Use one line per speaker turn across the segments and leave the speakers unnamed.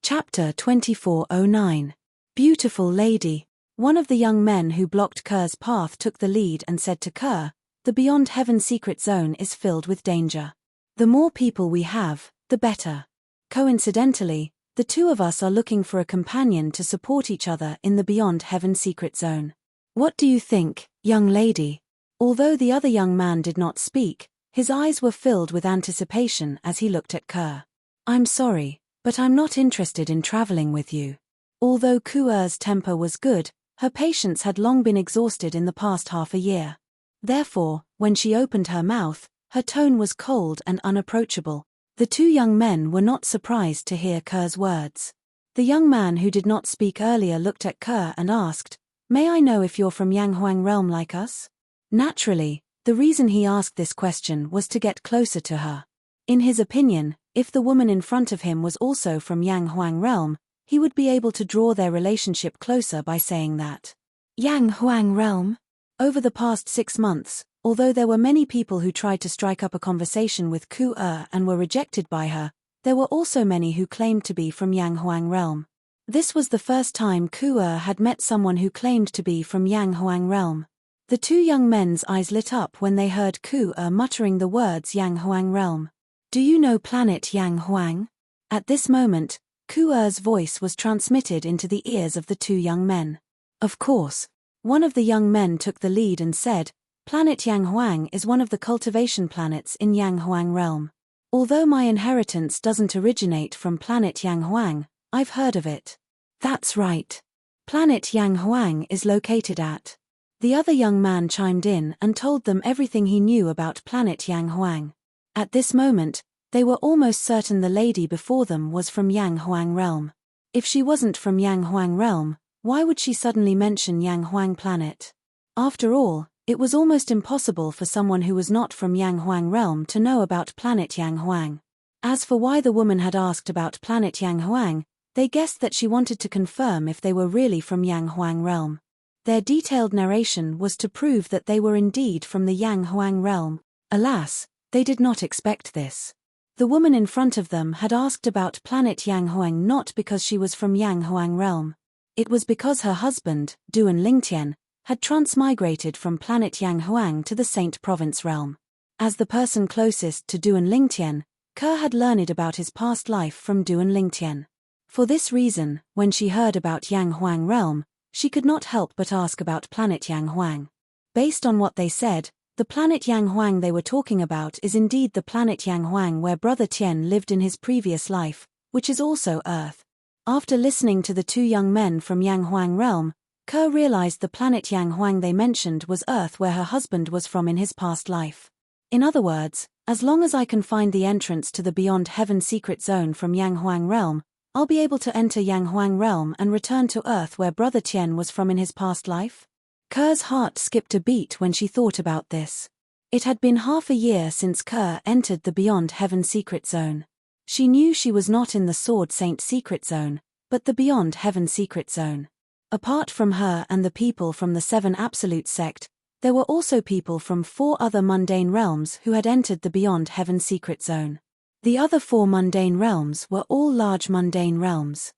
Chapter 2409. Beautiful Lady. One of the young men who blocked Kerr's path took the lead and said to Kerr, "The Beyond Heaven secret zone is filled with danger. The more people we have, the better. Coincidentally, the two of us are looking for a companion to support each other in the Beyond Heaven secret zone. What do you think, young lady?" Although the other young man did not speak, his eyes were filled with anticipation as he looked at Kerr. "I'm sorry, but I'm not interested in traveling with you." Although Kerr's temper was good, her patience had long been exhausted in the past half a year. Therefore, when she opened her mouth, her tone was cold and unapproachable. The two young men were not surprised to hear Kerr's words. The young man who did not speak earlier looked at Kerr and asked, "May I know if you're from Yanghuang realm like us?" Naturally, the reason he asked this question was to get closer to her. In his opinion, if the woman in front of him was also from Yanghuang realm, he would be able to draw their relationship closer by saying that. Yanghuang realm? Over the past 6 months, although there were many people who tried to strike up a conversation with Kerr and were rejected by her, there were also many who claimed to be from Yanghuang realm. This was the first time Kerr had met someone who claimed to be from Yanghuang realm. The two young men's eyes lit up when they heard Kerr muttering the words Yanghuang realm. "Do you know planet Yanghuang?" At this moment, Kerr's voice was transmitted into the ears of the two young men. Of course. One of the young men took the lead and said, "Planet Yanghuang is one of the cultivation planets in Yanghuang realm. Although my inheritance doesn't originate from planet Yanghuang, I've heard of it." "That's right. Planet Yanghuang is located at." The other young man chimed in and told them everything he knew about planet Yanghuang. At this moment, they were almost certain the lady before them was from Yanghuang realm. If she wasn't from Yanghuang realm, why would she suddenly mention Yanghuang planet? After all, it was almost impossible for someone who was not from Yanghuang realm to know about planet Yanghuang. As for why the woman had asked about planet Yanghuang, they guessed that she wanted to confirm if they were really from Yanghuang realm. Their detailed narration was to prove that they were indeed from the Yanghuang realm. Alas, they did not expect this. The woman in front of them had asked about planet Yanghuang not because she was from Yanghuang realm. It was because her husband, Duan Lingtian, had transmigrated from planet Yanghuang to the Saint Province realm. As the person closest to Duan Lingtian, Kerr had learned about his past life from Duan Lingtian. For this reason, when she heard about Yanghuang realm, she could not help but ask about planet Yanghuang. Based on what they said, the planet Yanghuang they were talking about is indeed the planet Yanghuang where Brother Tian lived in his previous life, which is also Earth. After listening to the two young men from Yanghuang realm, Kerr realized the planet Yanghuang they mentioned was Earth where her husband was from in his past life. In other words, as long as I can find the entrance to the Beyond Heaven secret zone from Yanghuang realm, I'll be able to enter Yanghuang realm and return to Earth where Brother Tian was from in his past life? Kerr's heart skipped a beat when she thought about this. It had been half a year since Kerr entered the Beyond Heaven secret zone. She knew she was not in the Sword Saint secret zone, but the Beyond Heaven secret zone. Apart from her and the people from the Seven Absolute sect, there were also people from 4 other mundane realms who had entered the Beyond Heaven secret zone. The other 4 mundane realms were all large mundane realms.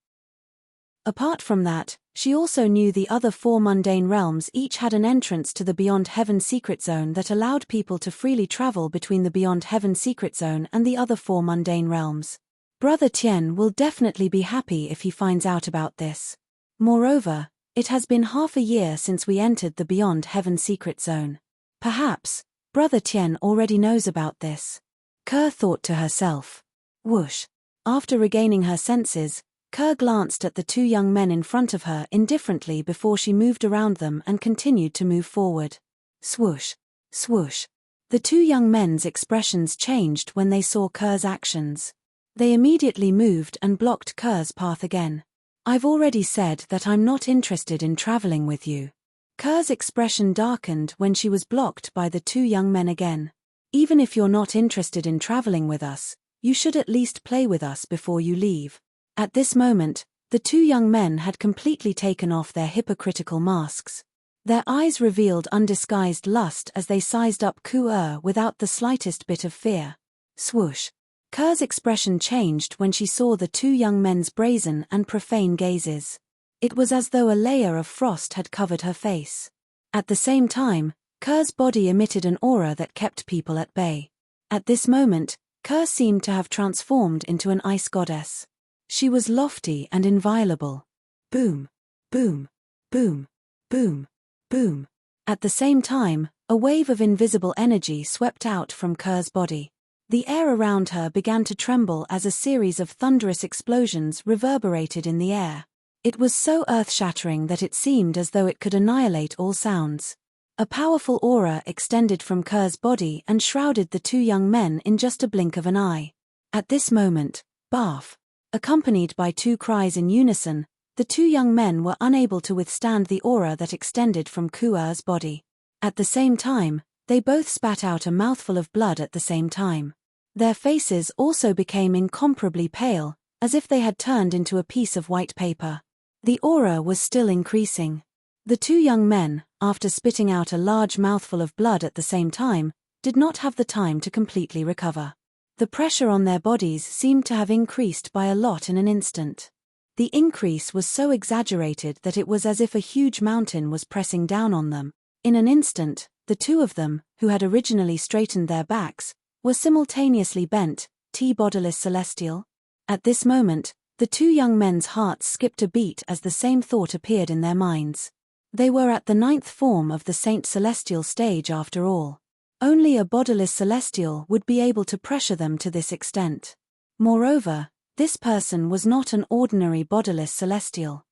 Apart from that, she also knew the other 4 mundane realms each had an entrance to the Beyond Heaven secret zone that allowed people to freely travel between the Beyond Heaven secret zone and the other 4 mundane realms. Brother Tian will definitely be happy if he finds out about this. Moreover, it has been half a year since we entered the Beyond Heaven secret zone. Perhaps, Brother Tian already knows about this. Kerr thought to herself. Whoosh. After regaining her senses, Kerr glanced at the two young men in front of her indifferently before she moved around them and continued to move forward. Swoosh. Swoosh. The two young men's expressions changed when they saw Kerr's actions. They immediately moved and blocked Kerr's path again. "I've already said that I'm not interested in traveling with you." Kerr's expression darkened when she was blocked by the two young men again. "Even if you're not interested in traveling with us, you should at least play with us before you leave." At this moment, the two young men had completely taken off their hypocritical masks. Their eyes revealed undisguised lust as they sized up Kerr without the slightest bit of fear. Swoosh. Ker's expression changed when she saw the two young men's brazen and profane gazes. It was as though a layer of frost had covered her face. At the same time, Ker's body emitted an aura that kept people at bay. At this moment, Ker seemed to have transformed into an ice goddess. She was lofty and inviolable. Boom, boom, boom, boom, boom. At the same time, a wave of invisible energy swept out from Ker's body. The air around her began to tremble as a series of thunderous explosions reverberated in the air. It was so earth-shattering that it seemed as though it could annihilate all sounds. A powerful aura extended from Ker's body and shrouded the two young men in just a blink of an eye. At this moment, barf! Accompanied by two cries in unison, the two young men were unable to withstand the aura that extended from Kuer's body. At the same time, they both spat out a mouthful of blood at the same time. Their faces also became incomparably pale, as if they had turned into a piece of white paper. The aura was still increasing. The two young men, after spitting out a large mouthful of blood at the same time, did not have the time to completely recover. The pressure on their bodies seemed to have increased by a lot in an instant. The increase was so exaggerated that it was as if a huge mountain was pressing down on them. In an instant, the two of them, who had originally straightened their backs, were simultaneously bent, bodiless celestial. At this moment, the two young men's hearts skipped a beat as the same thought appeared in their minds. They were at the 9th form of the Saint Celestial stage after all. Only a bodiless celestial would be able to pressure them to this extent. Moreover, this person was not an ordinary bodiless celestial.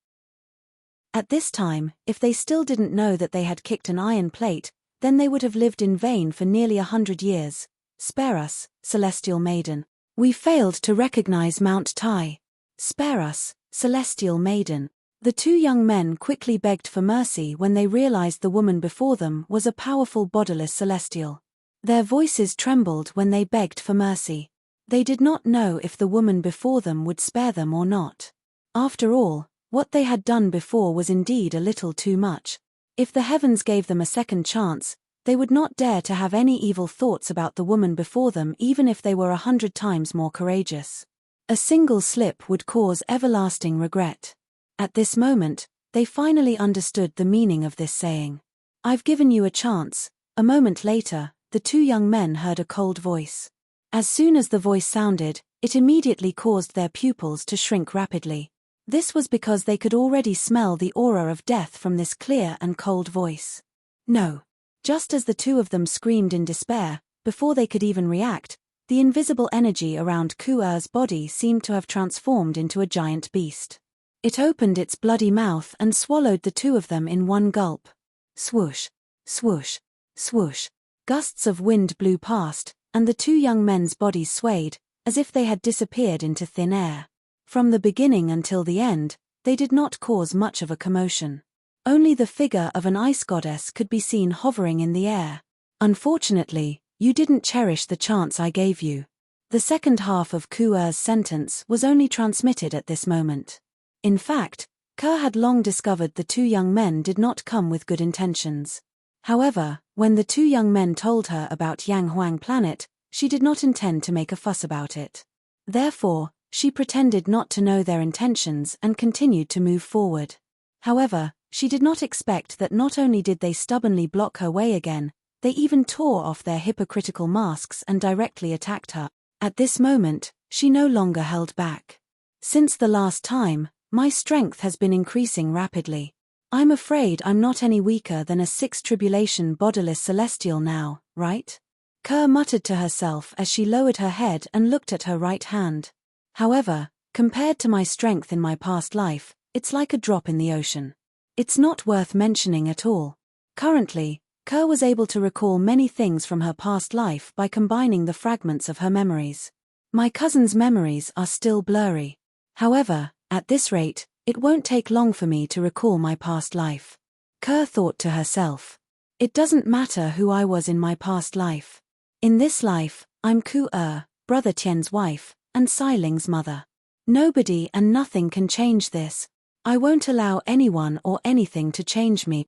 At this time, if they still didn't know that they had kicked an iron plate, then they would have lived in vain for nearly 100 years. Spare us, celestial maiden. We failed to recognize Mount Tai. Spare us, celestial maiden. The two young men quickly begged for mercy when they realized the woman before them was a powerful bodiless celestial. Their voices trembled when they begged for mercy. They did not know if the woman before them would spare them or not. After all, what they had done before was indeed a little too much. If the heavens gave them a second chance, they would not dare to have any evil thoughts about the woman before them even if they were 100 times more courageous. A single slip would cause everlasting regret. At this moment, they finally understood the meaning of this saying. I've given you a chance. A moment later, the two young men heard a cold voice. As soon as the voice sounded, it immediately caused their pupils to shrink rapidly. This was because they could already smell the aura of death from this clear and cold voice. No. Just as the two of them screamed in despair, before they could even react, the invisible energy around Kuer's body seemed to have transformed into a giant beast. It opened its bloody mouth and swallowed the two of them in one gulp. Swoosh, swoosh, swoosh. Gusts of wind blew past, and the two young men's bodies swayed, as if they had disappeared into thin air. From the beginning until the end, they did not cause much of a commotion. Only the figure of an ice goddess could be seen hovering in the air. Unfortunately, you didn't cherish the chance I gave you. The second half of Kuer's sentence was only transmitted at this moment. In fact, Ker had long discovered the two young men did not come with good intentions. However, when the two young men told her about Yang Huang planet, she did not intend to make a fuss about it. Therefore, she pretended not to know their intentions and continued to move forward. However, she did not expect that not only did they stubbornly block her way again, they even tore off their hypocritical masks and directly attacked her. At this moment, she no longer held back. Since the last time, my strength has been increasing rapidly. I'm afraid I'm not any weaker than a 6th tribulation bodiless celestial now, right? Ker muttered to herself as she lowered her head and looked at her right hand. However, compared to my strength in my past life, it's like a drop in the ocean. It's not worth mentioning at all. Currently, Ker was able to recall many things from her past life by combining the fragments of her memories. My cousin's memories are still blurry. However, at this rate, it won't take long for me to recall my past life. Ker thought to herself. It doesn't matter who I was in my past life. In this life, I'm Kuer, Brother Tian's wife, and Siling's mother. Nobody and nothing can change this. I won't allow anyone or anything to change me.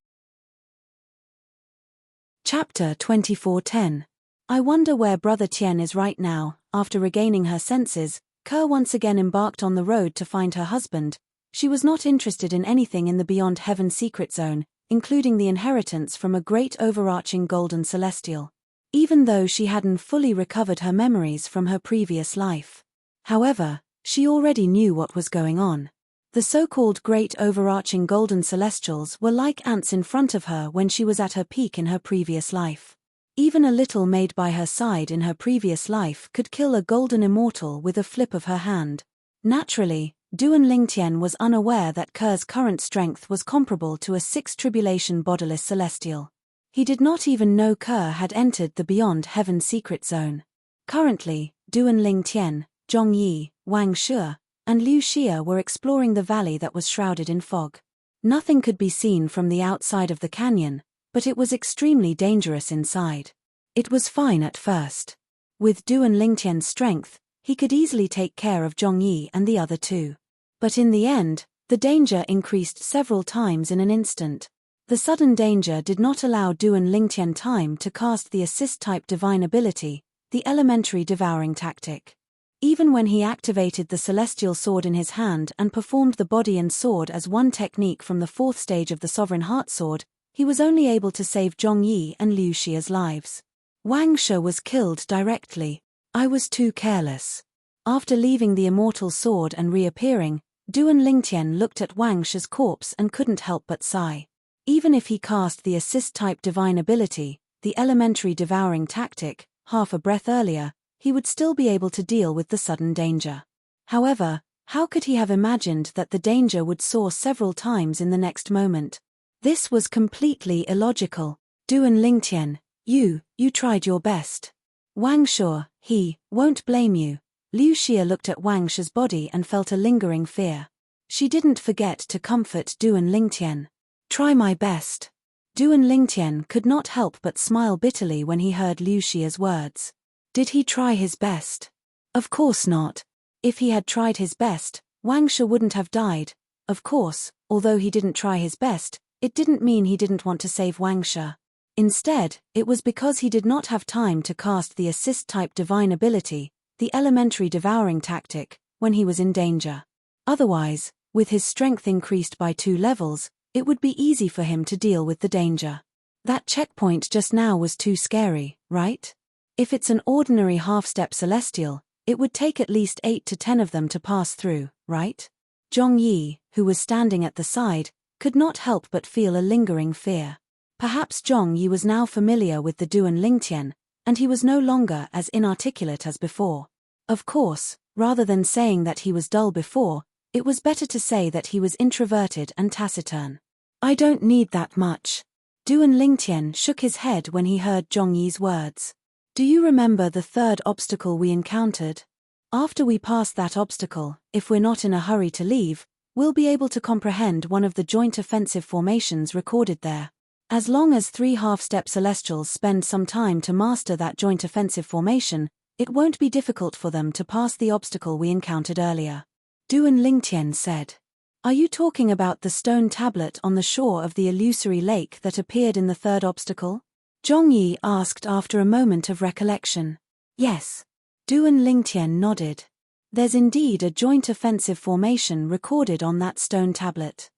Chapter 24:10. I wonder where Brother Tian is right now. After regaining her senses, Ke once again embarked on the road to find her husband. She was not interested in anything in the Beyond Heaven secret zone, including the inheritance from a great overarching golden celestial. Even though she hadn't fully recovered her memories from her previous life. However, she already knew what was going on. The so-called great overarching golden celestials were like ants in front of her when she was at her peak in her previous life. Even a little made by her side in her previous life could kill a golden immortal with a flip of her hand. Naturally, Duan Lingtian was unaware that Ke's current strength was comparable to a six-tribulation bodiless celestial. He did not even know Ke had entered the Beyond Heaven secret zone. Currently, Duan Lingtian, Zhong Yi, Wang Shu, and Liu Xia were exploring the valley that was shrouded in fog. Nothing could be seen from the outside of the canyon, but it was extremely dangerous inside. It was fine at first. With Duan Lingtian's strength, he could easily take care of Zhong Yi and the other two. But in the end, the danger increased several times in an instant. The sudden danger did not allow Duan Lingtian time to cast the assist-type divine ability, the elementary devouring tactic. Even when he activated the celestial sword in his hand and performed the body and sword as one technique from the fourth stage of the Sovereign Heart Sword, he was only able to save Zhong Yi and Liu Xia's lives. Wang Shu was killed directly. I was too careless. After leaving the immortal sword and reappearing, Duan Lingtian looked at Wang Shu's corpse and couldn't help but sigh. Even if he cast the assist-type divine ability, the elementary devouring tactic, half a breath earlier, he would still be able to deal with the sudden danger. However, how could he have imagined that the danger would soar several times in the next moment? This was completely illogical. Duan Lingtian, you tried your best. Wang Shu, he won't blame you. Liu Xia looked at Wang Shu's body and felt a lingering fear. She didn't forget to comfort Duan Lingtian. Try my best. Duan Lingtian could not help but smile bitterly when he heard Liu Xia's words. Did he try his best? Of course not. If he had tried his best, Wang Shu wouldn't have died. Of course, although he didn't try his best, it didn't mean he didn't want to save Wang Shu. Instead, it was because he did not have time to cast the assist-type divine ability, the elementary devouring tactic, when he was in danger. Otherwise, with his strength increased by 2 levels, it would be easy for him to deal with the danger. That checkpoint just now was too scary, right? If it's an ordinary half-step celestial, it would take at least 8 to 10 of them to pass through, right? Zhong Yi, who was standing at the side, could not help but feel a lingering fear. Perhaps Zhong Yi was now familiar with the Duan Lingtian, and he was no longer as inarticulate as before. Of course, rather than saying that he was dull before, it was better to say that he was introverted and taciturn. I don't need that much. Duan Lingtian shook his head when he heard Zhong Yi's words. Do you remember the third obstacle we encountered? After we pass that obstacle, if we're not in a hurry to leave, we'll be able to comprehend one of the joint offensive formations recorded there. As long as 3 half-step celestials spend some time to master that joint offensive formation, it won't be difficult for them to pass the obstacle we encountered earlier. Duan Lingtian said. Are you talking about the stone tablet on the shore of the illusory lake that appeared in the third obstacle? Zhong Yi asked after a moment of recollection. Yes. Duan Lingtian nodded. There's indeed a joint offensive formation recorded on that stone tablet.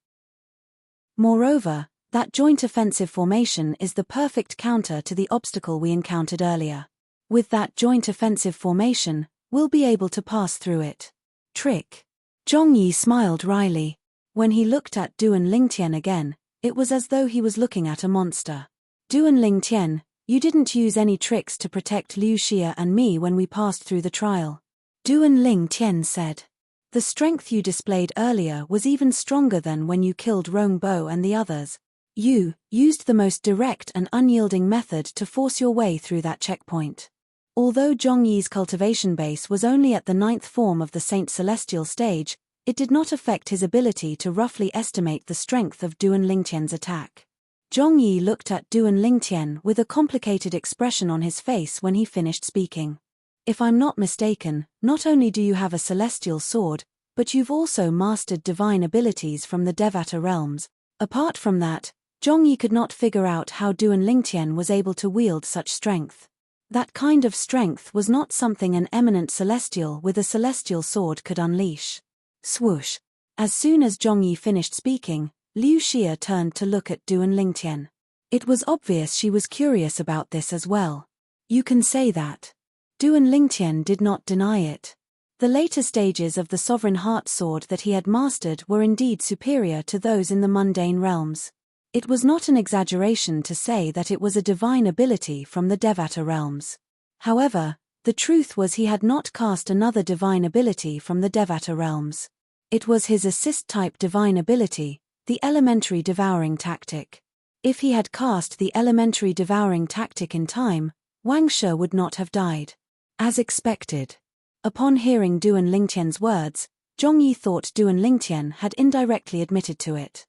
Moreover, that joint offensive formation is the perfect counter to the obstacle we encountered earlier. With that joint offensive formation, we'll be able to pass through it. Trick. Zhong Yi smiled wryly. When he looked at Duan Lingtian again, it was as though he was looking at a monster. Duan Lingtian, you didn't use any tricks to protect Liu Xia and me when we passed through the trial. Duan Lingtian said. The strength you displayed earlier was even stronger than when you killed Rongbo and the others. You used the most direct and unyielding method to force your way through that checkpoint. Although Zhong Yi's cultivation base was only at the 9th form of the Saint Celestial stage, it did not affect his ability to roughly estimate the strength of Duan Lingtian's attack. Zhong Yi looked at Duan Lingtian with a complicated expression on his face when he finished speaking. If I'm not mistaken, not only do you have a celestial sword, but you've also mastered divine abilities from the Devata realms. Apart from that, Zhong Yi could not figure out how Duan Lingtian was able to wield such strength. That kind of strength was not something an eminent celestial with a celestial sword could unleash. Swoosh. As soon as Zhongyi finished speaking, Liu Xia turned to look at Duan Lingtian. It was obvious she was curious about this as well. You can say that. Duan Lingtian did not deny it. The later stages of the Sovereign Heart Sword that he had mastered were indeed superior to those in the mundane realms. It was not an exaggeration to say that it was a divine ability from the Devata realms. However, the truth was he had not cast another divine ability from the Devata realms. It was his assist-type divine ability, the Elementary Devouring Tactic. If he had cast the Elementary Devouring Tactic in time, Wang Shi would not have died. As expected. Upon hearing Duan Lingtian's words, Zhongyi thought Duan Lingtian had indirectly admitted to it.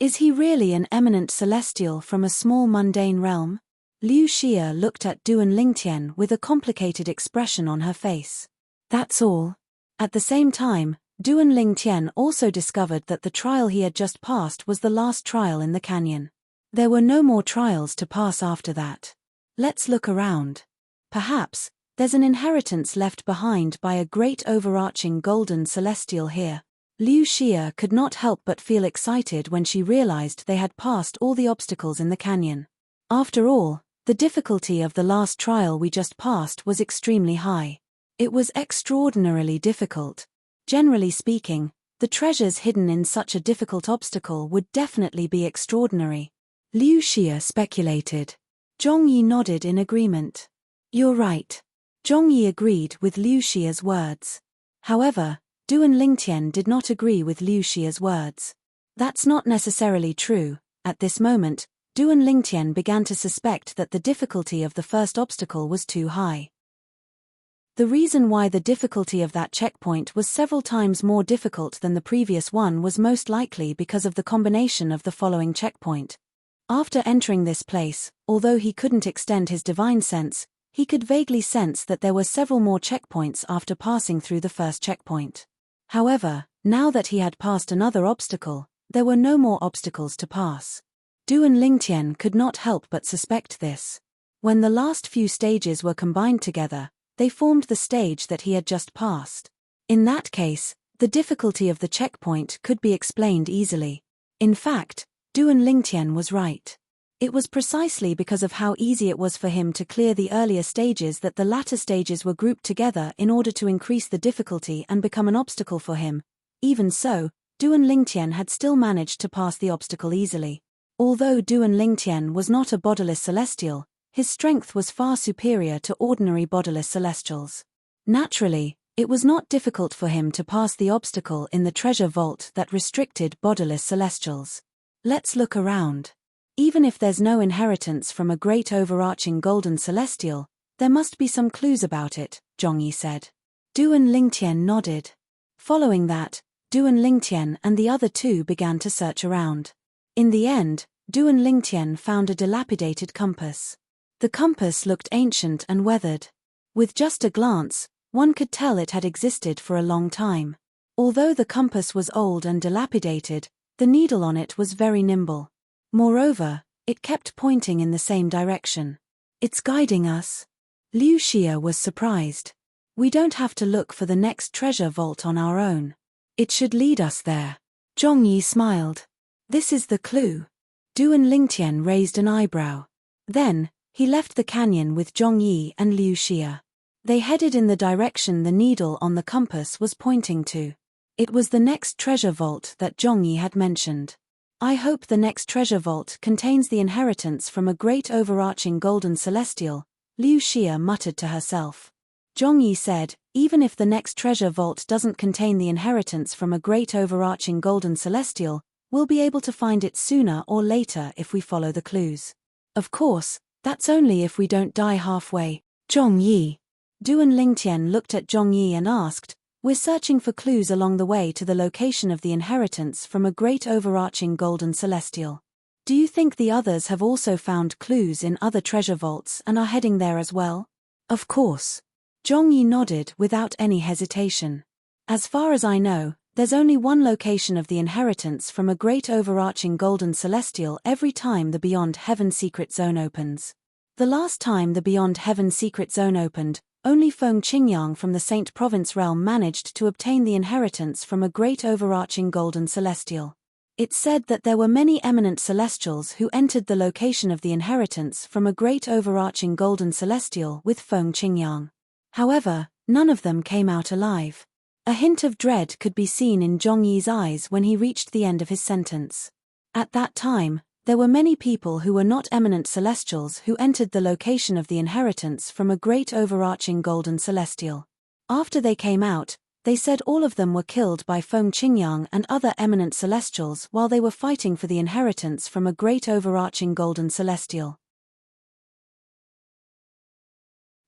Is he really an eminent celestial from a small mundane realm? Liu Xia looked at Duan Lingtian with a complicated expression on her face. That's all. At the same time, Duan Lingtian also discovered that the trial he had just passed was the last trial in the canyon. There were no more trials to pass after that. Let's look around. Perhaps, there's an inheritance left behind by a great overarching golden celestial here. Liu Xia could not help but feel excited when she realized they had passed all the obstacles in the canyon. After all, the difficulty of the last trial we just passed was extremely high. It was extraordinarily difficult. Generally speaking, the treasures hidden in such a difficult obstacle would definitely be extraordinary. Liu Xia speculated. Zhongyi nodded in agreement. You're right. Zhongyi agreed with Liu Xia's words. However, Duan Lingtian did not agree with Liu Xia's words. That's not necessarily true. At this moment, Duan Lingtian began to suspect that the difficulty of the first obstacle was too high. The reason why the difficulty of that checkpoint was several times more difficult than the previous one was most likely because of the combination of the following checkpoint. After entering this place, although he couldn't extend his divine sense, he could vaguely sense that there were several more checkpoints after passing through the first checkpoint. However, now that he had passed another obstacle, there were no more obstacles to pass. Duan Lingtian could not help but suspect this. When the last few stages were combined together, they formed the stage that he had just passed. In that case, the difficulty of the checkpoint could be explained easily. In fact, Duan Lingtian was right. It was precisely because of how easy it was for him to clear the earlier stages that the latter stages were grouped together in order to increase the difficulty and become an obstacle for him. Even so, Duan Lingtian had still managed to pass the obstacle easily. Although Duan Lingtian was not a bodiless celestial, his strength was far superior to ordinary bodiless celestials. Naturally, it was not difficult for him to pass the obstacle in the treasure vault that restricted bodiless celestials. Let's look around. Even if there's no inheritance from a great overarching golden celestial, there must be some clues about it, Zhongyi said. Duan Lingtian nodded. Following that, Duan Lingtian and the other two began to search around. In the end, Duan Lingtian found a dilapidated compass. The compass looked ancient and weathered. With just a glance, one could tell it had existed for a long time. Although the compass was old and dilapidated, the needle on it was very nimble. Moreover, it kept pointing in the same direction. It's guiding us. Liu Xia was surprised. We don't have to look for the next treasure vault on our own. It should lead us there. Zhongyi smiled. This is the clue. Duan Lingtian raised an eyebrow. Then, he left the canyon with Zhongyi and Liu Xia. They headed in the direction the needle on the compass was pointing to. It was the next treasure vault that Zhongyi had mentioned. I hope the next treasure vault contains the inheritance from a great overarching golden celestial, Liu Xia muttered to herself. Zhongyi said, even if the next treasure vault doesn't contain the inheritance from a great overarching golden celestial, we'll be able to find it sooner or later if we follow the clues. Of course, that's only if we don't die halfway. Zhongyi. Duan Lingtian looked at Zhongyi and asked, we're searching for clues along the way to the location of the inheritance from a great overarching golden celestial. Do you think the others have also found clues in other treasure vaults and are heading there as well? Of course. Zhongyi nodded without any hesitation. As far as I know, there's only one location of the inheritance from a great overarching golden celestial every time the Beyond Heaven secret zone opens. The last time the Beyond Heaven Secret Zone opened, only Feng Qingyang from the Saint Province realm managed to obtain the inheritance from a great overarching golden celestial. It said that there were many eminent celestials who entered the location of the inheritance from a great overarching golden celestial with Feng Qingyang. However, none of them came out alive. A hint of dread could be seen in Zhongyi's eyes when he reached the end of his sentence. At that time, there were many people who were not eminent celestials who entered the location of the inheritance from a great overarching golden celestial. After they came out, they said all of them were killed by Feng Qingyang and other eminent celestials while they were fighting for the inheritance from a great overarching golden celestial.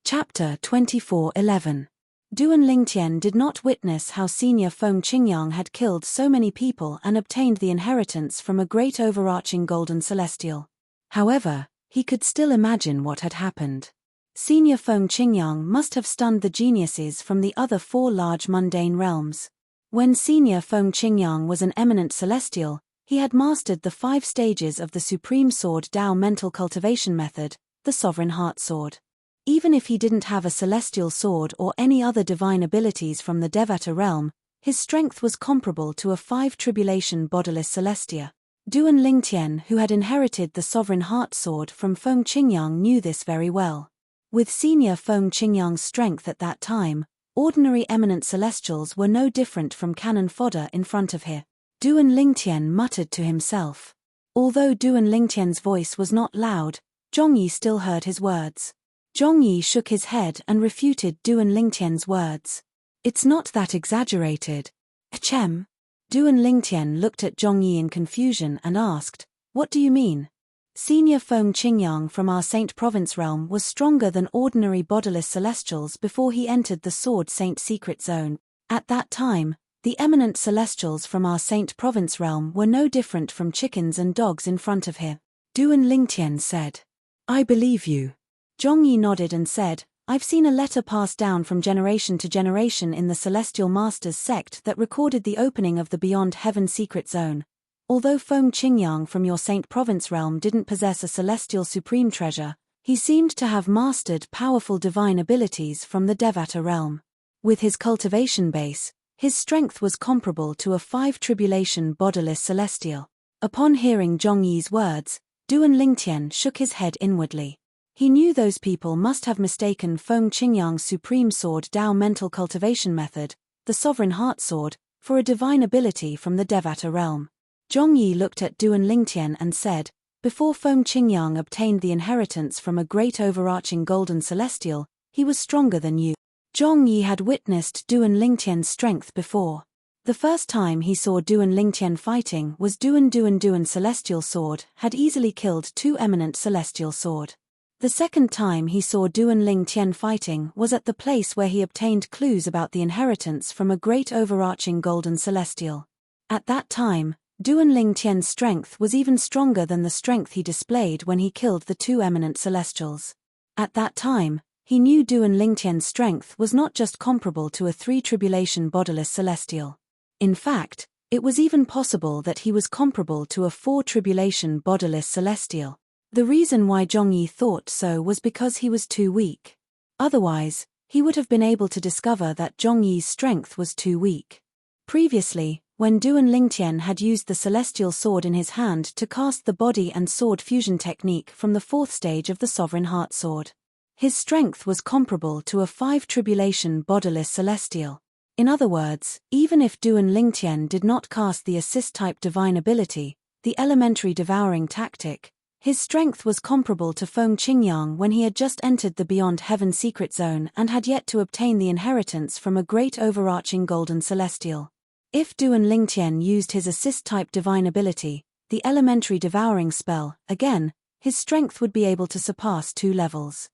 Chapter 24:11. Duan Lingtian did not witness how senior Feng Qingyang had killed so many people and obtained the inheritance from a great overarching golden celestial. However, he could still imagine what had happened. Senior Feng Qingyang must have stunned the geniuses from the other 4 large mundane realms. When senior Feng Qingyang was an eminent celestial, he had mastered the 5 stages of the Supreme Sword Dao mental cultivation method, the Sovereign Heart Sword. Even if he didn't have a celestial sword or any other divine abilities from the Devata realm, his strength was comparable to a 5 tribulation bodiless celestia. Duan Lingtian, who had inherited the Sovereign Heart Sword from Feng Qingyang, knew this very well. With senior Feng Qingyang's strength at that time, ordinary eminent celestials were no different from cannon fodder in front of him. Duan Lingtian muttered to himself. Although Duan Lingtian's voice was not loud, Zhongyi still heard his words. Zhongyi shook his head and refuted Duan Lingtian's words. It's not that exaggerated. Achem? Duan Lingtian looked at Zhongyi in confusion and asked, what do you mean? Senior Feng Qingyang from our Saint Province realm was stronger than ordinary bodiless celestials before he entered the Sword Saint Secret Zone. At that time, the eminent celestials from our Saint Province realm were no different from chickens and dogs in front of him. Duan Lingtian said. I believe you. Zhongyi nodded and said, I've seen a letter passed down from generation to generation in the Celestial Masters sect that recorded the opening of the Beyond Heaven Secret Zone. Although Feng Qingyang from your Saint Province realm didn't possess a celestial supreme treasure, he seemed to have mastered powerful divine abilities from the Devata realm. With his cultivation base, his strength was comparable to a 5 tribulation bodiless celestial. Upon hearing Zhongyi's words, Duan Lingtian shook his head inwardly. He knew those people must have mistaken Feng Qingyang's Supreme Sword Dao mental cultivation method, the Sovereign Heart Sword, for a divine ability from the Devata realm. Zhongyi looked at Duan Lingtian and said, before Feng Qingyang obtained the inheritance from a great overarching golden celestial, he was stronger than you. Zhongyi had witnessed Duan Lingtian's strength before. The first time he saw Duan Lingtian fighting was Duan Celestial Sword had easily killed 2 eminent celestial sword. The second time he saw Duan Lingtian fighting was at the place where he obtained clues about the inheritance from a great overarching golden celestial. At that time, Duan Lingtian's strength was even stronger than the strength he displayed when he killed the 2 eminent celestials. At that time, he knew Duan Lingtian's strength was not just comparable to a 3 tribulation bodiless celestial. In fact, it was even possible that he was comparable to a 4 tribulation bodiless celestial. The reason why Zhongyi thought so was because he was too weak. Otherwise, he would have been able to discover that Zhongyi's strength was too weak. Previously, when Duan Lingtian had used the celestial sword in his hand to cast the body and sword fusion technique from the 4th stage of the Sovereign Heart Sword, his strength was comparable to a 5 tribulation bodiless celestial. In other words, even if Duan Lingtian did not cast the assist-type divine ability, the elementary devouring tactic, his strength was comparable to Feng Qingyang when he had just entered the Beyond Heaven Secret Zone and had yet to obtain the inheritance from a great overarching golden celestial. If Duan Lingtian used his assist-type divine ability, the elementary devouring spell, again, his strength would be able to surpass 2 levels.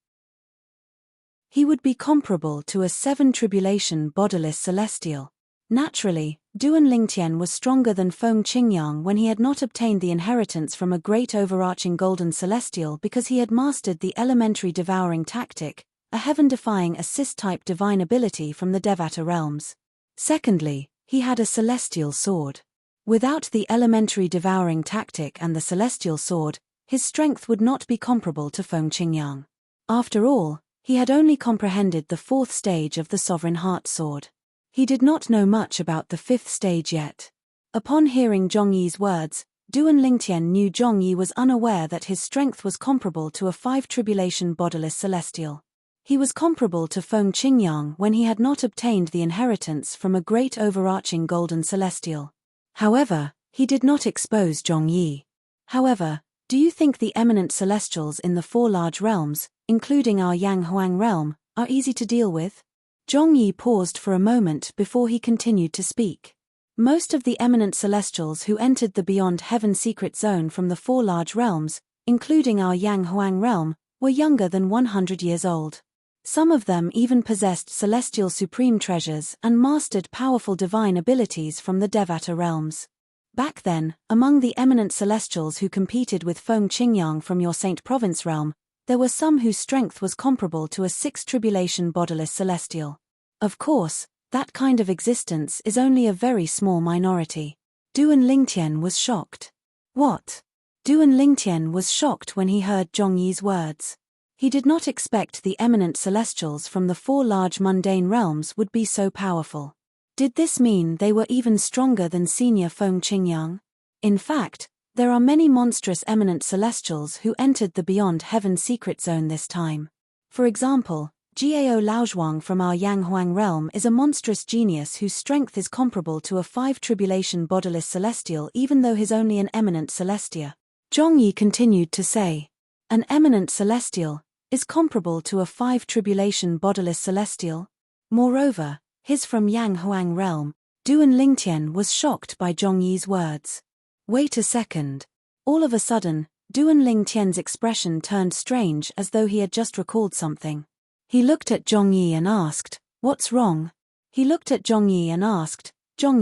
He would be comparable to a 7 tribulation bodiless celestial. Naturally, Duan Lingtian was stronger than Feng Qingyang when he had not obtained the inheritance from a great overarching golden celestial because he had mastered the elementary devouring tactic, a heaven-defying assist-type divine ability from the Devata realms. Secondly, he had a celestial sword. Without the elementary devouring tactic and the celestial sword, his strength would not be comparable to Feng Qingyang. After all, he had only comprehended the 4th stage of the Sovereign Heart Sword. He did not know much about the 5th stage yet. Upon hearing Zhong Yi's words, Duan Lingtian knew Zhong Yi was unaware that his strength was comparable to a 5 tribulation bodiless celestial. He was comparable to Feng Qingyang when he had not obtained the inheritance from a great overarching golden celestial. However, he did not expose Zhong Yi. However, do you think the eminent celestials in the 4 large realms, including our Yang Huang realm, are easy to deal with? Zhong Yi paused for a moment before he continued to speak. Most of the eminent celestials who entered the Beyond Heaven secret zone from the 4 large realms, including our Yang Huang realm, were younger than 100 years old. Some of them even possessed celestial supreme treasures and mastered powerful divine abilities from the Devata realms. Back then, among the eminent celestials who competed with Feng Qingyang from your Saint Province realm, there were some whose strength was comparable to a 6 tribulation bodiless celestial. Of course, that kind of existence is only a very small minority. Duan Lingtian was shocked. What? Duan Lingtian was shocked when he heard Zhong Yi's words. He did not expect the eminent celestials from the 4 large mundane realms would be so powerful. Did this mean they were even stronger than senior Feng Qingyang? In fact, there are many monstrous eminent celestials who entered the Beyond Heaven secret zone this time. For example, Jiao Laozhuang from our Yang Huang realm is a monstrous genius whose strength is comparable to a 5 tribulation bodiless celestial even though he's only an eminent celestia. Zhong Yi continued to say, an eminent celestial is comparable to a 5 tribulation bodiless celestial. Moreover, his from Yang Huang realm. Duan Lingtian was shocked by Zhong Yi's words. Wait a second. All of a sudden, Duan Lingtian's expression turned strange as though he had just recalled something. He looked at Zhong Yi and asked, what's wrong? Zhong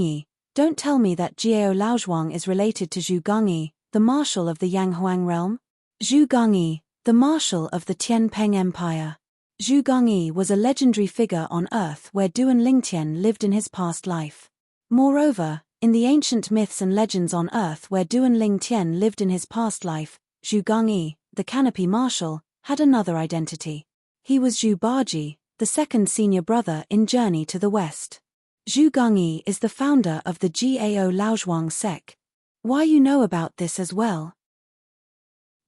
Yi, don't tell me that Jiao Laozhuang is related to Zhu Gangyi, the marshal of the Yang Huang realm? Zhu Gangyi, the marshal of the Tianpeng Empire. Zhu Gangyi was a legendary figure on Earth where Duan Lingtian lived in his past life. Moreover, in the ancient myths and legends on Earth where Duan Lingtian lived in his past life, Zhu Gangyi, the canopy marshal, had another identity. He was Zhu Baji, the 2nd senior brother in Journey to the West. Zhu Gangyi is the founder of the Jiao Laozhuang sect. Why you know about this as well?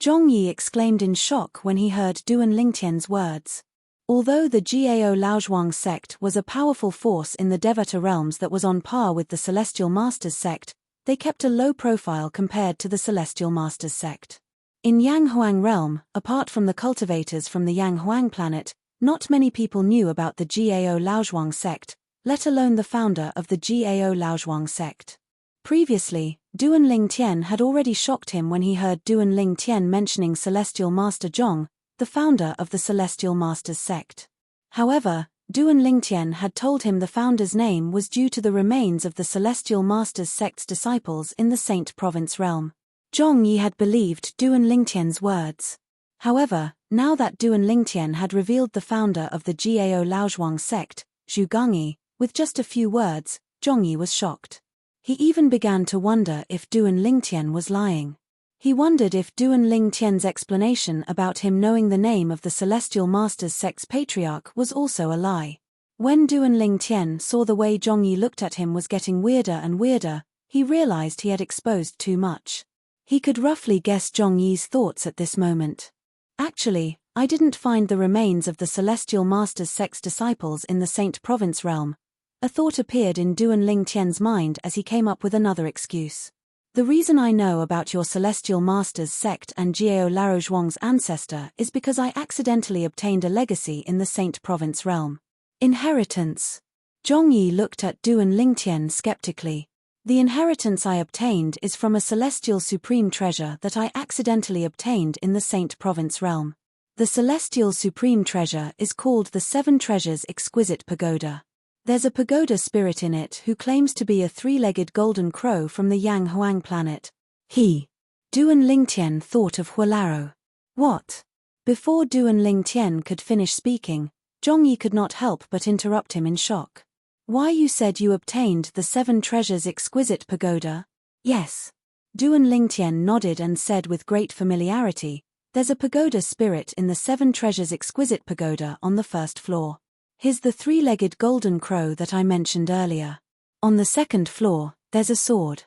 Zhong Yi exclaimed in shock when he heard Duan Lingtian's words. Although the Jiao Laozhuang sect was a powerful force in the Devata realms that was on par with the Celestial Masters sect, they kept a low profile compared to the Celestial Masters sect. In Yang Huang realm, apart from the cultivators from the Yang Huang planet, not many people knew about the Jiao Laozhuang sect, let alone the founder of the Jiao Laozhuang sect. Previously, Duan Lingtian had already shocked him when he heard Duan Lingtian mentioning Celestial Master Zhong, the founder of the Celestial Masters sect. However, Duan Lingtian had told him the founder's name was due to the remains of the Celestial Masters sect's disciples in the Saint Province realm. Zhong Yi had believed Duan Lingtian's words. However, now that Duan Lingtian had revealed the founder of the Jiao Laozhuang sect, Zhu Gangyi, with just a few words, Zhong Yi was shocked. He even began to wonder if Duan Lingtian was lying. He wondered if Duan Lingtian's explanation about him knowing the name of the Celestial Masters sect's patriarch was also a lie. When Duan Lingtian saw the way Zhong Yi looked at him was getting weirder and weirder, he realized he had exposed too much. He could roughly guess Zhong Yi's thoughts at this moment. Actually, I didn't find the remains of the Celestial Masters sect's disciples in the Saint Province realm. A thought appeared in Duan Lingtian's mind as he came up with another excuse. The reason I know about your Celestial Masters sect and Jiao Laozhuang's ancestor is because I accidentally obtained a legacy in the Saint Province realm. Inheritance. Zhong Yi looked at Duan Lingtian skeptically. The inheritance I obtained is from a celestial supreme treasure that I accidentally obtained in the Saint Province realm. The celestial supreme treasure is called the 7 Treasures Exquisite Pagoda. There's a pagoda spirit in it who claims to be a 3-legged golden crow from the Yang Huang planet. Duan Lingtian thought of Hualaro. What? Before Duan Lingtian could finish speaking, Zhong Yi could not help but interrupt him in shock. Why, you said you obtained the 7 Treasures Exquisite Pagoda? Yes. Duan Lingtian nodded and said with great familiarity, "There's a pagoda spirit in the Seven Treasures Exquisite Pagoda on the first floor. He's the three-legged golden crow that I mentioned earlier. On the second floor, there's a sword.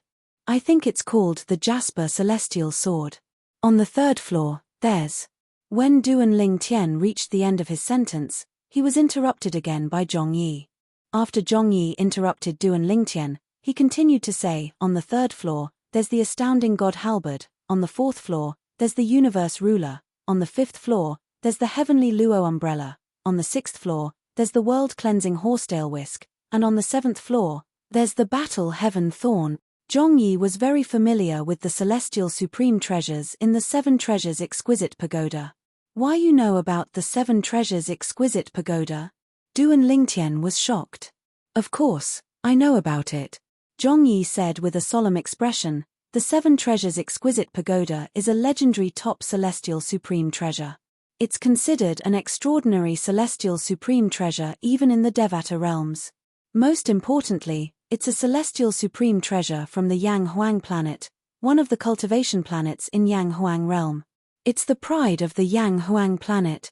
I think it's called the Jasper Celestial Sword. On the third floor, there's..." When Duan Lingtian reached the end of his sentence, he was interrupted again by Zhongyi. After Zhongyi interrupted Duan Lingtian, he continued to say, "On the third floor, there's the astounding god halberd. On the fourth floor, there's the universe ruler. On the fifth floor, there's the heavenly luo umbrella. On the sixth floor, there's the world-cleansing horsetail whisk. And on the seventh floor, there's the battle heaven thorn." Zhongyi was very familiar with the celestial supreme treasures in the Seven Treasures Exquisite Pagoda. "Why you know about the Seven Treasures Exquisite Pagoda?" Duan Lingtian was shocked. "Of course, I know about it," Zhongyi said with a solemn expression. "The Seven Treasures Exquisite Pagoda is a legendary top celestial supreme treasure. It's considered an extraordinary celestial supreme treasure even in the Devata realms. Most importantly, it's a celestial supreme treasure from the Yang Huang planet, one of the cultivation planets in Yang Huang realm. It's the pride of the Yang Huang planet."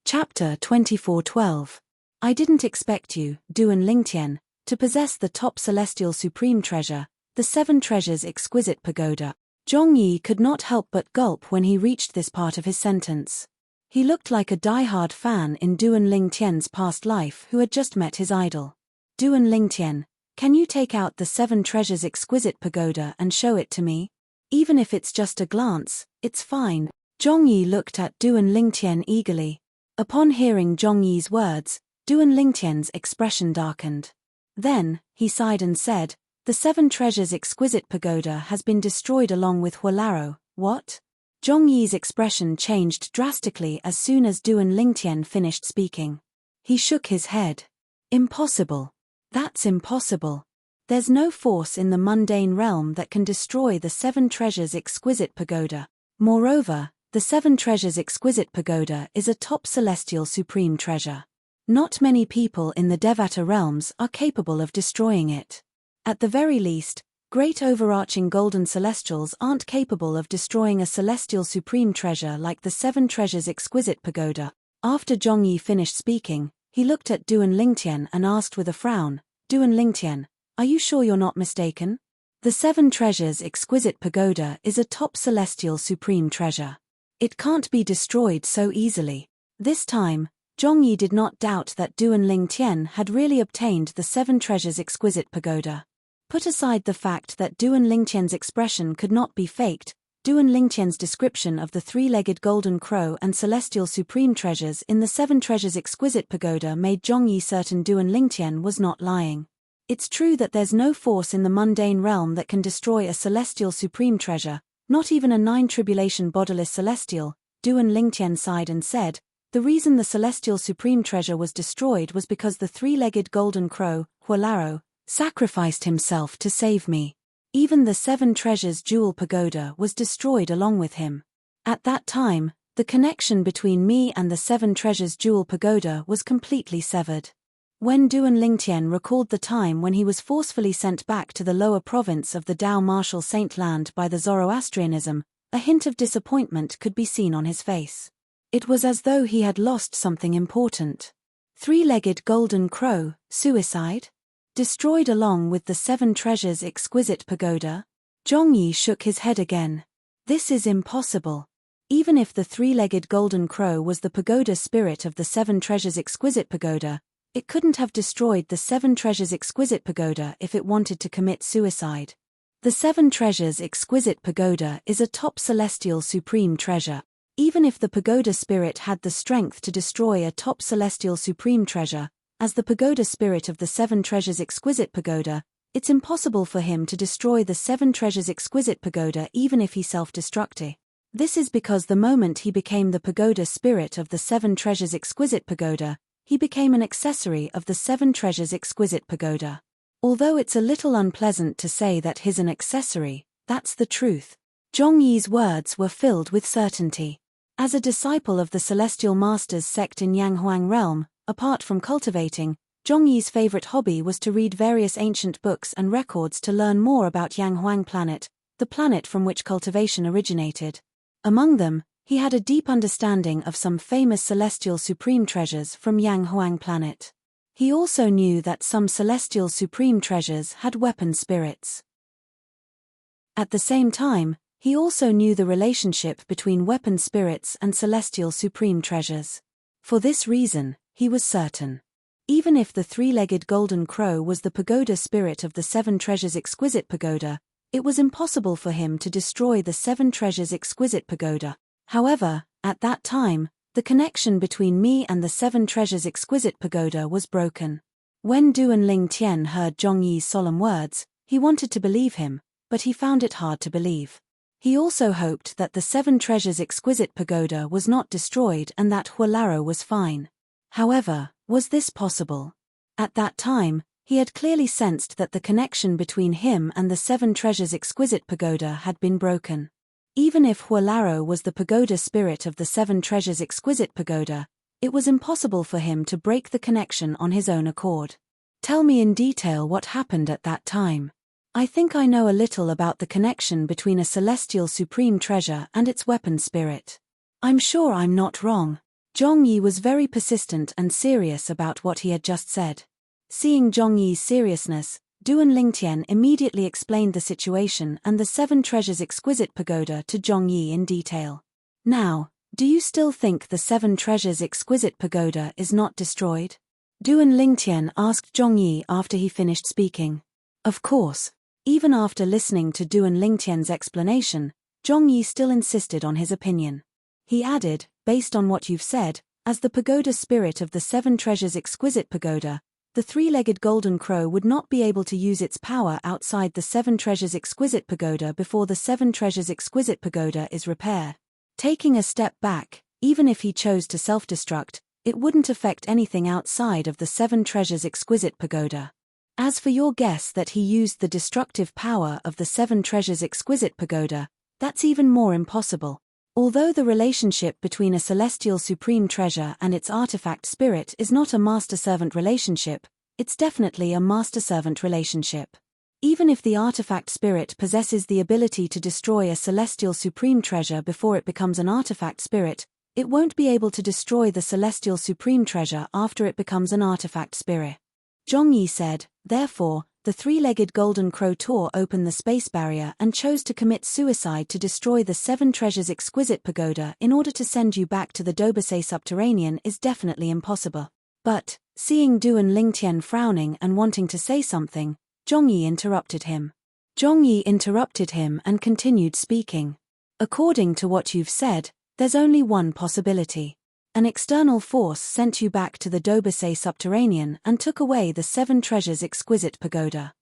Chapter 24:12. I didn't expect you, Duan Lingtian, to possess the top celestial supreme treasure, the Seven Treasures Exquisite Pagoda. Zhongyi could not help but gulp when he reached this part of his sentence. He looked like a die-hard fan in Duan Lingtian's past life who had just met his idol. "Duan Lingtian, can you take out the Seven Treasures Exquisite Pagoda and show it to me? Even if it's just a glance, it's fine." Zhongyi looked at Duan Lingtian eagerly. Upon hearing Zhongyi's words, Duan Lingtian's expression darkened. Then, he sighed and said, "The Seven Treasures Exquisite Pagoda has been destroyed along with Hualaro." "What?" Zhongyi's expression changed drastically as soon as Duan Lingtian finished speaking. He shook his head. "Impossible. That's impossible. There's no force in the mundane realm that can destroy the Seven Treasures Exquisite Pagoda. Moreover, the Seven Treasures Exquisite Pagoda is a top celestial supreme treasure. Not many people in the Devata realms are capable of destroying it. At the very least, great overarching golden celestials aren't capable of destroying a celestial supreme treasure like the Seven Treasures Exquisite Pagoda." After Zhongyi finished speaking, he looked at Duan Lingtian and asked with a frown, "Duan Lingtian, are you sure you're not mistaken? The Seven Treasures Exquisite Pagoda is a top celestial supreme treasure. It can't be destroyed so easily." This time, Zhongyi did not doubt that Duan Lingtian had really obtained the Seven Treasures Exquisite Pagoda. Put aside the fact that Duan Lingtian's expression could not be faked, Duan Lingtian's description of the three-legged golden crow and celestial supreme treasures in the Seven Treasures Exquisite Pagoda made Zhongyi certain Duan Lingtian was not lying. It's true that there's no force in the mundane realm that can destroy a celestial supreme treasure, not even a nine-tribulation bodiless celestial. Duan Lingtian sighed and said, "The reason the celestial supreme treasure was destroyed was because the three-legged golden crow, Hualaro, sacrificed himself to save me. Even the Seven Treasures Jewel Pagoda was destroyed along with him. At that time, the connection between me and the Seven Treasures Jewel Pagoda was completely severed." When Duan Lingtian recalled the time when he was forcefully sent back to the lower province of the Dao Martial Saint Land by the Zoroastrianism, a hint of disappointment could be seen on his face. It was as though he had lost something important. Three-legged golden crow, suicide? Destroyed along with the Seven Treasures Exquisite Pagoda? Zhongyi shook his head again. This is impossible. Even if the three-legged golden crow was the pagoda spirit of the Seven Treasures Exquisite Pagoda, it couldn't have destroyed the Seven Treasures Exquisite Pagoda if it wanted to commit suicide. The Seven Treasures Exquisite Pagoda is a top celestial supreme treasure. Even if the pagoda spirit had the strength to destroy a top celestial supreme treasure, as the pagoda spirit of the Seven Treasures Exquisite Pagoda, it's impossible for him to destroy the Seven Treasures Exquisite Pagoda even if he self-destructed. This is because the moment he became the pagoda spirit of the Seven Treasures Exquisite Pagoda, he became an accessory of the Seven Treasures Exquisite Pagoda. Although it's a little unpleasant to say that he's an accessory, that's the truth. Zhongyi's words were filled with certainty. As a disciple of the Celestial Masters sect in Yang Huang realm, apart from cultivating, Zhongyi's favorite hobby was to read various ancient books and records to learn more about Yanghuang planet, the planet from which cultivation originated. Among them, he had a deep understanding of some famous celestial supreme treasures from Yanghuang planet. He also knew that some celestial supreme treasures had weapon spirits. At the same time, he also knew the relationship between weapon spirits and celestial supreme treasures. For this reason, he was certain. Even if the three-legged golden crow was the pagoda spirit of the seven treasures exquisite pagoda, it was impossible for him to destroy the seven treasures exquisite pagoda. However, at that time, the connection between me and the seven treasures exquisite pagoda was broken. When Duan Ling Tian heard Zhongyi's solemn words, he wanted to believe him, but he found it hard to believe. He also hoped that the seven treasures exquisite pagoda was not destroyed and that Huolaro was fine. However, was this possible? At that time, he had clearly sensed that the connection between him and the seven treasures exquisite pagoda had been broken. Even if Huolaro was the pagoda spirit of the seven treasures exquisite pagoda, it was impossible for him to break the connection on his own accord. Tell me in detail what happened at that time. I think I know a little about the connection between a celestial supreme treasure and its weapon spirit. I'm sure I'm not wrong. Zhongyi was very persistent and serious about what he had just said. Seeing Zhongyi's seriousness, Duan Lingtian immediately explained the situation and the seven treasures exquisite pagoda to Zhongyi in detail. Now, do you still think the seven treasures exquisite pagoda is not destroyed? Duan Lingtian asked Zhongyi after he finished speaking. Of course. Even after listening to Duan Lingtian's explanation, Zhongyi still insisted on his opinion. He added, based on what you've said, as the pagoda spirit of the seven treasures exquisite pagoda, the three-legged golden crow would not be able to use its power outside the seven treasures exquisite pagoda before the seven treasures exquisite pagoda is repaired. Taking a step back, even if he chose to self-destruct, it wouldn't affect anything outside of the seven treasures exquisite pagoda. As for your guess that he used the destructive power of the seven treasures exquisite pagoda, that's even more impossible. Although the relationship between a celestial supreme treasure and its artifact spirit is not a master-servant relationship, it's definitely a master-servant relationship. Even if the artifact spirit possesses the ability to destroy a celestial supreme treasure before it becomes an artifact spirit, it won't be able to destroy the celestial supreme treasure after it becomes an artifact spirit. Zhongyi said, therefore, the three-legged golden crow tore open the space barrier and chose to commit suicide to destroy the seven treasures exquisite pagoda in order to send you back to the Dobasay subterranean is definitely impossible. But, seeing Duan Lingtian frowning and wanting to say something, Zhongyi interrupted him. Zhongyi interrupted him and continued speaking. According to what you've said, there's only one possibility. An external force sent you back to the Dobasay subterranean and took away the seven treasures exquisite pagoda.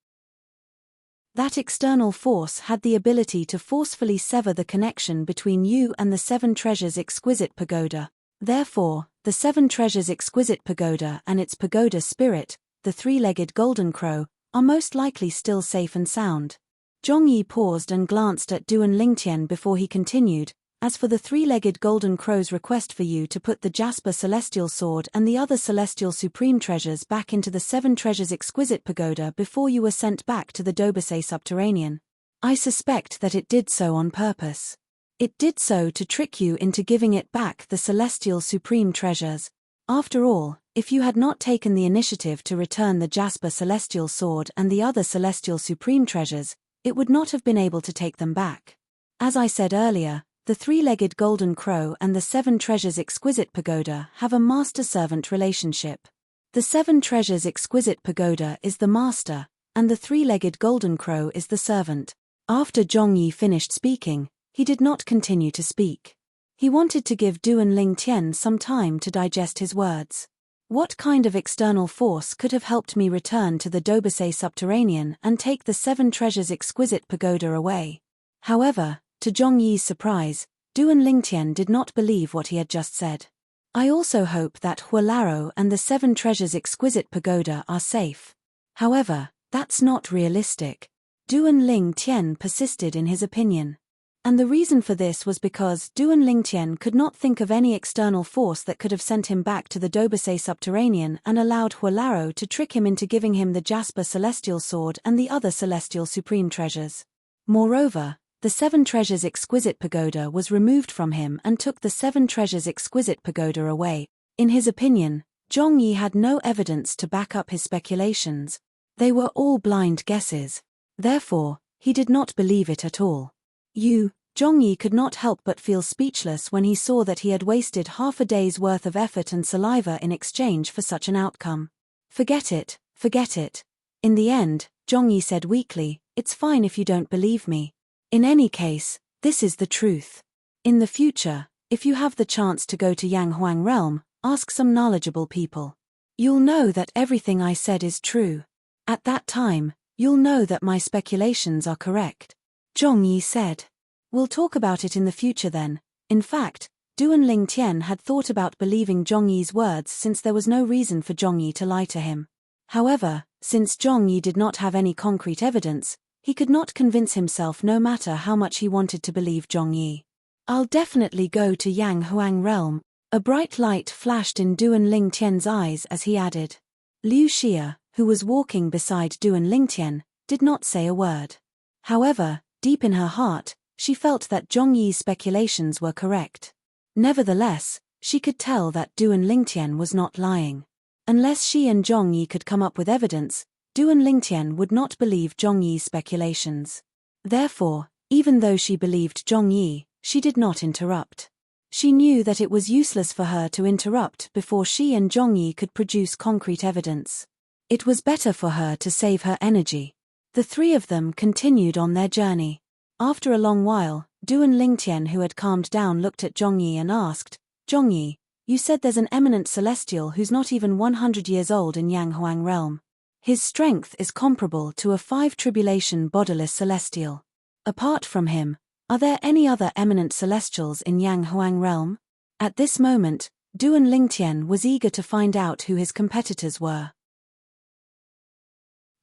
That external force had the ability to forcefully sever the connection between you and the seven treasures exquisite pagoda. Therefore, the seven treasures exquisite pagoda and its pagoda spirit, the three-legged golden crow, are most likely still safe and sound. Zhongyi paused and glanced at Duan Lingtian before he continued. As for the three-legged golden crow's request for you to put the Jasper Celestial Sword and the other Celestial Supreme treasures back into the Seven Treasures Exquisite Pagoda before you were sent back to the Dobasay subterranean, I suspect that it did so on purpose. It did so to trick you into giving it back the Celestial Supreme treasures. After all, if you had not taken the initiative to return the Jasper Celestial Sword and the other Celestial Supreme treasures, it would not have been able to take them back. As I said earlier, the three-legged golden crow and the seven treasures exquisite pagoda have a master-servant relationship. The seven treasures exquisite pagoda is the master, and the three-legged golden crow is the servant. After Zhongyi finished speaking, he did not continue to speak. He wanted to give Duan Lingtian some time to digest his words. What kind of external force could have helped me return to the Dobasay subterranean and take the seven treasures exquisite pagoda away? However, to Zhongyi's surprise, Duan Lingtian did not believe what he had just said. I also hope that Huolaro and the seven treasures exquisite pagoda are safe. However, that's not realistic. Duan Lingtian persisted in his opinion. And the reason for this was because Duan Lingtian could not think of any external force that could have sent him back to the Dobasay subterranean and allowed Huolaro to trick him into giving him the Jasper Celestial Sword and the other Celestial Supreme Treasures. Moreover, the Seven Treasures Exquisite Pagoda was removed from him and took the Seven Treasures Exquisite Pagoda away. In his opinion, Zhongyi had no evidence to back up his speculations. They were all blind guesses. Therefore, he did not believe it at all. Zhongyi could not help but feel speechless when he saw that he had wasted half a day's worth of effort and saliva in exchange for such an outcome. Forget it, forget it. In the end, Zhongyi said weakly, it's fine if you don't believe me. In any case, this is the truth. In the future, if you have the chance to go to Yanghuang Realm, ask some knowledgeable people. You'll know that everything I said is true. At that time, you'll know that my speculations are correct. Zhongyi said. We'll talk about it in the future then. In fact, Duan Lingtian had thought about believing Zhongyi's words since there was no reason for Zhongyi to lie to him. However, since Zhongyi did not have any concrete evidence, he could not convince himself no matter how much he wanted to believe Zhongyi. I'll definitely go to Yanghuang Realm. A bright light flashed in Duan Lingtian's eyes as he added. Liu Xia, who was walking beside Duan Lingtian, did not say a word. However, deep in her heart, she felt that Zhongyi's speculations were correct. Nevertheless, she could tell that Duan Lingtian was not lying. Unless she and Zhongyi could come up with evidence, Duan Lingtian would not believe Zhongyi's speculations. Therefore, even though she believed Zhongyi, she did not interrupt. She knew that it was useless for her to interrupt before she and Zhongyi could produce concrete evidence. It was better for her to save her energy. The three of them continued on their journey. After a long while, Duan Lingtian, who had calmed down, looked at Zhongyi and asked, Zhongyi, you said there's an eminent celestial who's not even 100 years old in Yanghuang Realm. His strength is comparable to a 5-tribulation bodiless celestial. Apart from him, are there any other eminent celestials in Yanghuang Realm? At this moment, Duan Lingtian was eager to find out who his competitors were.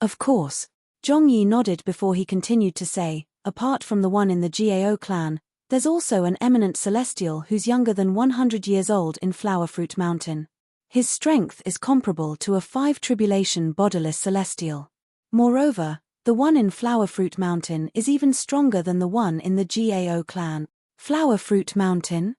Of course. Zhongyi nodded before he continued to say, apart from the one in the Gao clan, there's also an eminent celestial who's younger than 100 years old in Flowerfruit Mountain. His strength is comparable to a 5-tribulation bodiless celestial. Moreover, the one in Flowerfruit Mountain is even stronger than the one in the Gao clan. Flowerfruit Mountain?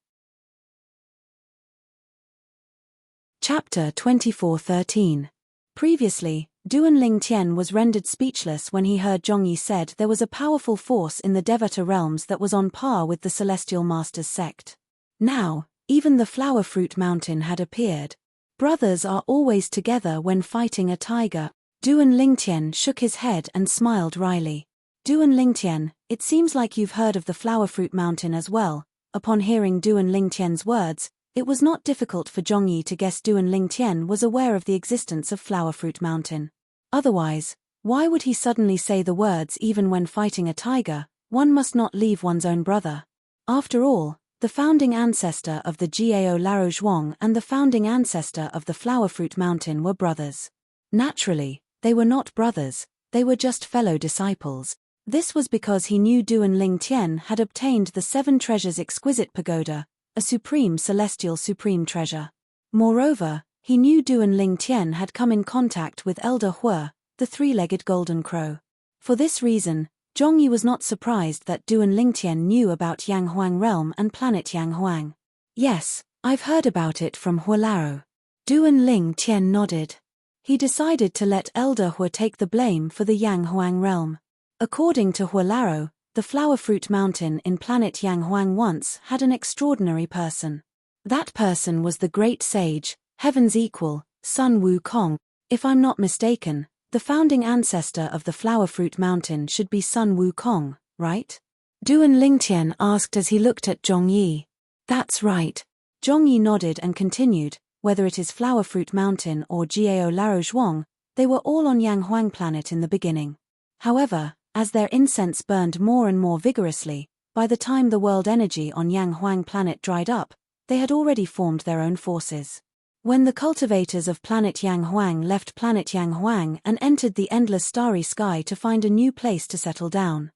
Chapter 24:13. Previously, Duan Lingtian was rendered speechless when he heard Zhongyi said there was a powerful force in the Devata realms that was on par with the Celestial Masters sect. Now, even the Flowerfruit Mountain had appeared. Brothers are always together when fighting a tiger. Duan Lingtian shook his head and smiled wryly. Duan Lingtian, it seems like you've heard of the Flowerfruit Mountain as well. Upon hearing Duan Lingtian's words, it was not difficult for Zhongyi to guess Duan Lingtian was aware of the existence of Flowerfruit Mountain. Otherwise, why would he suddenly say the words even when fighting a tiger? One must not leave one's own brother. After all, the founding ancestor of the Gao Larozhuang and the founding ancestor of the Flowerfruit Mountain were brothers. Naturally, they were not brothers, they were just fellow disciples. This was because he knew Duan Lingtian had obtained the 7 Treasures Exquisite Pagoda, a supreme celestial supreme treasure. Moreover, he knew Duan Lingtian had come in contact with Elder Hua, the 3-legged golden crow. For this reason, Zhongyi was not surprised that Duan Lingtian knew about Yanghuang Realm and planet Yanghuang. Yes, I've heard about it from Huolaro. Duan Lingtian nodded. He decided to let Elder Hua take the blame for the Yanghuang Realm. According to Huolaro, the Flowerfruit Mountain in planet Yanghuang once had an extraordinary person. That person was the great sage, Heaven's equal, Sun Wukong. If I'm not mistaken, the founding ancestor of the Flowerfruit Mountain should be Sun Wukong, right? Duan Lingtian asked as he looked at Zhongyi. That's right. Zhongyi nodded and continued, whether it is Flowerfruit Mountain or Gao Larozhuang, they were all on Yanghuang planet in the beginning. However, as their incense burned more and more vigorously, by the time the world energy on Yanghuang planet dried up, they had already formed their own forces. When the cultivators of planet Yanghuang left planet Yanghuang and entered the endless starry sky to find a new place to settle down,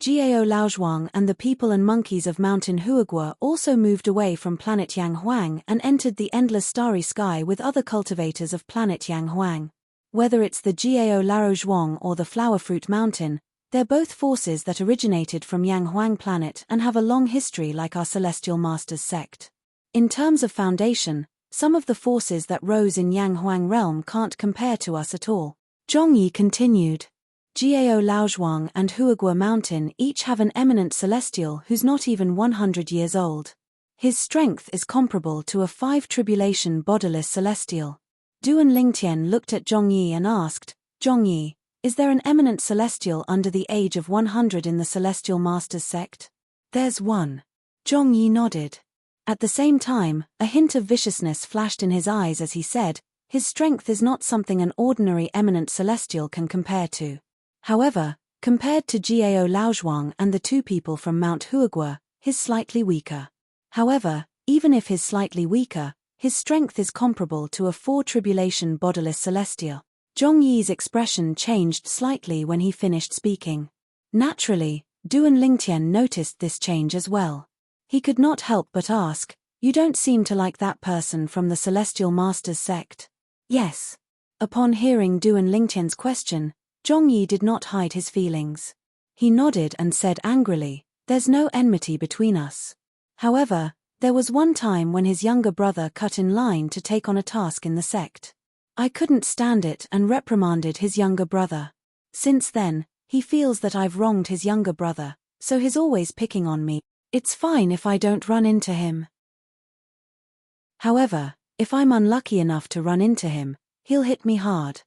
Gao Laozhuang and the people and monkeys of Mountain Huagua also moved away from planet Yanghuang and entered the endless starry sky with other cultivators of planet Yanghuang. Whether it's the Gao Laozhuang or the Flower Fruit Mountain, they're both forces that originated from Yanghuang planet and have a long history like our Celestial Masters sect. In terms of foundation, some of the forces that rose in Yanghuang realm can't compare to us at all. Zhongyi continued. Gao Laozhuang and Huagua Mountain each have an eminent celestial who's not even 100 years old. His strength is comparable to a 5 tribulation bodiless celestial. Duan Lingtian looked at Zhongyi and asked, Zhongyi, is there an eminent celestial under the age of 100 in the Celestial Masters sect? There's one. Zhongyi nodded. At the same time, a hint of viciousness flashed in his eyes as he said, his strength is not something an ordinary eminent celestial can compare to. However, compared to Gao Laozhuang and the two people from Mount Huagua, he's slightly weaker. However, even if he's slightly weaker, his strength is comparable to a 4 tribulation bodiless celestial. Zhongyi's expression changed slightly when he finished speaking. Naturally, Duan Lingtian noticed this change as well. He could not help but ask, you don't seem to like that person from the Celestial Masters sect? Yes. Upon hearing Duan Lingtian's question, Zhongyi did not hide his feelings. He nodded and said angrily, there's no enmity between us. However, there was one time when his younger brother cut in line to take on a task in the sect. I couldn't stand it and reprimanded his younger brother. Since then, he feels that I've wronged his younger brother, so he's always picking on me. It's fine if I don't run into him. However, if I'm unlucky enough to run into him, he'll hit me hard.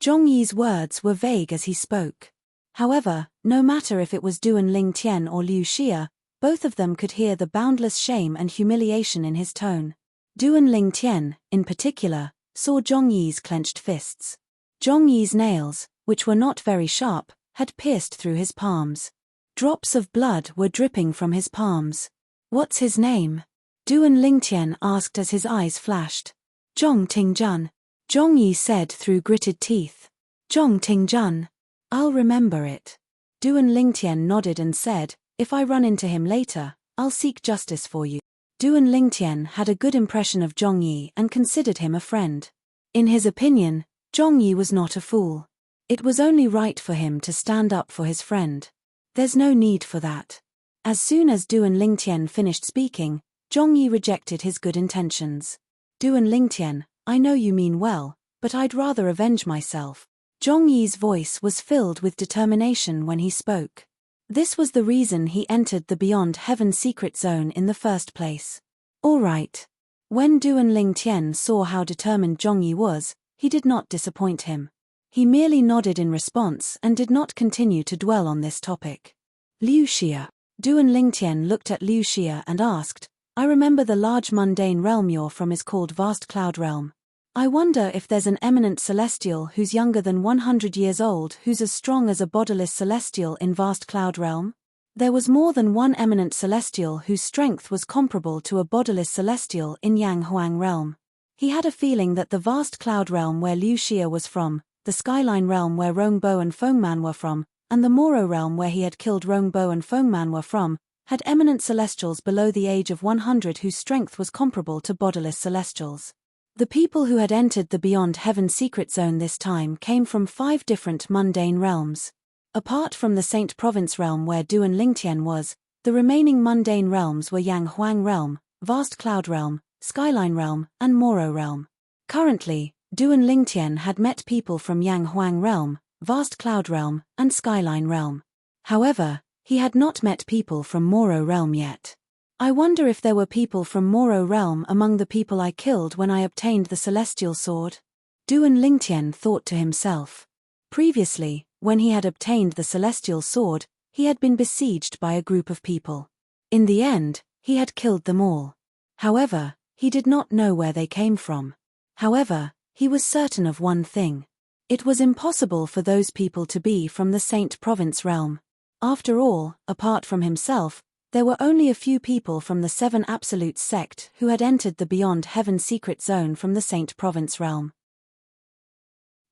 Zhongyi's words were vague as he spoke. However, no matter if it was Duan Lingtian or Liu Xia, both of them could hear the boundless shame and humiliation in his tone. Duan Lingtian, in particular, saw Zhongyi's clenched fists. Zhongyi's nails, which were not very sharp, had pierced through his palms. Drops of blood were dripping from his palms. What's his name? Duan Lingtian asked as his eyes flashed. Zhong Tingjun. Zhongyi said through gritted teeth. Zhong Tingjun. I'll remember it. Duan Lingtian nodded and said, if I run into him later, I'll seek justice for you. Duan Lingtian had a good impression of Zhongyi and considered him a friend. In his opinion, Zhongyi was not a fool. It was only right for him to stand up for his friend. There's no need for that. As soon as Duan Lingtian finished speaking, Zhongyi rejected his good intentions. Duan Lingtian, I know you mean well, but I'd rather avenge myself. Zhongyi's voice was filled with determination when he spoke. This was the reason he entered the Beyond Heaven secret zone in the first place. All right. When Duan Lingtian saw how determined Zhongyi was, he did not disappoint him. He merely nodded in response and did not continue to dwell on this topic. Liu Xia. Duan Lingtian looked at Liu Xia and asked, I remember the large mundane realm you're from is called Vast Cloud Realm. I wonder if there's an eminent celestial who's younger than 100 years old who's as strong as a bodiless celestial in Vast Cloud Realm? There was more than one eminent celestial whose strength was comparable to a bodiless celestial in Yanghuang realm. He had a feeling that the Vast Cloud Realm where Liu Xia was from, the Skyline realm where Rongbo and Fengman were from, and the Moro realm where he had killed Rongbo and Fengman were from, had eminent celestials below the age of 100 whose strength was comparable to bodiless celestials. The people who had entered the Beyond Heaven secret zone this time came from 5 different mundane realms. Apart from the Saint Province realm where Duan Lingtian was, the remaining mundane realms were Yanghuang realm, Vast Cloud realm, Skyline realm, and Moro realm. Currently, Duan Lingtian had met people from Yanghuang realm, Vast Cloud realm, and Skyline realm. However, he had not met people from Moro realm yet. I wonder if there were people from Moro realm among the people I killed when I obtained the celestial sword? Duan Lingtian thought to himself. Previously, when he had obtained the celestial sword, he had been besieged by a group of people. In the end, he had killed them all. However, he did not know where they came from. However, he was certain of one thing. It was impossible for those people to be from the Saint Province realm. After all, apart from himself, there were only a few people from the 7 Absolutes sect who had entered the Beyond Heaven secret zone from the Saint Province realm.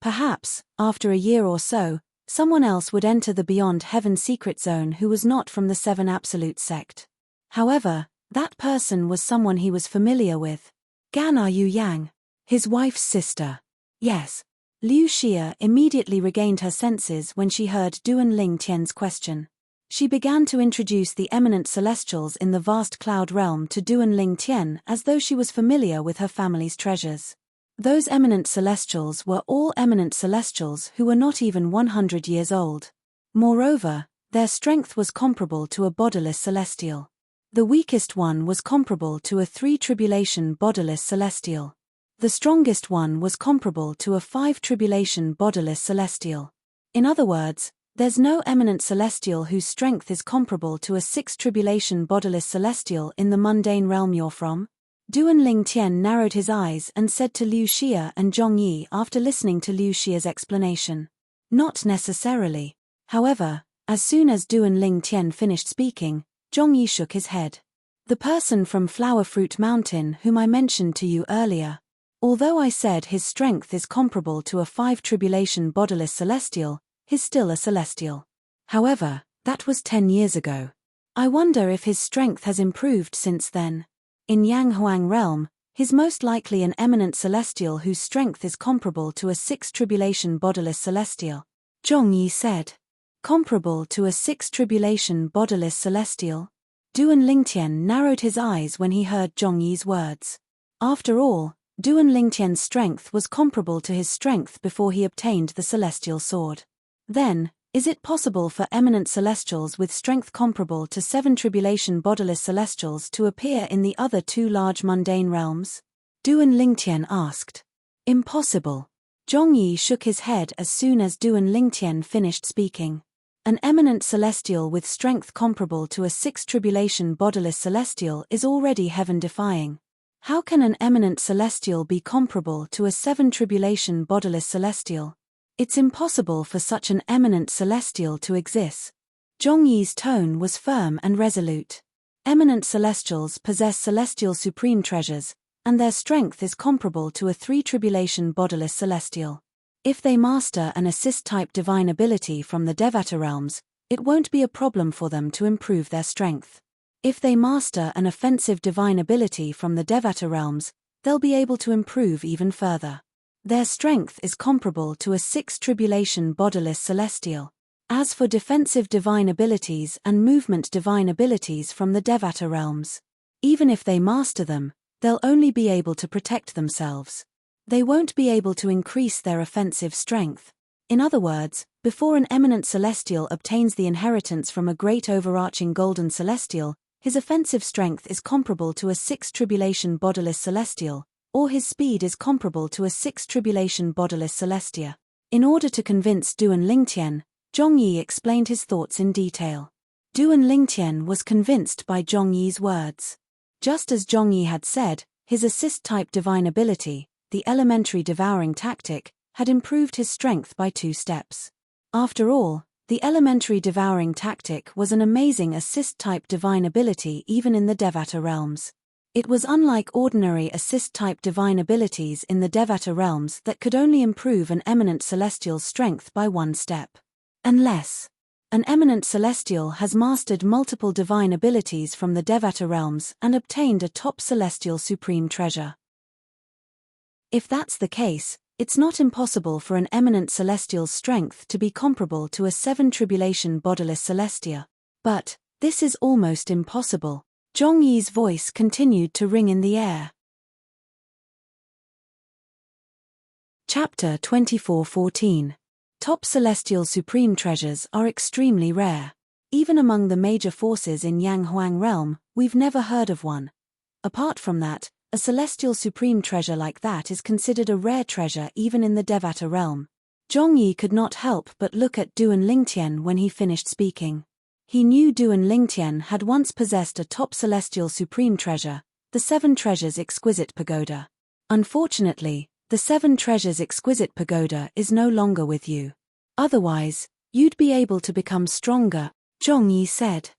Perhaps, after a year or so, Someone else would enter the Beyond Heaven secret zone who was not from the Seven Absolute sect. However, that person was someone he was familiar with. Gan Are You Yang? His wife's sister. Yes. Liu Xia immediately regained her senses when she heard Duan Ling Tian's question. She began to introduce the eminent celestials in the vast cloud realm to Duan Ling Tian as though she was familiar with her family's treasures. Those eminent celestials were all eminent celestials who were not even 100 years old. Moreover, their strength was comparable to a bodiless celestial. The weakest one was comparable to a 3-tribulation bodiless celestial. The strongest one was comparable to a 5-tribulation bodiless celestial. In other words, there's no eminent celestial whose strength is comparable to a 6-tribulation bodiless celestial in the mundane realm you're from. Duan Ling Tian narrowed his eyes and said to Liu Xia and Zhong Yi after listening to Liu Xia's explanation. Not necessarily. However, as soon as Duan Ling Tian finished speaking, Zhong Yi shook his head. The person from Flower Fruit Mountain whom I mentioned to you earlier. Although I said his strength is comparable to a 5-tribulation bodiless celestial, he's still a celestial. However, that was 10 years ago. I wonder if his strength has improved since then. In Yang Huang realm, he's most likely an eminent celestial whose strength is comparable to a 6-tribulation bodiless celestial. Zhong Yi said. Comparable to a 6-tribulation bodiless celestial? Duan Lingtian narrowed his eyes when he heard Zhong Yi's words. After all, Duan Lingtian's strength was comparable to his strength before he obtained the celestial sword. Then, is it possible for eminent celestials with strength comparable to 7-tribulation bodiless celestials to appear in the other 2 large mundane realms? Duan Lingtian asked. Impossible. Zhong Yi shook his head as soon as Duan Lingtian finished speaking. An eminent celestial with strength comparable to a 6-tribulation bodiless celestial is already heaven-defying. How can an eminent celestial be comparable to a 7-tribulation bodiless celestial? It's impossible for such an eminent celestial to exist. Zhong Yi's tone was firm and resolute. Eminent celestials possess celestial supreme treasures, and their strength is comparable to a 3-tribulation bodiless celestial. If they master an assist-type divine ability from the Devata realms, it won't be a problem for them to improve their strength. If they master an offensive divine ability from the Devata realms, they'll be able to improve even further. Their strength is comparable to a 6-tribulation bodiless celestial. As for defensive divine abilities and movement divine abilities from the Devata realms, even if they master them, they'll only be able to protect themselves. They won't be able to increase their offensive strength. In other words, before an eminent celestial obtains the inheritance from a great overarching golden celestial, his offensive strength is comparable to a 6-tribulation bodiless celestial, or his speed is comparable to a 6-tribulation bodiless celestia. In order to convince Duan Lingtian, Zhong Yi explained his thoughts in detail. Duan Lingtian was convinced by Zhong Yi's words. Just as Zhong Yi had said, his assist-type divine ability, the elementary devouring tactic, had improved his strength by 2 steps. After all, the elementary devouring tactic was an amazing assist-type divine ability even in the Devata realms. It was unlike ordinary assist-type divine abilities in the Devata realms that could only improve an eminent celestial's strength by 1 step. Unless an eminent celestial has mastered multiple divine abilities from the Devata realms and obtained a top celestial supreme treasure. If that's the case, it's not impossible for an eminent celestial's strength to be comparable to a 7-tribulation bodiless celestia. But this is almost impossible. Zhong Yi's voice continued to ring in the air. Chapter 24:14. Top celestial supreme treasures are extremely rare. Even among the major forces in Yang Huang realm, we've never heard of one. Apart from that, a celestial supreme treasure like that is considered a rare treasure even in the Devata realm. Zhong Yi could not help but look at Duan Lingtian when he finished speaking. He knew Duan Lingtian had once possessed a top celestial supreme treasure, the 7 Treasures Exquisite Pagoda. Unfortunately, the 7 Treasures Exquisite Pagoda is no longer with you. Otherwise, you'd be able to become stronger, Zhong Yi said.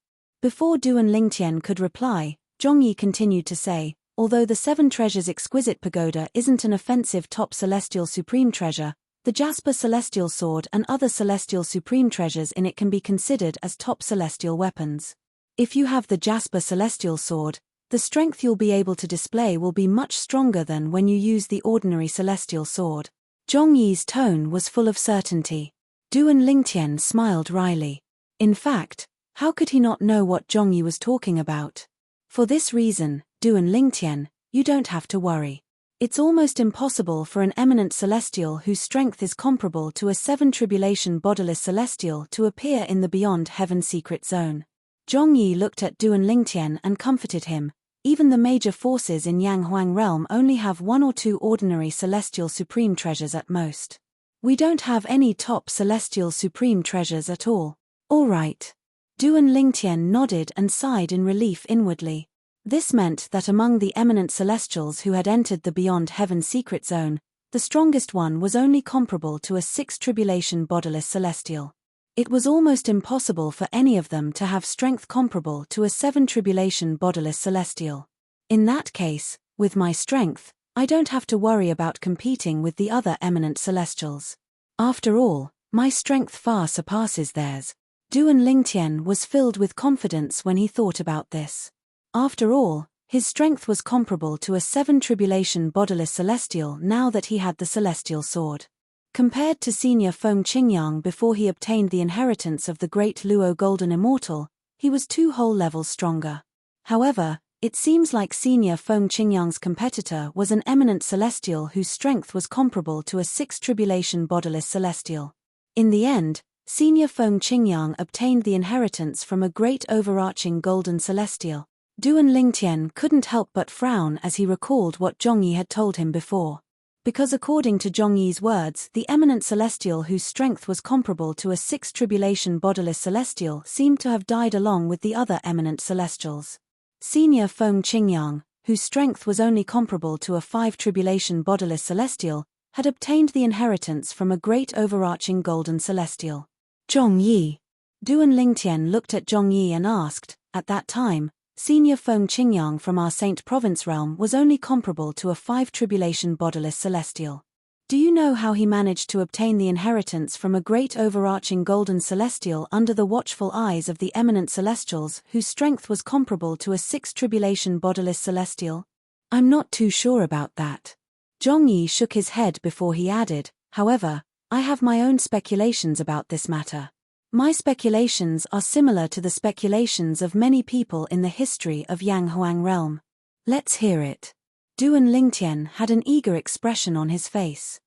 Before Duan Lingtian could reply, Zhong Yi continued to say, although the 7 Treasures Exquisite Pagoda isn't an offensive top celestial supreme treasure, The jasper celestial sword and other celestial supreme treasures in it can be considered as top celestial weapons. If you have the jasper celestial sword, the strength you'll be able to display will be much stronger than when you use the ordinary celestial sword. Zhong Yi's tone was full of certainty. Duan Lingtian smiled wryly. In fact, how could he not know what Zhong Yi was talking about? For this reason, Duan Lingtian, you don't have to worry. It's almost impossible for an eminent celestial whose strength is comparable to a 7 tribulation bodiless celestial to appear in the beyond heaven secret zone. Zhong Yi looked at Duan Lingtian and comforted him. Even the major forces in Yang Huang realm only have 1 or 2 ordinary celestial supreme treasures at most. We don't have any top celestial supreme treasures at all. All right. Duan Lingtian nodded and sighed in relief inwardly. This meant that among the eminent celestials who had entered the beyond heaven secret zone, the strongest one was only comparable to a 6 tribulation bodiless celestial. It was almost impossible for any of them to have strength comparable to a 7 tribulation bodiless celestial. In that case, with my strength, I don't have to worry about competing with the other eminent celestials. After all, my strength far surpasses theirs. Duan Lingtian was filled with confidence when he thought about this. After all, his strength was comparable to a 7 tribulation bodiless celestial now that he had the celestial sword. Compared to Senior Feng Qingyang before he obtained the inheritance of the great Luo Golden Immortal, he was 2 whole levels stronger. However, it seems like Senior Feng Qingyang's competitor was an eminent celestial whose strength was comparable to a 6 tribulation bodiless celestial. In the end, Senior Feng Qingyang obtained the inheritance from a great overarching golden celestial. Duan Lingtian couldn't help but frown as he recalled what Zhong Yi had told him before. Because according to Zhong Yi's words, the eminent celestial whose strength was comparable to a 6 tribulation bodiless celestial seemed to have died along with the other eminent celestials. Senior Feng Qingyang, whose strength was only comparable to a 5 tribulation bodiless celestial, had obtained the inheritance from a great overarching golden celestial. Zhong Yi. Duan Lingtian looked at Zhong Yi and asked, at that time, Senior Feng Qingyang from our Saint Province realm was only comparable to a 5 tribulation bodiless celestial. Do you know how he managed to obtain the inheritance from a great overarching golden celestial under the watchful eyes of the eminent celestials whose strength was comparable to a 6 tribulation bodiless celestial? I'm not too sure about that. Zhong Yi shook his head before he added, however, I have my own speculations about this matter. My speculations are similar to the speculations of many people in the history of Yang Huang realm. Let's hear it. Duan Lingtian had an eager expression on his face.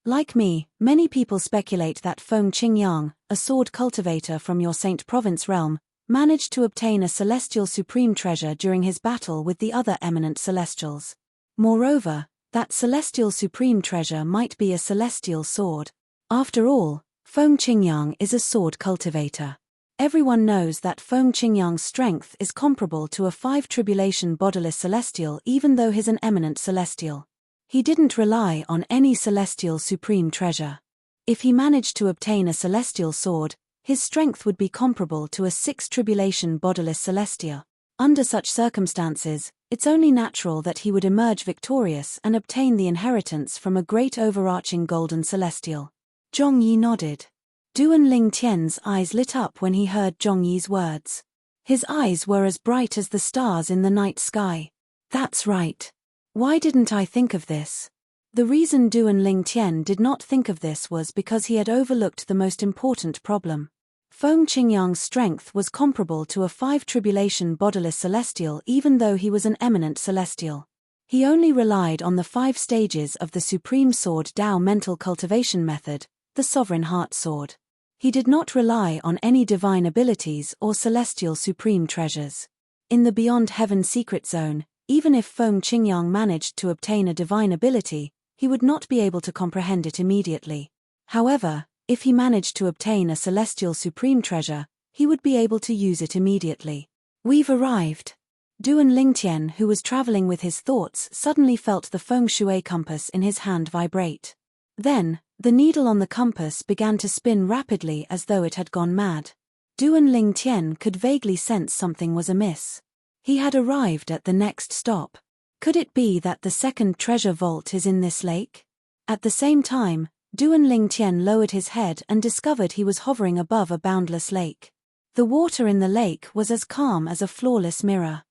Like me, many people speculate that Feng Qingyang, a sword cultivator from your Saint Province realm, managed to obtain a celestial supreme treasure during his battle with the other eminent celestials. Moreover, that celestial supreme treasure might be a celestial sword. After all, Feng Qingyang is a sword cultivator. Everyone knows that Feng Qingyang's strength is comparable to a 5 tribulation bodiless celestial even though he's an eminent celestial. He didn't rely on any celestial supreme treasure. If he managed to obtain a celestial sword, his strength would be comparable to a 6 tribulation bodiless celestial. Under such circumstances, it's only natural that he would emerge victorious and obtain the inheritance from a great overarching golden celestial. Zhong Yi nodded. Duan Lingtian's eyes lit up when he heard Zhong Yi's words. His eyes were as bright as the stars in the night sky. That's right. Why didn't I think of this? The reason Duan Lingtian did not think of this was because he had overlooked the most important problem. Feng Qingyang's strength was comparable to a 5 tribulation bodiless celestial even though he was an eminent celestial. He only relied on the 5 stages of the Supreme Sword Dao mental cultivation method, the Sovereign Heart Sword. He did not rely on any divine abilities or celestial supreme treasures. In the Beyond Heaven secret zone, even if Feng Qingyang managed to obtain a divine ability, he would not be able to comprehend it immediately. However, if he managed to obtain a celestial supreme treasure, he would be able to use it immediately. We've arrived. Duan Lingtian, who was traveling with his thoughts, suddenly felt the feng shui compass in his hand vibrate. Then, the needle on the compass began to spin rapidly as though it had gone mad. Duan Lingtian could vaguely sense something was amiss. He had arrived at the next stop. Could it be that the second treasure vault is in this lake? At the same time, Duan Lingtian lowered his head and discovered he was hovering above a boundless lake. The water in the lake was as calm as a flawless mirror.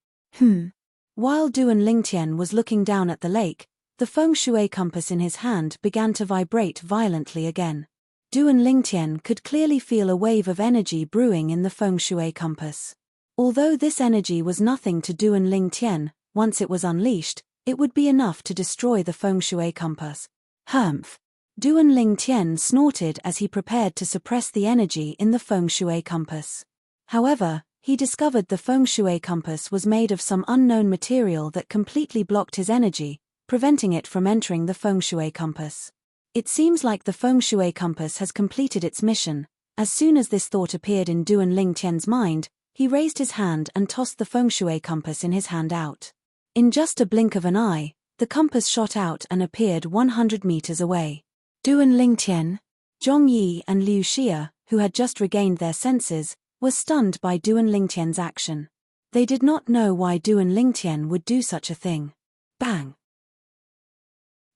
While Duan Lingtian was looking down at the lake, the feng shui compass in his hand began to vibrate violently again. Duan Lingtian could clearly feel a wave of energy brewing in the feng shui compass. Although this energy was nothing to Duan Lingtian, once it was unleashed, it would be enough to destroy the feng shui compass. Humph! Duan Lingtian snorted as he prepared to suppress the energy in the feng shui compass. However, he discovered the feng shui compass was made of some unknown material that completely blocked his energy, preventing it from entering the feng shui compass. It seems like the feng shui compass has completed its mission. As soon as this thought appeared in Duan Lingtian's mind, he raised his hand and tossed the feng shui compass in his hand out. In just a blink of an eye, the compass shot out and appeared 100 meters away. Duan Lingtian, Zhong Yi and Liu Xia, who had just regained their senses, were stunned by Duan Lingtian's action. They did not know why Duan Lingtian would do such a thing. Bang!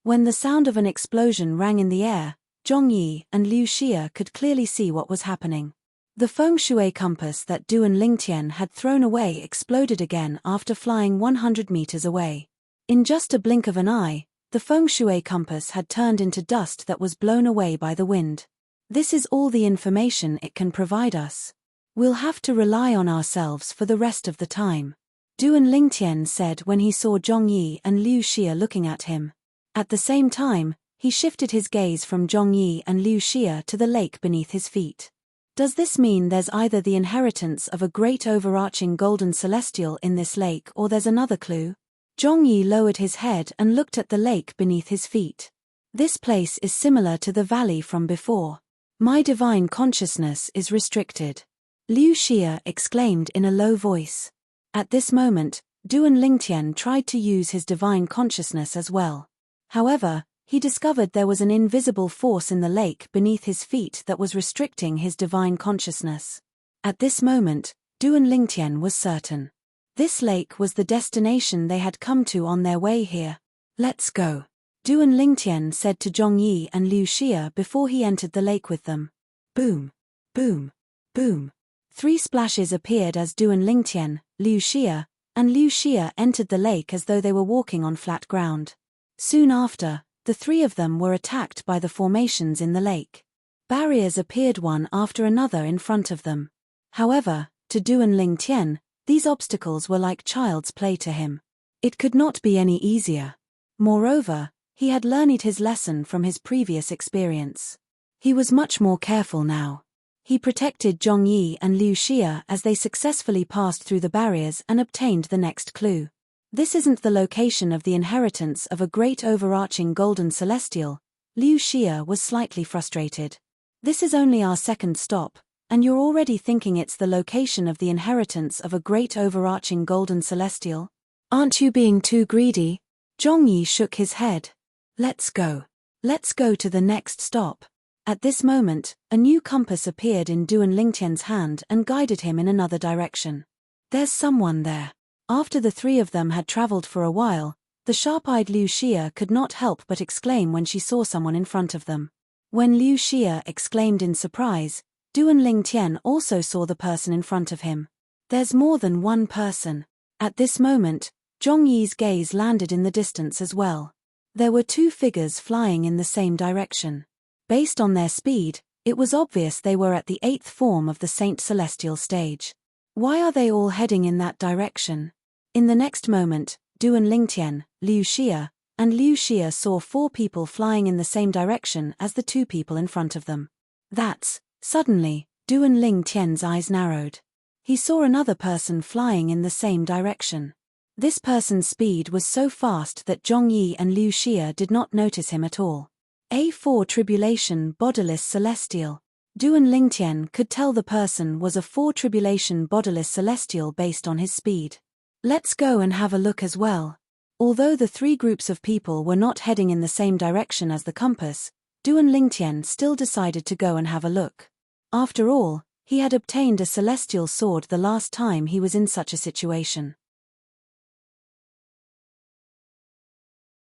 When the sound of an explosion rang in the air, Zhong Yi and Liu Xia could clearly see what was happening. The feng shui compass that Duan Lingtian had thrown away exploded again after flying 100 meters away. In just a blink of an eye, the feng shui compass had turned into dust that was blown away by the wind. This is all the information it can provide us. We'll have to rely on ourselves for the rest of the time, Duan Lingtian said when he saw Zhong Yi and Liu Xia looking at him. At the same time, he shifted his gaze from Zhong Yi and Liu Xia to the lake beneath his feet. Does this mean there's either the inheritance of a great overarching golden celestial in this lake or there's another clue? Zhong Yi lowered his head and looked at the lake beneath his feet. This place is similar to the valley from before. My divine consciousness is restricted, Liu Xia exclaimed in a low voice. At this moment, Duan Lingtian tried to use his divine consciousness as well. However, he discovered there was an invisible force in the lake beneath his feet that was restricting his divine consciousness. At this moment, Duan Lingtian was certain. This lake was the destination they had come to on their way here. Let's go, Duan Lingtian said to Zhong Yi and Liu Xia before he entered the lake with them. Boom, boom, boom. 3 splashes appeared as Duan Lingtian, Liu Xia, and Liu Xia entered the lake as though they were walking on flat ground. Soon after, the 3 of them were attacked by the formations in the lake. Barriers appeared one after another in front of them. However, to Duan Lingtian, these obstacles were like child's play to him. It could not be any easier. Moreover, he had learned his lesson from his previous experience. He was much more careful now. He protected Zhong Yi and Liu Xia as they successfully passed through the barriers and obtained the next clue. This isn't the location of the inheritance of a great overarching golden celestial. Liu Xia was slightly frustrated. This is only our second stop, and you're already thinking it's the location of the inheritance of a great overarching golden celestial? Aren't you being too greedy? Zhong Yi shook his head. Let's go. Let's go to the next stop. At this moment, a new compass appeared in Duan Lingtian's hand and guided him in another direction. There's someone there. After the 3 of them had traveled for a while, the sharp-eyed Liu Xia could not help but exclaim when she saw someone in front of them. When Liu Xia exclaimed in surprise, Duan Lingtian also saw the person in front of him. There's more than one person. At this moment, Zhong Yi's gaze landed in the distance as well. There were 2 figures flying in the same direction. Based on their speed, it was obvious they were at the 8th form of the Saint Celestial stage. Why are they all heading in that direction? In the next moment, Duan Lingtian, Liu Xia, and Liu Xia saw 4 people flying in the same direction as the 2 people in front of them. Suddenly, Duan Lingtian's eyes narrowed. He saw another person flying in the same direction. This person's speed was so fast that Zhong Yi and Liu Xia did not notice him at all. A4 Tribulation Bodiless Celestial. Duan Lingtian could tell the person was a 4 Tribulation Bodiless Celestial based on his speed. Let's go and have a look as well. Although the 3 groups of people were not heading in the same direction as the compass, Duan Lingtian still decided to go and have a look. After all, he had obtained a celestial sword the last time he was in such a situation.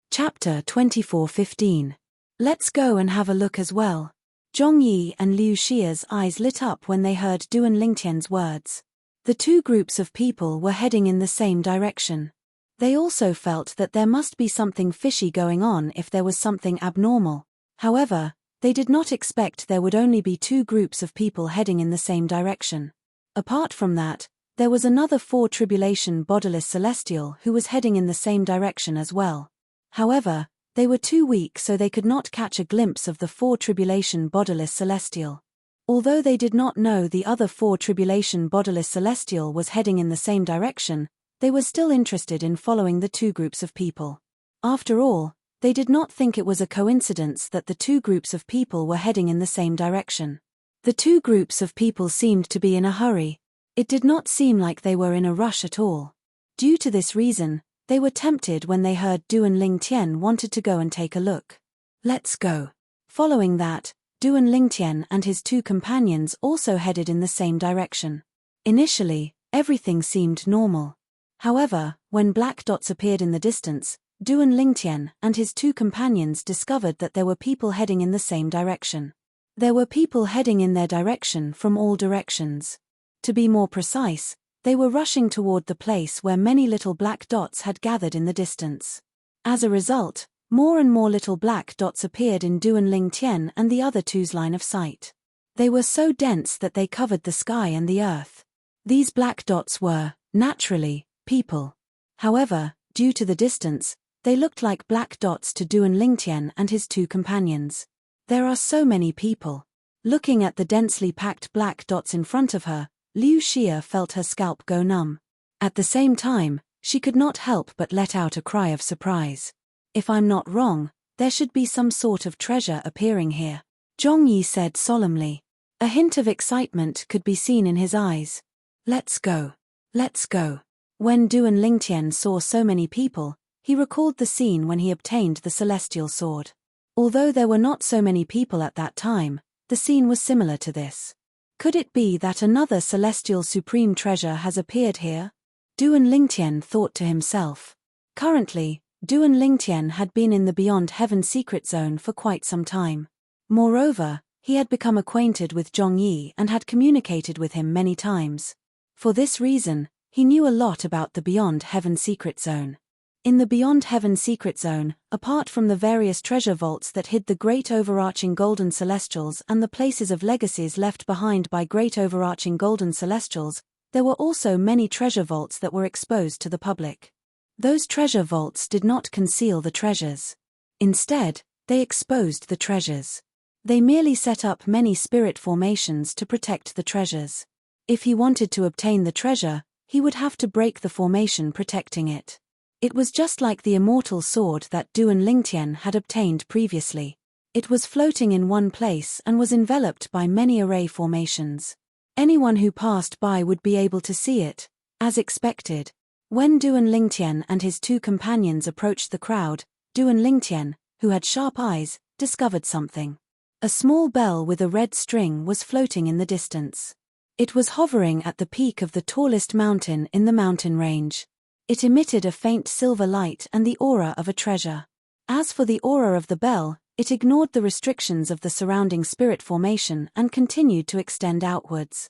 Chapter 24:15. Let's go and have a look as well. Zhong Yi and Liu Xia's eyes lit up when they heard Duan Lingtian's words. The two groups of people were heading in the same direction. They also felt that there must be something fishy going on if there was something abnormal. However, they did not expect there would only be two groups of people heading in the same direction. Apart from that, there was another four tribulation bodiless celestial who was heading in the same direction as well. However, they were too weak so they could not catch a glimpse of the four tribulation bodiless celestial. Although they did not know the other four tribulation bodiless celestial was heading in the same direction, they were still interested in following the two groups of people. After all, they did not think it was a coincidence that the two groups of people were heading in the same direction. The two groups of people seemed to be in a hurry. It did not seem like they were in a rush at all. Due to this reason, they were tempted when they heard Duan Lingtian wanted to go and take a look. Let's go. Following that, Duan Lingtian and his two companions also headed in the same direction. Initially, everything seemed normal. However, when black dots appeared in the distance, Duan Lingtian and his two companions discovered that there were people heading in the same direction. There were people heading in their direction from all directions. To be more precise, they were rushing toward the place where many little black dots had gathered in the distance. As a result, more and more little black dots appeared in Duan Lingtian and the other two's line of sight. They were so dense that they covered the sky and the earth. These black dots were, naturally, people. However, due to the distance, they looked like black dots to Duan Lingtian and his two companions. There are so many people. Looking at the densely packed black dots in front of her, Liu Xia felt her scalp go numb. At the same time, she could not help but let out a cry of surprise. If I'm not wrong, there should be some sort of treasure appearing here, Zhong Yi said solemnly. A hint of excitement could be seen in his eyes. Let's go. Let's go. When Duan Lingtian saw so many people, he recalled the scene when he obtained the celestial sword. Although there were not so many people at that time, the scene was similar to this. Could it be that another celestial supreme treasure has appeared here? Duan Lingtian thought to himself. Currently, Duan Lingtian had been in the Beyond Heaven secret zone for quite some time. Moreover, he had become acquainted with Zhong Yi and had communicated with him many times. For this reason, he knew a lot about the Beyond Heaven secret zone. In the Beyond Heaven secret zone, apart from the various treasure vaults that hid the great overarching golden celestials and the places of legacies left behind by great overarching golden celestials, there were also many treasure vaults that were exposed to the public. Those treasure vaults did not conceal the treasures. Instead, they exposed the treasures. They merely set up many spirit formations to protect the treasures. If he wanted to obtain the treasure, he would have to break the formation protecting it. It was just like the immortal sword that Duan Lingtian had obtained previously. It was floating in one place and was enveloped by many array formations. Anyone who passed by would be able to see it, as expected. When Duan Lingtian and his two companions approached the crowd, Duan Lingtian, who had sharp eyes, discovered something. A small bell with a red string was floating in the distance. It was hovering at the peak of the tallest mountain in the mountain range. It emitted a faint silver light and the aura of a treasure. As for the aura of the bell, it ignored the restrictions of the surrounding spirit formation and continued to extend outwards.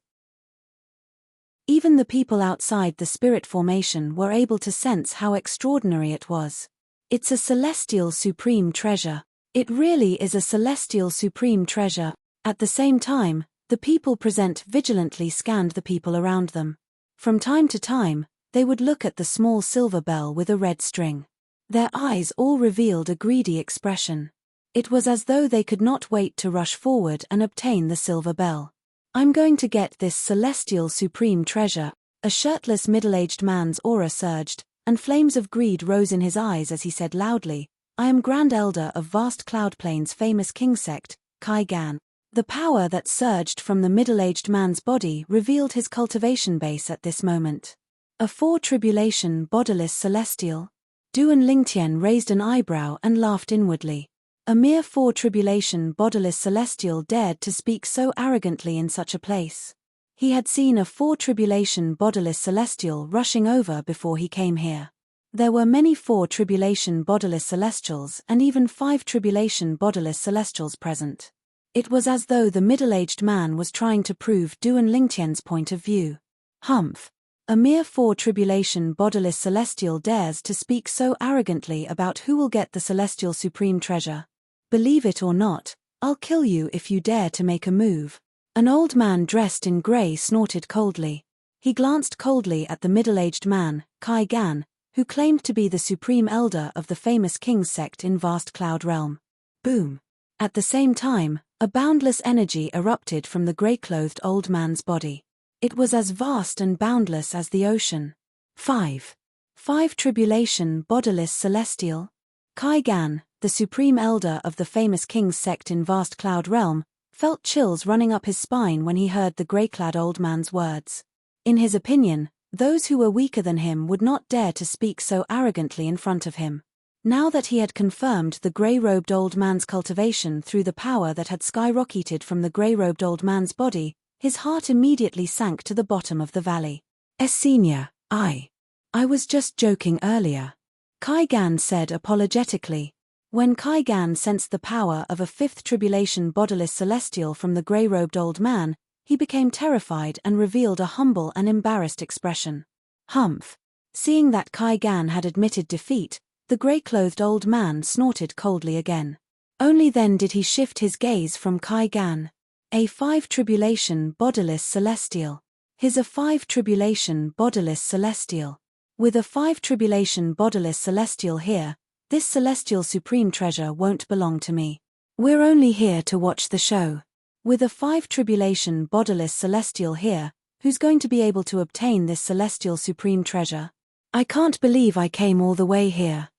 Even the people outside the spirit formation were able to sense how extraordinary it was. It's a celestial supreme treasure. It really is a celestial supreme treasure. At the same time, the people present vigilantly scanned the people around them. From time to time, they would look at the small silver bell with a red string. Their eyes all revealed a greedy expression. It was as though they could not wait to rush forward and obtain the silver bell. I'm going to get this celestial supreme treasure. A shirtless middle-aged man's aura surged, and flames of greed rose in his eyes as he said loudly, I am Grand Elder of vast cloud plains famous king sect, Kai Gan. The power that surged from the middle-aged man's body revealed his cultivation base at this moment. A four tribulation bodiless celestial? Duan Lingtian raised an eyebrow and laughed inwardly. A mere four tribulation bodiless celestial dared to speak so arrogantly in such a place. He had seen a four tribulation bodiless celestial rushing over before he came here. There were many 4 tribulation bodiless celestials and even 5 tribulation bodiless celestials present. It was as though the middle-aged man was trying to prove Duan Lingtian's point of view. Humph! A mere 4 tribulation bodiless celestial dares to speak so arrogantly about who will get the celestial supreme treasure. Believe it or not, I'll kill you if you dare to make a move. An old man dressed in grey snorted coldly. He glanced coldly at the middle-aged man, Kai Gan, who claimed to be the supreme elder of the famous king's sect in vast cloud realm. Boom! At the same time, a boundless energy erupted from the grey-clothed old man's body. It was as vast and boundless as the ocean. 5 tribulation bodiless celestial. Kai Gan, the supreme elder of the famous king's sect in vast cloud realm, felt chills running up his spine when he heard the grey-clad old man's words. In his opinion, those who were weaker than him would not dare to speak so arrogantly in front of him. Now that he had confirmed the grey-robed old man's cultivation through the power that had skyrocketed from the grey-robed old man's body, his heart immediately sank to the bottom of the valley. Senior, I was just joking earlier. Kai Gan said apologetically. When Kai Gan sensed the power of a 5th tribulation bodiless celestial from the grey-robed old man, he became terrified and revealed a humble and embarrassed expression. Humph! Seeing that Kai Gan had admitted defeat, the grey-clothed old man snorted coldly again. Only then did he shift his gaze from Kai Gan. A 5 tribulation bodiless celestial. He's a 5 tribulation bodiless celestial. With a 5 tribulation bodiless celestial here, this celestial supreme treasure won't belong to me. We're only here to watch the show. With a 5 tribulation bodiless celestial here, who's going to be able to obtain this celestial supreme treasure? I can't believe I came all the way here.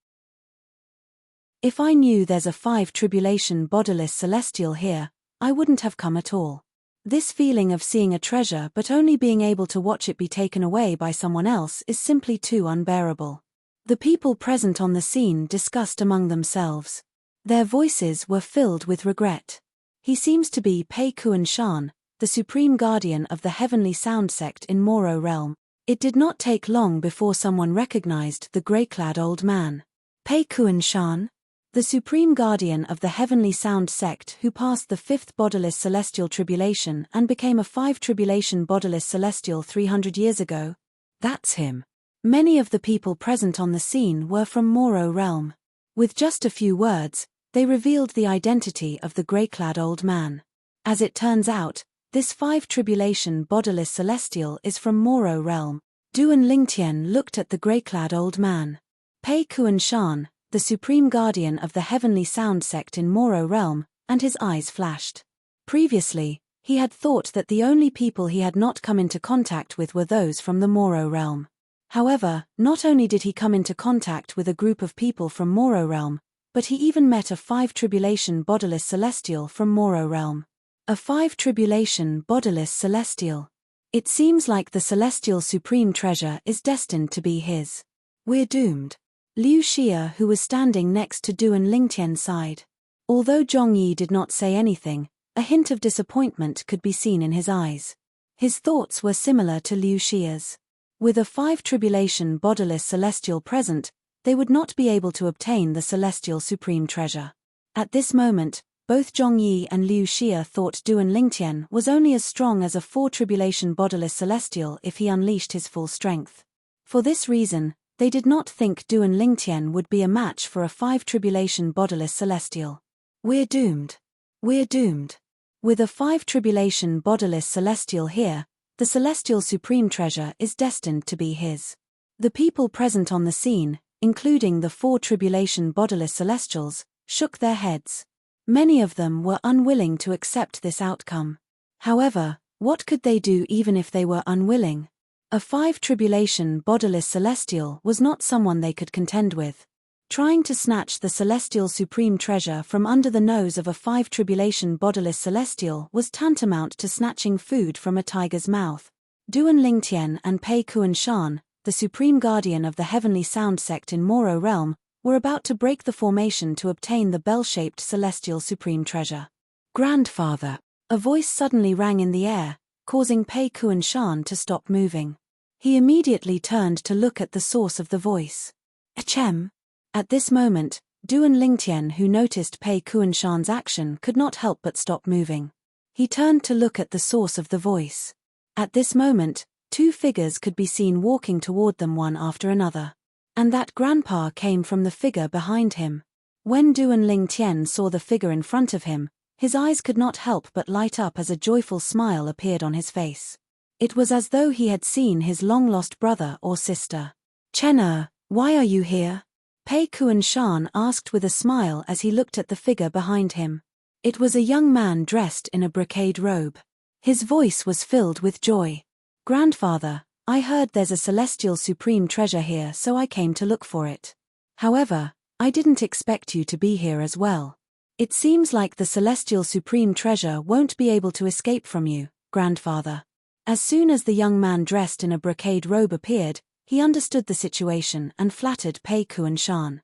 If I knew there's a 5 tribulation bodiless celestial here, I wouldn't have come at all. This feeling of seeing a treasure but only being able to watch it be taken away by someone else is simply too unbearable. The people present on the scene discussed among themselves. Their voices were filled with regret. He seems to be Pei Kuan Shan, the supreme guardian of the heavenly sound sect in Moro realm. It did not take long before someone recognized the grey-clad old man. Pei Kuan Shan? The supreme guardian of the heavenly sound sect who passed the 5th bodiless celestial tribulation and became a 5 tribulation bodiless celestial 300 years ago? That's him. Many of the people present on the scene were from Moro realm. With just a few words, they revealed the identity of the grey-clad old man. As it turns out, this 5 tribulation bodiless celestial is from Moro realm. Duan Lingtian looked at the grey-clad old man. Pei Kuan Shan, the supreme guardian of the heavenly sound sect in Moro realm, and his eyes flashed. Previously, he had thought that the only people he had not come into contact with were those from the Moro realm. However, not only did he come into contact with a group of people from Moro realm, but he even met a 5 tribulation bodiless celestial from Moro realm. A 5 tribulation bodiless celestial. It seems like the celestial supreme treasure is destined to be his. We're doomed. Liu Xia, who was standing next to Duan Lingtian, sighed. Although Zhong Yi did not say anything, a hint of disappointment could be seen in his eyes. His thoughts were similar to Liu Xia's. With a 5 tribulation bodiless celestial present, they would not be able to obtain the celestial supreme treasure. At this moment, both Zhong Yi and Liu Xia thought Duan Lingtian was only as strong as a 4 tribulation bodiless celestial if he unleashed his full strength. For this reason, they did not think Duan Lingtian would be a match for a 5 tribulation bodiless celestial. We're doomed. We're doomed. With a 5 tribulation bodiless celestial here, the celestial supreme treasure is destined to be his. The people present on the scene, including the 4 tribulation bodiless celestials, shook their heads. Many of them were unwilling to accept this outcome. However, what could they do even if they were unwilling? A 5 tribulation bodiless celestial was not someone they could contend with. Trying to snatch the celestial supreme treasure from under the nose of a 5 tribulation bodiless celestial was tantamount to snatching food from a tiger's mouth. Duan Lingtian and Pei Kuan Shan, the supreme guardian of the heavenly sound sect in Moro realm, were about to break the formation to obtain the bell-shaped celestial supreme treasure. Grandfather! A voice suddenly rang in the air, causing Pei Kuan Shan to stop moving. He immediately turned to look at the source of the voice. Achem. At this moment, Duan Lingtian, who noticed Pei Kuanshan's action, could not help but stop moving. He turned to look at the source of the voice. At this moment, two figures could be seen walking toward them one after another. And that grandpa came from the figure behind him. When Duan Lingtian saw the figure in front of him, his eyes could not help but light up as a joyful smile appeared on his face. It was as though he had seen his long-lost brother or sister. "Chen'er, why are you here?" Pei Kuanshan asked with a smile as he looked at the figure behind him. It was a young man dressed in a brocade robe. His voice was filled with joy. "Grandfather, I heard there's a celestial supreme treasure here, so I came to look for it. However, I didn't expect you to be here as well. It seems like the celestial supreme treasure won't be able to escape from you, grandfather." As soon as the young man dressed in a brocade robe appeared, he understood the situation and flattered Pei Kuanshan.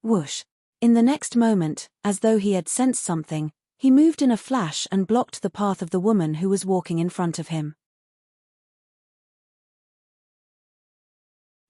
Whoosh! In the next moment, as though he had sensed something, he moved in a flash and blocked the path of the woman who was walking in front of him.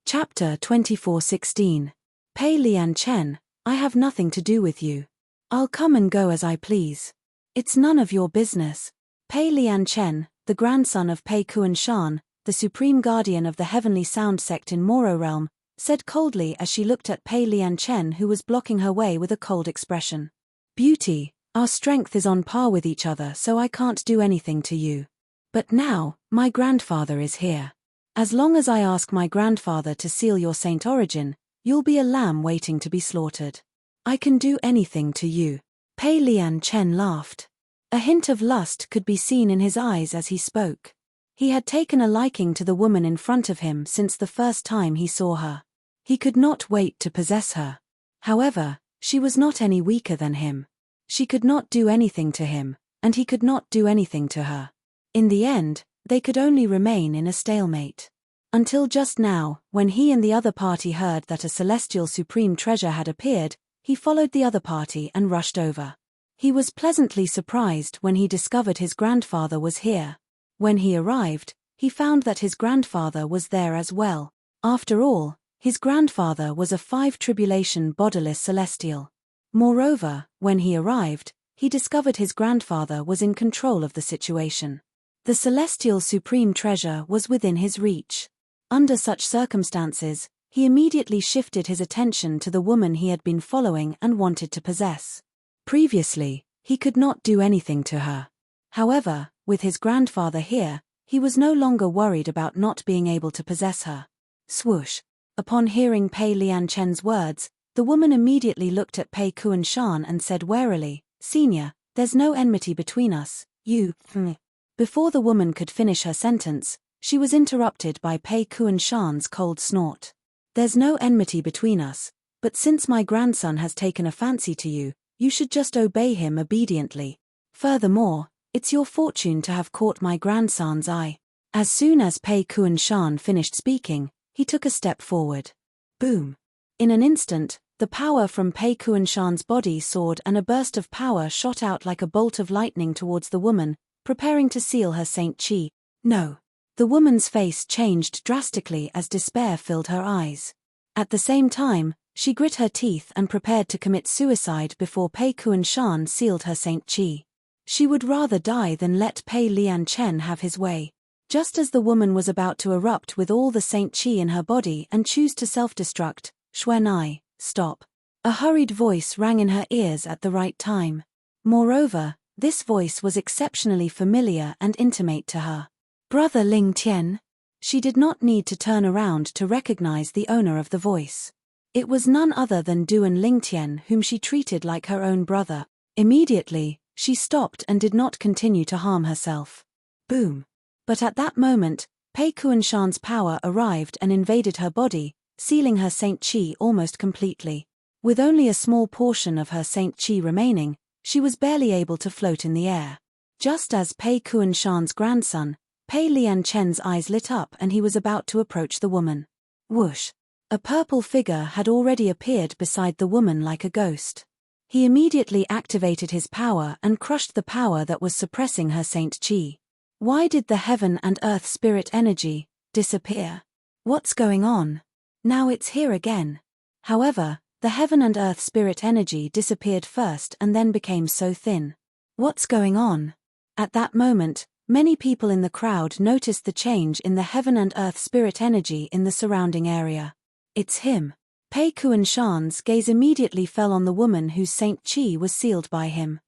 Chapter 24:16. Pei Lian Chen, I have nothing to do with you. I'll come and go as I please. It's none of your business. Pei Lian Chen, the grandson of Pei Kuanshan, the supreme guardian of the heavenly sound sect in Moro realm, said coldly as she looked at Pei Lian Chen, who was blocking her way with a cold expression. "Beauty, our strength is on par with each other, so I can't do anything to you. But now, my grandfather is here. As long as I ask my grandfather to seal your saint origin, you'll be a lamb waiting to be slaughtered. I can do anything to you." Pei Lian Chen laughed. A hint of lust could be seen in his eyes as he spoke. He had taken a liking to the woman in front of him since the first time he saw her. He could not wait to possess her. However, she was not any weaker than him. She could not do anything to him, and he could not do anything to her. In the end, they could only remain in a stalemate. Until just now, when he and the other party heard that a celestial supreme treasure had appeared, he followed the other party and rushed over. He was pleasantly surprised when he discovered his grandfather was here. When he arrived, he found that his grandfather was there as well. After all, his grandfather was a 5 tribulation bodiless celestial. Moreover, when he arrived, he discovered his grandfather was in control of the situation. The celestial supreme treasure was within his reach. Under such circumstances, he immediately shifted his attention to the woman he had been following and wanted to possess. Previously, he could not do anything to her. However, with his grandfather here, he was no longer worried about not being able to possess her. Swoosh! Upon hearing Pei Lian Chen's words, the woman immediately looked at Pei Kuanshan and said warily, "Senior, there's no enmity between us, you." Before the woman could finish her sentence, she was interrupted by Pei Kuanshan's cold snort. "There's no enmity between us, but since my grandson has taken a fancy to you, you should just obey him obediently. Furthermore, it's your fortune to have caught my grandson's eye." As soon as Pei Kuanshan finished speaking, he took a step forward. Boom! In an instant, the power from Pei Kuanshan's body soared and a burst of power shot out like a bolt of lightning towards the woman, preparing to seal her Saint Chi. No! The woman's face changed drastically as despair filled her eyes. At the same time, she grit her teeth and prepared to commit suicide before Pei Kuanshan sealed her Saint Chi. She would rather die than let Pei Lian Chen have his way. Just as the woman was about to erupt with all the Saint Chi in her body and choose to self-destruct, "Xuanai, stop." A hurried voice rang in her ears at the right time. Moreover, this voice was exceptionally familiar and intimate to her. "Brother Ling Tian." She did not need to turn around to recognize the owner of the voice. It was none other than Duan Lingtian, whom she treated like her own brother. Immediately, she stopped and did not continue to harm herself. Boom! But at that moment, Pei Kuanshan's power arrived and invaded her body, sealing her Saint Chi almost completely. With only a small portion of her Saint Chi remaining, she was barely able to float in the air. Just as Pei Kuanshan's grandson, Pei Lian Chen's eyes lit up and he was about to approach the woman. Whoosh! A purple figure had already appeared beside the woman like a ghost. He immediately activated his power and crushed the power that was suppressing her Saint Chi. Why did the heaven and earth spirit energy disappear? What's going on? Now it's here again. However, the heaven and earth spirit energy disappeared first and then became so thin. What's going on? At that moment, many people in the crowd noticed the change in the heaven and earth spirit energy in the surrounding area. It's him. Pei Kuan-shan's gaze immediately fell on the woman whose Saint Chi was sealed by him.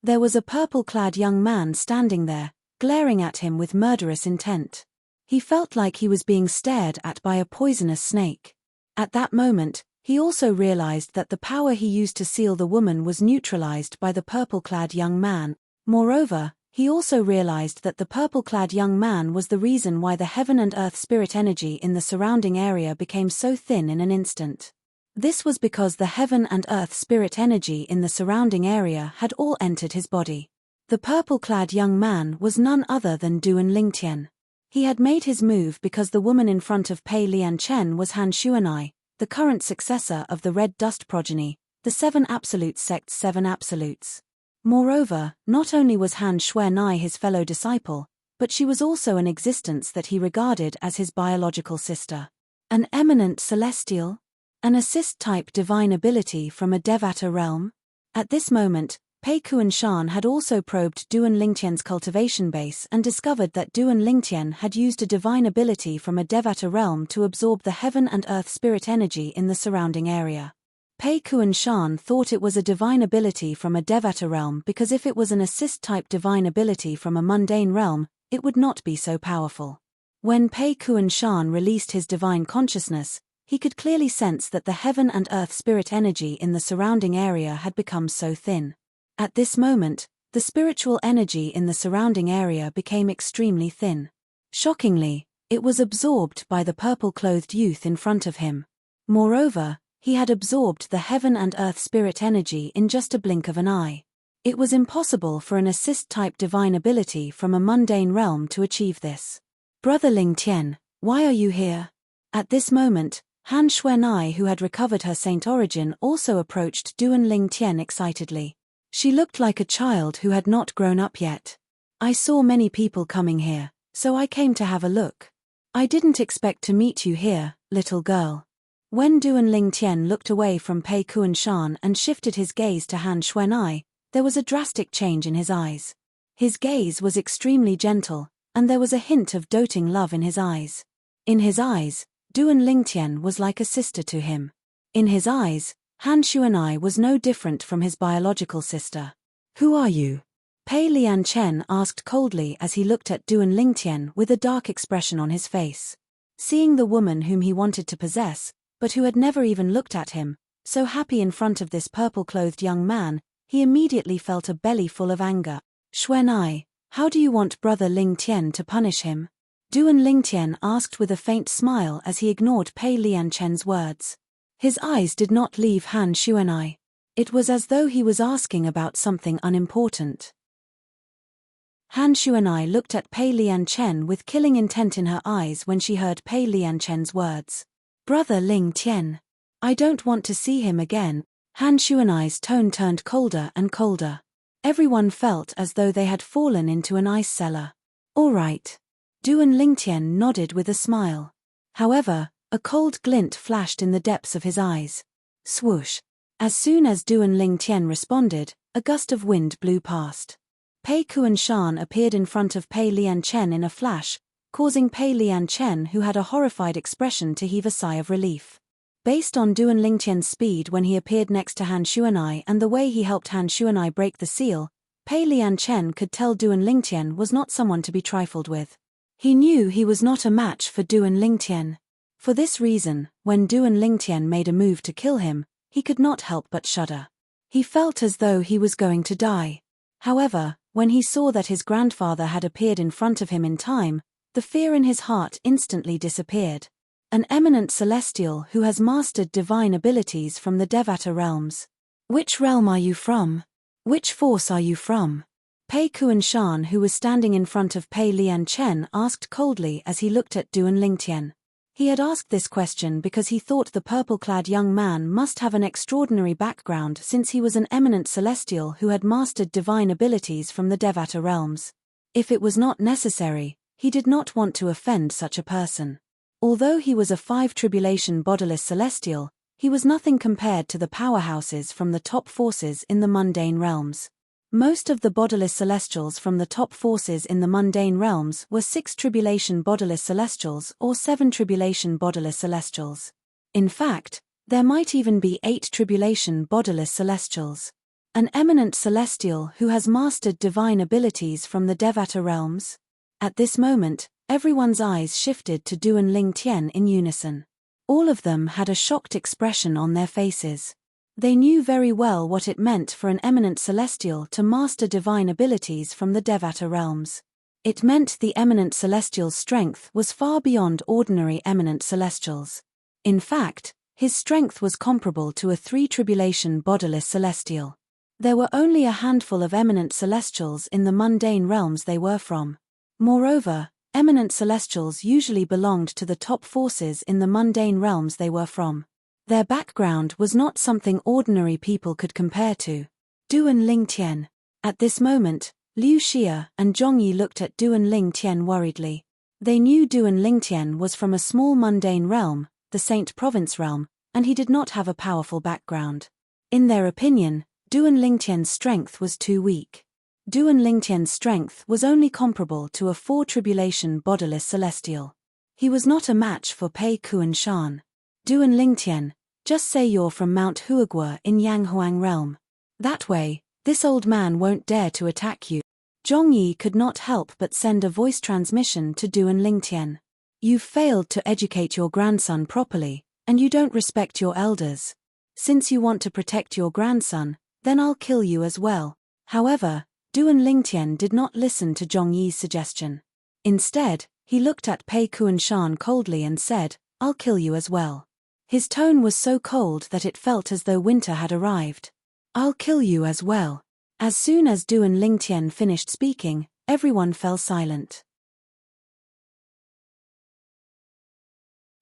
There was a purple-clad young man standing there, glaring at him with murderous intent. He felt like he was being stared at by a poisonous snake. At that moment, he also realized that the power he used to seal the woman was neutralized by the purple-clad young man. Moreover, he also realized that the purple-clad young man was the reason why the heaven and earth spirit energy in the surrounding area became so thin in an instant. This was because the heaven and earth spirit energy in the surrounding area had all entered his body. The purple-clad young man was none other than Duan Lingtian. He had made his move because the woman in front of Pei Lianchen was Han Xuanai, the current successor of the Red Dust progeny, the Seven Absolute sect's Seven Absolutes. Moreover, not only was Han Xuanai his fellow disciple, but she was also an existence that he regarded as his biological sister. An eminent celestial? An assist-type divine ability from a Devata realm? At this moment, Pei Kuan-shan had also probed Duan Lingtian's cultivation base and discovered that Duan Lingtian had used a divine ability from a Devata realm to absorb the heaven and earth spirit energy in the surrounding area. Pei Kuan-shan thought it was a divine ability from a Devata realm because if it was an assist-type divine ability from a mundane realm, it would not be so powerful. When Pei Kuan-shan released his divine consciousness, he could clearly sense that the heaven and earth spirit energy in the surrounding area had become so thin. At this moment, the spiritual energy in the surrounding area became extremely thin. Shockingly, it was absorbed by the purple-clothed youth in front of him. Moreover, he had absorbed the heaven and earth spirit energy in just a blink of an eye. It was impossible for an assist-type divine ability from a mundane realm to achieve this. Brother Lingtian, why are you here? At this moment, Han Xuanai, who had recovered her saint origin, also approached Duan Lingtian excitedly. She looked like a child who had not grown up yet. I saw many people coming here, so I came to have a look. I didn't expect to meet you here, little girl. When Duan Lingtian looked away from Pei Kuan-shan and shifted his gaze to Han Xuanai, there was a drastic change in his eyes. His gaze was extremely gentle, and there was a hint of doting love in his eyes. In his eyes, Duan Lingtian was like a sister to him. In his eyes, Han Xuanai was no different from his biological sister. Who are you? Pei Lianchen asked coldly as he looked at Duan Lingtian with a dark expression on his face. Seeing the woman whom he wanted to possess, but who had never even looked at him, so happy in front of this purple-clothed young man, he immediately felt a belly full of anger. Xuanai, how do you want Brother Lingtian to punish him? Duan Lingtian asked with a faint smile as he ignored Pei Lianchen's words. His eyes did not leave Han Xuanai. It was as though he was asking about something unimportant. Han Xuanai looked at Pei Lianchen with killing intent in her eyes when she heard Pei Lianchen's words. Brother Lingtian. I don't want to see him again. Han Xuanai's tone turned colder and colder. Everyone felt as though they had fallen into an ice cellar. All right. Duan Lingtian nodded with a smile. However, a cold glint flashed in the depths of his eyes. Swoosh. As soon as Duan Lingtian responded, a gust of wind blew past. Pei Kuan-shan appeared in front of Pei Lianchen in a flash, causing Pei Lianchen, who had a horrified expression, to heave a sigh of relief. Based on Duan Lingtian's speed when he appeared next to Han Xuanai and the way he helped Han Xuanai break the seal, Pei Lianchen could tell Duan Lingtian was not someone to be trifled with. He knew he was not a match for Duan Lingtian. For this reason, when Duan Lingtian made a move to kill him, he could not help but shudder. He felt as though he was going to die. However, when he saw that his grandfather had appeared in front of him in time, the fear in his heart instantly disappeared. An eminent celestial who has mastered divine abilities from the Devata realms. Which realm are you from? Which force are you from? Pei Kuan-shan, who was standing in front of Pei Lianchen, asked coldly as he looked at Duan Lingtian. He had asked this question because he thought the purple-clad young man must have an extraordinary background since he was an eminent celestial who had mastered divine abilities from the Devata realms. If it was not necessary, He did not want to offend such a person. Although he was a 5 tribulation bodiless celestial, he was nothing compared to the powerhouses from the top forces in the mundane realms. Most of the bodiless celestials from the top forces in the mundane realms were 6 tribulation bodiless celestials or 7 tribulation bodiless celestials. In fact, there might even be 8 tribulation bodiless celestials. An eminent celestial who has mastered divine abilities from the Devata realms. At this moment, everyone's eyes shifted to Du and Ling Tian in unison. All of them had a shocked expression on their faces. They knew very well what it meant for an eminent celestial to master divine abilities from the Devata realms. It meant the eminent celestial's strength was far beyond ordinary eminent celestials. In fact, his strength was comparable to a 3 tribulation bodiless celestial. There were only a handful of eminent celestials in the mundane realms they were from. Moreover, eminent celestials usually belonged to the top forces in the mundane realms they were from. Their background was not something ordinary people could compare to. Du and Ling Tian. At this moment, Liu Xia and Zhongyi looked at Du and Ling Tian worriedly. They knew Du and Ling Tian was from a small mundane realm, the Saint Province realm, and he did not have a powerful background. In their opinion, Du and Ling Tian's strength was too weak. Du and Ling Tian's strength was only comparable to a 4 tribulation bodiless celestial. He was not a match for Pei Kuan Shan. Du and Ling Tian, just say you're from Mount Huagua in Yanghuang realm. That way, this old man won't dare to attack you. Zhongyi could not help but send a voice transmission to Du and Ling Tian. You've failed to educate your grandson properly, and you don't respect your elders. Since you want to protect your grandson, then I'll kill you as well. However, Du and Ling Tian did not listen to Zhongyi's suggestion. Instead, he looked at Pei Kuan Shan coldly and said, I'll kill you as well. His tone was so cold that it felt as though winter had arrived. I'll kill you as well. As soon as Du and Ling Tian finished speaking, everyone fell silent.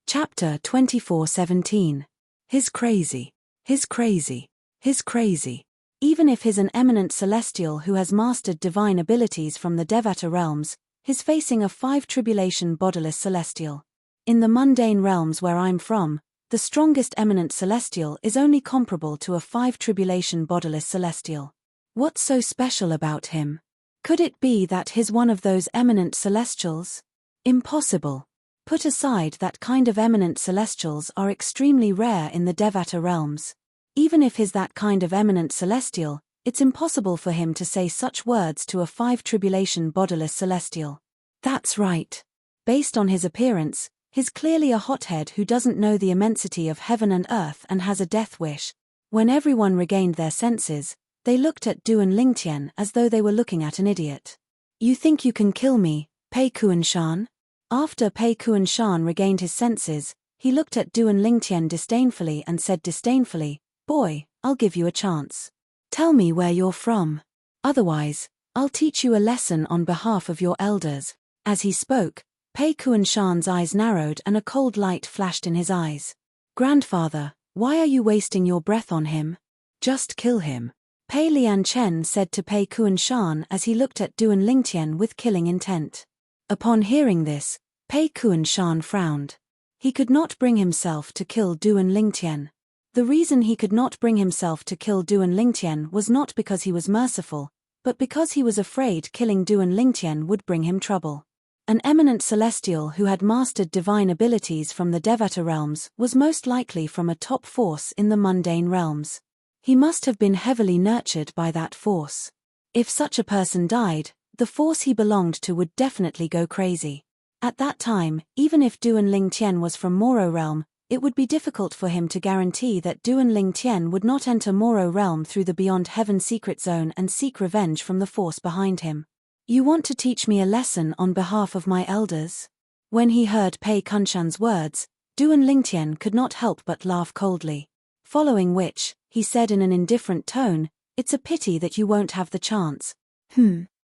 Chapter 24:17. He's crazy. He's crazy. He's crazy. Even if he's an eminent celestial who has mastered divine abilities from the Devata realms, he's facing a 5 tribulation bodiless celestial. In the mundane realms where I'm from, the strongest eminent celestial is only comparable to a 5 tribulation bodiless celestial. What's so special about him? Could it be that he's one of those eminent celestials? Impossible. Put aside that kind of eminent celestials are extremely rare in the Devata realms. Even if he's that kind of eminent celestial, it's impossible for him to say such words to a 5 tribulation bodiless celestial. That's right. Based on his appearance, he's clearly a hothead who doesn't know the immensity of heaven and earth and has a death wish. When everyone regained their senses, they looked at Du and Ling Tian as though they were looking at an idiot. You think you can kill me, Pei Kuan Shan? After Pei Kuan Shan regained his senses, he looked at Du and Ling Tian disdainfully and said disdainfully, Boy, I'll give you a chance. Tell me where you're from. Otherwise, I'll teach you a lesson on behalf of your elders. As he spoke, Pei Kuan Shan's eyes narrowed and a cold light flashed in his eyes. Grandfather, why are you wasting your breath on him? Just kill him. Pei Lian Chen said to Pei Kuan Shan as he looked at Du and Ling Tian with killing intent. Upon hearing this, Pei Kuan Shan frowned. He could not bring himself to kill Du and Ling Tian. The reason he could not bring himself to kill Du and Ling Tian was not because he was merciful, but because he was afraid killing Du and Ling Tian would bring him trouble. An eminent celestial who had mastered divine abilities from the Devata realms was most likely from a top force in the mundane realms. He must have been heavily nurtured by that force. If such a person died, the force he belonged to would definitely go crazy. At that time, even if Du and Ling Tian was from Moro realm, it would be difficult for him to guarantee that Du and Ling Tian would not enter Moro realm through the Beyond Heaven secret zone and seek revenge from the force behind him. You want to teach me a lesson on behalf of my elders? When he heard Pei Kuan Shan's words, Du and Ling Tian could not help but laugh coldly. Following which, he said in an indifferent tone, It's a pity that you won't have the chance.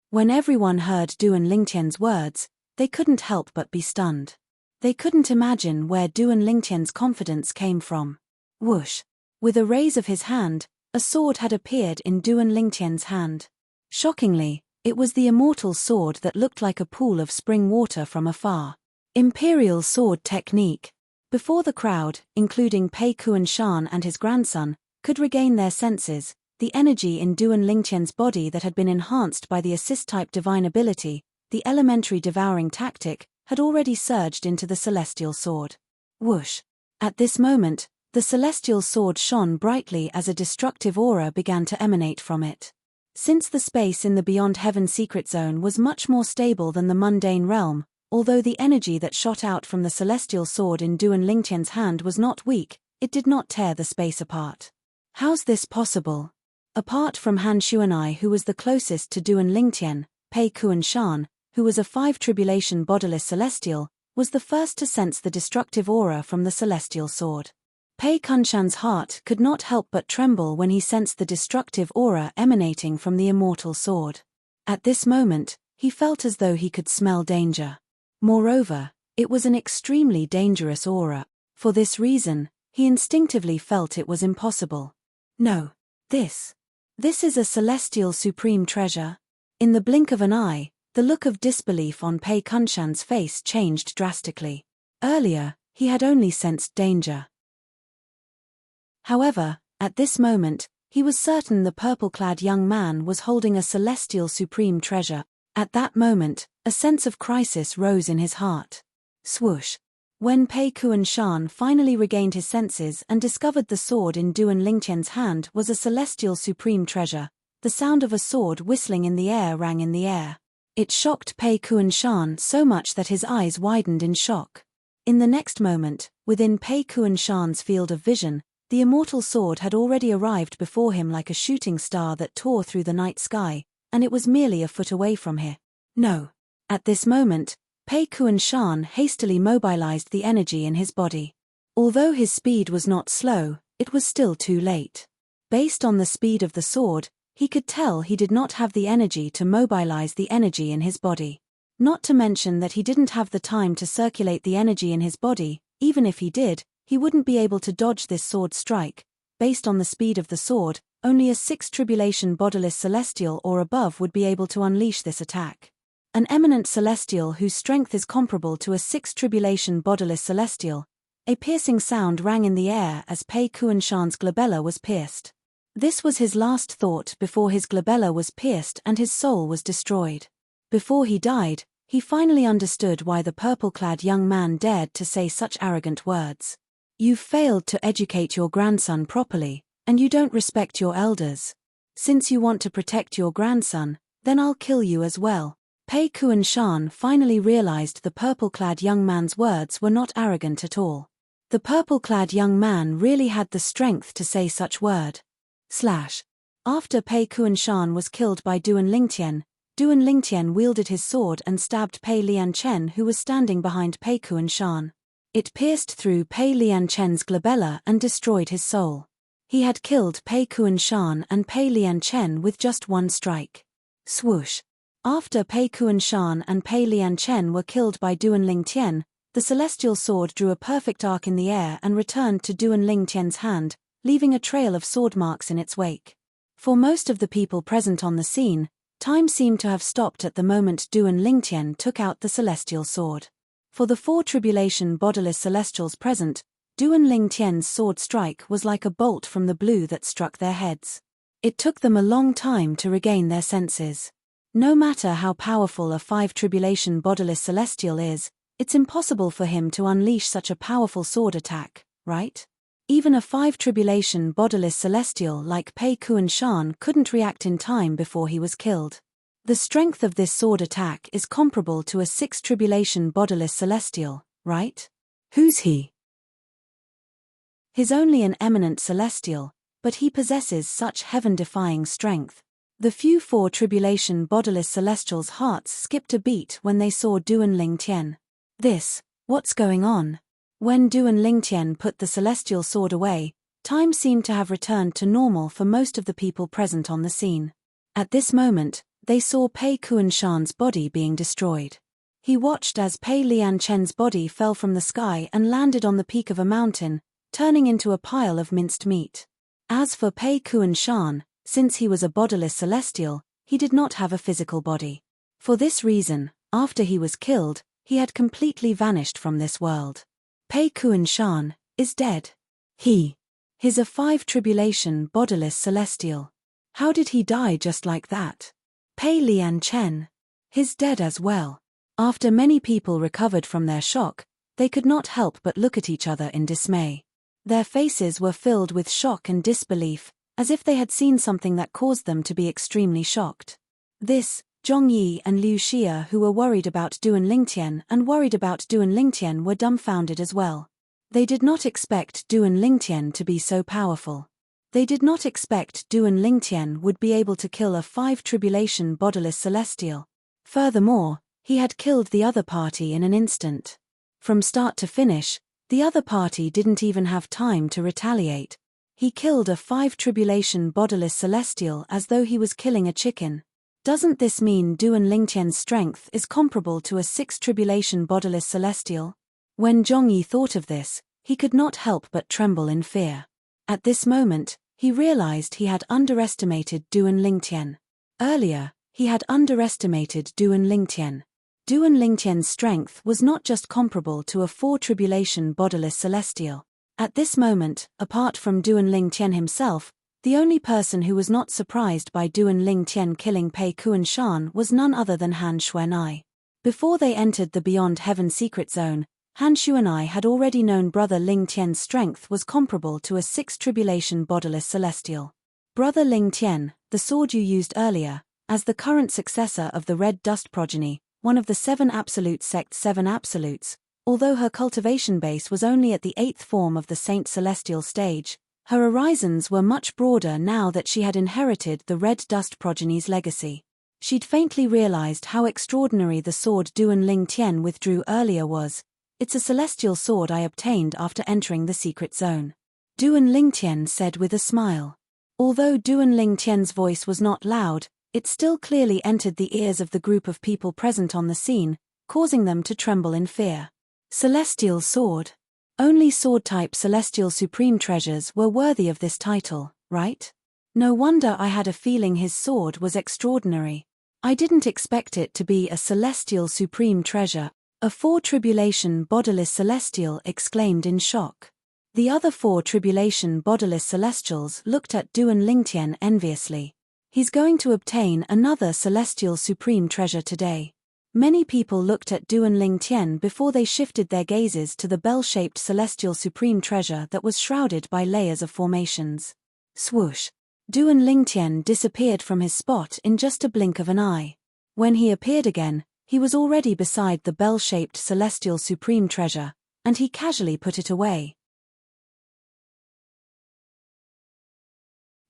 When everyone heard Du and Ling Tian's words, they couldn't help but be stunned. They couldn't imagine where Du and Ling Tian's confidence came from. Whoosh! With a raise of his hand, a sword had appeared in Du and Ling Tian's hand. Shockingly, It was the immortal sword that looked like a pool of spring water from afar. Imperial sword technique. Before the crowd, including Pei Kuan-shan and his grandson, could regain their senses, the energy in Duan Lingtian's body that had been enhanced by the assist-type divine ability, the elementary devouring tactic, had already surged into the celestial sword. Whoosh! At this moment, the celestial sword shone brightly as a destructive aura began to emanate from it. Since the space in the Beyond Heaven secret zone was much more stable than the mundane realm, although the energy that shot out from the celestial sword in Duan Lingtian's hand was not weak, it did not tear the space apart. How's this possible? Apart from Han Xuanai, who was the closest to Duan Lingtian, Pei Kuan-shan, who was a 5 tribulation bodiless celestial, was the first to sense the destructive aura from the celestial sword. Pei Kuan-shan's heart could not help but tremble when he sensed the destructive aura emanating from the immortal sword. At this moment, he felt as though he could smell danger. Moreover, it was an extremely dangerous aura. For this reason, he instinctively felt it was impossible. No. This is a celestial supreme treasure. In the blink of an eye, the look of disbelief on Pei Kuan-shan's face changed drastically. Earlier, he had only sensed danger. However, at this moment, he was certain the purple-clad young man was holding a celestial supreme treasure. At that moment, a sense of crisis rose in his heart. Swoosh! When Pei Kuan-shan finally regained his senses and discovered the sword in Duan Lingtian's hand was a celestial supreme treasure, the sound of a sword whistling in the air rang in the air. It shocked Pei Kuan-shan so much that his eyes widened in shock. In the next moment, within Pei Kuan-shan's field of vision, the immortal sword had already arrived before him like a shooting star that tore through the night sky, and it was merely a foot away from here. No. At this moment, Pei Kuan-shan hastily mobilized the energy in his body. Although his speed was not slow, it was still too late. Based on the speed of the sword, he could tell he did not have the energy to mobilize the energy in his body. Not to mention that he didn't have the time to circulate the energy in his body. Even if he did, he wouldn't be able to dodge this sword strike. Based on the speed of the sword, only a 6 tribulation bodiless celestial or above would be able to unleash this attack. An eminent celestial whose strength is comparable to a 6 tribulation bodiless celestial. A piercing sound rang in the air as Pei Kuan-shan's glabella was pierced. This was his last thought before his glabella was pierced and his soul was destroyed. Before he died, he finally understood why the purple-clad young man dared to say such arrogant words. You've failed to educate your grandson properly, and you don't respect your elders. Since you want to protect your grandson, then I'll kill you as well. Pei Kuan-shan finally realized the purple-clad young man's words were not arrogant at all. The purple-clad young man really had the strength to say such word. After Pei Kuan-shan was killed by Duan Lingtian wielded his sword and stabbed Pei Lianchen, who was standing behind Pei Kuan-shan. It pierced through Pei Lianchen's glabella and destroyed his soul. He had killed Pei Kuan-shan and Pei Lianchen with just one strike. Swoosh! After Pei Kuan-shan and Pei Lianchen were killed by Duan Lingtian, the celestial sword drew a perfect arc in the air and returned to Duan Lingtian's hand, leaving a trail of sword marks in its wake. For most of the people present on the scene, time seemed to have stopped at the moment Duan Lingtian took out the celestial sword. For the 4 tribulation bodiless celestials present, Duan Lingtian's sword strike was like a bolt from the blue that struck their heads. It took them a long time to regain their senses. No matter how powerful a 5 tribulation bodiless celestial is, it's impossible for him to unleash such a powerful sword attack, right? Even a 5 tribulation bodiless celestial like Pei Kuan-shan couldn't react in time before he was killed. The strength of this sword attack is comparable to a 6 tribulation bodiless celestial, right? Who's he? He's only an eminent celestial, but he possesses such heaven-defying strength. The few 4 tribulation bodiless celestials' hearts skipped a beat when they saw Duan Lingtian. What's going on? When Duan Lingtian put the celestial sword away, time seemed to have returned to normal for most of the people present on the scene. At this moment, they saw Pei Kuan-shan's body being destroyed. He watched as Pei Lianchen's body fell from the sky and landed on the peak of a mountain, turning into a pile of minced meat. As for Pei Kuan-shan, since he was a bodiless celestial, he did not have a physical body. For this reason, after he was killed, he had completely vanished from this world. Pei Kuan Shan is dead. His a 5 tribulation bodiless celestial. How did he die just like that? Pei Lian Chen. He's dead as well. After many people recovered from their shock, they could not help but look at each other in dismay. Their faces were filled with shock and disbelief, as if they had seen something that caused them to be extremely shocked. This, Zhong Yi and Liu Xia, who were worried about Duan Lingtian were dumbfounded as well. They did not expect Duan Lingtian to be so powerful. They did not expect Duan Lingtian would be able to kill a 5 tribulation bodiless celestial. Furthermore, he had killed the other party in an instant. From start to finish, the other party didn't even have time to retaliate. He killed a 5 tribulation bodiless celestial as though he was killing a chicken. Doesn't this mean Duan Lingtian's strength is comparable to a 6 tribulation bodiless celestial? When Zhong Yi thought of this, he could not help but tremble in fear. At this moment, he realized he had underestimated Duan Lingtian. Earlier, he had underestimated Duan Lingtian. Duan Lingtian's strength was not just comparable to a 4 tribulation bodiless celestial. At this moment, apart from Duan Lingtian himself, the only person who was not surprised by Duan Lingtian killing Pei Kuan Shan was none other than Han Xuanai. Before they entered the Beyond Heaven secret zone, Han Xuanai had already known Brother Lingtian's strength was comparable to a 6 tribulation bodiless celestial. Brother Lingtian, the sword you used earlier, as the current successor of the Red Dust progeny, one of the 7 absolute sect's 7 absolutes, although her cultivation base was only at the 8th form of the Saint Celestial stage, her horizons were much broader now that she had inherited the Red Dust progeny's legacy. She'd faintly realized how extraordinary the sword Duan Lingtian withdrew earlier was. It's a celestial sword I obtained after entering the secret zone. Duan Lingtian said with a smile. Although Duan Lingtian's voice was not loud, it still clearly entered the ears of the group of people present on the scene, causing them to tremble in fear. Celestial sword. Only sword-type celestial supreme treasures were worthy of this title, right? No wonder I had a feeling his sword was extraordinary. I didn't expect it to be a celestial supreme treasure. A 4 tribulation bodiless celestial exclaimed in shock. The other 4 tribulation bodiless celestials looked at Duan Lingtian enviously. He's going to obtain another celestial supreme treasure today. Many people looked at Duan Lingtian before they shifted their gazes to the bell-shaped celestial supreme treasure that was shrouded by layers of formations. Swoosh! Duan Lingtian disappeared from his spot in just a blink of an eye. When he appeared again, he was already beside the bell-shaped celestial supreme treasure, and he casually put it away.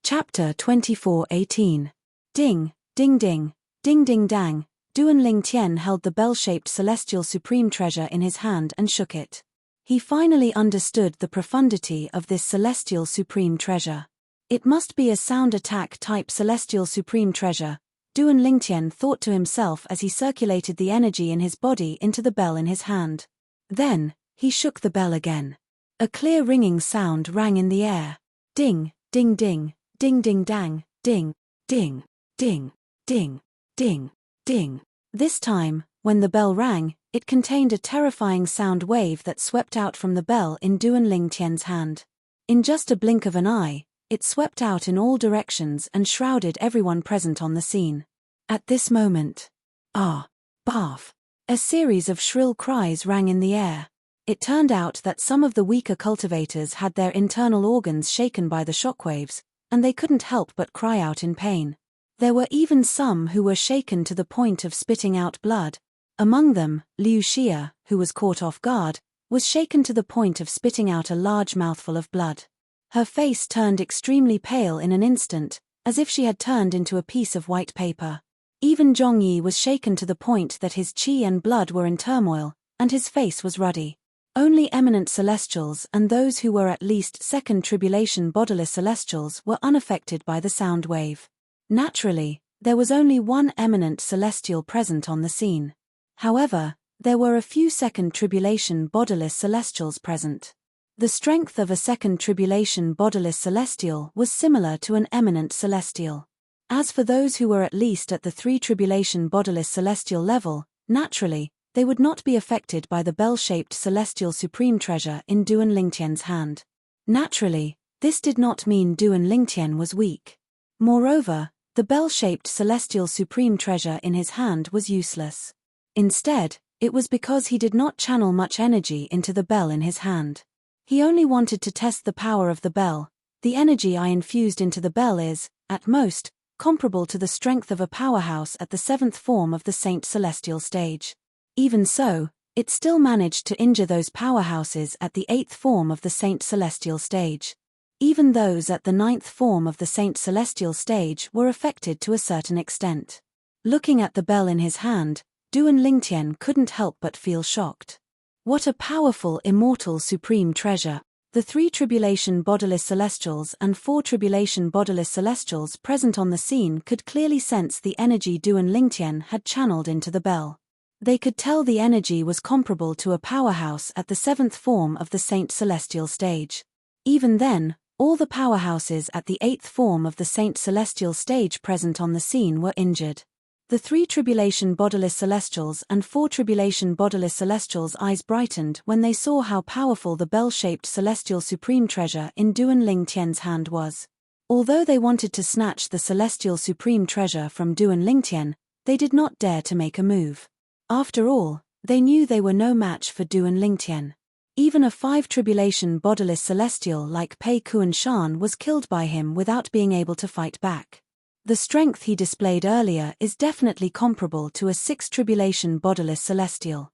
Chapter 24:18. Ding, ding ding, ding ding dang. Duan Lingtian held the bell-shaped celestial supreme treasure in his hand and shook it. He finally understood the profundity of this celestial supreme treasure. It must be a sound attack type celestial supreme treasure, Duan Lingtian thought to himself as he circulated the energy in his body into the bell in his hand. Then, he shook the bell again. A clear ringing sound rang in the air. Ding, ding ding, ding ding dang, ding, ding, ding, ding, ding, ding. This time, when the bell rang, it contained a terrifying sound wave that swept out from the bell in Duan Lingtian's hand. In just a blink of an eye, it swept out in all directions and shrouded everyone present on the scene. At this moment, barf! A series of shrill cries rang in the air. It turned out that some of the weaker cultivators had their internal organs shaken by the shockwaves, and they couldn't help but cry out in pain. There were even some who were shaken to the point of spitting out blood. Among them, Liu Xia, who was caught off guard, was shaken to the point of spitting out a large mouthful of blood. Her face turned extremely pale in an instant, as if she had turned into a piece of white paper. Even Zhong Yi was shaken to the point that his qi and blood were in turmoil, and his face was ruddy. Only eminent celestials and those who were at least 2nd tribulation bodiless celestials were unaffected by the sound wave. Naturally, there was only one eminent celestial present on the scene. However, there were a few 2nd tribulation bodiless celestials present. The strength of a 2nd tribulation bodiless celestial was similar to an eminent celestial. As for those who were at least at the 3 tribulation bodiless celestial level, naturally, they would not be affected by the bell-shaped celestial supreme treasure in Duan Lingtian's hand. Naturally, this did not mean Duan Lingtian was weak. Moreover, the bell-shaped celestial supreme treasure in his hand was useless. Instead, it was because he did not channel much energy into the bell in his hand. He only wanted to test the power of the bell. The energy I infused into the bell is, at most, comparable to the strength of a powerhouse at the 7th form of the Saint Celestial stage. Even so, it still managed to injure those powerhouses at the 8th form of the Saint Celestial stage. Even those at the 9th form of the Saint Celestial stage were affected to a certain extent. Looking at the bell in his hand, Duan Lingtian couldn't help but feel shocked. What a powerful immortal supreme treasure! The 3 tribulation bodiless celestials and 4 tribulation bodiless celestials present on the scene could clearly sense the energy Duan Lingtian had channeled into the bell. They could tell the energy was comparable to a powerhouse at the 7th form of the Saint Celestial stage. Even then, all the powerhouses at the 8th form of the Saint Celestial stage present on the scene were injured. The 3 tribulation bodiless celestials and 4 tribulation bodiless celestials' eyes brightened when they saw how powerful the bell-shaped celestial supreme treasure in Duan Lingtian's hand was. Although they wanted to snatch the celestial supreme treasure from Duan Lingtian, they did not dare to make a move. After all, they knew they were no match for Duan Lingtian. Even a 5 tribulation bodiless celestial like Pei Kuan Shan was killed by him without being able to fight back. The strength he displayed earlier is definitely comparable to a 6 tribulation bodiless celestial.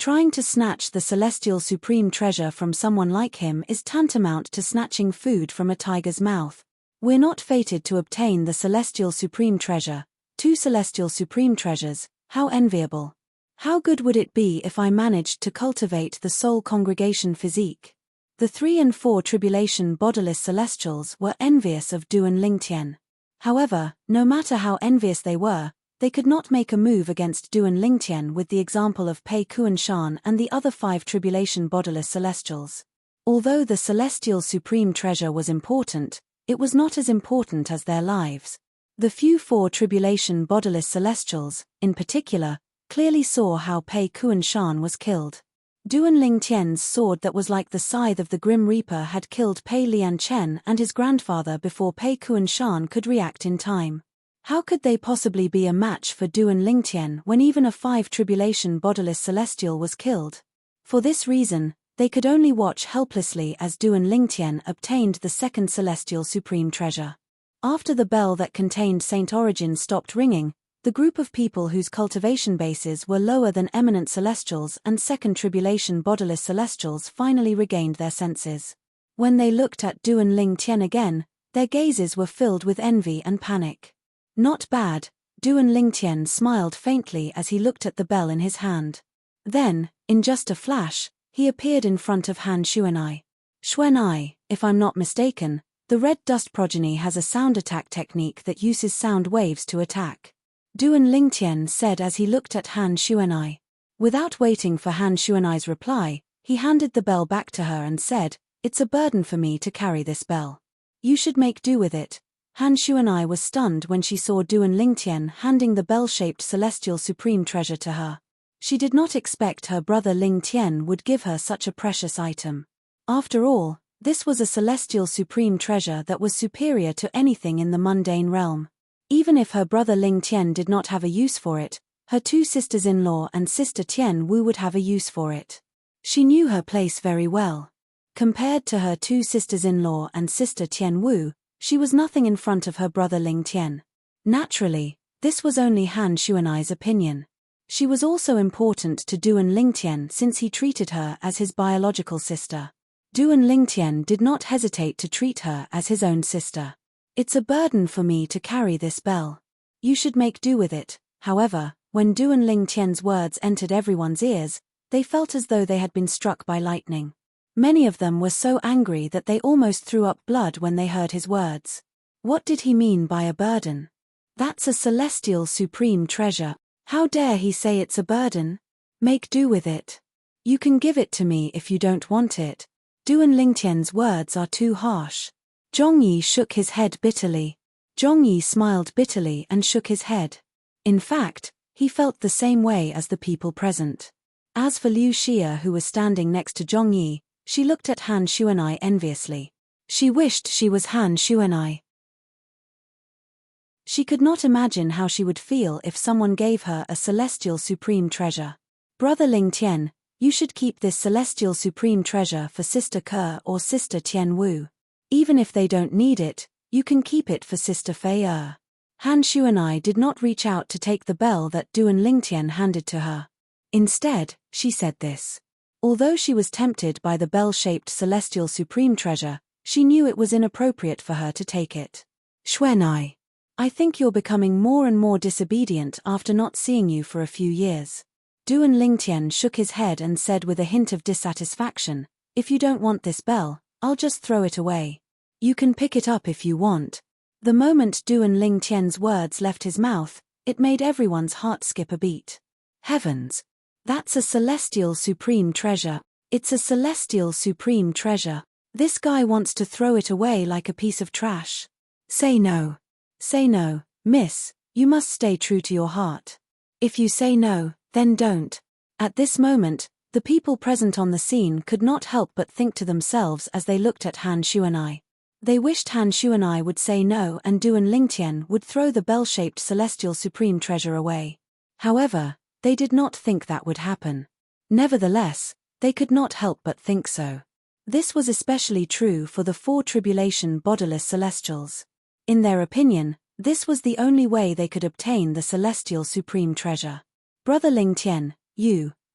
Trying to snatch the celestial supreme treasure from someone like him is tantamount to snatching food from a tiger's mouth. We're not fated to obtain the celestial supreme treasure, 2 celestial supreme treasures, how enviable. How good would it be if I managed to cultivate the soul congregation physique? The 3 and 4 tribulation bodiless celestials were envious of Duan Lingtian. However, no matter how envious they were, they could not make a move against Duan Lingtian with the example of Pei Kuan Shan and the other 5 tribulation bodiless celestials. Although the celestial supreme treasure was important, it was not as important as their lives. The few 4 tribulation bodiless celestials, in particular, clearly saw how Pei Kuan Shan was killed. Duan Lingtian's sword that was like the scythe of the Grim Reaper had killed Pei Lianchen and his grandfather before Pei Kuan Shan could react in time. How could they possibly be a match for Duan Lingtian when even a 5 tribulation bodiless celestial was killed? For this reason, they could only watch helplessly as Duan Lingtian obtained the 2nd celestial supreme treasure. After the bell that contained Saint Origin stopped ringing, the group of people whose cultivation bases were lower than eminent celestials and 2nd tribulation bodiless celestials finally regained their senses. When they looked at Duan Lingtian again, their gazes were filled with envy and panic. Not bad, Duan Lingtian smiled faintly as he looked at the bell in his hand. Then, in just a flash, he appeared in front of Han Xuanai. Xuanai, if I'm not mistaken, the red dust progeny has a sound attack technique that uses sound waves to attack. Duan Lingtian said as he looked at Han Xuanai. Without waiting for Han Xuanai's reply, he handed the bell back to her and said, "It's a burden for me to carry this bell. You should make do with it." Han Xuanai was stunned when she saw Duan Lingtian handing the bell-shaped celestial supreme treasure to her. She did not expect her brother Lingtian would give her such a precious item. After all, this was a celestial supreme treasure that was superior to anything in the mundane realm. Even if her brother Lingtian did not have a use for it, her 2 sisters-in-law and sister Tian Wu would have a use for it. She knew her place very well. Compared to her 2 sisters-in-law and sister Tian Wu, she was nothing in front of her brother Lingtian. Naturally, this was only Han Xuanai's opinion. She was also important to Duan Lingtian since he treated her as his biological sister. Duan Lingtian did not hesitate to treat her as his own sister. "It's a burden for me to carry this bell. You should make do with it." However, when Duan Lingtian's words entered everyone's ears, they felt as though they had been struck by lightning. Many of them were so angry that they almost threw up blood when they heard his words. What did he mean by a burden? That's a celestial supreme treasure. How dare he say it's a burden? Make do with it. You can give it to me if you don't want it. Duan Lingtian's words are too harsh. Zhongyi shook his head bitterly. Zhongyi smiled bitterly and shook his head. In fact, he felt the same way as the people present. As for Liu Xia, who was standing next to Zhongyi, she looked at Han Xuan'ai enviously. She wished she was Han Xuan'ai. She could not imagine how she would feel if someone gave her a celestial supreme treasure. Brother Ling Tian, you should keep this celestial supreme treasure for Sister Ke or Sister Tian Wu. Even if they don't need it, you can keep it for Sister Fei Er. Han Xuan'ai did not reach out to take the bell that Duan Lingtian handed to her. Instead, she said this. Although she was tempted by the bell-shaped celestial supreme treasure, she knew it was inappropriate for her to take it. Xuan'ai, I think you're becoming more and more disobedient after not seeing you for a few years. Duan Lingtian shook his head and said with a hint of dissatisfaction, if you don't want this bell, I'll just throw it away. You can pick it up if you want. The moment Duan Lingtian's words left his mouth, it made everyone's heart skip a beat. Heavens! That's a celestial supreme treasure. It's a celestial supreme treasure. This guy wants to throw it away like a piece of trash. Say no. Say no, miss, you must stay true to your heart. If you say no, then don't. At this moment, the people present on the scene could not help but think to themselves as they looked at Han Xuan'ai. They wished Han Xuan'ai would say no and Duan Lingtian would throw the bell-shaped celestial supreme treasure away. However, they did not think that would happen. Nevertheless, they could not help but think so. This was especially true for the 4 tribulation bodiless celestials. In their opinion, this was the only way they could obtain the celestial supreme treasure. Brother Lingtian,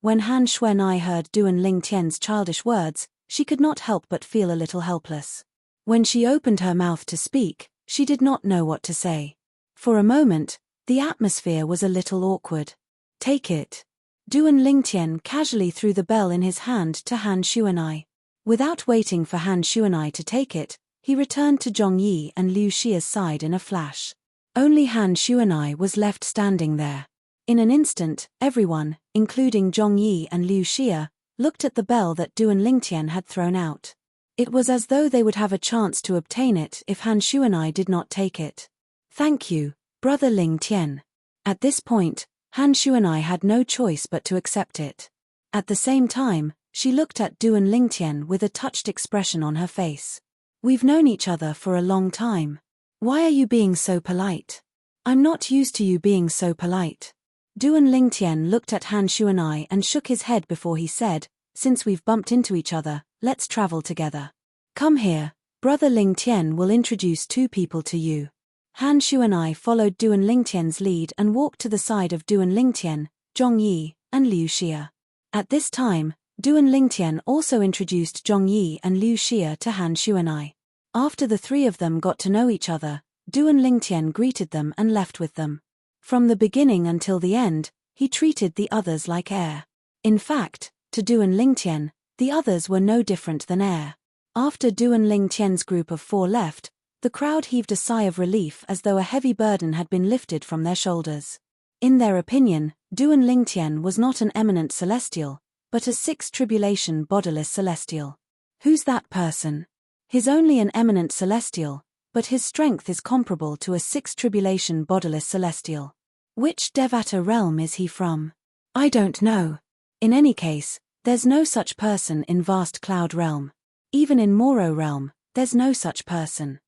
when Han Xuan'ai heard Duan Lingtian's childish words, she could not help but feel a little helpless. When she opened her mouth to speak, she did not know what to say. For a moment, the atmosphere was a little awkward. Take it. Duan Lingtian casually threw the bell in his hand to Han Xuan'ai. Without waiting for Han Xuan'ai to take it, he returned to Zhongyi and Liu Xia's side in a flash. Only Han Xuan'ai was left standing there. In an instant, everyone, including Zhongyi and Liu Xia, looked at the bell that Duan Lingtian had thrown out. It was as though they would have a chance to obtain it if Han Xuan'ai did not take it. Thank you, Brother Lingtian. At this point, Han Xuan'ai had no choice but to accept it. At the same time, she looked at Duan Lingtian with a touched expression on her face. We've known each other for a long time. Why are you being so polite? I'm not used to you being so polite. Duan Lingtian looked at Han Xuan'ai and shook his head before he said, since we've bumped into each other, let's travel together. Come here, Brother Lingtian will introduce 2 people to you. Han Xuan'ai followed Duan Lingtian's lead and walked to the side of Duan Lingtian, Zhongyi, and Liu Xia. At this time, Duan Lingtian also introduced Zhongyi and Liu Xia to Han Xuan'ai. After the 3 of them got to know each other, Duan Lingtian greeted them and left with them. From the beginning until the end, he treated the others like air. In fact, to Duan Lingtian, the others were no different than air. After Duan Lingtian's group of 4 left, the crowd heaved a sigh of relief as though a heavy burden had been lifted from their shoulders. In their opinion, Duan Lingtian was not an eminent celestial, but a 6 tribulation bodiless celestial. Who's that person? He's only an eminent celestial, but his strength is comparable to a 6 tribulation bodiless celestial. Which Devata realm is he from? I don't know. In any case, there's no such person in vast cloud realm. Even in Moro realm, there's no such person.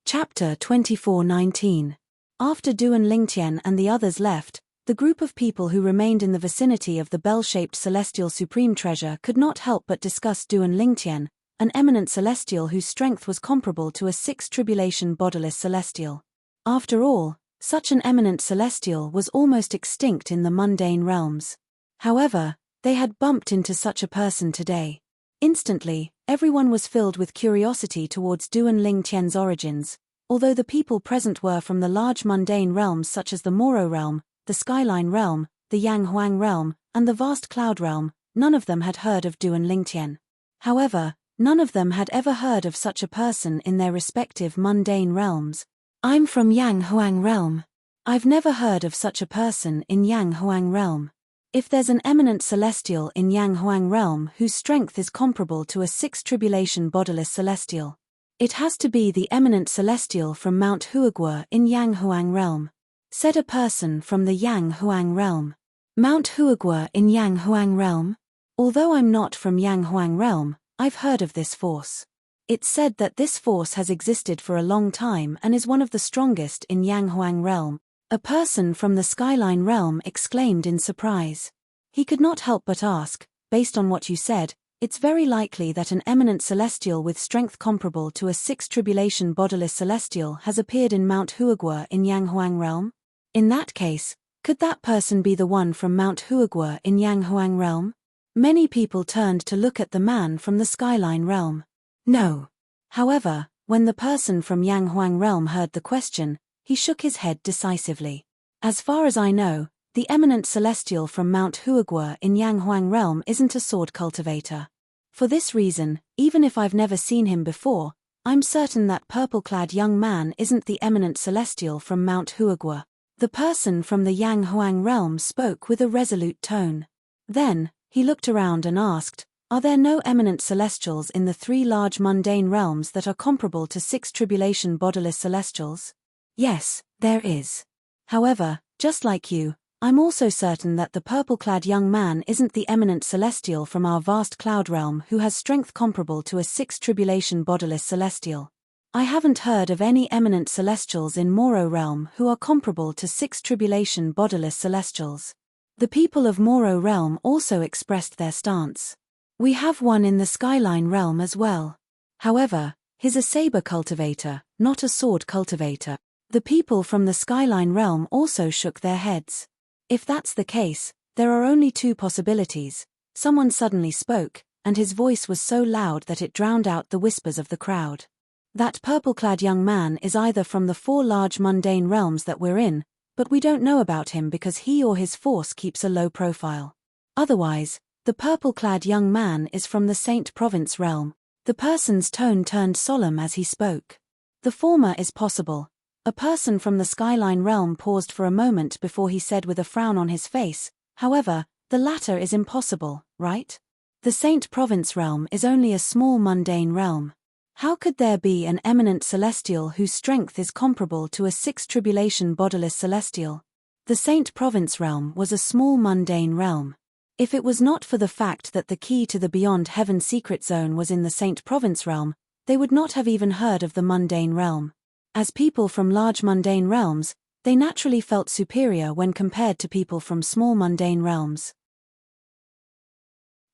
Chapter 24:19. After Duan Lingtian and the others left, the group of people who remained in the vicinity of the bell-shaped celestial supreme treasure could not help but discuss Duan Lingtian, an eminent celestial whose strength was comparable to a 6 tribulation bodiless celestial. After all, such an eminent celestial was almost extinct in the mundane realms. However, they had bumped into such a person today. Instantly, everyone was filled with curiosity towards Duan Lingtian's origins. Although the people present were from the large mundane realms such as the Moro realm, the Skyline realm, the Yang Huang realm, and the vast cloud realm, none of them had heard of Duan Lingtian. However, none of them had ever heard of such a person in their respective mundane realms. I'm from Yang Huang realm. I've never heard of such a person in Yang Huang realm. If there's an eminent celestial in Yang Huang realm whose strength is comparable to a 6 tribulation bodiless celestial, It has to be the eminent celestial from Mount Huaguo in Yanghuang realm. Said a person from the Yanghuang realm. Mount Huaguo in Yanghuang realm? Although I'm not from Yanghuang realm, I've heard of this force. It's said that this force has existed for a long time and is one of the strongest in Yanghuang realm. A person from the Skyline realm exclaimed in surprise. He could not help but ask, based on what you said, it's very likely that an eminent celestial with strength comparable to a sixth tribulation bodiless celestial has appeared in Mount Huaguo in Yanghuang realm? In that case, could that person be the one from Mount Huaguo in Yanghuang realm? Many people turned to look at the man from the Skyline realm. No. However, when the person from Yanghuang realm heard the question, he shook his head decisively. As far as I know, the eminent celestial from Mount Huaguo in Yanghuang realm isn't a sword cultivator. For this reason, even if I've never seen him before, I'm certain that purple-clad young man isn't the eminent celestial from Mount Huaguo. The person from the Yanghuang realm spoke with a resolute tone. Then, he looked around and asked, are there no eminent celestials in the three large mundane realms that are comparable to six tribulation bodiless celestials? Yes, there is. However, just like you, I'm also certain that the purple-clad young man isn't the eminent celestial from our vast cloud realm who has strength comparable to a sixth tribulation bodiless celestial. I haven't heard of any eminent celestials in Moro realm who are comparable to sixth tribulation bodiless celestials. The people of Moro realm also expressed their stance. We have one in the Skyline realm as well. However, he's a saber cultivator, not a sword cultivator. The people from the Skyline realm also shook their heads. If that's the case, there are only two possibilities. Someone suddenly spoke, and his voice was so loud that it drowned out the whispers of the crowd. That purple-clad young man is either from the four large mundane realms that we're in, but we don't know about him because he or his force keeps a low profile. Otherwise, the purple-clad young man is from the Saint Province realm. The person's tone turned solemn as he spoke. The former is possible. A person from the Skyline realm paused for a moment before he said with a frown on his face, however, the latter is impossible, right? The Saint Province realm is only a small mundane realm. How could there be an eminent celestial whose strength is comparable to a sixth tribulation bodiless celestial? The Saint Province realm was a small mundane realm. If it was not for the fact that the key to the Beyond Heaven secret zone was in the Saint Province realm, they would not have even heard of the mundane realm. As people from large mundane realms, they naturally felt superior when compared to people from small mundane realms.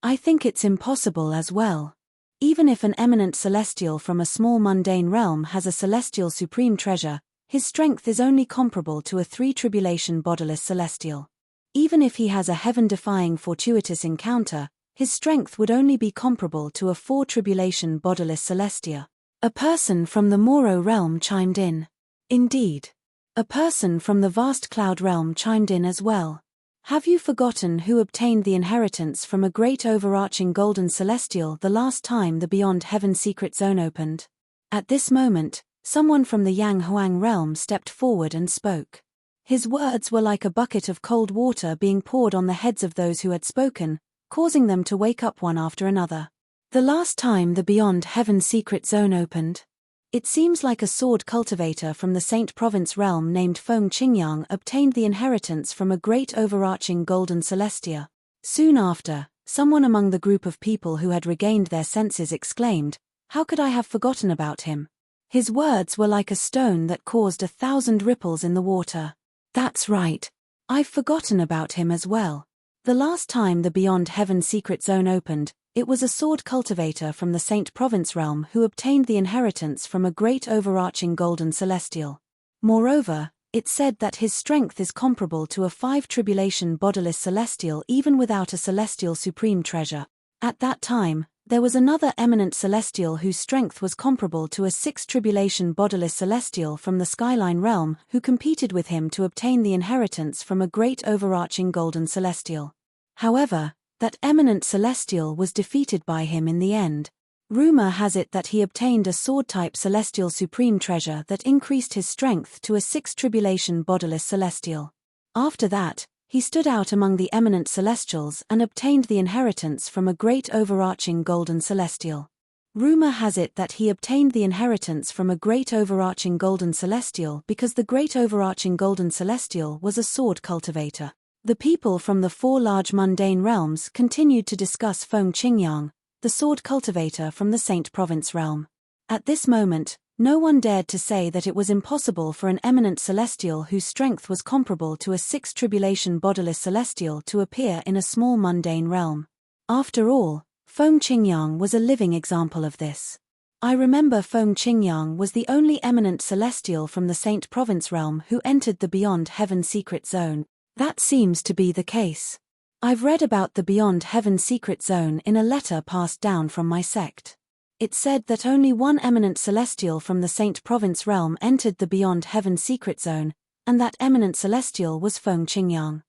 I think it's impossible as well. Even if an eminent celestial from a small mundane realm has a celestial supreme treasure, his strength is only comparable to a three tribulation bodiless celestial. Even if he has a heaven-defying fortuitous encounter, his strength would only be comparable to a four tribulation bodiless celestia. A person from the Moro realm chimed in. Indeed. A person from the vast cloud realm chimed in as well. Have you forgotten who obtained the inheritance from a great overarching golden celestial the last time the Beyond Heaven secret zone opened? At this moment, someone from the Yanghuang realm stepped forward and spoke. His words were like a bucket of cold water being poured on the heads of those who had spoken, causing them to wake up one after another. The last time the Beyond Heaven secret zone opened? It seems like a sword cultivator from the Saint Province realm named Feng Qingyang obtained the inheritance from a great overarching golden celestia. Soon after, someone among the group of people who had regained their senses exclaimed, "How could I have forgotten about him?" His words were like a stone that caused 1,000 ripples in the water. That's right. I've forgotten about him as well. The last time the Beyond Heaven secret zone opened, it was a sword cultivator from the Saint Province realm who obtained the inheritance from a great overarching golden celestial. Moreover, it said that his strength is comparable to a five tribulation bodiless celestial even without a celestial supreme treasure. At that time, there was another eminent celestial whose strength was comparable to a six tribulation bodiless celestial from the Skyline realm who competed with him to obtain the inheritance from a great overarching golden celestial. However, that eminent celestial was defeated by him in the end. Rumor has it that he obtained a sword-type celestial supreme treasure that increased his strength to a six tribulation bodiless celestial. After that, he stood out among the eminent celestials and obtained the inheritance from a great overarching golden celestial. Rumor has it that he obtained the inheritance from a great overarching golden celestial because the great overarching golden celestial was a sword cultivator. The people from the 4 large mundane realms continued to discuss Feng Qingyang, the sword cultivator from the Saint Province realm. At this moment, no one dared to say that it was impossible for an eminent celestial whose strength was comparable to a 6 tribulation bodiless celestial to appear in a small mundane realm. After all, Feng Qingyang was a living example of this. I remember Feng Qingyang was the only eminent celestial from the Saint Province realm who entered the Beyond Heaven secret zone. That seems to be the case. I've read about the Beyond Heaven secret zone in a letter passed down from my sect. It said that only one eminent celestial from the Saint Province realm entered the Beyond Heaven secret zone, and that eminent celestial was Feng Qingyang.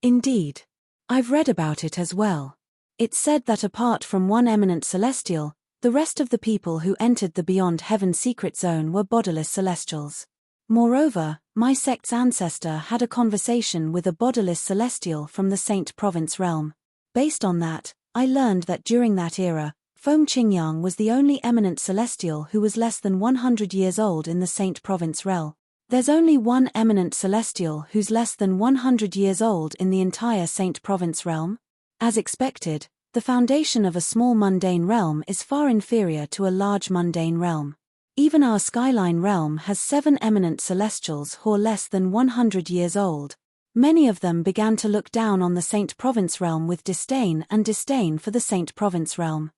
Indeed. I've read about it as well. It said that apart from one eminent celestial, the rest of the people who entered the Beyond Heaven secret zone were bodiless celestials. Moreover, my sect's ancestor had a conversation with a bodiless celestial from the Saint Province realm. Based on that, I learned that during that era, Feng Qingyang was the only eminent celestial who was less than 100 years old in the Saint Province realm. There's only one eminent celestial who's less than 100 years old in the entire Saint Province realm? As expected, the foundation of a small mundane realm is far inferior to a large mundane realm. Even our Skyline realm has 7 eminent celestials who are less than 100 years old. Many of them began to look down on the Saint Province realm with disdain for the Saint Province realm.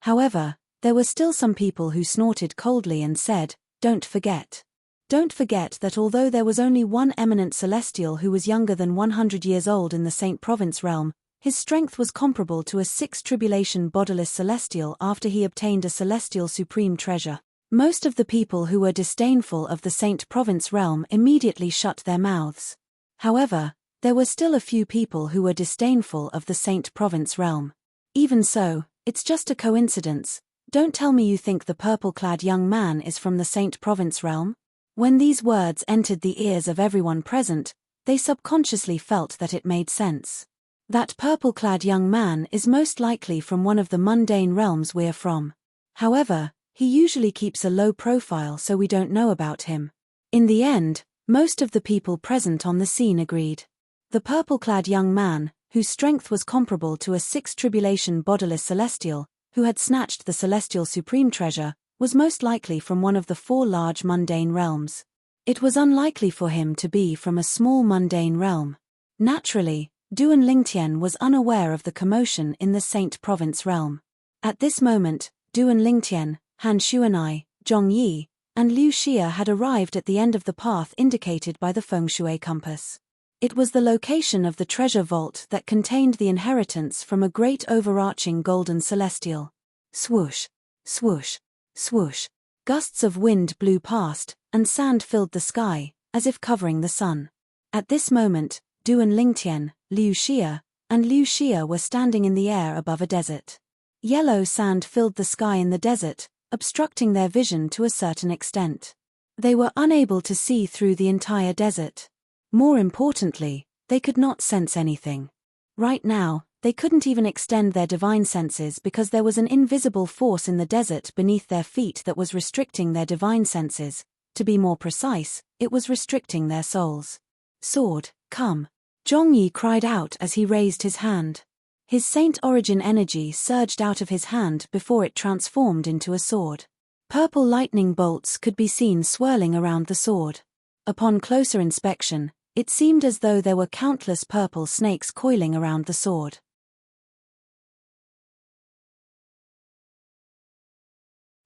However, there were still some people who snorted coldly and said, "Don't forget. Don't forget that although there was only one eminent celestial who was younger than 100 years old in the Saint Province realm, his strength was comparable to a 6 tribulation bodiless celestial after he obtained a celestial supreme treasure." Most of the people who were disdainful of the Saint Province realm immediately shut their mouths. However, there were still a few people who were disdainful of the Saint Province realm. Even so, it's just a coincidence. Don't tell me you think the purple-clad young man is from the Saint Province realm? When these words entered the ears of everyone present, they subconsciously felt that it made sense. That purple-clad young man is most likely from one of the mundane realms we're from. However, he usually keeps a low profile so we don't know about him. In the end, most of the people present on the scene agreed. The purple-clad young man, whose strength was comparable to a 6 tribulation bodiless celestial, who had snatched the celestial supreme treasure, was most likely from one of the 4 large mundane realms. It was unlikely for him to be from a small mundane realm. Naturally, Duan Lingtian was unaware of the commotion in the Saint Province realm. At this moment, Duan Lingtian, Han Xuanai, Zhong Yi, and Liu Xia had arrived at the end of the path indicated by the feng shui compass. It was the location of the treasure vault that contained the inheritance from a great overarching golden celestial. Swoosh, swoosh, swoosh. Gusts of wind blew past, and sand filled the sky, as if covering the sun. At this moment, Duan Lingtian, Liu Xia, and Liu Xia were standing in the air above a desert. Yellow sand filled the sky in the desert, obstructing their vision to a certain extent. They were unable to see through the entire desert. More importantly, they could not sense anything. Right now, they couldn't even extend their divine senses because there was an invisible force in the desert beneath their feet that was restricting their divine senses. To be more precise, it was restricting their souls. "Sword, come!" Zhong Yi cried out as he raised his hand. His saint origin energy surged out of his hand before it transformed into a sword. Purple lightning bolts could be seen swirling around the sword. Upon closer inspection, it seemed as though there were countless purple snakes coiling around the sword.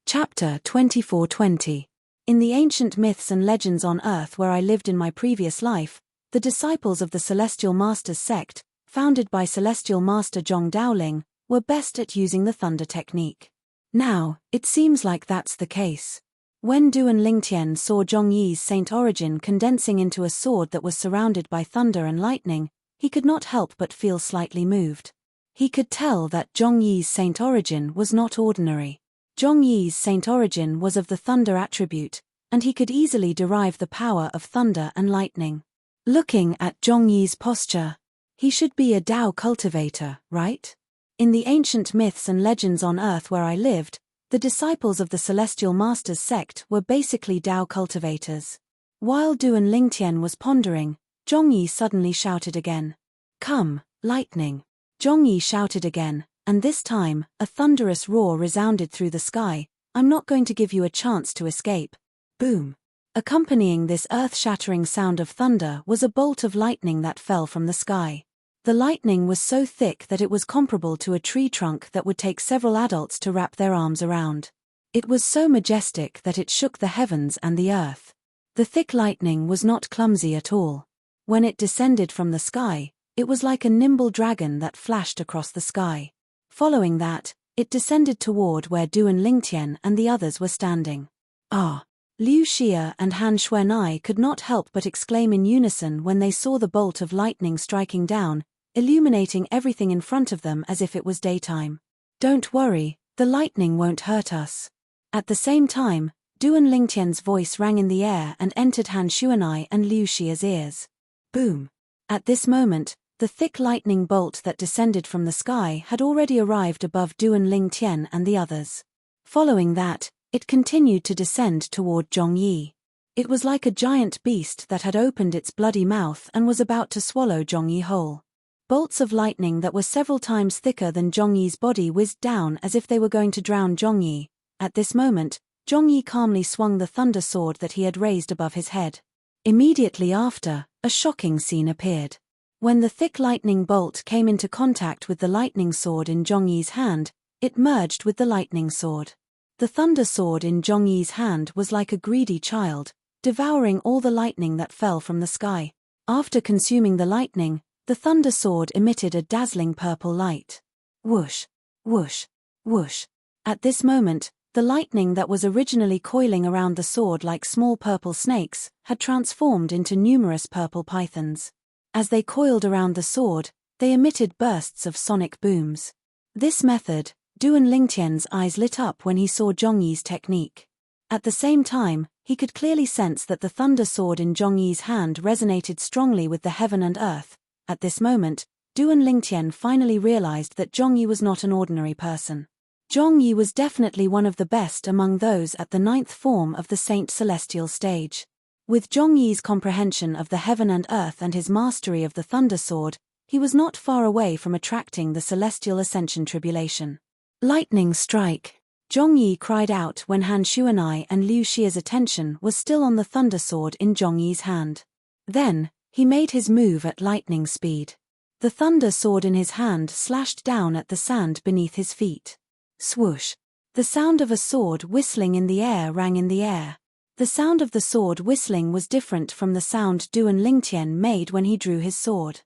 Chapter 2420. In the ancient myths and legends on Earth where I lived in my previous life, the disciples of the Celestial Masters sect, founded by Celestial Master Zhong Daoling, were best at using the thunder technique. Now, it seems like that's the case. When Duan Lingtian saw Zhong Yi's saint origin condensing into a sword that was surrounded by thunder and lightning, he could not help but feel slightly moved. He could tell that Zhong Yi's saint origin was not ordinary. Zhong Yi's saint origin was of the thunder attribute, and he could easily derive the power of thunder and lightning. Looking at Zhong Yi's posture, he should be a Dao cultivator, right? In the ancient myths and legends on Earth where I lived, the disciples of the Celestial Masters sect were basically Tao cultivators. While Duan Lingtian was pondering, Zhongyi suddenly shouted again. "Come, lightning!" Zhongyi shouted again, and this time, a thunderous roar resounded through the sky. "I'm not going to give you a chance to escape." Boom! Accompanying this earth-shattering sound of thunder was a bolt of lightning that fell from the sky. The lightning was so thick that it was comparable to a tree trunk that would take several adults to wrap their arms around. It was so majestic that it shook the heavens and the earth. The thick lightning was not clumsy at all. When it descended from the sky, it was like a nimble dragon that flashed across the sky. Following that, it descended toward where Duan Lingtian and the others were standing. "Ah!" Liu Xia and Han Xuanai could not help but exclaim in unison when they saw the bolt of lightning striking down, illuminating everything in front of them as if it was daytime. "Don't worry, the lightning won't hurt us." At the same time, Duan Lingtian's voice rang in the air and entered Han Xuanai and Liu Xia's ears. Boom! At this moment, the thick lightning bolt that descended from the sky had already arrived above Duan Lingtian and the others. Following that, it continued to descend toward Zhongyi. It was like a giant beast that had opened its bloody mouth and was about to swallow Zhongyi whole. Bolts of lightning that were several times thicker than Zhongyi's body whizzed down as if they were going to drown Zhongyi. At this moment, Zhongyi calmly swung the thunder sword that he had raised above his head. Immediately after, a shocking scene appeared. When the thick lightning bolt came into contact with the lightning sword in Zhongyi's hand, it merged with the lightning sword. The thunder sword in Zhongyi's hand was like a greedy child, devouring all the lightning that fell from the sky. After consuming the lightning, the thunder sword emitted a dazzling purple light. Whoosh! Whoosh! Whoosh! At this moment, the lightning that was originally coiling around the sword like small purple snakes had transformed into numerous purple pythons. As they coiled around the sword, they emitted bursts of sonic booms. This method, Duan Lingtian's eyes lit up when he saw Zhongyi's technique. At the same time, he could clearly sense that the thunder sword in Zhongyi's hand resonated strongly with the heaven and earth. At this moment, Duan Lingtian finally realized that Zhongyi was not an ordinary person. Zhongyi was definitely one of the best among those at the 9th form of the Saint Celestial stage. With Zhongyi's comprehension of the heaven and earth and his mastery of the thunder sword, he was not far away from attracting the celestial ascension tribulation. "Lightning strike!" Zhongyi cried out when Han Xuanai and Liu Xia's attention was still on the thunder sword in Zhongyi's hand. Then, he made his move at lightning speed. The thunder sword in his hand slashed down at the sand beneath his feet. Swoosh! The sound of a sword whistling in the air rang in the air. The sound of the sword whistling was different from the sound Duan Lingtian made when he drew his sword.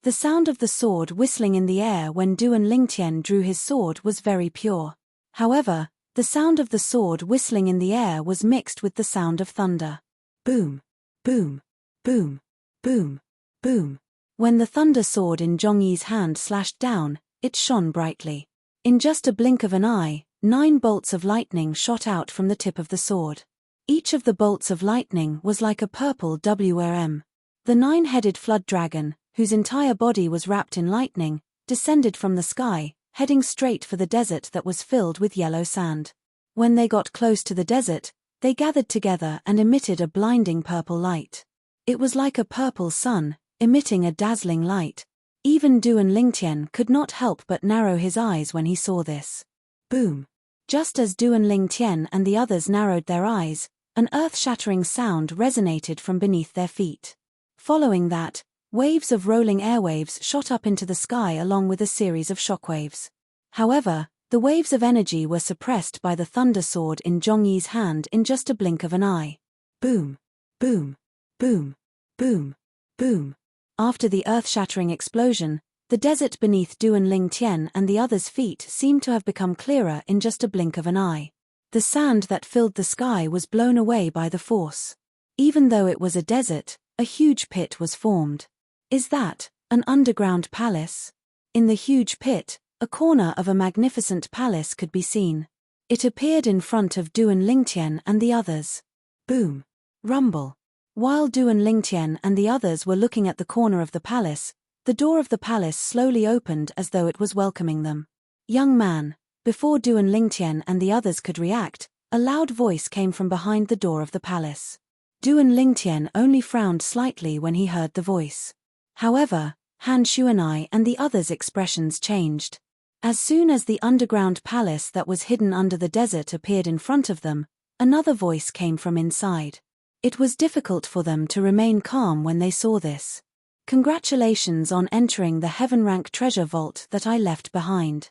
The sound of the sword whistling in the air when Duan Lingtian drew his sword was very pure. However, the sound of the sword whistling in the air was mixed with the sound of thunder. Boom! Boom! Boom! Boom! Boom! When the thunder sword in Zhongyi's hand slashed down, it shone brightly. In just a blink of an eye, 9 bolts of lightning shot out from the tip of the sword. Each of the bolts of lightning was like a purple WRM. The 9-headed flood dragon, whose entire body was wrapped in lightning, descended from the sky, heading straight for the desert that was filled with yellow sand. When they got close to the desert, they gathered together and emitted a blinding purple light. It was like a purple sun, emitting a dazzling light. Even Duan Lingtian could not help but narrow his eyes when he saw this. Boom! Just as Duan Lingtian and the others narrowed their eyes, an earth-shattering sound resonated from beneath their feet. Following that, waves of rolling airwaves shot up into the sky along with a series of shockwaves. However, the waves of energy were suppressed by the thunder sword in Zhongyi's hand in just a blink of an eye. Boom! Boom! Boom! Boom! Boom! After the earth-shattering explosion, the desert beneath Duan Lingtian and the others' feet seemed to have become clearer in just a blink of an eye. The sand that filled the sky was blown away by the force. Even though it was a desert, a huge pit was formed. Is that an underground palace? In the huge pit, a corner of a magnificent palace could be seen. It appeared in front of Duan Lingtian and the others. Boom! Rumble! While Duan Lingtian and the others were looking at the corner of the palace, The door of the palace slowly opened as though it was welcoming them. "Young man." Before Duan Lingtian and the others could react, a loud voice came from behind the door of the palace. Duan Lingtian only frowned slightly when he heard the voice. However, Han Xuanai and the others' expressions changed. As soon as the underground palace that was hidden under the desert appeared in front of them, another voice came from inside. It was difficult for them to remain calm when they saw this. "Congratulations on entering the heaven-rank treasure vault that I left behind.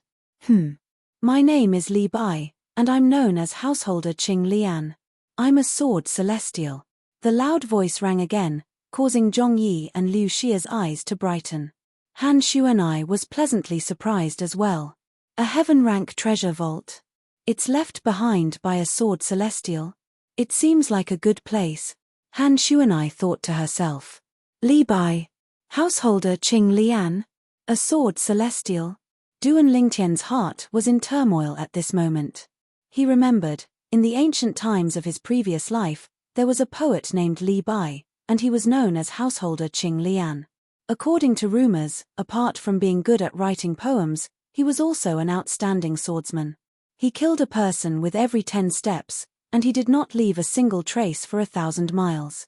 My name is Li Bai, and I'm known as Householder Qing Lian. I'm a sword celestial." The loud voice rang again, causing Zhong Yi and Liu Xia's eyes to brighten. Han Xuanai was pleasantly surprised as well. A heaven-rank treasure vault? It's left behind by a sword celestial? It seems like a good place. Han Xuanai thought to herself. Li Bai. Householder Qing Lian? A sword celestial? Duan Lingtian's heart was in turmoil at this moment. He remembered, in the ancient times of his previous life, there was a poet named Li Bai, and he was known as Householder Qing Lian. According to rumors, apart from being good at writing poems, he was also an outstanding swordsman. He killed a person with every 10 steps, and he did not leave a single trace for 1,000 miles.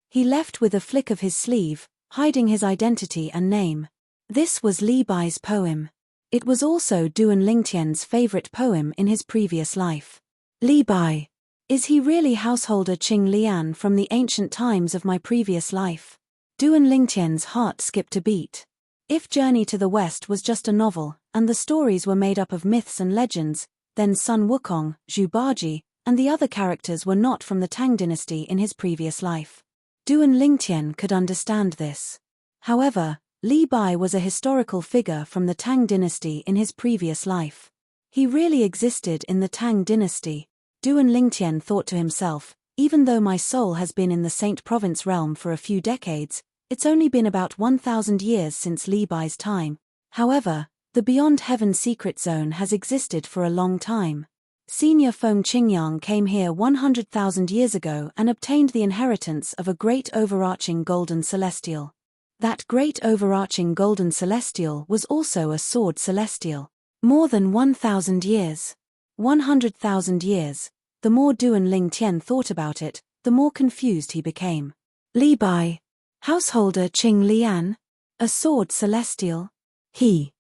He left with a flick of his sleeve, hiding his identity and name. This was Li Bai's poem. It was also Duan Lingtian's favorite poem in his previous life. Li Bai. Is he really Householder Qing Lian from the ancient times of my previous life? Duan Lingtian's heart skipped a beat. If Journey to the West was just a novel, and the stories were made up of myths and legends, then Sun Wukong, Zhu Baji, and the other characters were not from the Tang dynasty in his previous life. Duan Lingtian could understand this. However, Li Bai was a historical figure from the Tang dynasty in his previous life. He really existed in the Tang dynasty. Duan Lingtian thought to himself, even though my soul has been in the Saint Province realm for a few decades, it's only been about 1,000 years since Li Bai's time. However, the Beyond Heaven secret zone has existed for a long time. Senior Feng Qingyang came here 100,000 years ago and obtained the inheritance of a great overarching golden celestial. That great overarching golden celestial was also a sword celestial. More than 1,000 years. 100,000 years. The more Duan Lingtian thought about it, the more confused he became. Li Bai. Householder Qing Lian? A sword celestial? He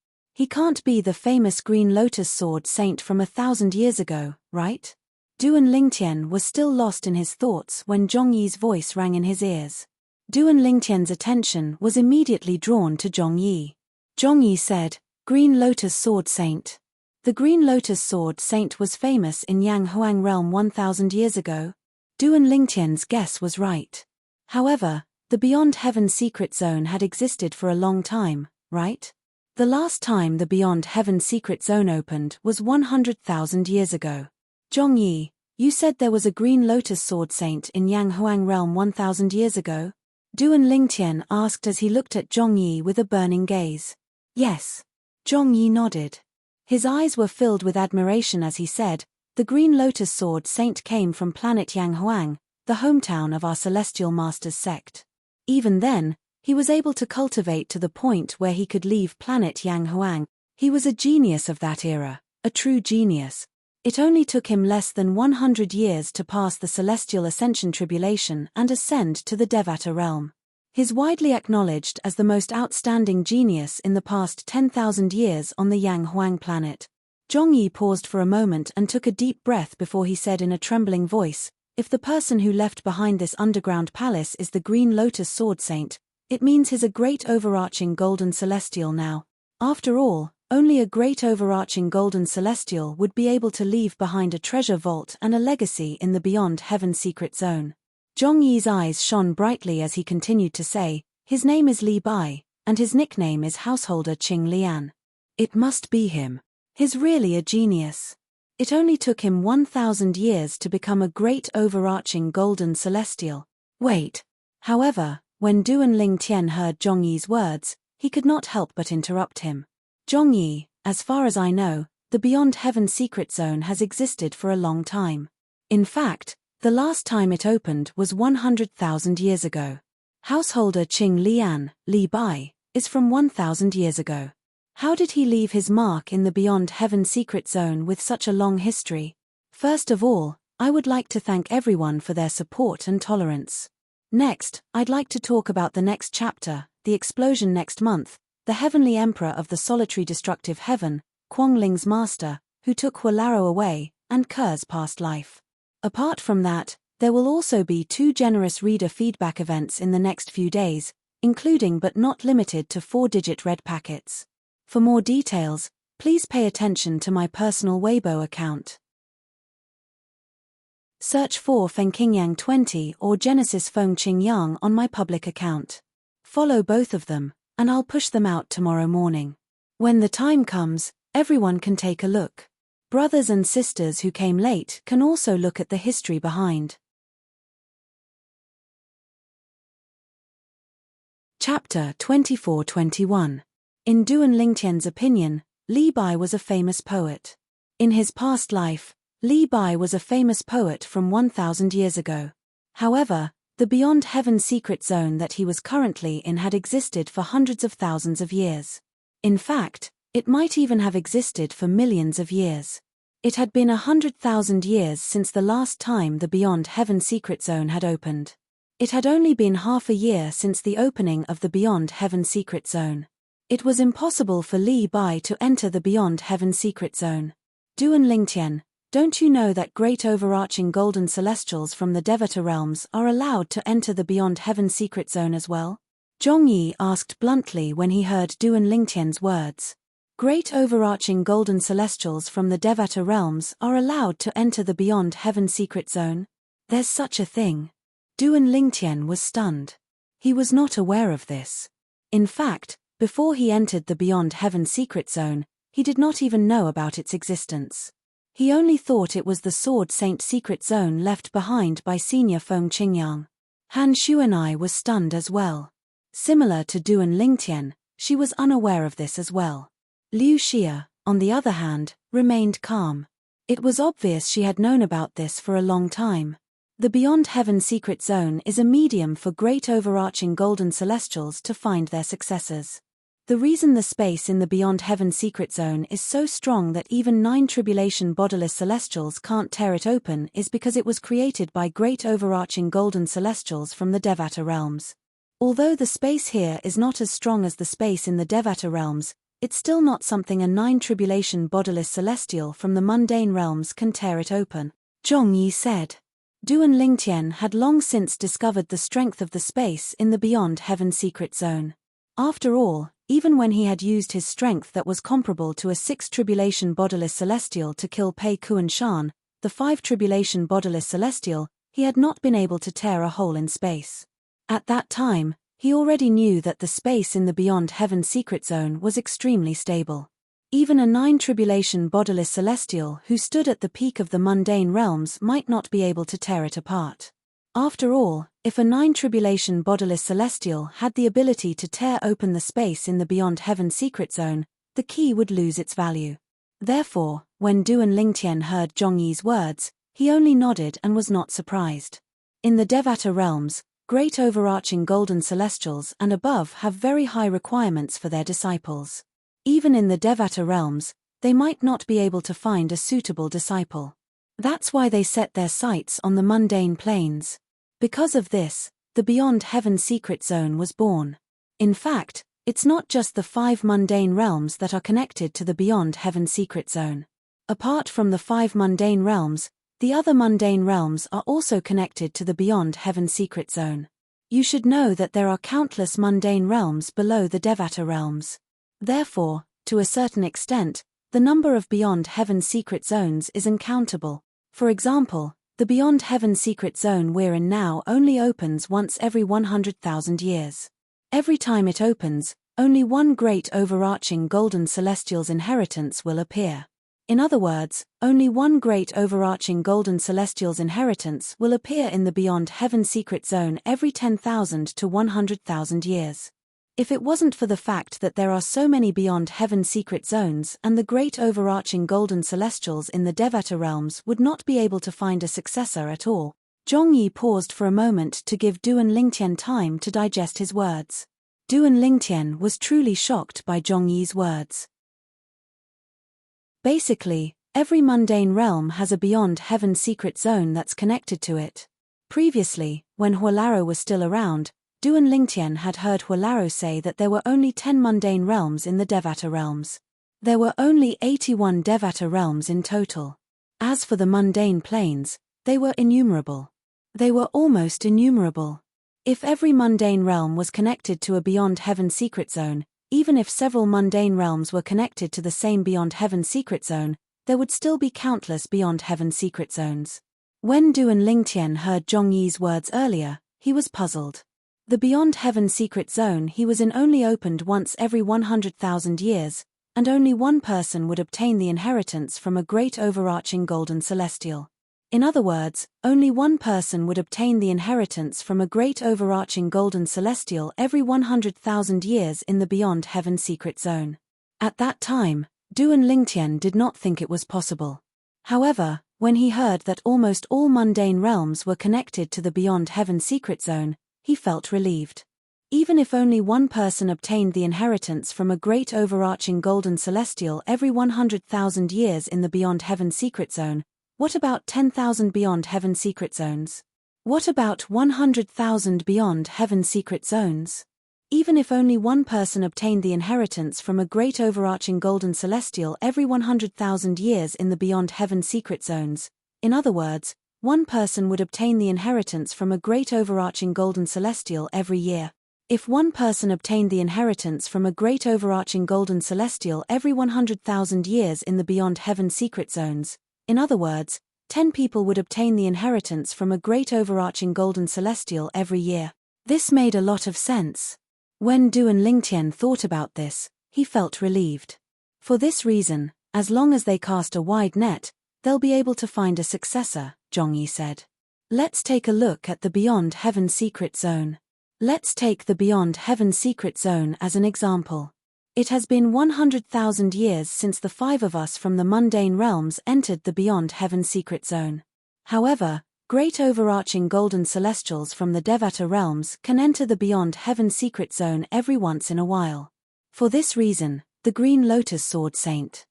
can't be the famous Green Lotus sword saint from 1,000 years ago, right? Duan Lingtian was still lost in his thoughts when Zhong Yi's voice rang in his ears. Duan Lingtian's attention was immediately drawn to Zhong Yi. Zhong Yi said, Green Lotus sword saint. The Green Lotus sword saint was famous in Yang Huang realm 1,000 years ago. Duan Lingtian's guess was right. However, the Beyond Heaven secret zone had existed for a long time, right? The last time the Beyond Heaven secret zone opened was 100,000 years ago. Zhong Yi, you said there was a Green Lotus sword saint in Yang Huang realm 1,000 years ago? Duan Lingtian asked as he looked at Zhong Yi with a burning gaze. Yes. Zhong Yi nodded. His eyes were filled with admiration as he said, the Green Lotus sword saint came from planet Yang Huang, the hometown of our celestial master's sect. Even then, he was able to cultivate to the point where he could leave planet Yang Huang. He was a genius of that era, a true genius. It only took him less than 100 years to pass the celestial ascension tribulation and ascend to the Devata realm. He's widely acknowledged as the most outstanding genius in the past 10,000 years on the Yang Huang planet. Zhong Yi paused for a moment and took a deep breath before he said in a trembling voice, if the person who left behind this underground palace is the Green Lotus sword saint, it means he's a great overarching golden celestial now. After all, only a great overarching golden celestial would be able to leave behind a treasure vault and a legacy in the Beyond Heaven secret zone. Zhong Yi's eyes shone brightly as he continued to say, his name is Li Bai, and his nickname is Householder Qing Lian. It must be him. He's really a genius. It only took him 1,000 years to become a great overarching golden celestial. Wait. However, when Duan Lingtian heard Zhong Yi's words, he could not help but interrupt him. Zhong Yi, as far as I know, the Beyond Heaven secret zone has existed for a long time. In fact, the last time it opened was 100,000 years ago. Householder Qing Lian, Li Bai, is from 1,000 years ago. How did he leave his mark in the Beyond Heaven secret zone with such a long history? First of all, I would like to thank everyone for their support and tolerance. Next, I'd like to talk about the next chapter, the explosion next month, the heavenly emperor of the solitary destructive heaven, Kuangling's master, who took Hualaro away, and Ker's past life. Apart from that, there will also be 2 generous reader feedback events in the next few days, including but not limited to 4-digit red packets. For more details, please pay attention to my personal Weibo account. Search for Fengqingyang 20 or Genesis Feng Qingyang on my public account. Follow both of them, and I'll push them out tomorrow morning. When the time comes, everyone can take a look. Brothers and sisters who came late can also look at the history behind. Chapter 24-21. In Duan Lingtian's opinion, Li Bai was a famous poet. In his past life, Li Bai was a famous poet from 1,000 years ago. However, the Beyond Heaven secret zone that he was currently in had existed for hundreds of thousands of years. In fact, it might even have existed for millions of years. It had been 100,000 years since the last time the Beyond Heaven secret zone had opened. It had only been half a year since the opening of the Beyond Heaven secret zone. It was impossible for Li Bai to enter the Beyond Heaven secret zone. Duan Lingtian, don't you know that great overarching golden celestials from the Devata realms are allowed to enter the Beyond Heaven secret zone as well? Zhongyi asked bluntly when he heard Duan Lingtian's words. Great overarching golden celestials from the Devata realms are allowed to enter the Beyond Heaven secret zone? There's such a thing. Duan Lingtian was stunned. He was not aware of this. In fact, before he entered the Beyond Heaven secret zone, he did not even know about its existence. He only thought it was the Sword Saint secret zone left behind by Senior Feng Qingyang. Han Xuanai was stunned as well. Similar to Duan Lingtian, she was unaware of this as well. Liu Xia, on the other hand, remained calm. It was obvious she had known about this for a long time. The Beyond Heaven secret zone is a medium for great overarching golden celestials to find their successors. The reason the space in the Beyond Heaven secret zone is so strong that even 9 tribulation bodiless celestials can't tear it open is because it was created by great overarching golden celestials from the Devata realms. Although the space here is not as strong as the space in the Devata realms, it's still not something a 9 tribulation bodiless celestial from the mundane realms can tear it open, Zhongyi said. Duan Lingtian had long since discovered the strength of the space in the Beyond Heaven secret zone. After all, even when he had used his strength that was comparable to a 6 tribulation bodiless celestial to kill Pei Kuan Shan, the 5 tribulation bodiless celestial, he had not been able to tear a hole in space. At that time, he already knew that the space in the Beyond Heaven secret zone was extremely stable. Even a 9 tribulation bodiless celestial who stood at the peak of the mundane realms might not be able to tear it apart. After all, if a 9 tribulation bodiless celestial had the ability to tear open the space in the Beyond Heaven secret zone, the key would lose its value. Therefore, when Duan Lingtian heard Zhongyi's words, he only nodded and was not surprised. In the Devata realms, great overarching golden celestials and above have very high requirements for their disciples. Even in the Devata realms, they might not be able to find a suitable disciple. That's why they set their sights on the mundane planes. Because of this, the Beyond Heaven secret zone was born. In fact, it's not just the 5 mundane realms that are connected to the Beyond Heaven secret zone. Apart from the 5 mundane realms, the other mundane realms are also connected to the Beyond Heaven secret zone. You should know that there are countless mundane realms below the Devata realms. Therefore, to a certain extent, the number of Beyond Heaven secret zones is uncountable. For example, the Beyond Heaven secret zone we're in now only opens once every 100,000 years. Every time it opens, only one great overarching golden celestial's inheritance will appear. In other words, only one great overarching golden celestial's inheritance will appear in the Beyond Heaven secret zone every 10,000 to 100,000 years. If it wasn't for the fact that there are so many Beyond Heaven secret zones and the great overarching golden celestials in the Devata realms would not be able to find a successor at all, Zhongyi paused for a moment to give Duan Lingtian time to digest his words. Duan Lingtian was truly shocked by Zhongyi's words. Basically, every mundane realm has a beyond heaven secret zone that's connected to it. Previously, when Huolaro was still around, Duan Lingtian had heard Huolaro say that there were only 10 mundane realms in the Devata realms. There were only 81 Devata realms in total. As for the mundane planes, they were innumerable. They were almost innumerable. If every mundane realm was connected to a beyond heaven secret zone, even if several mundane realms were connected to the same beyond heaven secret zone, there would still be countless beyond heaven secret zones. When Duan Lingtian heard Zhongyi's words earlier, he was puzzled. The beyond heaven secret zone he was in only opened once every 100,000 years, and only one person would obtain the inheritance from a great overarching golden celestial. In other words, only one person would obtain the inheritance from a great overarching golden celestial every 100,000 years in the beyond heaven secret zone. At that time, Duan Lingtian did not think it was possible. However, when he heard that almost all mundane realms were connected to the beyond heaven secret zone, he felt relieved. Even if only one person obtained the inheritance from a great overarching golden celestial every 100,000 years in the beyond heaven secret zone, what about 10,000 beyond heaven secret zones? What about 100,000 beyond heaven secret zones? Even if only one person obtained the inheritance from a great overarching golden celestial every 100,000 years in the beyond heaven secret zones, in other words, one person would obtain the inheritance from a great overarching golden celestial every year. If one person obtained the inheritance from a great overarching golden celestial every 100,000 years in the beyond heaven secret zones, in other words, 10 people would obtain the inheritance from a great overarching golden celestial every year. This made a lot of sense. When Duan Lingtian thought about this, he felt relieved. For this reason, as long as they cast a wide net, they'll be able to find a successor, Zhongyi said. Let's take a look at the Beyond Heaven Secret Zone. Let's take the Beyond Heaven Secret Zone as an example. It has been 100,000 years since the 5 of us from the mundane realms entered the Beyond Heaven Secret Zone. However, great overarching golden celestials from the Devata realms can enter the Beyond Heaven Secret Zone every once in a while. For this reason, the Green Lotus Sword Saint.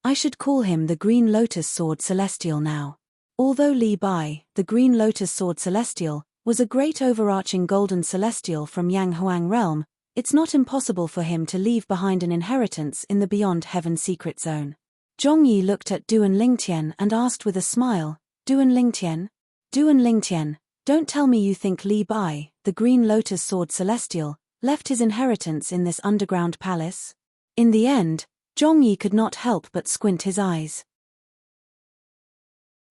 I should call him the Green Lotus Sword Celestial now. Although Li Bai, the Green Lotus Sword Celestial, was a great overarching golden celestial from Yang Huang realm, it's not impossible for him to leave behind an inheritance in the Beyond Heaven Secret Zone. Zhongyi looked at Duan Lingtian and asked with a smile, Duan Lingtian? Duan Lingtian, don't tell me you think Li Bai, the Green Lotus Sword Celestial, left his inheritance in this underground palace? In the end, Zhongyi could not help but squint his eyes.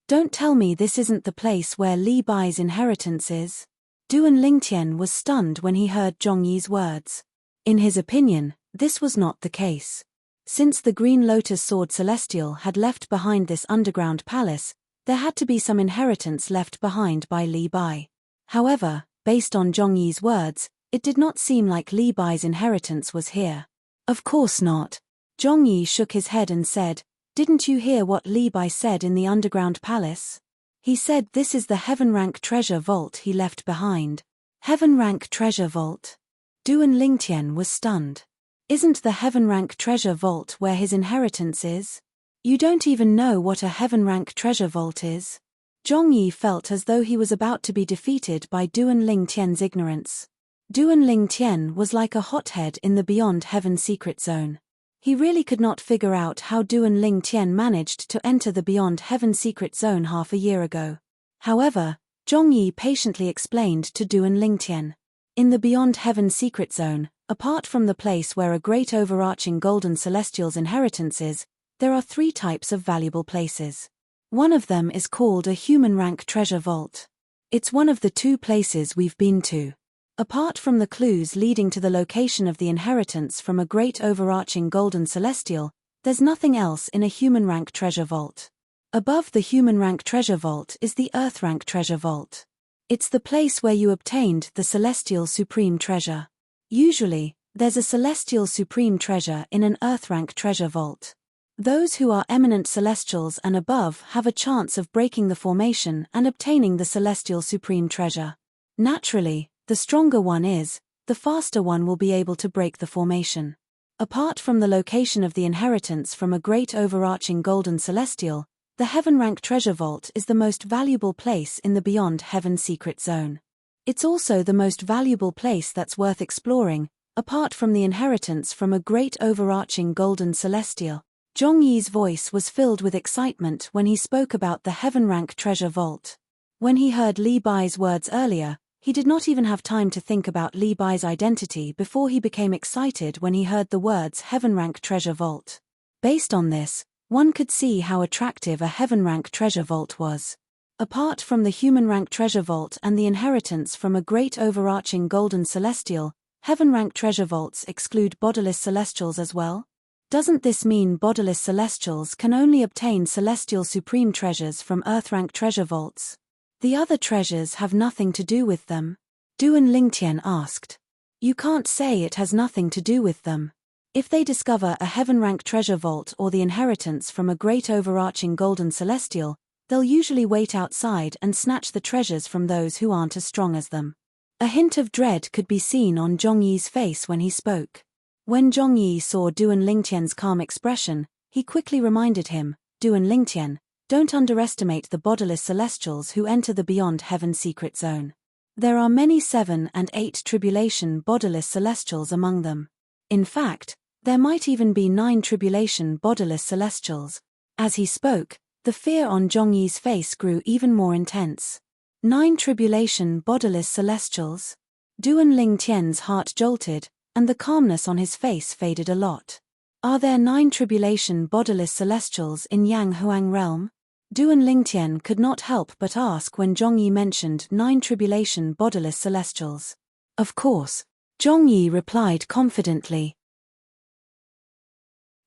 Don't tell me this isn't the place where Li Bai's inheritance is. Duan Lingtian was stunned when he heard Zhongyi's words. In his opinion, this was not the case. Since the Green Lotus Sword Celestial had left behind this underground palace, there had to be some inheritance left behind by Li Bai. However, based on Zhongyi's words, it did not seem like Li Bai's inheritance was here. Of course not. Zhongyi shook his head and said, Didn't you hear what Li Bai said in the underground palace? He said this is the Heaven Rank treasure vault he left behind. Heaven Rank treasure vault? Duan Lingtian was stunned. Isn't the Heaven Rank treasure vault where his inheritance is? You don't even know what a Heaven Rank treasure vault is? Zhongyi felt as though he was about to be defeated by Duan Lingtian's ignorance. Duan Lingtian was like a hothead in the Beyond Heaven Secret Zone. He really could not figure out how Duan Lingtian managed to enter the Beyond Heaven Secret Zone half a year ago. However, Zhongyi patiently explained to Duan Lingtian. In the Beyond Heaven Secret Zone, apart from the place where a great overarching golden celestial's inheritance is, there are 3 types of valuable places. One of them is called a Human Rank treasure vault. It's one of the 2 places we've been to. Apart from the clues leading to the location of the inheritance from a great overarching golden celestial, there's nothing else in a Human Rank treasure vault. Above the Human Rank treasure vault is the Earth Rank treasure vault. It's the place where you obtained the Celestial Supreme Treasure. Usually, there's a Celestial Supreme Treasure in an Earth Rank treasure vault. Those who are eminent celestials and above have a chance of breaking the formation and obtaining the celestial supreme treasure. Naturally, the stronger one is, the faster one will be able to break the formation. Apart from the location of the inheritance from a great overarching golden celestial, the Heaven Rank Treasure Vault is the most valuable place in the Beyond Heaven Secret Zone. It's also the most valuable place that's worth exploring, apart from the inheritance from a great overarching golden celestial. Zhongyi's voice was filled with excitement when he spoke about the Heaven Rank Treasure Vault. When he heard Li Bai's words earlier, he did not even have time to think about Li Bai's identity before he became excited when he heard the words Heaven Rank Treasure Vault. Based on this, one could see how attractive a Heaven Rank Treasure Vault was. Apart from the Human Rank Treasure Vault and the inheritance from a great overarching golden celestial, Heaven Rank Treasure Vaults exclude bodiless celestials as well? Doesn't this mean bodiless celestials can only obtain celestial supreme treasures from Earth-rank treasure vaults? The other treasures have nothing to do with them? Duan Lingtian asked. You can't say it has nothing to do with them. If they discover a Heaven-rank treasure vault or the inheritance from a great overarching golden celestial, they'll usually wait outside and snatch the treasures from those who aren't as strong as them. A hint of dread could be seen on Zhongyi's face when he spoke. When Zhongyi saw Duan Lingtian's calm expression, he quickly reminded him, Duan Lingtian, don't underestimate the bodiless celestials who enter the Beyond Heaven Secret Zone. There are many 7 and 8 tribulation bodiless celestials among them. In fact, there might even be 9 tribulation bodiless celestials. As he spoke, the fear on Zhongyi's face grew even more intense. 9 tribulation bodiless celestials? Duan Lingtian's heart jolted, and the calmness on his face faded a lot. Are there 9 tribulation bodiless celestials in Yang Huang realm? Duan Lingtian could not help but ask when Zhongyi mentioned 9 tribulation bodiless celestials. Of course, Zhongyi replied confidently.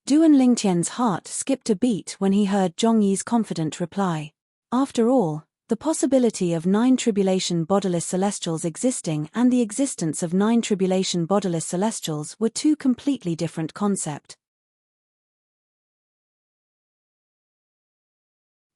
Duan Lingtian's heart skipped a beat when he heard Zhongyi's confident reply. After all, the possibility of 9 tribulation bodiless celestials existing and the existence of 9 tribulation bodiless celestials were two completely different concepts.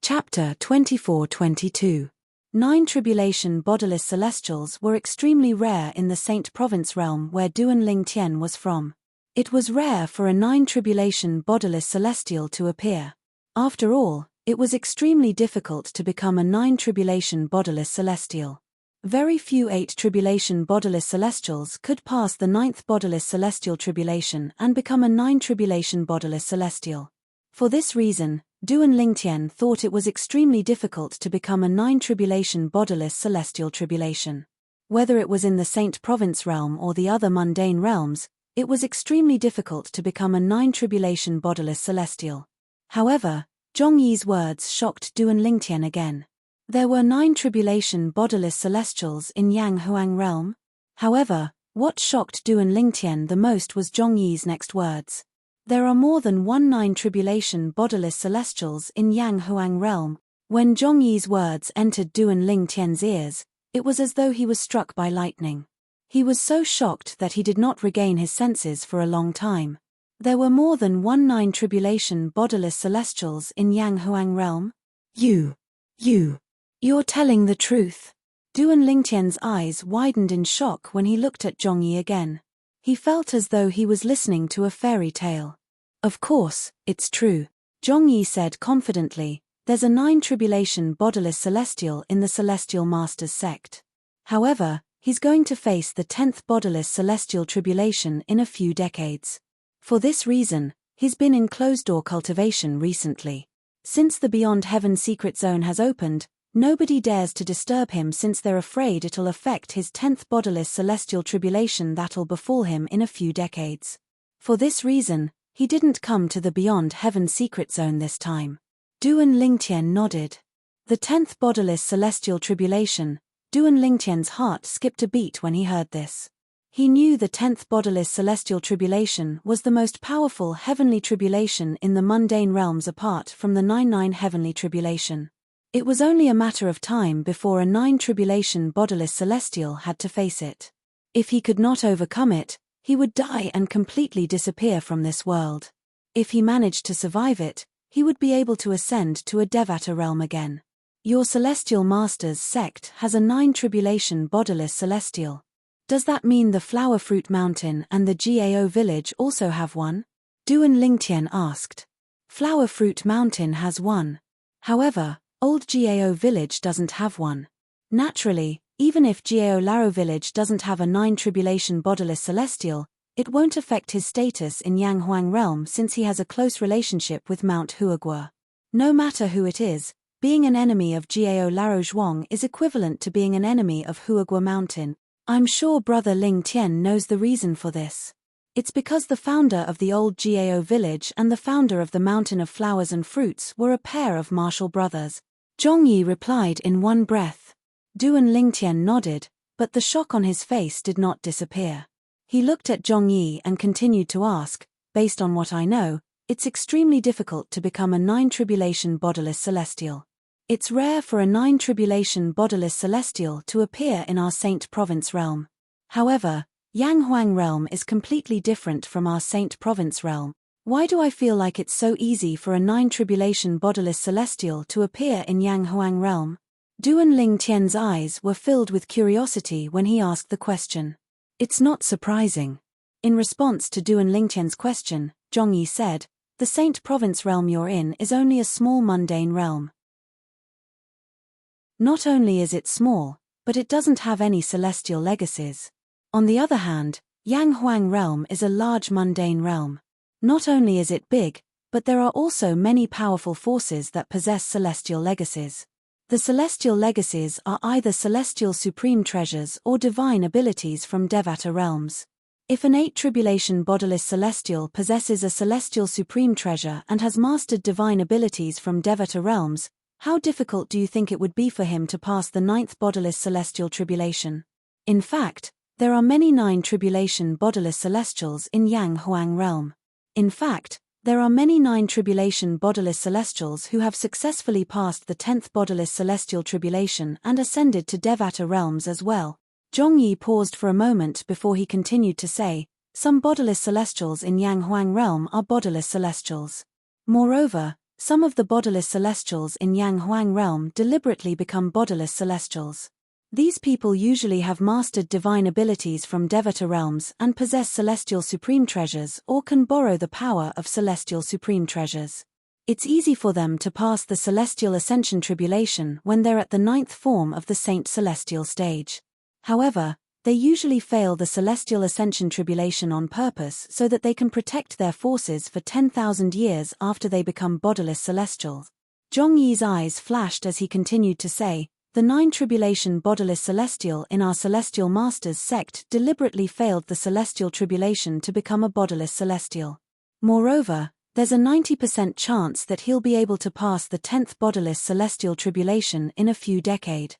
Chapter 24-22. 9 tribulation bodiless celestials were extremely rare in the Saint Province realm where Duan Lingtian was from. It was rare for a 9 tribulation bodiless celestial to appear. After all, it was extremely difficult to become a 9 tribulation bodiless celestial. Very few 8 tribulation bodiless celestials could pass the 9th bodiless celestial tribulation and become a 9 tribulation bodiless celestial. For this reason, Duan Lingtian thought it was extremely difficult to become a 9 tribulation bodiless celestial tribulation. Whether it was in the Saint Province realm or the other mundane realms, it was extremely difficult to become a 9 tribulation bodiless celestial. However, Zhongyi's words shocked Duan Lingtian again. There were 9 tribulation bodiless celestials in Yang Huang realm. However, what shocked Duan Lingtian the most was Zhongyi's next words. There are more than 9 tribulation bodiless celestials in Yang Huang realm. When Zhongyi's words entered Duan Lingtian's ears, it was as though he was struck by lightning. He was so shocked that he did not regain his senses for a long time. There were more than 9 tribulation bodiless celestials in Yang Huang realm? You're telling the truth. Duan Lingtian's eyes widened in shock when he looked at Zhongyi again. He felt as though he was listening to a fairy tale. Of course, it's true, Zhongyi said confidently. There's a 9 tribulation bodiless celestial in the Celestial Masters sect. However, he's going to face the 10th bodiless celestial tribulation in a few decades. For this reason, he's been in closed-door cultivation recently. Since the Beyond Heaven Secret Zone has opened, nobody dares to disturb him since they're afraid it'll affect his 10th bodiless celestial tribulation that'll befall him in a few decades. For this reason, he didn't come to the Beyond Heaven Secret Zone this time. Duan Lingtian nodded. The 10th bodiless celestial tribulation. Duan Lingtian's heart skipped a beat when he heard this. He knew the 10th bodiless celestial tribulation was the most powerful heavenly tribulation in the mundane realms apart from the 9 heavenly tribulation. It was only a matter of time before a 9 tribulation bodiless celestial had to face it. If he could not overcome it, he would die and completely disappear from this world. If he managed to survive it, he would be able to ascend to a Devata realm again. Your celestial master's sect has a 9 tribulation bodiless celestial. Does that mean the Flower Fruit Mountain and the Gao village also have one? Duan Lingtian asked. Flower Fruit Mountain has one. However, Old Gao village doesn't have one. Naturally, even if Gao Laro village doesn't have a 9 tribulation bodiless celestial, it won't affect his status in Yanghuang realm since he has a close relationship with Mount Huagua. No matter who it is, being an enemy of Gao Laro Zhuang is equivalent to being an enemy of Huagua Mountain. I'm sure Brother Ling Tian knows the reason for this. It's because the founder of the old Gao village and the founder of the Mountain of Flowers and Fruits were a pair of martial brothers. Zhongyi replied in one breath. Duan Lingtian nodded, but the shock on his face did not disappear. He looked at Zhongyi and continued to ask, based on what I know, it's extremely difficult to become a 9 tribulation bodiless celestial. It's rare for a 9 tribulation bodiless celestial to appear in our Saint Province realm. However, Yanghuang realm is completely different from our Saint Province realm. Why do I feel like it's so easy for a 9 tribulation bodiless celestial to appear in Yanghuang realm? Duan Lingtian's eyes were filled with curiosity when he asked the question. It's not surprising. In response to Duan Lingtian's question, Zhongyi said, the Saint Province realm you're in is only a small mundane realm. Not only is it small, but it doesn't have any celestial legacies. On the other hand, Yanghuang realm is a large mundane realm. Not only is it big, but there are also many powerful forces that possess celestial legacies. The celestial legacies are either celestial supreme treasures or divine abilities from Devata realms. If an 8 tribulation bodiless celestial possesses a celestial supreme treasure and has mastered divine abilities from Devata realms, how difficult do you think it would be for him to pass the 9th bodiless celestial tribulation? In fact, there are many 9 tribulation bodiless celestials in Yanghuang realm. In fact, there are many 9 tribulation bodiless celestials who have successfully passed the 10th bodiless celestial tribulation and ascended to Devata realms as well. Zhongyi paused for a moment before he continued to say, some bodiless celestials in Yanghuang realm are bodiless celestials. Moreover, some of the bodiless celestials in Yanghuang realm deliberately become bodiless celestials. These people usually have mastered divine abilities from Devata realms and possess celestial supreme treasures or can borrow the power of celestial supreme treasures. It's easy for them to pass the celestial ascension tribulation when they're at the 9th form of the saint celestial stage. However, they usually fail the celestial ascension tribulation on purpose so that they can protect their forces for 10,000 years after they become bodiless celestials. Zhongyi's eyes flashed as he continued to say, the 9 tribulation bodiless celestial in our celestial master's sect deliberately failed the celestial tribulation to become a bodiless celestial. Moreover, there's a 90% chance that he'll be able to pass the 10th bodiless celestial tribulation in a few decades.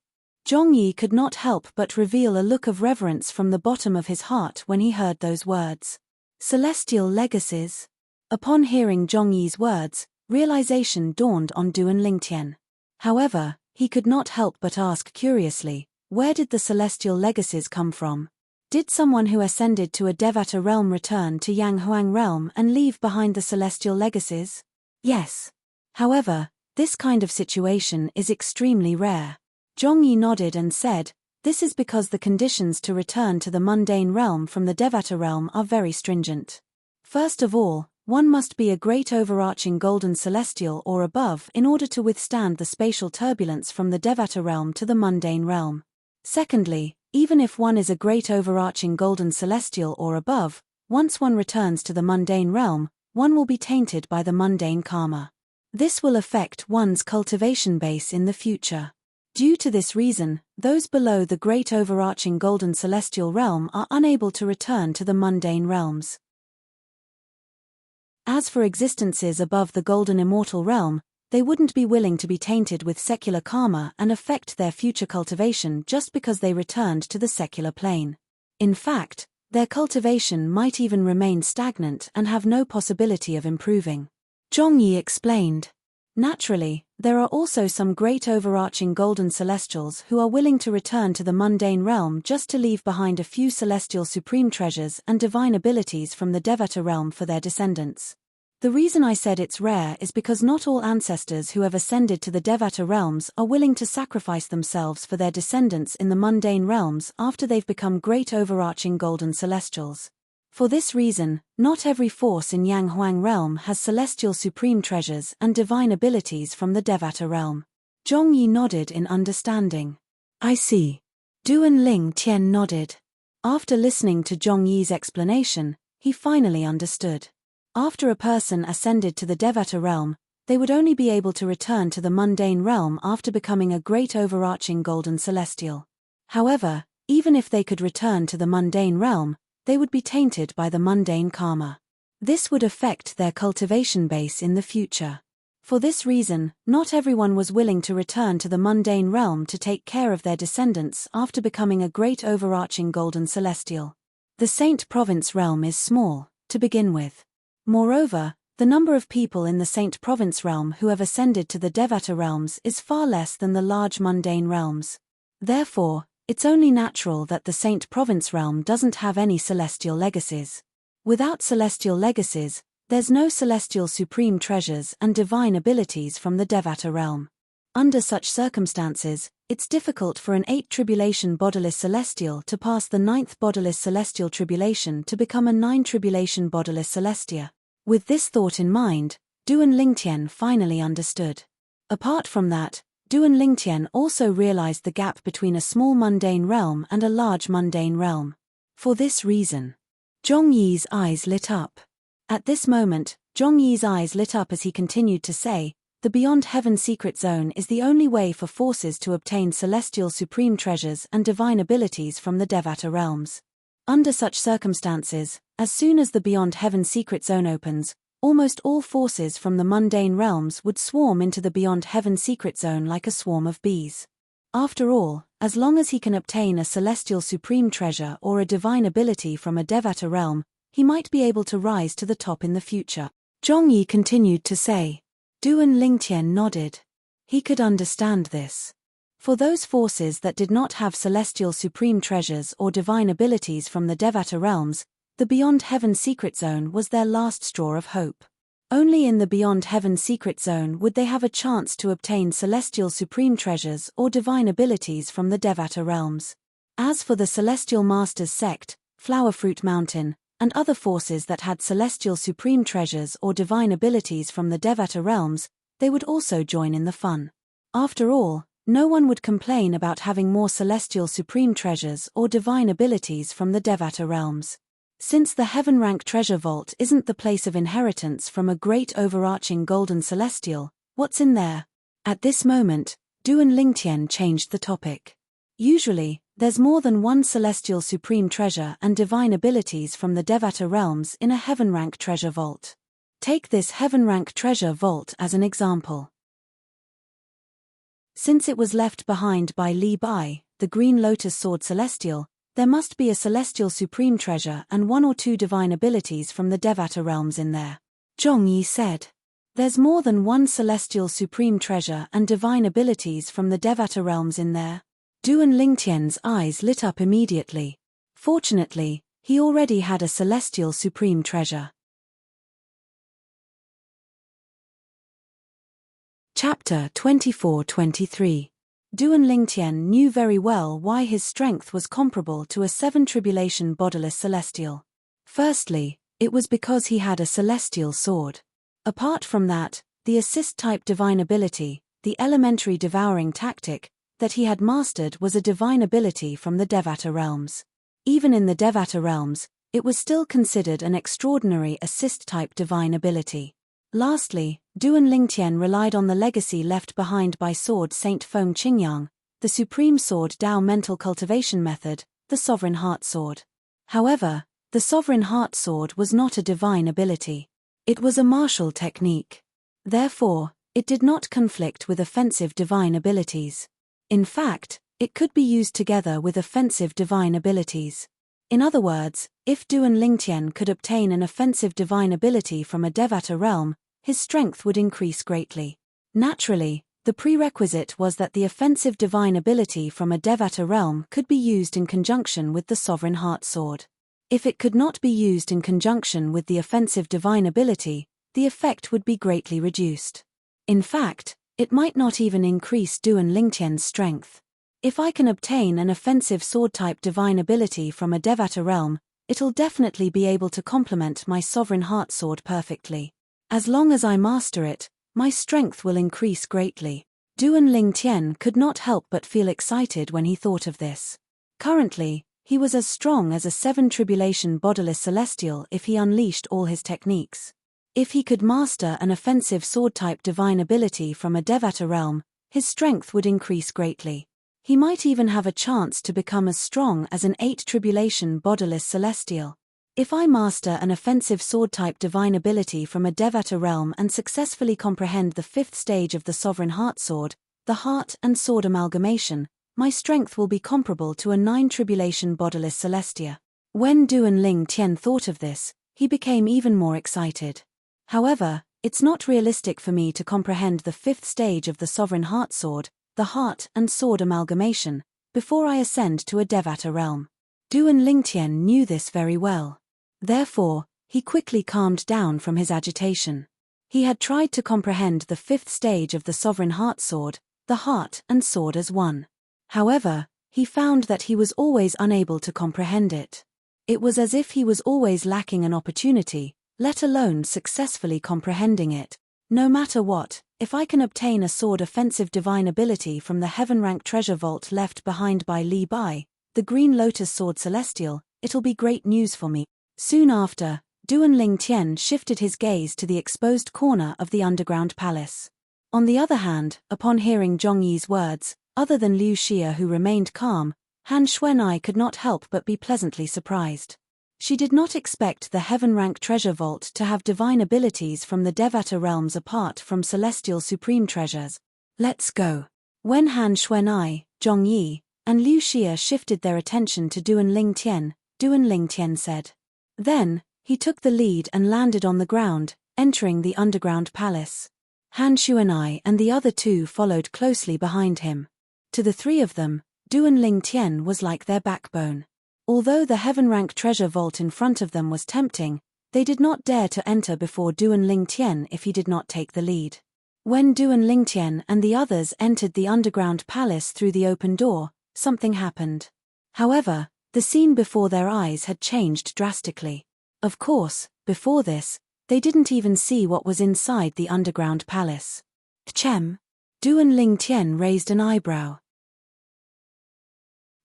Zhongyi could not help but reveal a look of reverence from the bottom of his heart when he heard those words. Celestial legacies. Upon hearing Zhongyi's words, realization dawned on Duan Lingtian. However, he could not help but ask curiously, where did the celestial legacies come from? Did someone who ascended to a Devata realm return to Yanghuang realm and leave behind the celestial legacies? Yes. However, this kind of situation is extremely rare. Zhongyi nodded and said, this is because the conditions to return to the mundane realm from the Devata realm are very stringent. First of all, one must be a great overarching golden celestial or above in order to withstand the spatial turbulence from the Devata realm to the mundane realm. Secondly, even if one is a great overarching golden celestial or above, once one returns to the mundane realm, one will be tainted by the mundane karma. This will affect one's cultivation base in the future. Due to this reason, those below the great overarching golden celestial realm are unable to return to the mundane realms. As for existences above the golden immortal realm, they wouldn't be willing to be tainted with secular karma and affect their future cultivation just because they returned to the secular plane. In fact, their cultivation might even remain stagnant and have no possibility of improving. Zhongyi explained. Naturally, there are also some great overarching golden celestials who are willing to return to the mundane realm just to leave behind a few celestial supreme treasures and divine abilities from the Devata realm for their descendants. The reason I said it's rare is because not all ancestors who have ascended to the Devata realms are willing to sacrifice themselves for their descendants in the mundane realms after they've become great overarching golden celestials. For this reason, not every force in Yang Huang realm has celestial supreme treasures and divine abilities from the Devata realm. Zhong Yi nodded in understanding. I see. Duan Ling Tian nodded. After listening to Zhong Yi's explanation, he finally understood. After a person ascended to the Devata realm, they would only be able to return to the mundane realm after becoming a great overarching golden celestial. However, even if they could return to the mundane realm, they would be tainted by the mundane karma. This would affect their cultivation base in the future. For this reason, not everyone was willing to return to the mundane realm to take care of their descendants after becoming a great overarching golden celestial. The Saint Province realm is small, to begin with. Moreover, the number of people in the Saint Province realm who have ascended to the Devata realms is far less than the large mundane realms. Therefore, it's only natural that the Saint Province realm doesn't have any celestial legacies. Without celestial legacies, there's no celestial supreme treasures and divine abilities from the Devata realm. Under such circumstances, it's difficult for an 8th tribulation bodiless celestial to pass the 9th bodiless celestial tribulation to become a 9 tribulation bodiless celestia. With this thought in mind, Duan Lingtian finally understood. Apart from that, Duan Lingtian also realized the gap between a small mundane realm and a large mundane realm. For this reason, Zhong Yi's eyes lit up. At this moment, Zhong Yi's eyes lit up as he continued to say, the Beyond Heaven Secret Zone is the only way for forces to obtain celestial supreme treasures and divine abilities from the Devata realms. Under such circumstances, as soon as the Beyond Heaven Secret Zone opens, almost all forces from the mundane realms would swarm into the Beyond Heaven Secret Zone like a swarm of bees. After all, as long as he can obtain a celestial supreme treasure or a divine ability from a Devata realm, he might be able to rise to the top in the future. Zhong Yi continued to say. Duan Lingtian nodded. He could understand this. For those forces that did not have celestial supreme treasures or divine abilities from the Devata realms, the Beyond Heaven Secret Zone was their last straw of hope. Only in the Beyond Heaven Secret Zone would they have a chance to obtain celestial supreme treasures or divine abilities from the Devata realms. As for the Celestial Masters sect, Flowerfruit Mountain, and other forces that had celestial supreme treasures or divine abilities from the Devata realms, they would also join in the fun. After all, no one would complain about having more celestial supreme treasures or divine abilities from the Devata realms. Since the Heaven Rank Treasure Vault isn't the place of inheritance from a great overarching golden celestial, what's in there? At this moment, Duan Lingtian changed the topic. Usually, there's more than one celestial supreme treasure and divine abilities from the Devata realms in a Heaven Rank Treasure Vault. Take this Heaven Rank Treasure Vault as an example. Since it was left behind by Li Bai, the Green Lotus Sword Celestial, there must be a celestial supreme treasure and 1 or 2 divine abilities from the Devata realms in there. Zhong Yi said. There's more than one celestial supreme treasure and divine abilities from the Devata realms in there. Duan Lingtian's eyes lit up immediately. Fortunately, he already had a celestial supreme treasure. Chapter 24-23. Duan Lingtian knew very well why his strength was comparable to a 7 tribulation bodiless celestial. Firstly, it was because he had a celestial sword. Apart from that, the assist-type divine ability, the elementary devouring tactic, that he had mastered was a divine ability from the Devata realms. Even in the Devata realms, it was still considered an extraordinary assist-type divine ability. Lastly, Duan Lingtian relied on the legacy left behind by Sword Saint Feng Qingyang, the Supreme Sword Dao Mental Cultivation Method, the Sovereign Heart Sword. However, the Sovereign Heart Sword was not a divine ability. It was a martial technique. Therefore, it did not conflict with offensive divine abilities. In fact, it could be used together with offensive divine abilities. In other words, if Duan Lingtian could obtain an offensive divine ability from a Devata realm, his strength would increase greatly. Naturally, the prerequisite was that the offensive divine ability from a Devata realm could be used in conjunction with the Sovereign Heart Sword. If it could not be used in conjunction with the offensive divine ability, the effect would be greatly reduced. In fact, it might not even increase Duan Lingtian's strength. If I can obtain an offensive sword-type divine ability from a Devata realm, it'll definitely be able to complement my Sovereign Heart Sword perfectly. As long as I master it, my strength will increase greatly. Duan Lingtian could not help but feel excited when he thought of this. Currently, he was as strong as a 7 tribulation bodiless celestial if he unleashed all his techniques. If he could master an offensive sword-type divine ability from a Devata realm, his strength would increase greatly. He might even have a chance to become as strong as an 8 tribulation bodiless celestial. If I master an offensive sword-type divine ability from a Devata realm and successfully comprehend the 5th stage of the Sovereign Heart Sword, the Heart and Sword amalgamation, my strength will be comparable to a 9 tribulation bodiless celestia. When Duan Lingtian thought of this, he became even more excited. However, it's not realistic for me to comprehend the 5th stage of the Sovereign Heart Sword, the Heart and Sword amalgamation, before I ascend to a Devata realm. Duan Lingtian knew this very well. Therefore, he quickly calmed down from his agitation. He had tried to comprehend the 5th stage of the Sovereign Heart Sword, the Heart and Sword as one. However, he found that he was always unable to comprehend it. It was as if he was always lacking an opportunity, let alone successfully comprehending it. No matter what, if I can obtain a sword offensive divine ability from the heaven rank treasure vault left behind by Li Bai, the Green Lotus Sword Celestial, it'll be great news for me. Soon after, Duan Lingtian shifted his gaze to the exposed corner of the underground palace. On the other hand, upon hearing Zhongyi's words, other than Liu Xia who remained calm, Han Xuanai could not help but be pleasantly surprised. She did not expect the heaven rank treasure vault to have divine abilities from the Devata realms apart from celestial supreme treasures. Let's go. When Han Xuanai, Zhongyi, and Liu Xia shifted their attention to Duan Lingtian said. Then, he took the lead and landed on the ground, entering the underground palace. Han Xuanai and the other two followed closely behind him. To the three of them, Duan Lingtian was like their backbone. Although the heaven rank treasure vault in front of them was tempting, they did not dare to enter before Duan Lingtian if he did not take the lead. When Duan Lingtian and the others entered the underground palace through the open door, something happened. However, the scene before their eyes had changed drastically. Of course, before this, they didn't even see what was inside the underground palace. Tchem? Duan Lingtian raised an eyebrow.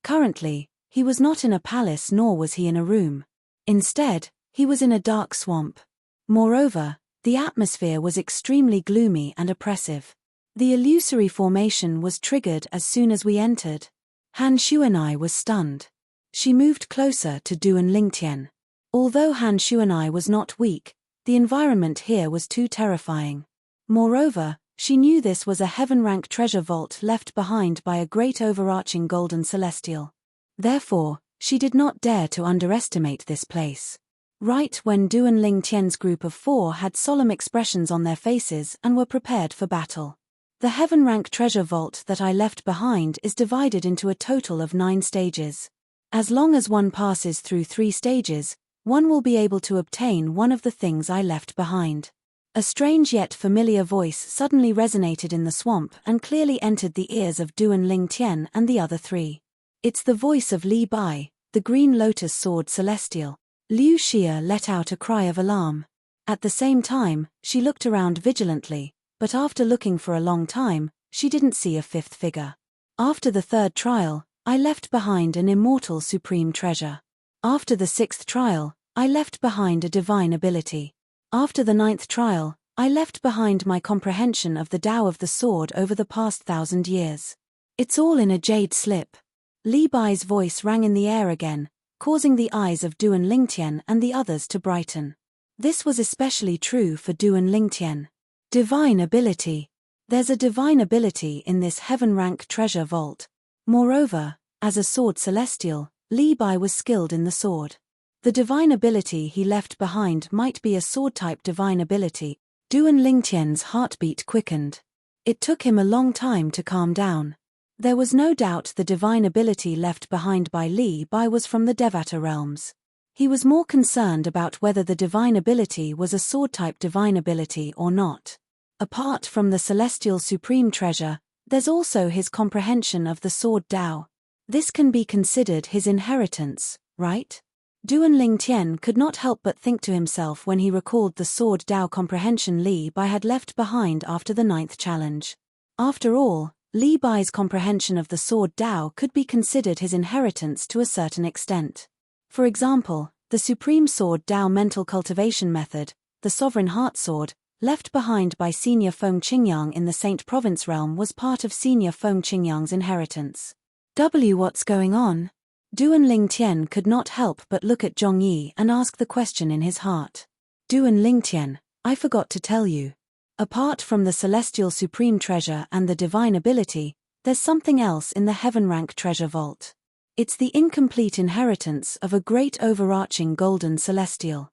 Currently, he was not in a palace nor was he in a room. Instead, he was in a dark swamp. Moreover, the atmosphere was extremely gloomy and oppressive. The illusory formation was triggered as soon as we entered. Han Xuanai was stunned. She moved closer to Duan Lingtian. Although Han Xuanai was not weak, the environment here was too terrifying. Moreover, she knew this was a heaven-rank treasure vault left behind by a great overarching golden celestial. Therefore, she did not dare to underestimate this place. Right when Duan Lingtian's group of 4 had solemn expressions on their faces and were prepared for battle. The heaven-rank treasure vault that I left behind is divided into a total of 9 stages. As long as one passes through 3 stages, one will be able to obtain one of the things I left behind. A strange yet familiar voice suddenly resonated in the swamp and clearly entered the ears of Duan Lingtian and the other 3. It's the voice of Li Bai, the Green Lotus Sword Celestial. Liu Xia let out a cry of alarm. At the same time, she looked around vigilantly, but after looking for a long time, she didn't see a 5th figure. After the 3rd trial, I left behind an immortal supreme treasure. After the 6th trial, I left behind a divine ability. After the 9th trial, I left behind my comprehension of the Tao of the Sword over the past 1,000 years. It's all in a jade slip. Li Bai's voice rang in the air again, causing the eyes of Duan Lingtian and the others to brighten. This was especially true for Duan Lingtian. Divine ability. There's a divine ability in this heaven-rank treasure vault. Moreover, as a sword celestial, Li Bai was skilled in the sword. The divine ability he left behind might be a sword-type divine ability. Duan Lingtian's heartbeat quickened. It took him a long time to calm down. There was no doubt the divine ability left behind by Li Bai was from the Devata realms. He was more concerned about whether the divine ability was a sword-type divine ability or not. Apart from the celestial supreme treasure, there's also his comprehension of the sword Dao. This can be considered his inheritance, right? Duan Lingtian could not help but think to himself when he recalled the sword Dao comprehension Li Bai had left behind after the 9th challenge. After all, Li Bai's comprehension of the sword Dao could be considered his inheritance to a certain extent. For example, the Supreme Sword Dao mental cultivation method, the Sovereign Heart Sword, left behind by Senior Feng Qingyang in the Saint Province realm was part of Senior Feng Qingyang's inheritance. What's going on? Duan Lingtian could not help but look at Zhong Yi and ask the question in his heart. Duan Lingtian, I forgot to tell you. Apart from the celestial supreme treasure and the divine ability, there's something else in the heaven rank treasure vault. It's the incomplete inheritance of a great overarching golden celestial.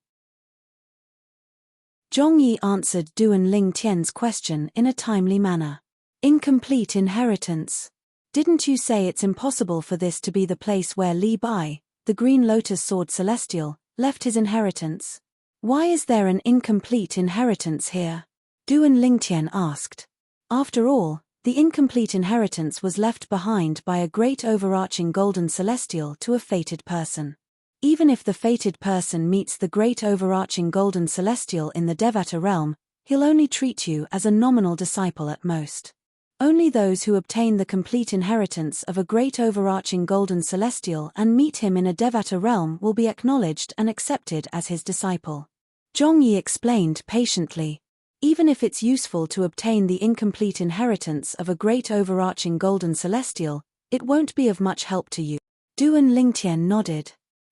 Zhong Yi answered Duan Lingtian's question in a timely manner. Incomplete inheritance? Didn't you say it's impossible for this to be the place where Li Bai, the Green Lotus Sword Celestial, left his inheritance? Why is there an incomplete inheritance here? Duan Lingtian asked. After all, the incomplete inheritance was left behind by a great overarching golden celestial to a fated person. Even if the fated person meets the great overarching golden celestial in the Devata realm, he'll only treat you as a nominal disciple at most. Only those who obtain the complete inheritance of a great overarching golden celestial and meet him in a Devata realm will be acknowledged and accepted as his disciple. Zhong Yi explained patiently. Even if it's useful to obtain the incomplete inheritance of a great overarching golden celestial, it won't be of much help to you. Duan Lingtian nodded.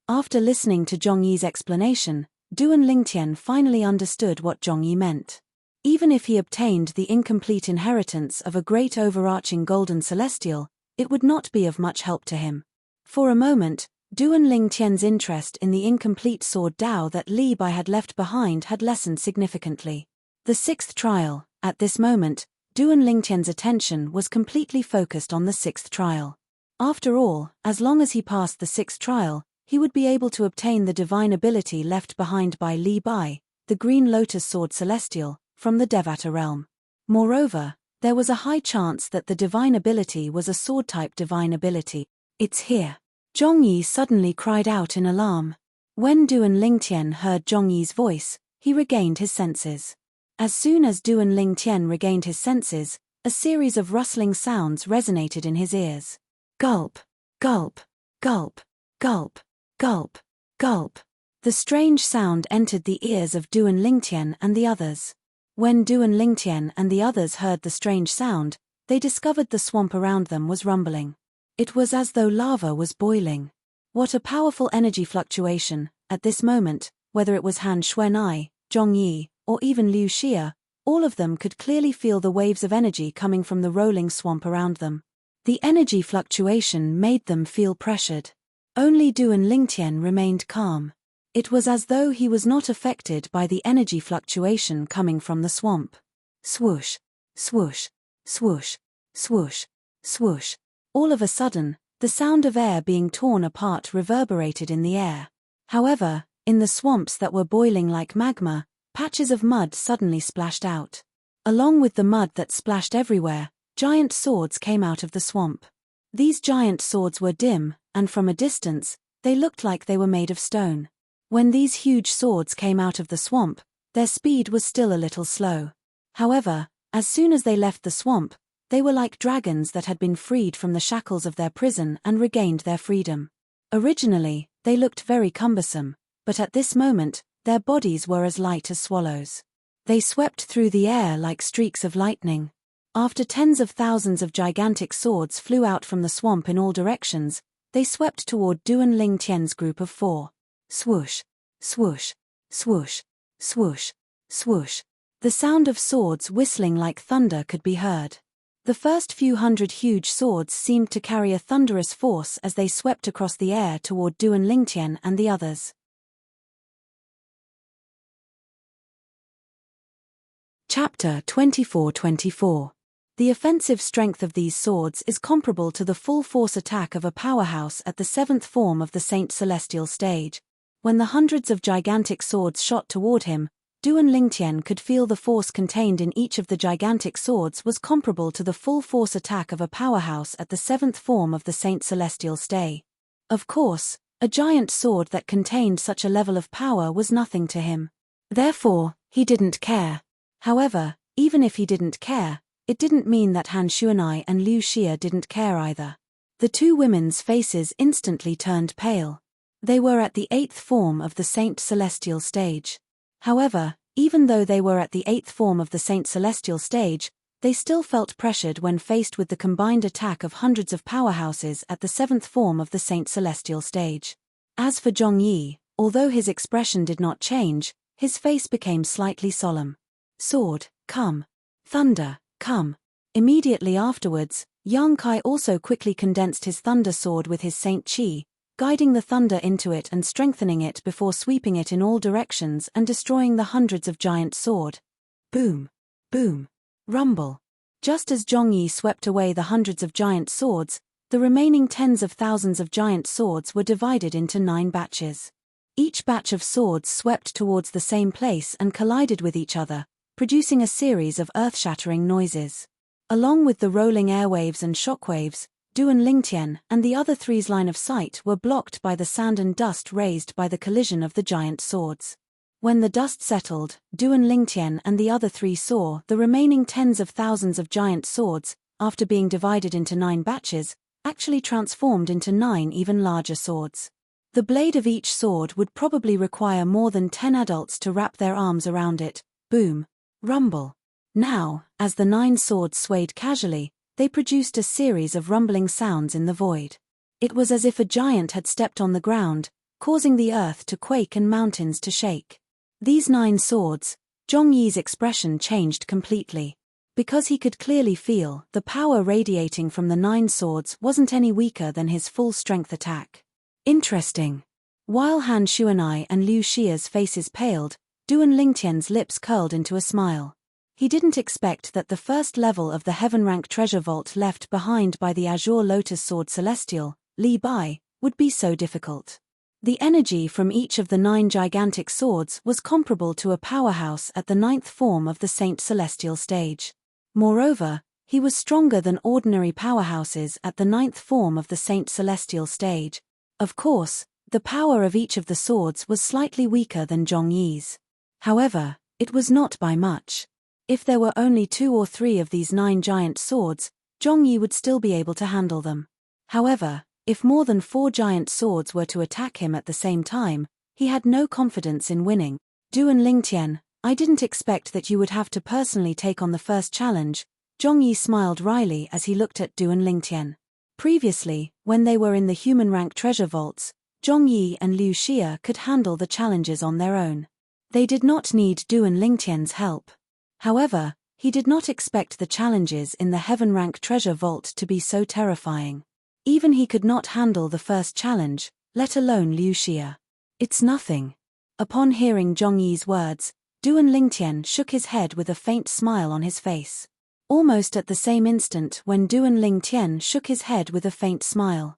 After listening to Zhong Yi's explanation, Duan Lingtian finally understood what Zhong Yi meant. Even if he obtained the incomplete inheritance of a great overarching golden celestial, it would not be of much help to him. For a moment, Duan Lingtian's interest in the incomplete sword Dao that Li Bai had left behind had lessened significantly. The 6th trial. At this moment, Duan Lingtian's attention was completely focused on the 6th trial. After all, as long as he passed the 6th trial, he would be able to obtain the divine ability left behind by Li Bai, the Green Lotus Sword Celestial, from the Devata realm. Moreover, there was a high chance that the divine ability was a sword-type divine ability. It's here. Zhong Yi suddenly cried out in alarm. When Duan Lingtian heard Zhong Yi's voice, he regained his senses. As soon as Duan Lingtian regained his senses, a series of rustling sounds resonated in his ears. Gulp, gulp, gulp, gulp, gulp, gulp. The strange sound entered the ears of Duan Lingtian and the others. When Duan Lingtian and the others heard the strange sound, they discovered the swamp around them was rumbling. It was as though lava was boiling. What a powerful energy fluctuation. At this moment, whether it was Han Xuanai, Zhong Yi, or even Liu Xia, all of them could clearly feel the waves of energy coming from the rolling swamp around them. The energy fluctuation made them feel pressured. Only Duan Lingtian remained calm. It was as though he was not affected by the energy fluctuation coming from the swamp. Swoosh, swoosh, swoosh, swoosh, swoosh. All of a sudden, the sound of air being torn apart reverberated in the air. However, in the swamps that were boiling like magma, patches of mud suddenly splashed out. Along with the mud that splashed everywhere, giant swords came out of the swamp. These giant swords were dim, and from a distance, they looked like they were made of stone. When these huge swords came out of the swamp, their speed was still a little slow. However, as soon as they left the swamp, they were like dragons that had been freed from the shackles of their prison and regained their freedom. Originally, they looked very cumbersome, but at this moment, their bodies were as light as swallows. They swept through the air like streaks of lightning. After tens of thousands of gigantic swords flew out from the swamp in all directions, they swept toward Duan Lingtian's group of 4. Swoosh, swoosh, swoosh, swoosh, swoosh. The sound of swords whistling like thunder could be heard. The first few hundred huge swords seemed to carry a thunderous force as they swept across the air toward Duan Lingtian and the others. Chapter 24-24. The offensive strength of these swords is comparable to the full force attack of a powerhouse at the 7th form of the Saint Celestial stage. When the hundreds of gigantic swords shot toward him, Duan Lingtian could feel the force contained in each of the gigantic swords was comparable to the full force attack of a powerhouse at the seventh form of the Saint Celestial Stay. Of course, a giant sword that contained such a level of power was nothing to him. Therefore, he didn't care. However, even if he didn't care, it didn't mean that Han Xuanai and Liu Xia didn't care either. The two women's faces instantly turned pale. They were at the eighth form of the Saint Celestial Stage. However, even though they were at the eighth form of the Saint Celestial Stage, they still felt pressured when faced with the combined attack of hundreds of powerhouses at the seventh form of the Saint Celestial Stage. As for Zhong Yi, although his expression did not change, his face became slightly solemn. Sword, come. Thunder, come. Immediately afterwards, Yang Kai also quickly condensed his thunder sword with his Saint Qi, guiding the thunder into it and strengthening it before sweeping it in all directions and destroying the hundreds of giant sword. Boom. Boom. Rumble. Just as Zhong Yi swept away the hundreds of giant swords, the remaining tens of thousands of giant swords were divided into 9 batches. Each batch of swords swept towards the same place and collided with each other, producing a series of earth-shattering noises. Along with the rolling airwaves and shockwaves, Duan Lingtian and the other three's line of sight were blocked by the sand and dust raised by the collision of the giant swords. When the dust settled, Duan Lingtian and the other three saw the remaining tens of thousands of giant swords, after being divided into 9 batches, actually transformed into 9 even larger swords. The blade of each sword would probably require more than 10 adults to wrap their arms around it. Boom. Rumble. Now, as the 9 swords swayed casually, they produced a series of rumbling sounds in the void. It was as if a giant had stepped on the ground, causing the earth to quake and mountains to shake. These 9 swords, Zhong Yi's expression changed completely. Because he could clearly feel the power radiating from the 9 swords wasn't any weaker than his full-strength attack. Interesting. While Han Xuanai and Liu Xia's faces paled, Duan Lingtian's lips curled into a smile. He didn't expect that the first level of the Heaven Rank treasure vault left behind by the Azure Lotus Sword Celestial, Li Bai, would be so difficult. The energy from each of the 9 gigantic swords was comparable to a powerhouse at the 9th form of the Saint Celestial Stage. Moreover, he was stronger than ordinary powerhouses at the 9th form of the Saint Celestial Stage. Of course, the power of each of the swords was slightly weaker than Zhong Yi's. However, it was not by much. If there were only 2 or 3 of these 9 giant swords, Zhong Yi would still be able to handle them. However, if more than 4 giant swords were to attack him at the same time, he had no confidence in winning. Duan Lingtian, I didn't expect that you would have to personally take on the first challenge. Zhong Yi smiled wryly as he looked at Duan Lingtian. Previously, when they were in the human rank treasure vaults, Zhong Yi and Liu Xia could handle the challenges on their own. They did not need Duan Lingtian's help. However, he did not expect the challenges in the Heaven Rank treasure vault to be so terrifying. Even he could not handle the first challenge, let alone Liu Xia. It's nothing. Upon hearing Zhong Yi's words, Duan Lingtian shook his head with a faint smile on his face. Almost at the same instant when Duan Lingtian shook his head with a faint smile.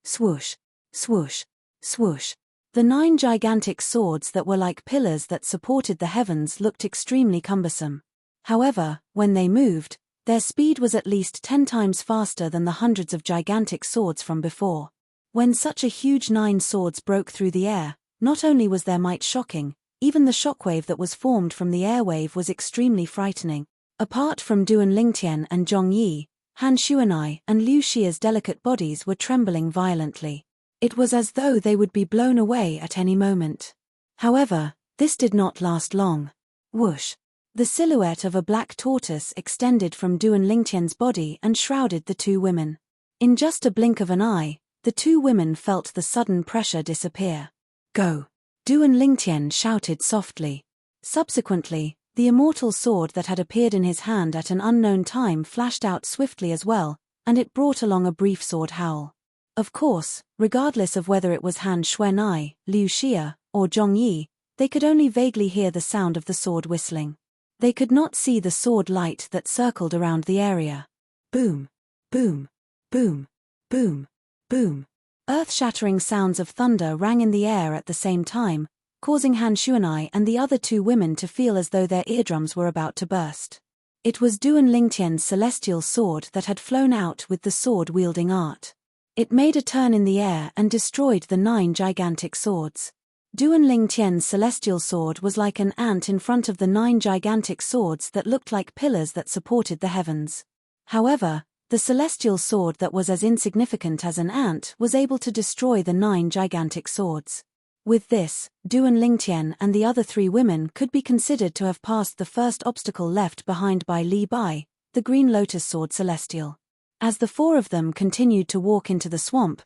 Swoosh, swoosh, swoosh. The 9 gigantic swords that were like pillars that supported the heavens looked extremely cumbersome. However, when they moved, their speed was at least 10 times faster than the hundreds of gigantic swords from before. When such a huge 9 swords broke through the air, not only was their might shocking, even the shockwave that was formed from the airwave was extremely frightening. Apart from Duan Lingtian and Zhong Yi, Han Xuanai and Liu Xia's delicate bodies were trembling violently. It was as though they would be blown away at any moment. However, this did not last long. Whoosh! The silhouette of a black tortoise extended from Duan Lingtian's body and shrouded the 2 women. In just a blink of an eye, the 2 women felt the sudden pressure disappear. Go! Duan Lingtian shouted softly. Subsequently, the immortal sword that had appeared in his hand at an unknown time flashed out swiftly as well, and it brought along a brief sword howl. Of course, regardless of whether it was Han Xuanai, Liu Xia, or Zhong Yi, they could only vaguely hear the sound of the sword whistling. They could not see the sword light that circled around the area. Boom, boom, boom, boom, boom. Earth-shattering sounds of thunder rang in the air at the same time, causing Han Shuanai and the other two women to feel as though their eardrums were about to burst. It was Duan Lingtian's celestial sword that had flown out with the sword-wielding art. It made a turn in the air and destroyed the 9 gigantic swords. Duan Lingtian's celestial sword was like an ant in front of the 9 gigantic swords that looked like pillars that supported the heavens. However, the celestial sword that was as insignificant as an ant was able to destroy the 9 gigantic swords. With this, Duan Lingtian and the other 3 women could be considered to have passed the first obstacle left behind by Li Bai, the Green Lotus Sword Celestial. As the 4 of them continued to walk into the swamp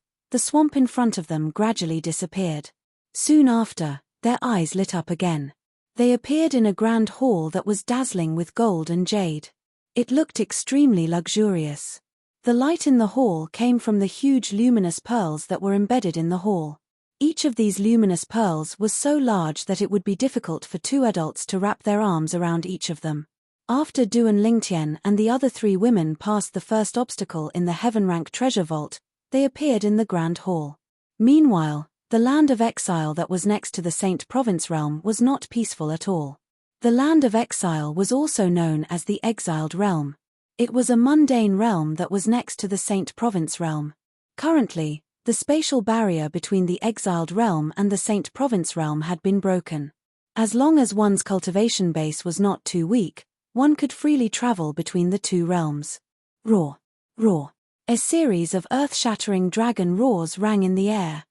in front of them gradually disappeared. Soon after, their eyes lit up again. They appeared in a grand hall that was dazzling with gold and jade. It looked extremely luxurious. The light in the hall came from the huge luminous pearls that were embedded in the hall. Each of these luminous pearls was so large that it would be difficult for 2 adults to wrap their arms around each of them. After Duan Lingtian and the other 3 women passed the first obstacle in the Heaven Rank Treasure Vault, they appeared in the Grand Hall. Meanwhile, the land of exile that was next to the Saint Province realm was not peaceful at all. The land of exile was also known as the Exiled Realm. It was a mundane realm that was next to the Saint Province realm. Currently, the spatial barrier between the Exiled Realm and the Saint Province realm had been broken. As long as one's cultivation base was not too weak, one could freely travel between the 2 realms. Roar! Roar! A series of earth-shattering dragon roars rang in the air.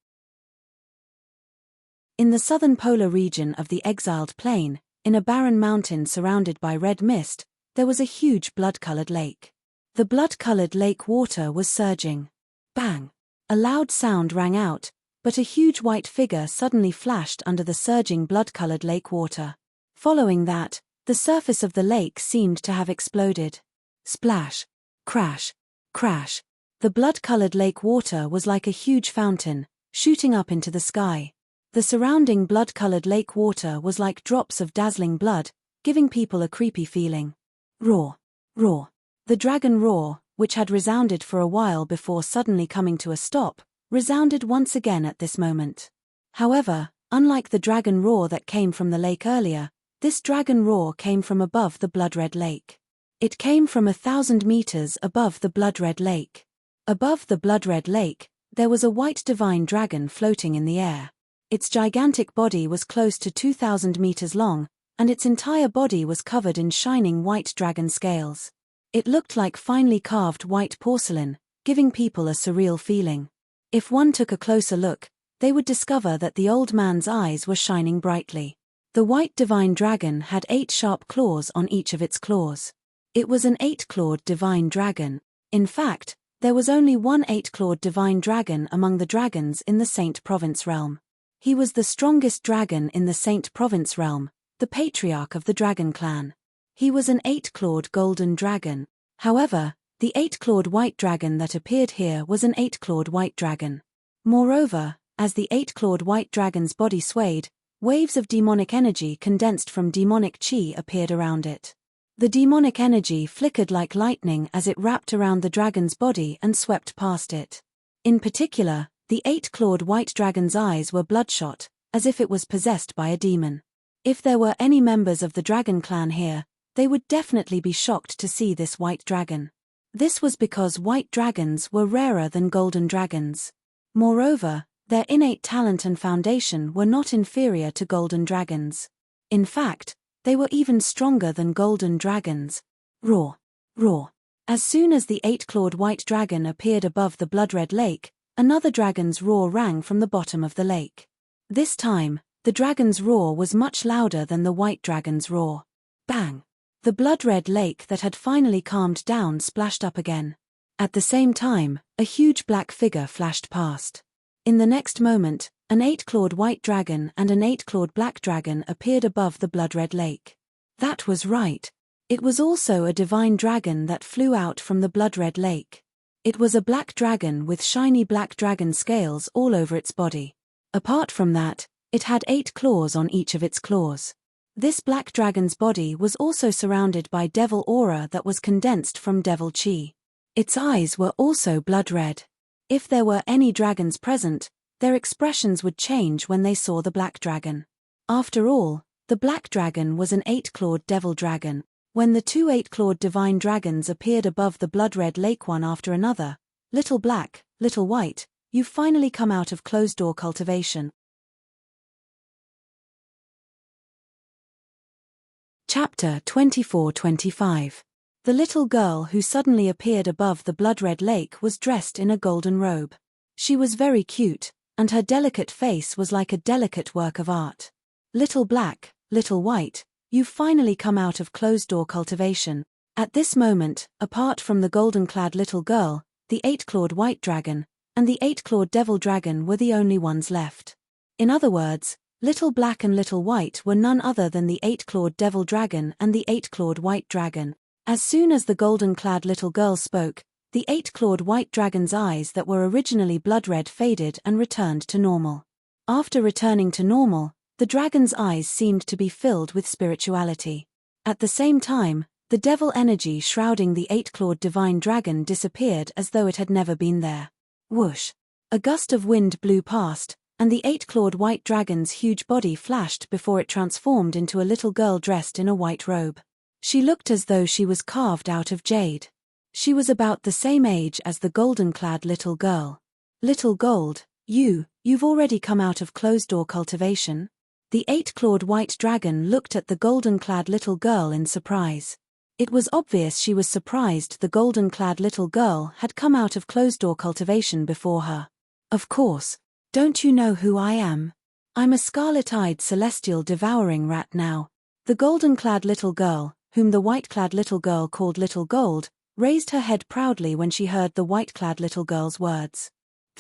In the southern polar region of the Exiled Plain, in a barren mountain surrounded by red mist, there was a huge blood-colored lake. The blood-colored lake water was surging. Bang! A loud sound rang out, but a huge white figure suddenly flashed under the surging blood-colored lake water. Following that, the surface of the lake seemed to have exploded. Splash! Crash! Crash! The blood-colored lake water was like a huge fountain, shooting up into the sky. The surrounding blood-colored lake water was like drops of dazzling blood, giving people a creepy feeling. Roar! Roar! The dragon roar, which had resounded for a while before suddenly coming to a stop, resounded once again at this moment. However, unlike the dragon roar that came from the lake earlier, this dragon roar came from above the blood-red lake. It came from 1,000 meters above the blood-red lake. Above the blood-red lake, there was a white divine dragon floating in the air. Its gigantic body was close to 2,000 meters long, and its entire body was covered in shining white dragon scales. It looked like finely carved white porcelain, giving people a surreal feeling. If one took a closer look, they would discover that the old man's eyes were shining brightly. The white divine dragon had 8 sharp claws on each of its claws. It was an 8-clawed divine dragon. In fact, there was only one 8-clawed divine dragon among the dragons in the Saint Province realm. He was the strongest dragon in the Saint Province realm, the patriarch of the dragon clan. He was an 8-clawed golden dragon. However, the 8-clawed white dragon that appeared here was an 8-clawed white dragon. Moreover, as the 8-clawed white dragon's body swayed, waves of demonic energy condensed from demonic chi appeared around it. The demonic energy flickered like lightning as it wrapped around the dragon's body and swept past it. In particular, the 8-clawed white dragon's eyes were bloodshot, as if it was possessed by a demon. If there were any members of the dragon clan here, they would definitely be shocked to see this white dragon. This was because white dragons were rarer than golden dragons. Moreover, their innate talent and foundation were not inferior to golden dragons. In fact, they were even stronger than golden dragons. Roar! Roar! As soon as the 8-clawed white dragon appeared above the blood-red lake, another dragon's roar rang from the bottom of the lake. This time, the dragon's roar was much louder than the white dragon's roar. Bang! The blood-red lake that had finally calmed down splashed up again. At the same time, a huge black figure flashed past. In the next moment, an 8-clawed white dragon and an 8-clawed black dragon appeared above the blood-red lake. That was right. It was also a divine dragon that flew out from the blood-red lake. It was a black dragon with shiny black dragon scales all over its body. Apart from that, it had 8 claws on each of its claws. This black dragon's body was also surrounded by devil aura that was condensed from devil chi. Its eyes were also blood red. If there were any dragons present, their expressions would change when they saw the black dragon. After all, the black dragon was an 8-clawed devil dragon. When the two 8-clawed divine dragons appeared above the blood-red lake one after another, "Little black, little white, you've finally come out of closed-door cultivation." Chapter 24-25. The little girl who suddenly appeared above the blood-red lake was dressed in a golden robe. She was very cute, and her delicate face was like a delicate work of art. "Little black, little white, you've finally come out of closed-door cultivation." At this moment, apart from the golden-clad little girl, the 8-clawed white dragon, and the 8-clawed devil dragon were the only ones left. In other words, Little Black and Little White were none other than the 8-clawed devil dragon and the 8-clawed white dragon. As soon as the golden-clad little girl spoke, the 8-clawed white dragon's eyes that were originally blood-red faded and returned to normal. After returning to normal, the dragon's eyes seemed to be filled with spirituality. At the same time, the devil energy shrouding the 8-clawed divine dragon disappeared as though it had never been there. Whoosh! A gust of wind blew past, and the 8-clawed white dragon's huge body flashed before it transformed into a little girl dressed in a white robe. She looked as though she was carved out of jade. She was about the same age as the golden-clad little girl. "Little Gold, you've already come out of closed-door cultivation?" The 8-clawed white dragon looked at the golden-clad little girl in surprise. It was obvious she was surprised the golden-clad little girl had come out of closed-door cultivation before her. "Of course. Don't you know who I am? I'm a scarlet-eyed celestial devouring rat now." The golden-clad little girl, whom the white-clad little girl called Little Gold, raised her head proudly when she heard the white-clad little girl's words.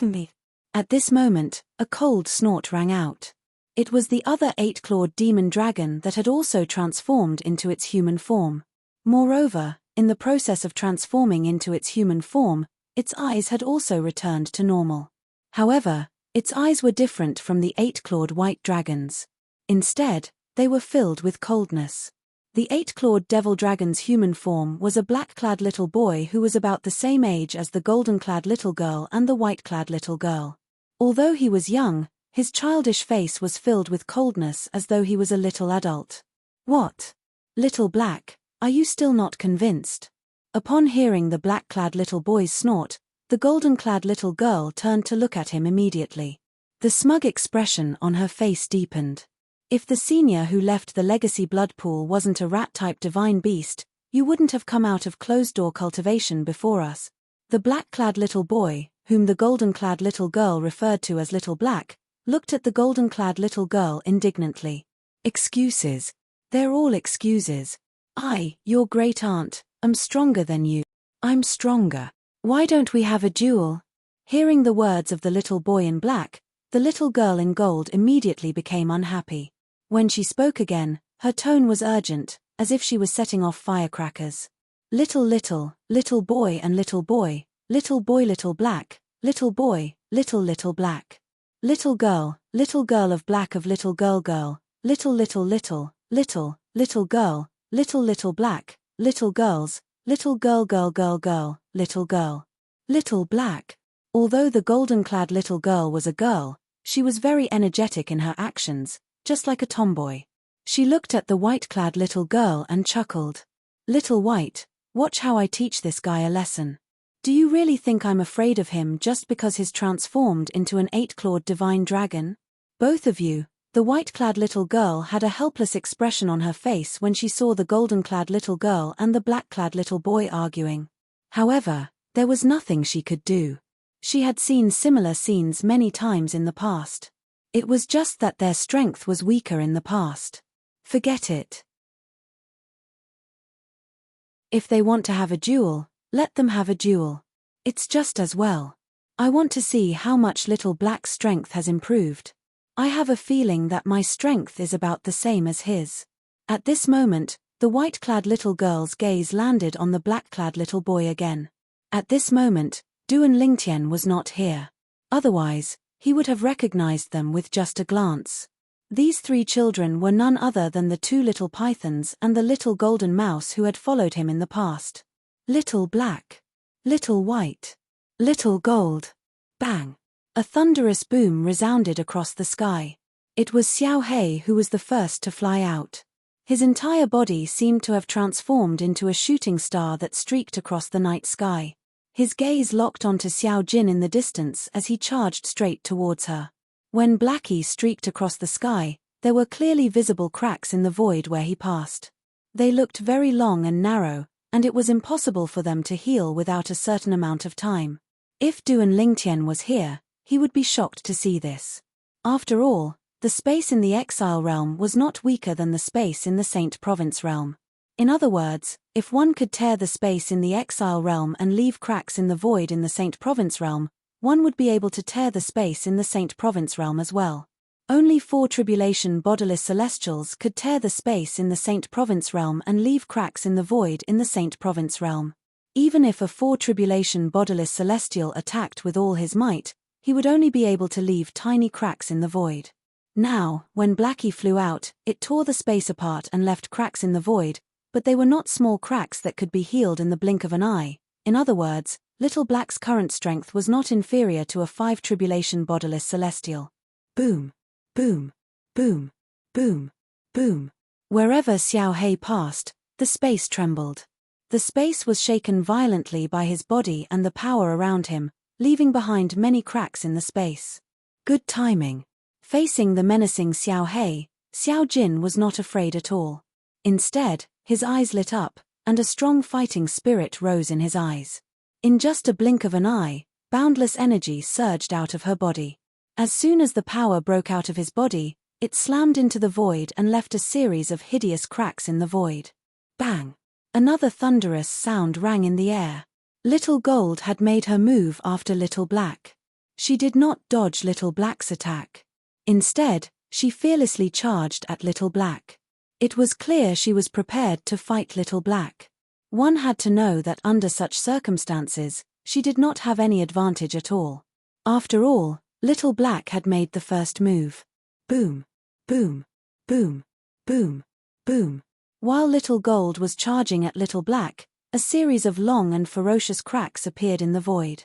"Me." At this moment, a cold snort rang out. It was the other 8-clawed demon dragon that had also transformed into its human form. Moreover, in the process of transforming into its human form, its eyes had also returned to normal. However, its eyes were different from the 8-clawed white dragon's. Instead, they were filled with coldness. The 8-clawed devil dragon's human form was a black-clad little boy who was about the same age as the golden-clad little girl and the white-clad little girl. Although he was young, his childish face was filled with coldness as though he was a little adult. "What? Little Black, are you still not convinced?" Upon hearing the black-clad little boy's snort, the golden-clad little girl turned to look at him immediately. The smug expression on her face deepened. "If the senior who left the legacy blood pool wasn't a rat-type divine beast, you wouldn't have come out of closed-door cultivation before us." The black-clad little boy, whom the golden-clad little girl referred to as Little Black, looked at the golden-clad little girl indignantly. "Excuses. They're all excuses. I, your great-aunt, am stronger than you." "I'm stronger. Why don't we have a duel?" Hearing the words of the little boy in black, the little girl in gold immediately became unhappy. When she spoke again, her tone was urgent, as if she was setting off firecrackers. Little boy and little boy, little black, little boy, little black. Little girl of black of little girl, little girl, little black, little girls, little girl, little girl. Little Black. Although the golden-clad little girl was a girl, she was very energetic in her actions, just like a tomboy. She looked at the white-clad little girl and chuckled. "Little White, watch how I teach this guy a lesson. Do you really think I'm afraid of him just because he's transformed into an 8-clawed divine dragon? Both of you." The white-clad little girl had a helpless expression on her face when she saw the golden-clad little girl and the black-clad little boy arguing. However, there was nothing she could do. She had seen similar scenes many times in the past. It was just that their strength was weaker in the past. Forget it. If they want to have a duel, let them have a duel. It's just as well. I want to see how much Little Black's strength has improved. I have a feeling that my strength is about the same as his." At this moment, the white-clad little girl's gaze landed on the black-clad little boy again. At this moment, Duan Lingtian was not here. Otherwise, he would have recognized them with just a glance. These three children were none other than the two little pythons and the little golden mouse who had followed him in the past. Little Black, Little White, Little Gold. Bang! A thunderous boom resounded across the sky. It was Xiao He who was the first to fly out. His entire body seemed to have transformed into a shooting star that streaked across the night sky. His gaze locked onto Xiao Jin in the distance as he charged straight towards her. When Blackie streaked across the sky, there were clearly visible cracks in the void where he passed. They looked very long and narrow, and it was impossible for them to heal without a certain amount of time. If Duan Lingtian was here, he would be shocked to see this. After all, the space in the Exile realm was not weaker than the space in the Saint Province realm. In other words, if one could tear the space in the Exile realm and leave cracks in the void in the Saint Province realm, one would be able to tear the space in the Saint Province realm as well. Only 4 Tribulation Bodiless Celestials could tear the space in the Saint Province realm and leave cracks in the void in the Saint Province realm. Even if a 4 Tribulation Bodiless Celestial attacked with all his might, he would only be able to leave tiny cracks in the void. Now, when Blackie flew out, it tore the space apart and left cracks in the void, but they were not small cracks that could be healed in the blink of an eye. In other words, Little Black's current strength was not inferior to a 5 Tribulation Bodiless Celestial. Boom! Boom! Boom! Boom! Boom! Wherever Xiao He passed, the space trembled. The space was shaken violently by his body and the power around him, leaving behind many cracks in the space. Good timing. Facing the menacing Xiao He, Xiao Jin was not afraid at all. Instead, his eyes lit up, and a strong fighting spirit rose in his eyes. In just a blink of an eye, boundless energy surged out of her body. As soon as the power broke out of his body, it slammed into the void and left a series of hideous cracks in the void. Bang! Another thunderous sound rang in the air. Little Gold had made her move after Little Black. She did not dodge Little Black's attack. Instead, she fearlessly charged at Little Black. It was clear she was prepared to fight Little Black. One had to know that under such circumstances, she did not have any advantage at all. After all, Little Black had made the first move. Boom! Boom! Boom! Boom! Boom! While Little Gold was charging at Little Black, a series of long and ferocious cracks appeared in the void.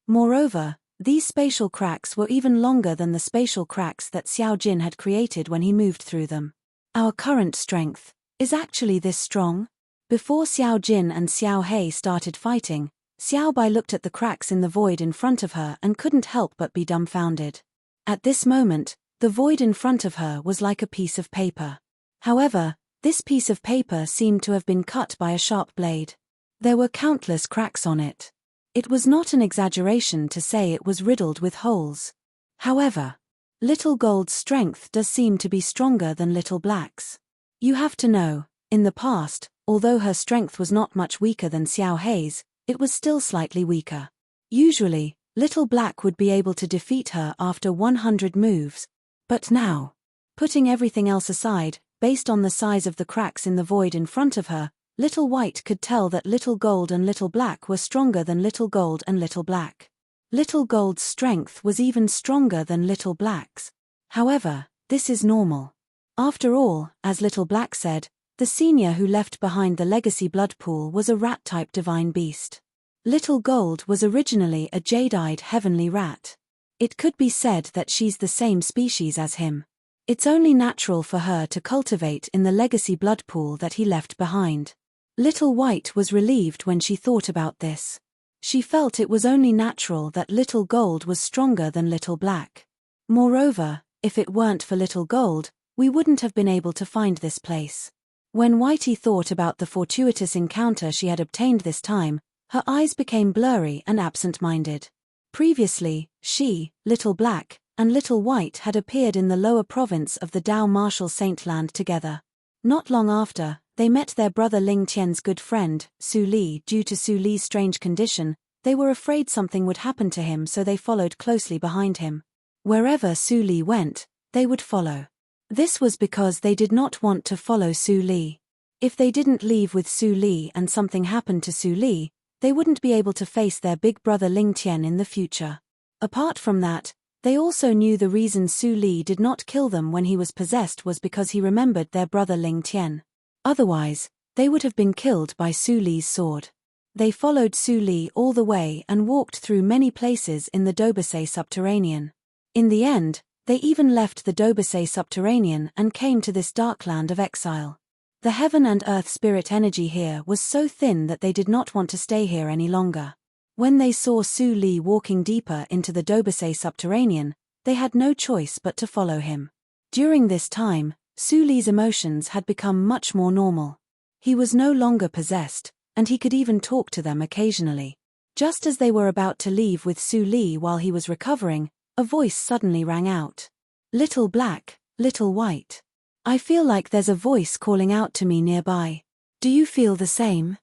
Moreover, these spatial cracks were even longer than the spatial cracks that Xiao Jin had created when he moved through them. Our current strength is actually this strong? Before Xiao Jin and Xiao He started fighting, Xiao Bai looked at the cracks in the void in front of her and couldn't help but be dumbfounded. At this moment, the void in front of her was like a piece of paper. However, this piece of paper seemed to have been cut by a sharp blade. There were countless cracks on it. It was not an exaggeration to say it was riddled with holes. However, Little Gold's strength does seem to be stronger than Little Black's. You have to know, in the past, although her strength was not much weaker than Xiao He's, it was still slightly weaker. Usually, Little Black would be able to defeat her after 100 moves. But now, putting everything else aside, based on the size of the cracks in the void in front of her, Little White could tell that Little Gold and Little Black were stronger than Little Gold and Little Black. Little Gold's strength was even stronger than Little Black's. However, this is normal. After all, as Little Black said, the senior who left behind the legacy blood pool was a rat-type divine beast. Little Gold was originally a jade-eyed heavenly rat. It could be said that she's the same species as him. It's only natural for her to cultivate in the legacy blood pool that he left behind. Little White was relieved when she thought about this. She felt it was only natural that Little Gold was stronger than Little Black. Moreover, if it weren't for Little Gold, we wouldn't have been able to find this place. When Whitey thought about the fortuitous encounter she had obtained this time, her eyes became blurry and absent-minded. Previously, she, Little Black, and Little White had appeared in the lower province of the Dao Martial Saint Land together. Not long after, they met their brother Ling Tian's good friend, Su Li. Due to Su Li's strange condition, they were afraid something would happen to him, so they followed closely behind him. Wherever Su Li went, they would follow. This was because they did not want to follow Su Li. If they didn't leave with Su Li and something happened to Su Li, they wouldn't be able to face their big brother Ling Tian in the future. Apart from that, they also knew the reason Su Li did not kill them when he was possessed was because he remembered their brother Ling Tian. Otherwise, they would have been killed by Su Li's sword. They followed Su Li all the way and walked through many places in the Dobase subterranean. In the end, they even left the Dobase subterranean and came to this dark land of exile. The heaven and earth spirit energy here was so thin that they did not want to stay here any longer. When they saw Su Li walking deeper into the Dobase subterranean, they had no choice but to follow him. During this time, Su Li's emotions had become much more normal. He was no longer possessed, and he could even talk to them occasionally. Just as they were about to leave with Su Li while he was recovering, a voice suddenly rang out. "Little black, little white. I feel like there's a voice calling out to me nearby. Do you feel the same?"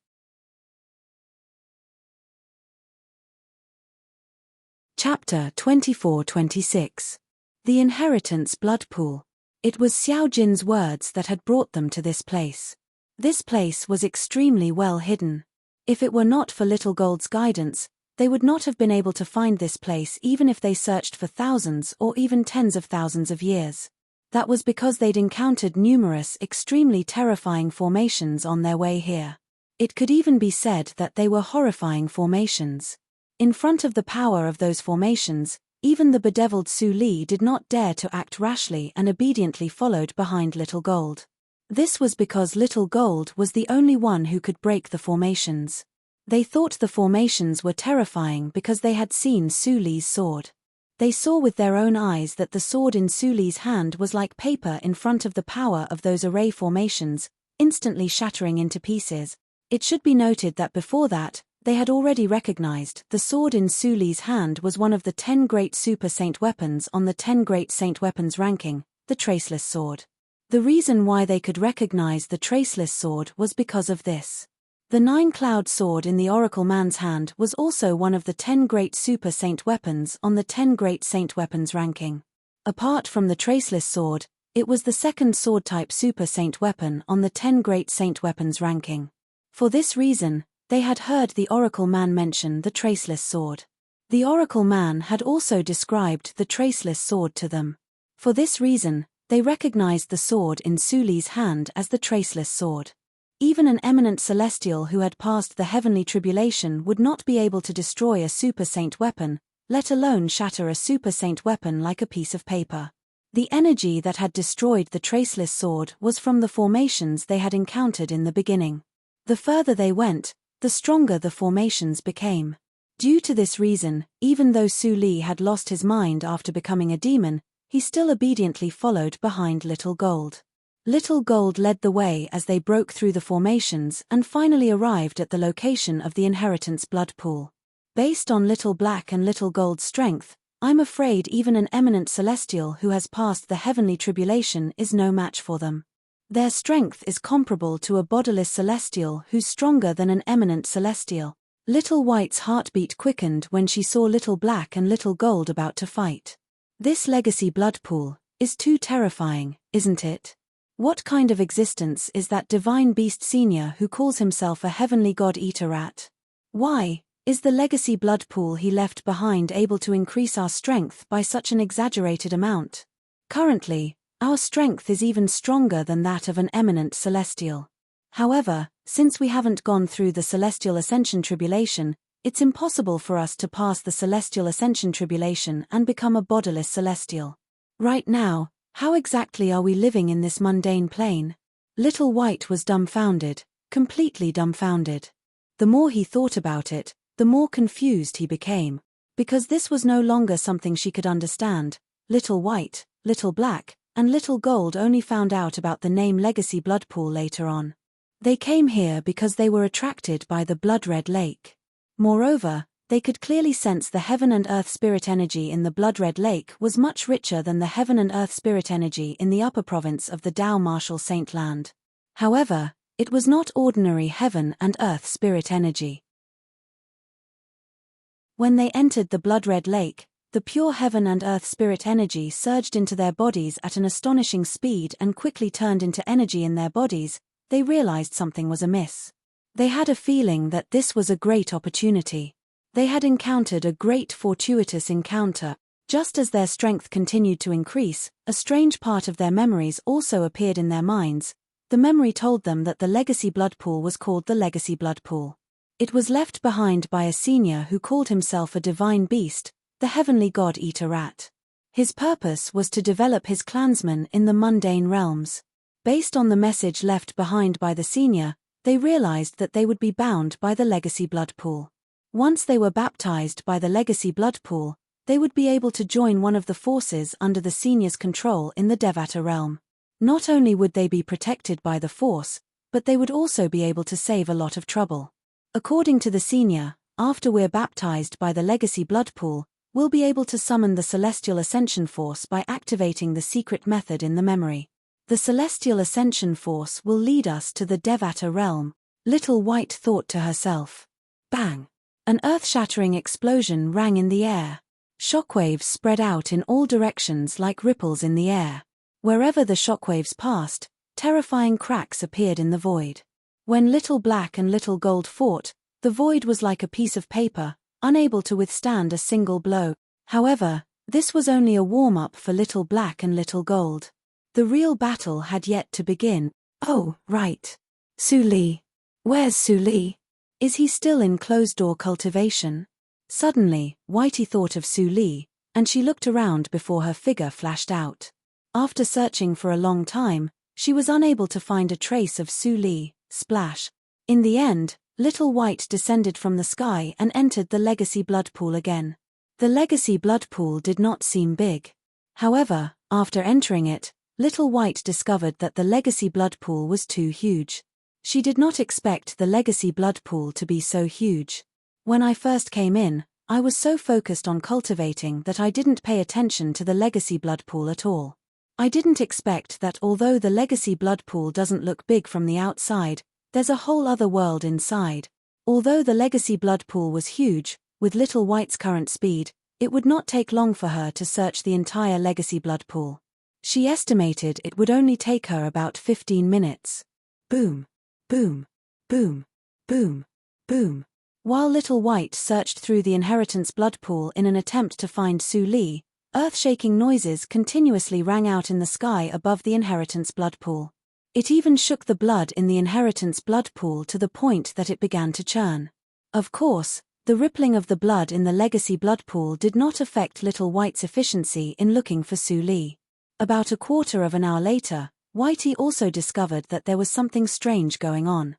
Chapter 24-26. The Inheritance Blood Pool. It was Xiao Jin's words that had brought them to this place. This place was extremely well hidden. If it were not for Little Gold's guidance, they would not have been able to find this place even if they searched for thousands or even tens of thousands of years. That was because they'd encountered numerous extremely terrifying formations on their way here. It could even be said that they were horrifying formations. In front of the power of those formations, even the bedeviled Su Li did not dare to act rashly and obediently followed behind Little Gold. This was because Little Gold was the only one who could break the formations. They thought the formations were terrifying because they had seen Su Li's sword. They saw with their own eyes that the sword in Su Li's hand was like paper in front of the power of those array formations, instantly shattering into pieces. It should be noted that before that, they had already recognized the sword in Su Li's hand was one of the 10 great super saint weapons on the 10 great saint weapons ranking, the Traceless Sword. The reason why they could recognize the Traceless Sword was because of this. The 9-cloud sword in the Oracle Man's hand was also one of the 10 great super saint weapons on the 10 great saint weapons ranking. Apart from the Traceless Sword, it was the second sword-type super saint weapon on the 10 great saint weapons ranking. For this reason, they had heard the Oracle Man mention the Traceless Sword. The Oracle Man had also described the Traceless Sword to them. For this reason, they recognized the sword in Su Li's hand as the Traceless Sword. Even an eminent celestial who had passed the heavenly tribulation would not be able to destroy a super saint weapon, let alone shatter a super saint weapon like a piece of paper. The energy that had destroyed the Traceless Sword was from the formations they had encountered in the beginning. The further they went, the stronger the formations became. Due to this reason, even though Su Li had lost his mind after becoming a demon, he still obediently followed behind Little Gold. Little Gold led the way as they broke through the formations and finally arrived at the location of the Inheritance Blood Pool. Based on Little Black and Little Gold's strength, I'm afraid even an eminent celestial who has passed the heavenly tribulation is no match for them. Their strength is comparable to a bodiless celestial who's stronger than an eminent celestial. Little White's heartbeat quickened when she saw Little Black and Little Gold about to fight. This legacy blood pool is too terrifying, isn't it? What kind of existence is that divine beast senior who calls himself a heavenly god-eater rat? Why is the legacy blood pool he left behind able to increase our strength by such an exaggerated amount? Currently, our strength is even stronger than that of an eminent celestial. However, since we haven't gone through the celestial ascension tribulation, it's impossible for us to pass the celestial ascension tribulation and become a bodiless celestial. Right now, how exactly are we living in this mundane plane? Little White was dumbfounded, completely dumbfounded. The more he thought about it, the more confused he became, because this was no longer something she could understand. Little White, Little Black, and Little Gold only found out about the name Legacy Blood Pool later on. They came here because they were attracted by the blood-red lake. Moreover, they could clearly sense the heaven and earth spirit energy in the blood-red lake was much richer than the heaven and earth spirit energy in the upper province of the Dao Martial Saint Land. However, it was not ordinary heaven and earth spirit energy. When they entered the blood-red lake, the pure heaven and earth spirit energy surged into their bodies at an astonishing speed and quickly turned into energy in their bodies. They realized something was amiss. They had a feeling that this was a great opportunity. They had encountered a great fortuitous encounter. Just as their strength continued to increase, a strange part of their memories also appeared in their minds. The memory told them that the legacy blood pool was called the legacy blood pool. It was left behind by a senior who called himself a divine beast, the heavenly god-eater rat. His purpose was to develop his clansmen in the mundane realms. Based on the message left behind by the senior, they realized that they would be bound by the legacy blood pool. Once they were baptized by the legacy blood pool, they would be able to join one of the forces under the senior's control in the Devata realm. Not only would they be protected by the force, but they would also be able to save a lot of trouble. According to the senior, after we're baptized by the legacy blood pool, we'll be able to summon the celestial ascension force by activating the secret method in the memory. The celestial ascension force will lead us to the Devata realm, Little White thought to herself. Bang! An earth-shattering explosion rang in the air. Shockwaves spread out in all directions like ripples in the air. Wherever the shockwaves passed, terrifying cracks appeared in the void. When Little Black and Little Gold fought, the void was like a piece of paper, unable to withstand a single blow. However, this was only a warm-up for Little Black and Little Gold. The real battle had yet to begin. Oh, right. Su Li. Where's Su Li? Is he still in closed-door cultivation? Suddenly, Whitey thought of Su Li, and she looked around before her figure flashed out. After searching for a long time, she was unable to find a trace of Su Li. Splash. In the end, Little White descended from the sky and entered the legacy blood pool again. The legacy blood pool did not seem big. However, after entering it, Little White discovered that the legacy blood pool was too huge. She did not expect the legacy blood pool to be so huge. When I first came in, I was so focused on cultivating that I didn't pay attention to the legacy blood pool at all. I didn't expect that although the legacy blood pool doesn't look big from the outside, there's a whole other world inside. Although the legacy blood pool was huge, with Little White's current speed, it would not take long for her to search the entire legacy blood pool. She estimated it would only take her about 15 minutes. Boom, boom, boom, boom, boom. While Little White searched through the inheritance blood pool in an attempt to find Su Li, earth-shaking noises continuously rang out in the sky above the inheritance blood pool. It even shook the blood in the inheritance blood pool to the point that it began to churn. Of course, the rippling of the blood in the legacy blood pool did not affect Little White's efficiency in looking for Su Li. About a quarter of an hour later, Whitey also discovered that there was something strange going on.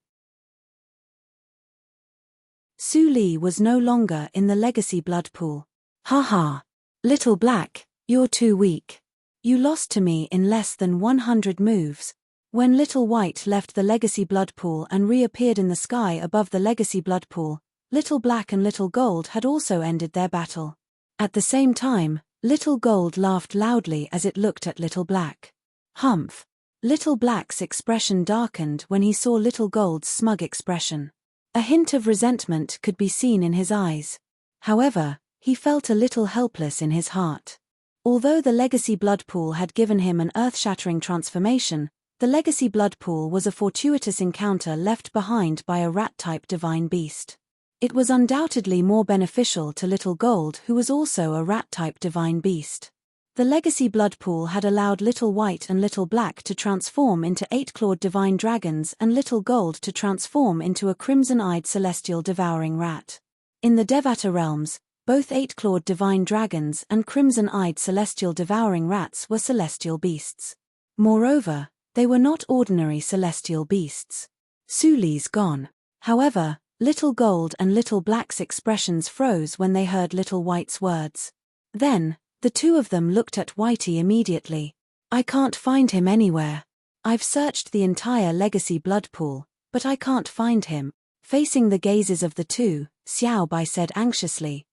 Su Li was no longer in the legacy blood pool. Ha ha! Little Black, you're too weak. You lost to me in less than 100 moves. When Little White left the legacy blood pool and reappeared in the sky above the legacy blood pool, Little Black and Little Gold had also ended their battle. At the same time, Little Gold laughed loudly as it looked at Little Black. Humph! Little Black's expression darkened when he saw Little Gold's smug expression. A hint of resentment could be seen in his eyes. However, he felt a little helpless in his heart. Although the legacy blood pool had given him an earth-shattering transformation, the legacy blood pool was a fortuitous encounter left behind by a rat-type divine beast. It was undoubtedly more beneficial to Little Gold, who was also a rat-type divine beast. The legacy blood pool had allowed Little White and Little Black to transform into 8-clawed divine dragons and Little Gold to transform into a crimson-eyed celestial devouring rat. In the Devata realms, both 8-clawed divine dragons and crimson-eyed celestial devouring rats were celestial beasts. Moreover, they were not ordinary celestial beasts. Su Li's gone. However, Little Gold and Little Black's expressions froze when they heard Little White's words. Then, the two of them looked at Whitey immediately. I can't find him anywhere. I've searched the entire legacy blood pool, but I can't find him. Facing the gazes of the two, Xiao Bai said anxiously,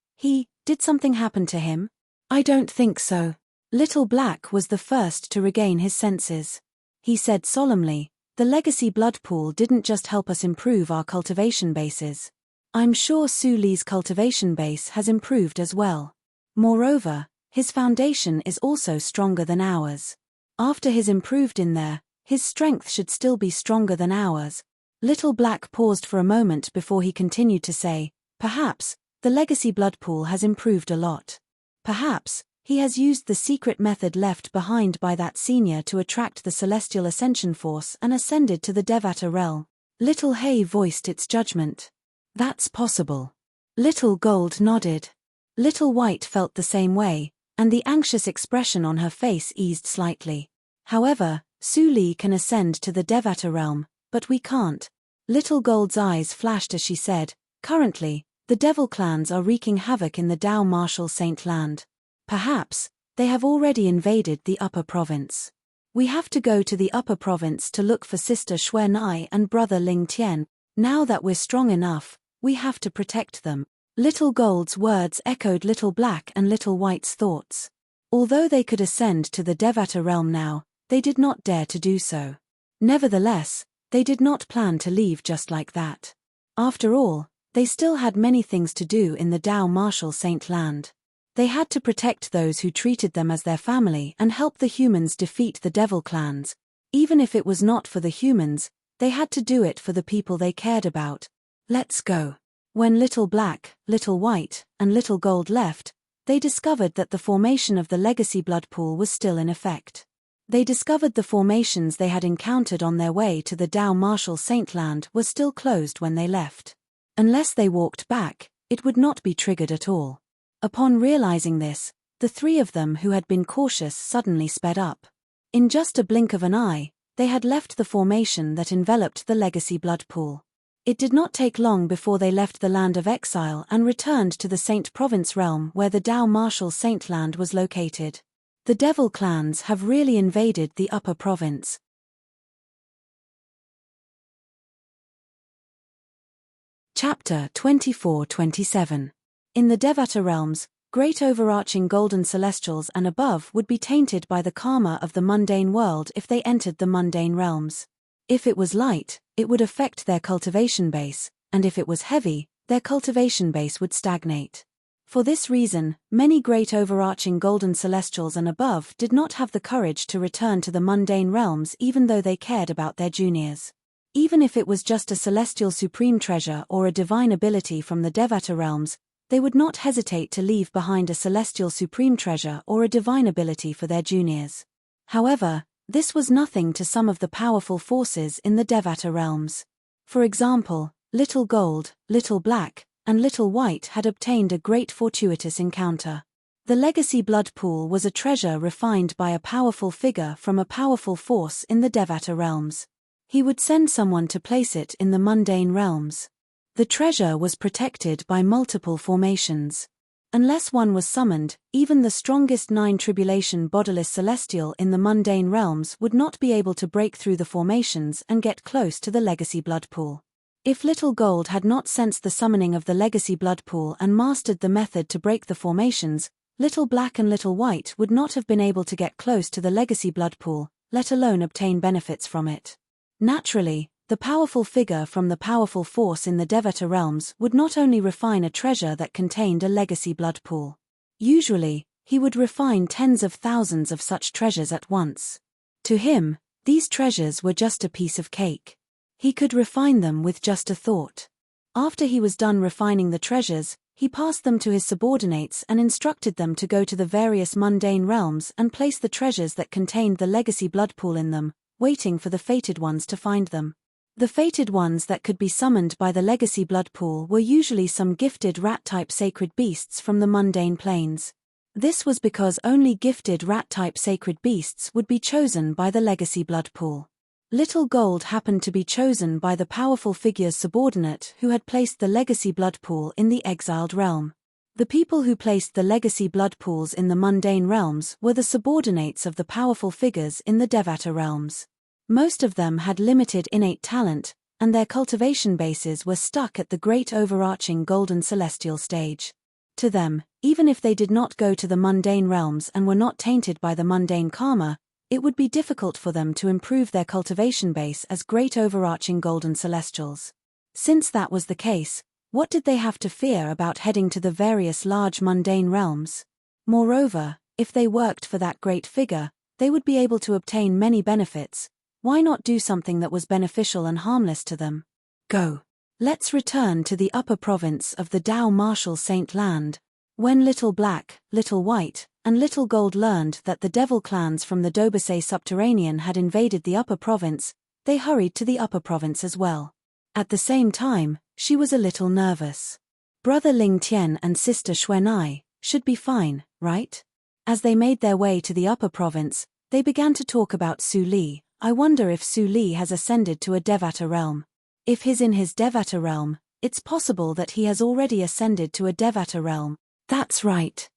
Did something happen to him? I don't think so. Little Black was the first to regain his senses. He said solemnly, the legacy blood pool didn't just help us improve our cultivation bases. I'm sure Su Li's cultivation base has improved as well. Moreover, his foundation is also stronger than ours. After his improved in there, his strength should still be stronger than ours. Little Black paused for a moment before he continued to say, perhaps, the legacy blood pool has improved a lot. Perhaps, he has used the secret method left behind by that senior to attract the celestial ascension force and ascended to the Devata realm. Little Hay voiced its judgment. That's possible. Little Gold nodded. Little White felt the same way, and the anxious expression on her face eased slightly. However, Su Li can ascend to the Devata realm, but we can't. Little Gold's eyes flashed as she said, currently, the devil clans are wreaking havoc in the Dao Martial Saint Land. Perhaps, they have already invaded the upper province. We have to go to the upper province to look for Sister Xue Nai and Brother Ling Tian. Now that we're strong enough, we have to protect them. Little Gold's words echoed Little Black and Little White's thoughts. Although they could ascend to the Devata realm now, they did not dare to do so. Nevertheless, they did not plan to leave just like that. After all, they still had many things to do in the Dao Martial Saint Land. They had to protect those who treated them as their family and help the humans defeat the devil clans. Even if it was not for the humans, they had to do it for the people they cared about. Let's go. When Little Black, Little White, and Little Gold left, they discovered that the formation of the legacy blood pool was still in effect. They discovered the formations they had encountered on their way to the Dao Martial Saint Land were still closed when they left. Unless they walked back, it would not be triggered at all. Upon realizing this, the three of them who had been cautious suddenly sped up. In just a blink of an eye, they had left the formation that enveloped the legacy blood pool. It did not take long before they left the land of exile and returned to the Saint Province realm where the Dao Martial Saint Land was located. The devil clans have really invaded the upper province. Chapter 24-27. In the Devata realms, great overarching golden celestials and above would be tainted by the karma of the mundane world if they entered the mundane realms. If it was light, it would affect their cultivation base, and if it was heavy, their cultivation base would stagnate. For this reason, many great overarching golden celestials and above did not have the courage to return to the mundane realms even though they cared about their juniors. Even if it was just a celestial supreme treasure or a divine ability from the Devata realms, they would not hesitate to leave behind a celestial supreme treasure or a divine ability for their juniors. However, this was nothing to some of the powerful forces in the Devata realms. For example, Little Gold, Little Black, and Little White had obtained a great fortuitous encounter. The legacy blood pool was a treasure refined by a powerful figure from a powerful force in the Devata realms. He would send someone to place it in the mundane realms. The treasure was protected by multiple formations. Unless one was summoned, even the strongest 9 tribulation bodiless celestial in the mundane realms would not be able to break through the formations and get close to the legacy blood pool. If Little Gold had not sensed the summoning of the legacy blood pool and mastered the method to break the formations, Little Black and Little White would not have been able to get close to the legacy blood pool, let alone obtain benefits from it. Naturally, the powerful figure from the powerful force in the Devata realms would not only refine a treasure that contained a legacy blood pool. Usually, he would refine tens of thousands of such treasures at once. To him, these treasures were just a piece of cake. He could refine them with just a thought. After he was done refining the treasures, he passed them to his subordinates and instructed them to go to the various mundane realms and place the treasures that contained the legacy blood pool in them, waiting for the fated ones to find them. The fated ones that could be summoned by the legacy blood pool were usually some gifted rat-type sacred beasts from the mundane planes. This was because only gifted rat-type sacred beasts would be chosen by the legacy blood pool. Little Gold happened to be chosen by the powerful figure's subordinate who had placed the legacy blood pool in the exiled realm. The people who placed the legacy blood pools in the mundane realms were the subordinates of the powerful figures in the Devata realms. Most of them had limited innate talent, and their cultivation bases were stuck at the great overarching golden celestial stage. To them, even if they did not go to the mundane realms and were not tainted by the mundane karma, it would be difficult for them to improve their cultivation base as great overarching golden celestials. Since that was the case, what did they have to fear about heading to the various large mundane realms? Moreover, if they worked for that great figure, they would be able to obtain many benefits. Why not do something that was beneficial and harmless to them? Go. Let's return to the upper province of the Dao Martial Saint Land. When Little Black, Little White, and Little Gold learned that the devil clans from the Dobasay subterranean had invaded the upper province, they hurried to the upper province as well. At the same time, she was a little nervous. Brother Ling Tian and sister Xuanai should be fine, right? As they made their way to the upper province, they began to talk about Su Li. I wonder if Su Li has ascended to a Devata realm. If he's in his Devata realm, it's possible that he has already ascended to a Devata realm. That's right.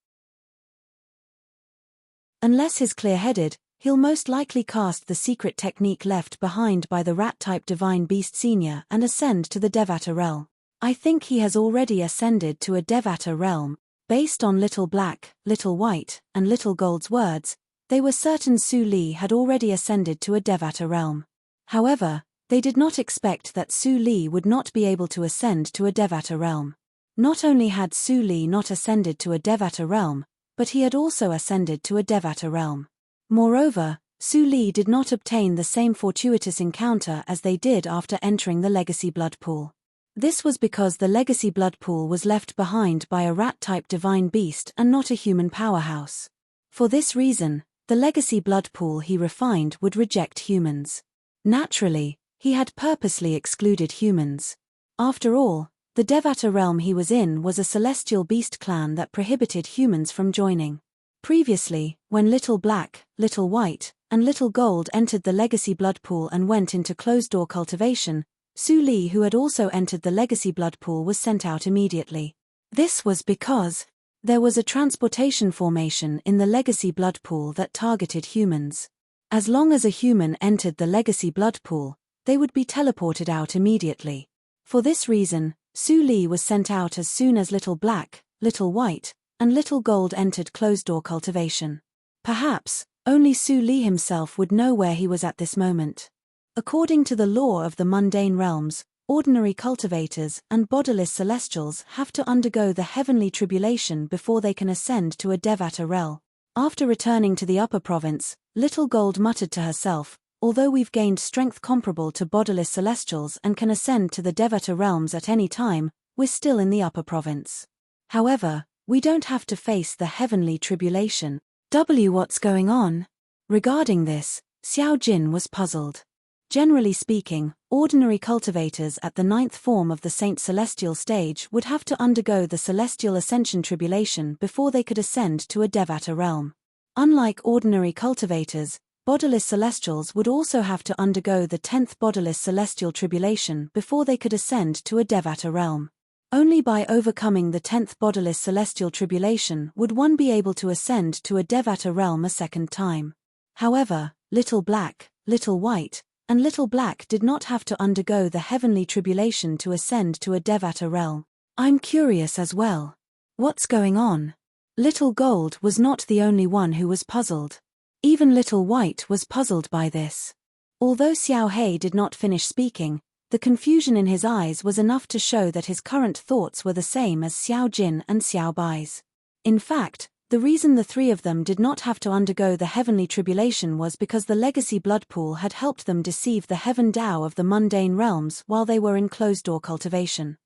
Unless he's clear-headed, he'll most likely cast the secret technique left behind by the rat-type divine beast senior and ascend to the Devata realm. I think he has already ascended to a Devata realm. Based on Little Black, Little White, and Little Gold's words, they were certain Su Li had already ascended to a Devata realm. However, they did not expect that Su Li would not be able to ascend to a Devata realm. Not only had Su Li not ascended to a Devata realm, but he had also ascended to a Devata realm. Moreover, Su Li did not obtain the same fortuitous encounter as they did after entering the Legacy Blood Pool. This was because the Legacy Blood Pool was left behind by a rat-type divine beast and not a human powerhouse. For this reason, the Legacy Blood Pool he refined would reject humans. Naturally, he had purposely excluded humans. After all, the Devata realm he was in was a celestial beast clan that prohibited humans from joining. Previously, when Little Black, Little White, and Little Gold entered the Legacy Blood Pool and went into closed-door cultivation, Su Li, who had also entered the Legacy Blood Pool, was sent out immediately. This was because there was a transportation formation in the Legacy Blood Pool that targeted humans. As long as a human entered the Legacy Blood Pool, they would be teleported out immediately. For this reason, Su Li was sent out as soon as Little Black, Little White, and Little Gold entered closed-door cultivation. Perhaps, only Su Li himself would know where he was at this moment. According to the law of the mundane realms, ordinary cultivators and bodiless celestials have to undergo the heavenly tribulation before they can ascend to a Devata realm. After returning to the upper province, Little Gold muttered to herself, although we've gained strength comparable to bodiless celestials and can ascend to the Devata realms at any time, we're still in the upper province. However, we don't have to face the heavenly tribulation. What's going on? Regarding this, Xiao Jin was puzzled. Generally speaking, ordinary cultivators at the 9th form of the Saint Celestial stage would have to undergo the Celestial Ascension Tribulation before they could ascend to a Devata realm. Unlike ordinary cultivators, bodiless celestials would also have to undergo the 10th bodiless celestial tribulation before they could ascend to a Devata realm. Only by overcoming the 10th bodiless celestial tribulation would one be able to ascend to a Devata realm a second time. However, Little Black, Little White, and Little Black did not have to undergo the heavenly tribulation to ascend to a Devata realm. I'm curious as well. What's going on? Little Gold was not the only one who was puzzled. Even Little White was puzzled by this. Although Xiao Hei did not finish speaking, the confusion in his eyes was enough to show that his current thoughts were the same as Xiao Jin and Xiao Bai's. In fact, the reason the three of them did not have to undergo the heavenly tribulation was because the Legacy Blood Pool had helped them deceive the Heaven Dao of the mundane realms while they were in closed-door cultivation.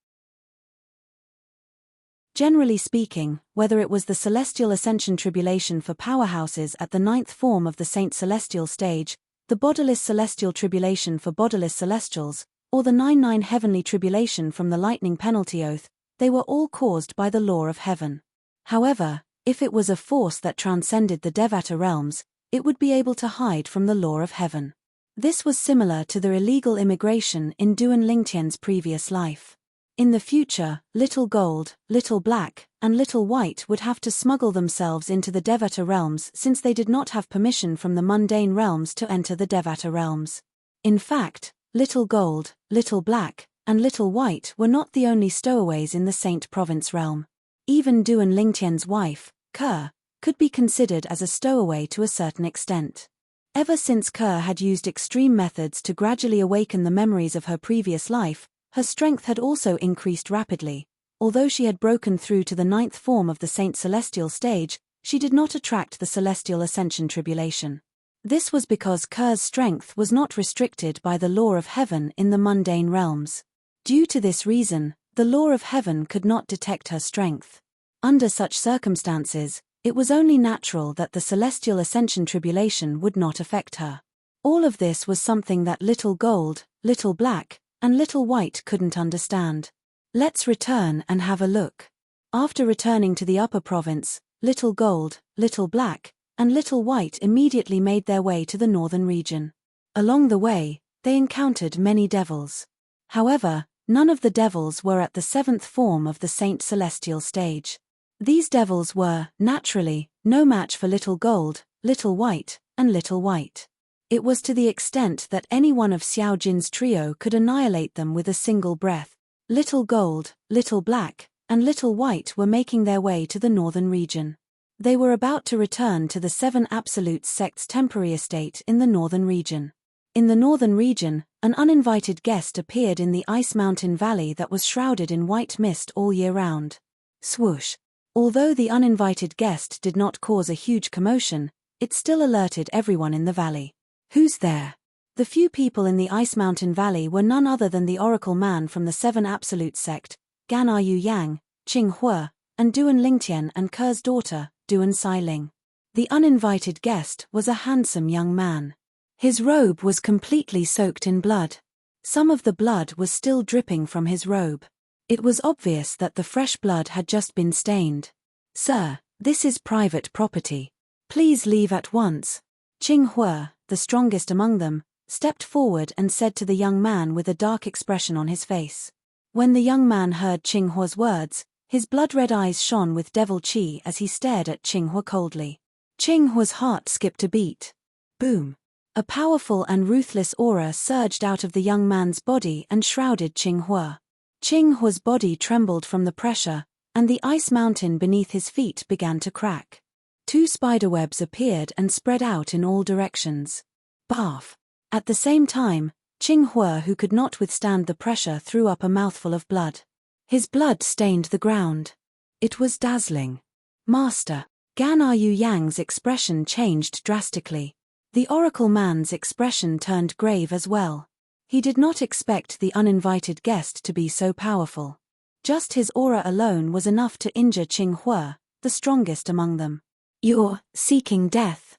Generally speaking, whether it was the Celestial Ascension Tribulation for powerhouses at the 9th form of the Saint Celestial stage, the Bodiless Celestial Tribulation for bodiless celestials, or the 9-9 Heavenly Tribulation from the Lightning Penalty Oath, they were all caused by the law of heaven. However, if it was a force that transcended the Devata realms, it would be able to hide from the law of heaven. This was similar to the illegal immigration in Duan Lingtian's previous life. In the future, Little Gold, Little Black, and Little White would have to smuggle themselves into the Devata realms since they did not have permission from the mundane realms to enter the Devata realms. In fact, Little Gold, Little Black, and Little White were not the only stowaways in the Saint Province realm. Even Duan Lingtian's wife, Ke, could be considered as a stowaway to a certain extent. Ever since Ke had used extreme methods to gradually awaken the memories of her previous life, her strength had also increased rapidly. Although she had broken through to the 9th form of the Saint Celestial stage, she did not attract the Celestial Ascension Tribulation. This was because Ke's strength was not restricted by the law of heaven in the mundane realms. Due to this reason, the law of heaven could not detect her strength. Under such circumstances, it was only natural that the Celestial Ascension Tribulation would not affect her. All of this was something that Little Gold, Little Black, and Little White couldn't understand. Let's return and have a look. After returning to the upper province, Little Gold, Little Black, and Little White immediately made their way to the northern region. Along the way, they encountered many devils. However, none of the devils were at the 7th form of the Saint Celestial stage. These devils were, naturally, no match for Little Gold, Little White, and Little White. It was to the extent that any one of Xiao Jin's trio could annihilate them with a single breath. Little Gold, Little Black, and Little White were making their way to the northern region. They were about to return to the 7 Absolute Sect's temporary estate in the northern region. In the northern region, an uninvited guest appeared in the Ice Mountain Valley that was shrouded in white mist all year round. Swoosh! Although the uninvited guest did not cause a huge commotion, it still alerted everyone in the valley. Who's there? The few people in the Ice Mountain Valley were none other than the Oracle Man from the 7 Absolute Sect, Gan Yu Yang, Qing Hua, and Duan Lingtian and Ker's daughter, Duan Xiling. The uninvited guest was a handsome young man. His robe was completely soaked in blood. Some of the blood was still dripping from his robe. It was obvious that the fresh blood had just been stained. "Sir, this is private property. Please leave at once." Qing Hua, the strongest among them, stepped forward and said to the young man with a dark expression on his face. When the young man heard Qing Hua's words, his blood-red eyes shone with devil chi as he stared at Qing Hua coldly. Qing Hua's heart skipped a beat. Boom! A powerful and ruthless aura surged out of the young man's body and shrouded Qing Hua. Qing Hua's body trembled from the pressure, and the ice mountain beneath his feet began to crack. 2 spiderwebs appeared and spread out in all directions. Barf! At the same time, Qing Hua, who could not withstand the pressure, threw up a mouthful of blood. His blood stained the ground. It was dazzling. Master! Gan Yu Yang's expression changed drastically. The Oracle Man's expression turned grave as well. He did not expect the uninvited guest to be so powerful. Just his aura alone was enough to injure Qing Hua, the strongest among them. "You're seeking death."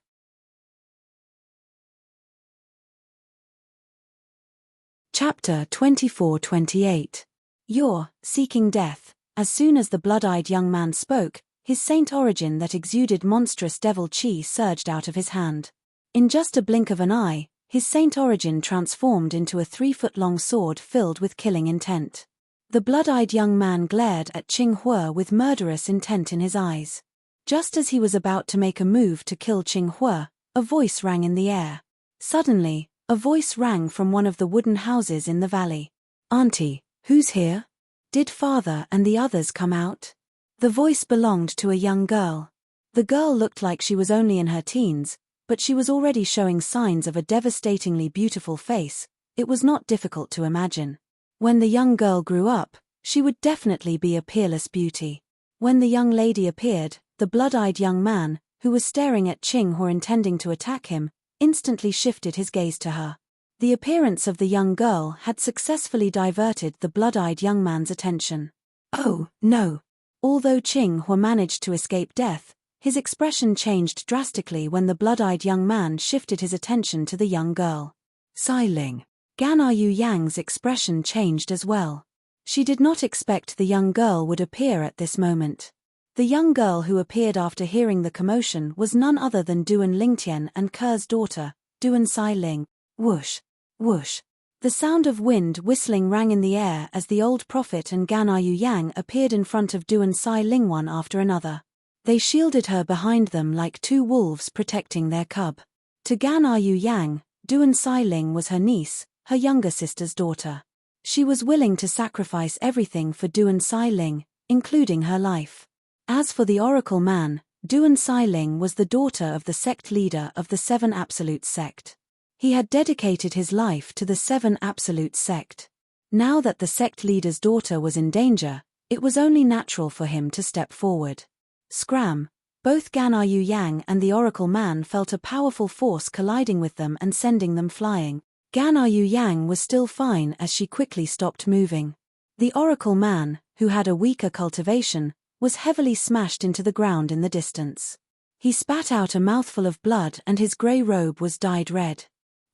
Chapter 24-28. You're seeking death. As soon as the blood-eyed young man spoke, his saint origin that exuded monstrous devil chi surged out of his hand. In just a blink of an eye, his saint origin transformed into a 3-foot-long sword filled with killing intent. The blood-eyed young man glared at Qing Hua with murderous intent in his eyes. Just as he was about to make a move to kill Qing Hua, a voice rang in the air. Suddenly, a voice rang from one of the wooden houses in the valley. "Auntie, who's here? Did father and the others come out?" The voice belonged to a young girl. The girl looked like she was only in her teens, but she was already showing signs of a devastatingly beautiful face. It was not difficult to imagine. When the young girl grew up, she would definitely be a peerless beauty. When the young lady appeared, the blood-eyed young man, who was staring at Qing Hua intending to attack him, instantly shifted his gaze to her. The appearance of the young girl had successfully diverted the blood-eyed young man's attention. Oh, no! Although Qing Hua managed to escape death, his expression changed drastically when the blood-eyed young man shifted his attention to the young girl. Xiling. Gan Yu Yang's expression changed as well. She did not expect the young girl would appear at this moment. The young girl who appeared after hearing the commotion was none other than Duan Lingtian and Ker's daughter, Duan Xiling. Whoosh! Whoosh! The sound of wind whistling rang in the air as the old prophet and Gan Yu Yang appeared in front of Duan Xiling one after another. They shielded her behind them like 2 wolves protecting their cub. To Gan Yu Yang, Duan Xiling was her niece, her younger sister's daughter. She was willing to sacrifice everything for Duan Xiling, including her life. As for the Oracle Man, Duan Xiling was the daughter of the sect leader of the 7 Absolute Sect. He had dedicated his life to the 7 Absolute Sect. Now that the sect leader's daughter was in danger, it was only natural for him to step forward. Scram! Both Gan Yu Yang and the Oracle Man felt a powerful force colliding with them and sending them flying. Gan Yu Yang was still fine as she quickly stopped moving. The Oracle Man, who had a weaker cultivation, was heavily smashed into the ground in the distance. He spat out a mouthful of blood and his grey robe was dyed red.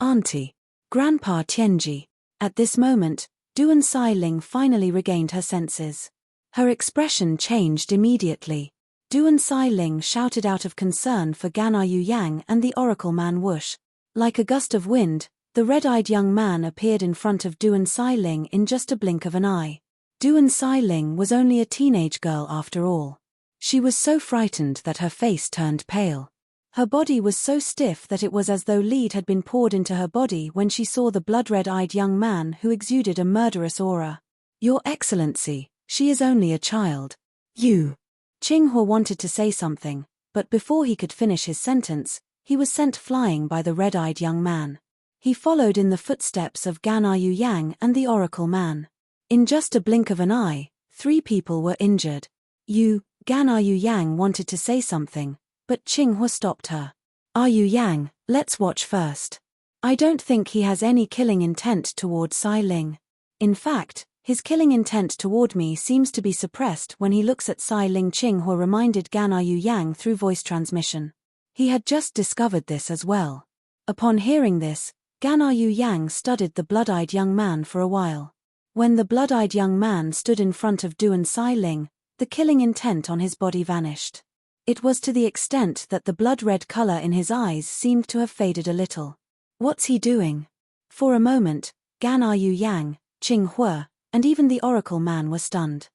Auntie. Grandpa Tianji. At this moment, Duan Xiling finally regained her senses. Her expression changed immediately. Duan Xiling shouted out of concern for Gana Yu Yang and the oracle man Wush. Like a gust of wind, the red-eyed young man appeared in front of Duan Xiling in just a blink of an eye. Duan Xiling was only a teenage girl after all. She was so frightened that her face turned pale. Her body was so stiff that it was as though lead had been poured into her body when she saw the blood-red-eyed young man who exuded a murderous aura. "Your Excellency, she is only a child." "You." Qinghua wanted to say something, but before he could finish his sentence, he was sent flying by the red-eyed young man. He followed in the footsteps of Gana Yu Yang and the oracle man. In just a blink of an eye, 3 people were injured. Gana Yu Yang wanted to say something, but Qinghua stopped her. "Yu Yang, let's watch first. I don't think he has any killing intent toward Xiling. In fact, his killing intent toward me seems to be suppressed when he looks at Xiling." Qinghua reminded Gana Yu Yang through voice transmission. He had just discovered this as well. Upon hearing this, Gana Yu Yang studied the blood-eyed young man for a while. When the blood-eyed young man stood in front of Duan Xiling, the killing intent on his body vanished. It was to the extent that the blood-red color in his eyes seemed to have faded a little. "What's he doing?" For a moment, Gana Yu Yang, Qinghua, and even the oracle man were stunned.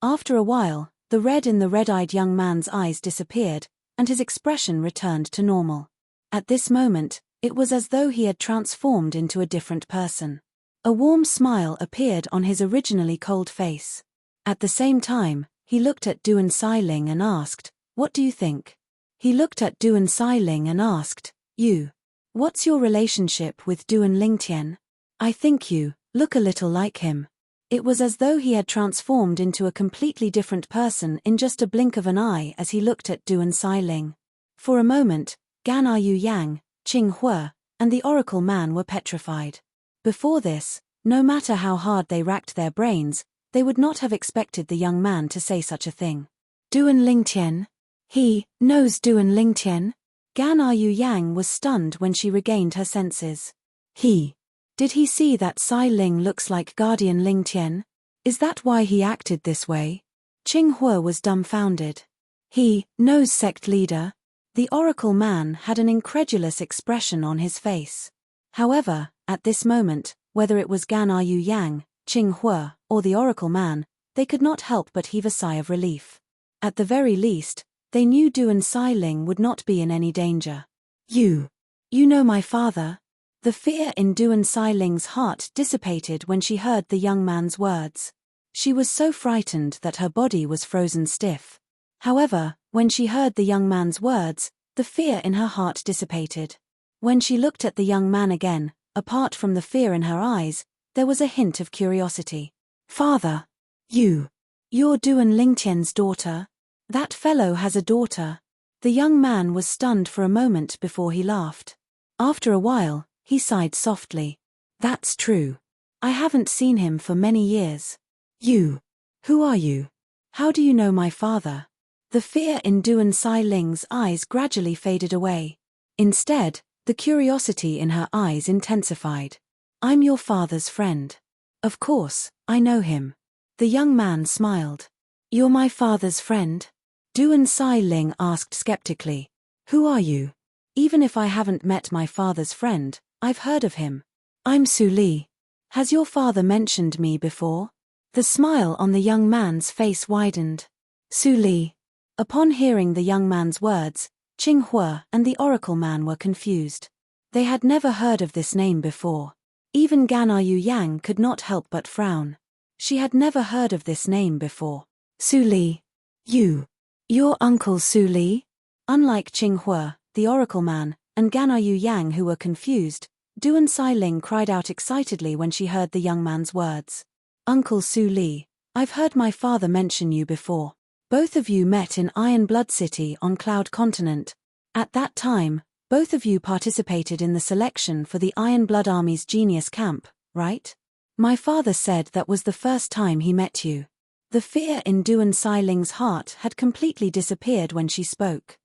After a while, the red in the red-eyed young man's eyes disappeared, and his expression returned to normal. At this moment, it was as though he had transformed into a different person. A warm smile appeared on his originally cold face. At the same time, he looked at Duan Xiling and asked, "What do you think?" He looked at Duan Xiling and asked, "You. What's your relationship with Duan Lingtian? I think you look a little like him." It was as though he had transformed into a completely different person in just a blink of an eye as he looked at Duan Xiling. For a moment, Gana Yu Yang, Qinghua, and the oracle man were petrified. Before this, no matter how hard they racked their brains, they would not have expected the young man to say such a thing. "Duan Lingtian? He knows Duan Lingtian?" Gana Yu Yang was stunned when she regained her senses. Did he see that Xiling looks like Guardian Lingtian? Is that why he acted this way? Qinghua was dumbfounded. "He knows sect leader?" The oracle man had an incredulous expression on his face. However, at this moment, whether it was Gana Yu Yang, Qinghua, or the oracle man, they could not help but heave a sigh of relief. At the very least, they knew Duan Xiling would not be in any danger. You know my father?" The fear in Duan Xiling's heart dissipated when she heard the young man's words. She was so frightened that her body was frozen stiff. However, when she heard the young man's words, the fear in her heart dissipated. When she looked at the young man again, apart from the fear in her eyes, there was a hint of curiosity. "Father, you're Duan Lingtian's daughter? That fellow has a daughter." The young man was stunned for a moment before he laughed. After a while, he sighed softly. "That's true. I haven't seen him for many years." Who are you? How do you know my father?" The fear in Duan Xiling's eyes gradually faded away. Instead, the curiosity in her eyes intensified. "I'm your father's friend. Of course, I know him." The young man smiled. "You're my father's friend?" Duan Xiling asked skeptically. "Who are you?" "Even if I haven't met my father's friend, I've heard of him. I'm Su Li. Has your father mentioned me before?" The smile on the young man's face widened. Su Li. Upon hearing the young man's words, Qinghua and the oracle man were confused. They had never heard of this name before. Even Gana Yu Yang could not help but frown. She had never heard of this name before. "Su Li. Your uncle Su Li?" Unlike Qinghua, the oracle man, and Gana Yu Yang who were confused, Duan Xiling cried out excitedly when she heard the young man's words. "Uncle Su Li, I've heard my father mention you before. Both of you met in Iron Blood City on Cloud Continent. At that time, both of you participated in the selection for the Iron Blood Army's Genius Camp, right? My father said that was the first time he met you." The fear in Duan Xiling's heart had completely disappeared when she spoke.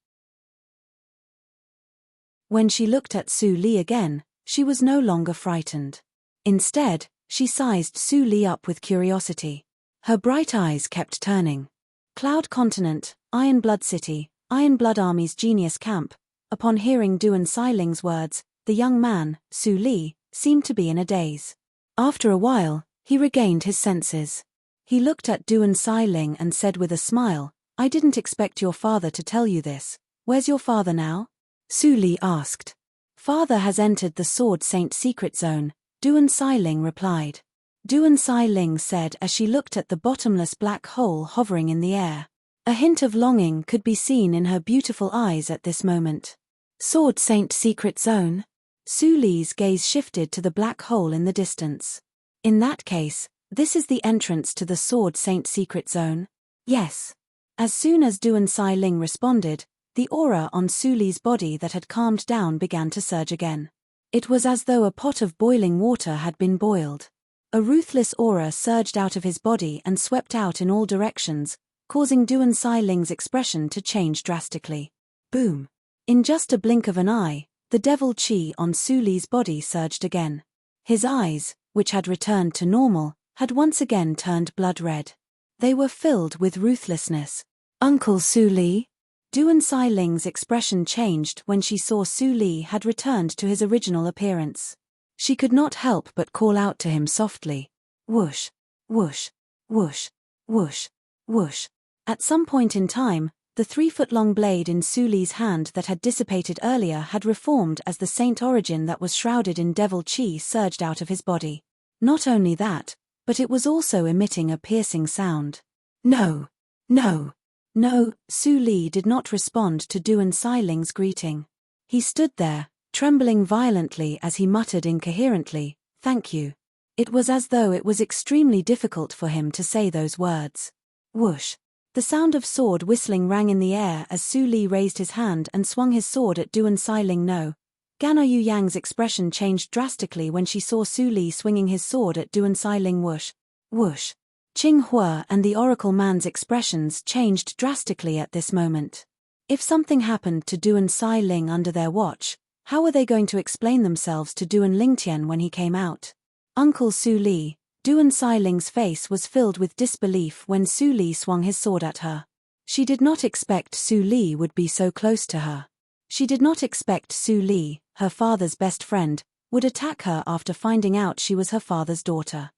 When she looked at Su Li again, she was no longer frightened. Instead, she sized Su Li up with curiosity. Her bright eyes kept turning. Cloud Continent, Iron Blood City, Iron Blood Army's Genius Camp. Upon hearing Duan Sailing's words, the young man, Su Li, seemed to be in a daze. After a while, he regained his senses. He looked at Duan Sailing and said with a smile, "I didn't expect your father to tell you this. Where's your father now?" Su Li asked. "Father has entered the Sword Saint secret zone," Duan Sailing replied. Duan Sailing said as she looked at the bottomless black hole hovering in the air. A hint of longing could be seen in her beautiful eyes at this moment. Sword Saint secret zone? Su Li's gaze shifted to the black hole in the distance. In that case, this is the entrance to the Sword Saint secret zone? Yes. As soon as Duan Sailing responded, the aura on Su Li's body that had calmed down began to surge again. It was as though a pot of boiling water had been boiled. A ruthless aura surged out of his body and swept out in all directions, causing Duan Sailing's expression to change drastically. Boom! In just a blink of an eye, the devil chi on Su Li's body surged again. His eyes, which had returned to normal, had once again turned blood red. They were filled with ruthlessness. "Uncle Su Li?" Duan Sailing's expression changed when she saw Su Li had returned to his original appearance. She could not help but call out to him softly. Whoosh, whoosh, whoosh, whoosh, whoosh. At some point in time, the 3-foot-long blade in Su Li's hand that had dissipated earlier had reformed as the saint origin that was shrouded in devil chi surged out of his body. Not only that, but it was also emitting a piercing sound. No, no, no, Su Li did not respond to Duan Sailing's greeting. He stood there, trembling violently as he muttered incoherently, "Thank you." It was as though it was extremely difficult for him to say those words. Whoosh. The sound of sword whistling rang in the air as Su Li raised his hand and swung his sword at Duan Sailing. No. Gana Yu Yang's expression changed drastically when she saw Su Li swinging his sword at Duan Sailing. Whoosh. Whoosh. Qing Hua and the Oracle Man's expressions changed drastically at this moment. If something happened to Duan Sailing under their watch, how were they going to explain themselves to Duan Lingtian when he came out? Uncle Su Li. Duan Sailing's face was filled with disbelief when Su Li swung his sword at her. She did not expect Su Li would be so close to her. She did not expect Su Li, her father's best friend, would attack her after finding out she was her father's daughter.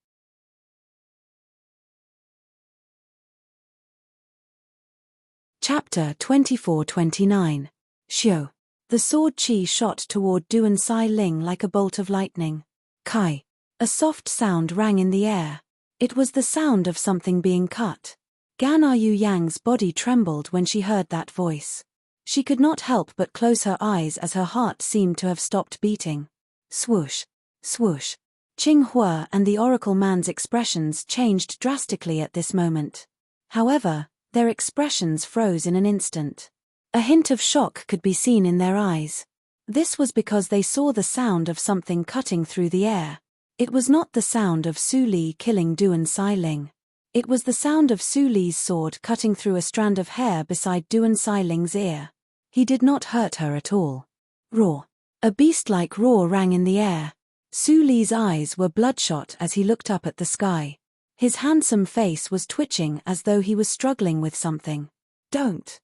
Chapter 24-29. Xiu. The sword chi shot toward Duan Sailing like a bolt of lightning. Kai. A soft sound rang in the air. It was the sound of something being cut. Gana Yu Yang's body trembled when she heard that voice. She could not help but close her eyes as her heart seemed to have stopped beating. Swoosh, swoosh. Qing Hua and the Oracle Man's expressions changed drastically at this moment. However, their expressions froze in an instant. A hint of shock could be seen in their eyes. This was because they saw the sound of something cutting through the air. It was not the sound of Su Li killing Duan Sailing. It was the sound of Su Li's sword cutting through a strand of hair beside Duan Sailing's ear. He did not hurt her at all. Roar. A beast-like roar rang in the air. Su Li's eyes were bloodshot as he looked up at the sky. His handsome face was twitching as though he was struggling with something. Don't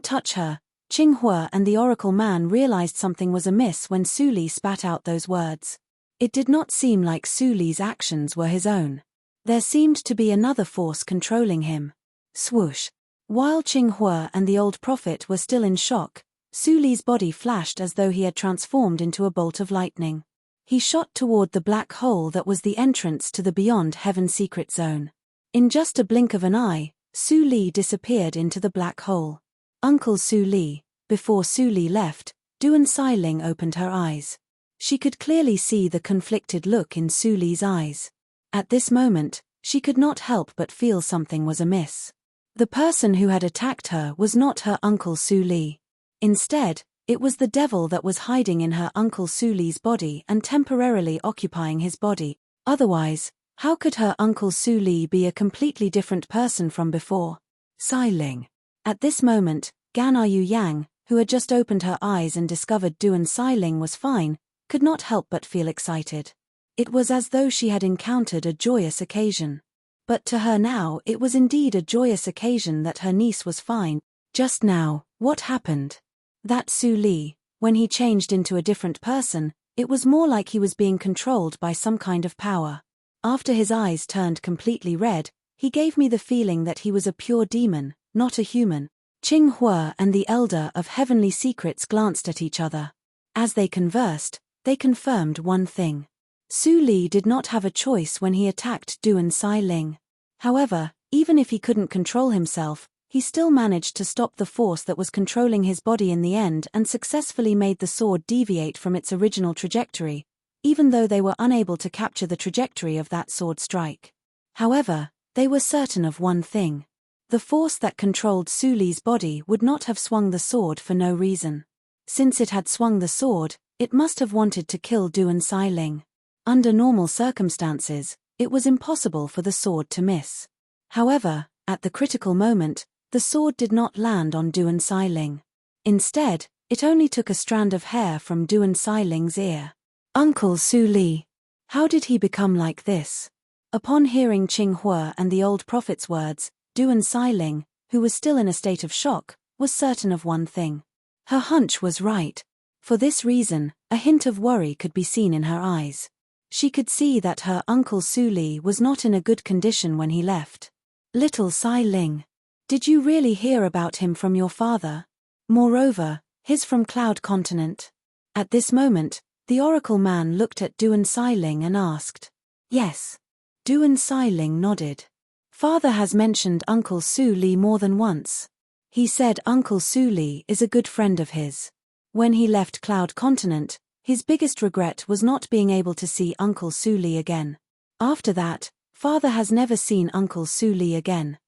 touch her. Qing Hua and the Oracle Man realized something was amiss when Su Li spat out those words. It did not seem like Su Li's actions were his own. There seemed to be another force controlling him. Swoosh. While Qing Hua and the old prophet were still in shock, Su Li's body flashed as though he had transformed into a bolt of lightning. He shot toward the black hole that was the entrance to the Beyond Heaven secret zone. In just a blink of an eye, Su Li disappeared into the black hole. Uncle Su Li. Before Su Li left, Duan Sailing opened her eyes. She could clearly see the conflicted look in Su Li's eyes. At this moment, she could not help but feel something was amiss. The person who had attacked her was not her Uncle Su Li. Instead, it was the devil that was hiding in her Uncle Su Li's body and temporarily occupying his body. Otherwise, how could her Uncle Su Li be a completely different person from before? Sailing. At this moment, Gana Yu Yang, who had just opened her eyes and discovered Duan Sailing was fine, could not help but feel excited. It was as though she had encountered a joyous occasion. But to her now it was indeed a joyous occasion that her niece was fine. Just now, what happened? That Su Li, when he changed into a different person, it was more like he was being controlled by some kind of power. After his eyes turned completely red, he gave me the feeling that he was a pure demon, not a human. Qing Hua and the Elder of Heavenly Secrets glanced at each other. As they conversed, they confirmed one thing. Su Li did not have a choice when he attacked Duan Xiling. However, even if he couldn't control himself, he still managed to stop the force that was controlling his body in the end and successfully made the sword deviate from its original trajectory, even though they were unable to capture the trajectory of that sword strike. However, they were certain of one thing. The force that controlled Su Li's body would not have swung the sword for no reason. Since it had swung the sword, it must have wanted to kill Duan Xiling. Under normal circumstances, it was impossible for the sword to miss. However, at the critical moment, the sword did not land on Duan Xiling. Instead, it only took a strand of hair from Duan Xiling's ear. Uncle Su Li. How did he become like this? Upon hearing Qing Hua and the old prophet's words, Duan Xiling, who was still in a state of shock, was certain of one thing. Her hunch was right. For this reason, a hint of worry could be seen in her eyes. She could see that her uncle Su Li was not in a good condition when he left. Little Xiling. Did you really hear about him from your father? Moreover, his from Cloud Continent. At this moment, the oracle man looked at Duan Xiling and asked. Yes. Duan Xiling nodded. Father has mentioned Uncle Su Li more than once. He said Uncle Su Li is a good friend of his. When he left Cloud Continent, his biggest regret was not being able to see Uncle Su Li again. After that, Father has never seen Uncle Su Li again.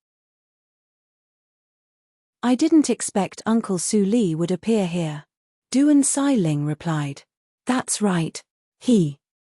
I didn't expect Uncle Su Li would appear here. Duan Xiling replied. That's right.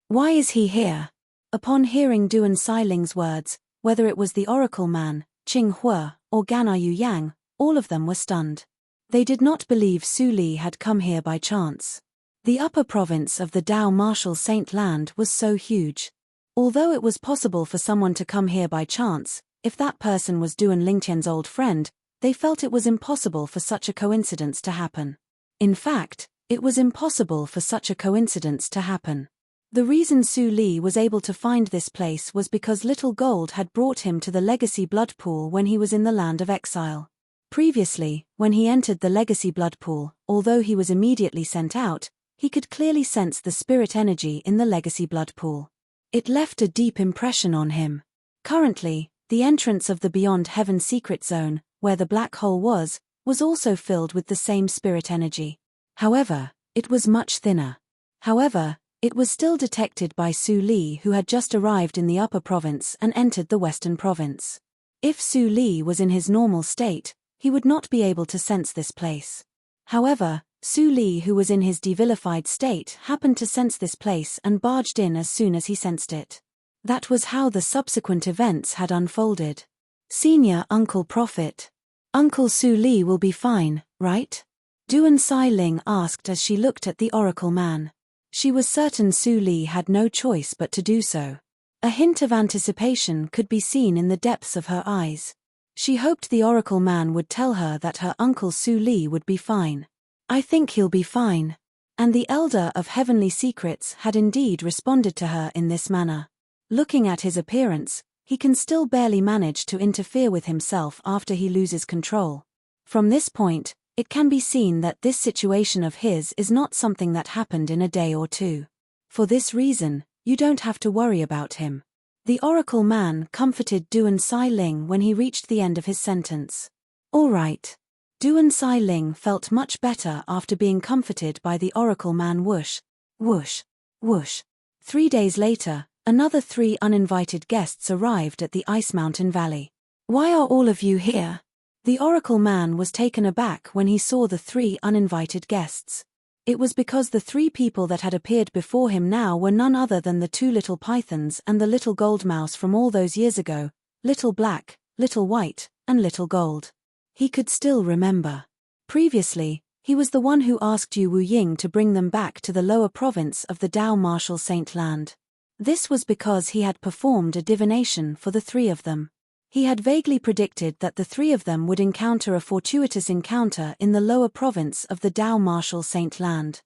Why is he here? Upon hearing Duan Xiling's words, whether it was the oracle man, Qing Hua, or Ganna Yu Yang, all of them were stunned. They did not believe Su Li had come here by chance. The upper province of the Dao Martial Saint Land was so huge. Although it was possible for someone to come here by chance, if that person was Duan Lingtian's old friend, they felt it was impossible for such a coincidence to happen. In fact, it was impossible for such a coincidence to happen. The reason Su Li was able to find this place was because Little Gold had brought him to the Legacy Blood Pool when he was in the Land of Exile. Previously, when he entered the Legacy Blood Pool, although he was immediately sent out, he could clearly sense the spirit energy in the Legacy Blood Pool. It left a deep impression on him. Currently, the entrance of the Beyond Heaven Secret Zone, where the black hole was also filled with the same spirit energy. However, it was much thinner. However, it was still detected by Su Li, who had just arrived in the upper province and entered the western province. If Su Li was in his normal state, he would not be able to sense this place. However, Su Li, who was in his devilified state, happened to sense this place and barged in as soon as he sensed it. That was how the subsequent events had unfolded. Senior Uncle Prophet. Uncle Su Li will be fine, right? Duan Xiling asked as she looked at the oracle man. She was certain Su Li had no choice but to do so. A hint of anticipation could be seen in the depths of her eyes. She hoped the oracle man would tell her that her uncle Su Li would be fine. I think he'll be fine. And the Elder of Heavenly Secrets had indeed responded to her in this manner. Looking at his appearance, he can still barely manage to interfere with himself after he loses control. From this point, it can be seen that this situation of his is not something that happened in a day or two. For this reason, you don't have to worry about him. The oracle man comforted Duan Xiling when he reached the end of his sentence. All right. Duan Xiling felt much better after being comforted by the oracle man. Whoosh, whoosh, whoosh. 3 days later, another 3 uninvited guests arrived at the Ice Mountain Valley. Why are all of you here? The oracle man was taken aback when he saw the 3 uninvited guests. It was because the 3 people that had appeared before him now were none other than the 2 little pythons and the little gold mouse from all those years ago, Little Black, Little White, and Little Gold. He could still remember. Previously, he was the one who asked Yu Wu Ying to bring them back to the lower province of the Dao Martial Saint Land. This was because he had performed a divination for the three of them. He had vaguely predicted that the three of them would encounter a fortuitous encounter in the lower province of the Dao Marshal Saint Land.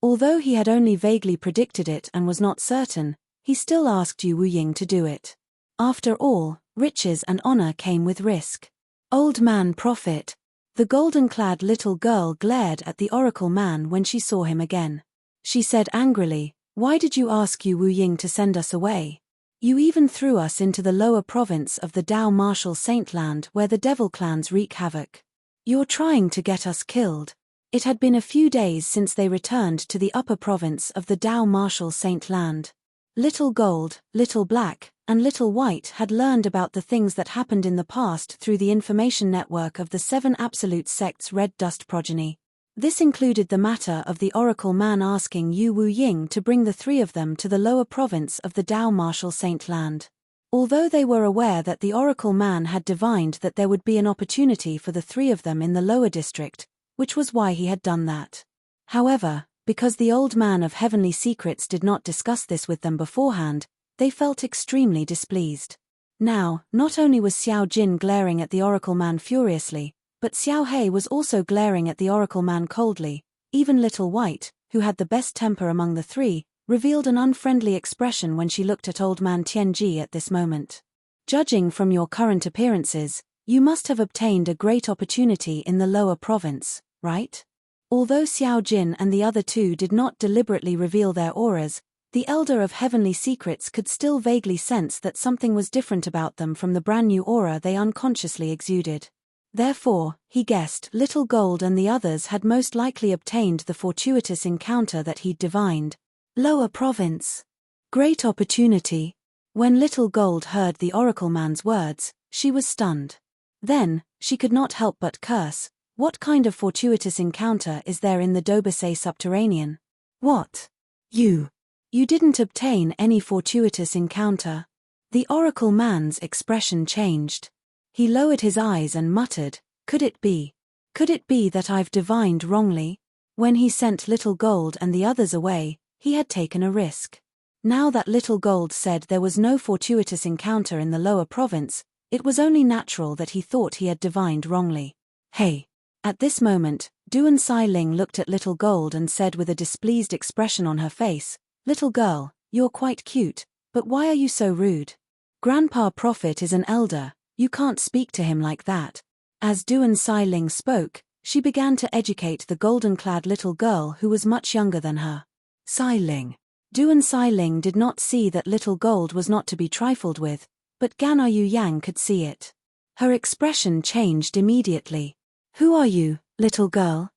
Although he had only vaguely predicted it and was not certain, he still asked Yu Wuying to do it. After all, riches and honor came with risk. Old man prophet. The golden-clad little girl glared at the oracle man when she saw him again. She said angrily, "Why did you ask Yu Wuying to send us away? You even threw us into the lower province of the Dao Marshal Saint Land where the devil clans wreak havoc. You're trying to get us killed." It had been a few days since they returned to the upper province of the Dao Marshal Saint Land. Little Gold, Little Black, and Little White had learned about the things that happened in the past through the information network of the 7 Absolute Sect's Red Dust progeny. This included the matter of the oracle man asking Yu Wuying to bring the three of them to the lower province of the Dao Marshal Saint Land. Although they were aware that the oracle man had divined that there would be an opportunity for the three of them in the lower district, which was why he had done that. However, because the old man of heavenly secrets did not discuss this with them beforehand, they felt extremely displeased. Now, not only was Xiao Jin glaring at the oracle man furiously, but Xiao Hei was also glaring at the oracle man coldly. Even Little White, who had the best temper among the three, revealed an unfriendly expression when she looked at old man Tianji at this moment. Judging from your current appearances, you must have obtained a great opportunity in the lower province, right? Although Xiao Jin and the other two did not deliberately reveal their auras, the Elder of Heavenly Secrets could still vaguely sense that something was different about them from the brand new aura they unconsciously exuded. Therefore, he guessed Little Gold and the others had most likely obtained the fortuitous encounter that he'd divined. Lower province. Great opportunity. When Little Gold heard the oracle man's words, she was stunned. Then, she could not help but curse. What kind of fortuitous encounter is there in the Dobasei subterranean? What? You didn't obtain any fortuitous encounter. The oracle man's expression changed. He lowered his eyes and muttered, Could it be that I've divined wrongly? When he sent Little Gold and the others away, he had taken a risk. Now that Little Gold said there was no fortuitous encounter in the lower province, it was only natural that he thought he had divined wrongly. Hey! At this moment, Duan Xiling looked at Little Gold and said with a displeased expression on her face, Little girl, you're quite cute, but why are you so rude? Grandpa Prophet is an elder, you can't speak to him like that. As Duan Xiling spoke, she began to educate the golden-clad little girl who was much younger than her. Xiling. Duan Xiling did not see that Little Gold was not to be trifled with, but Gana Yu Yang could see it. Her expression changed immediately. Who are you, little girl?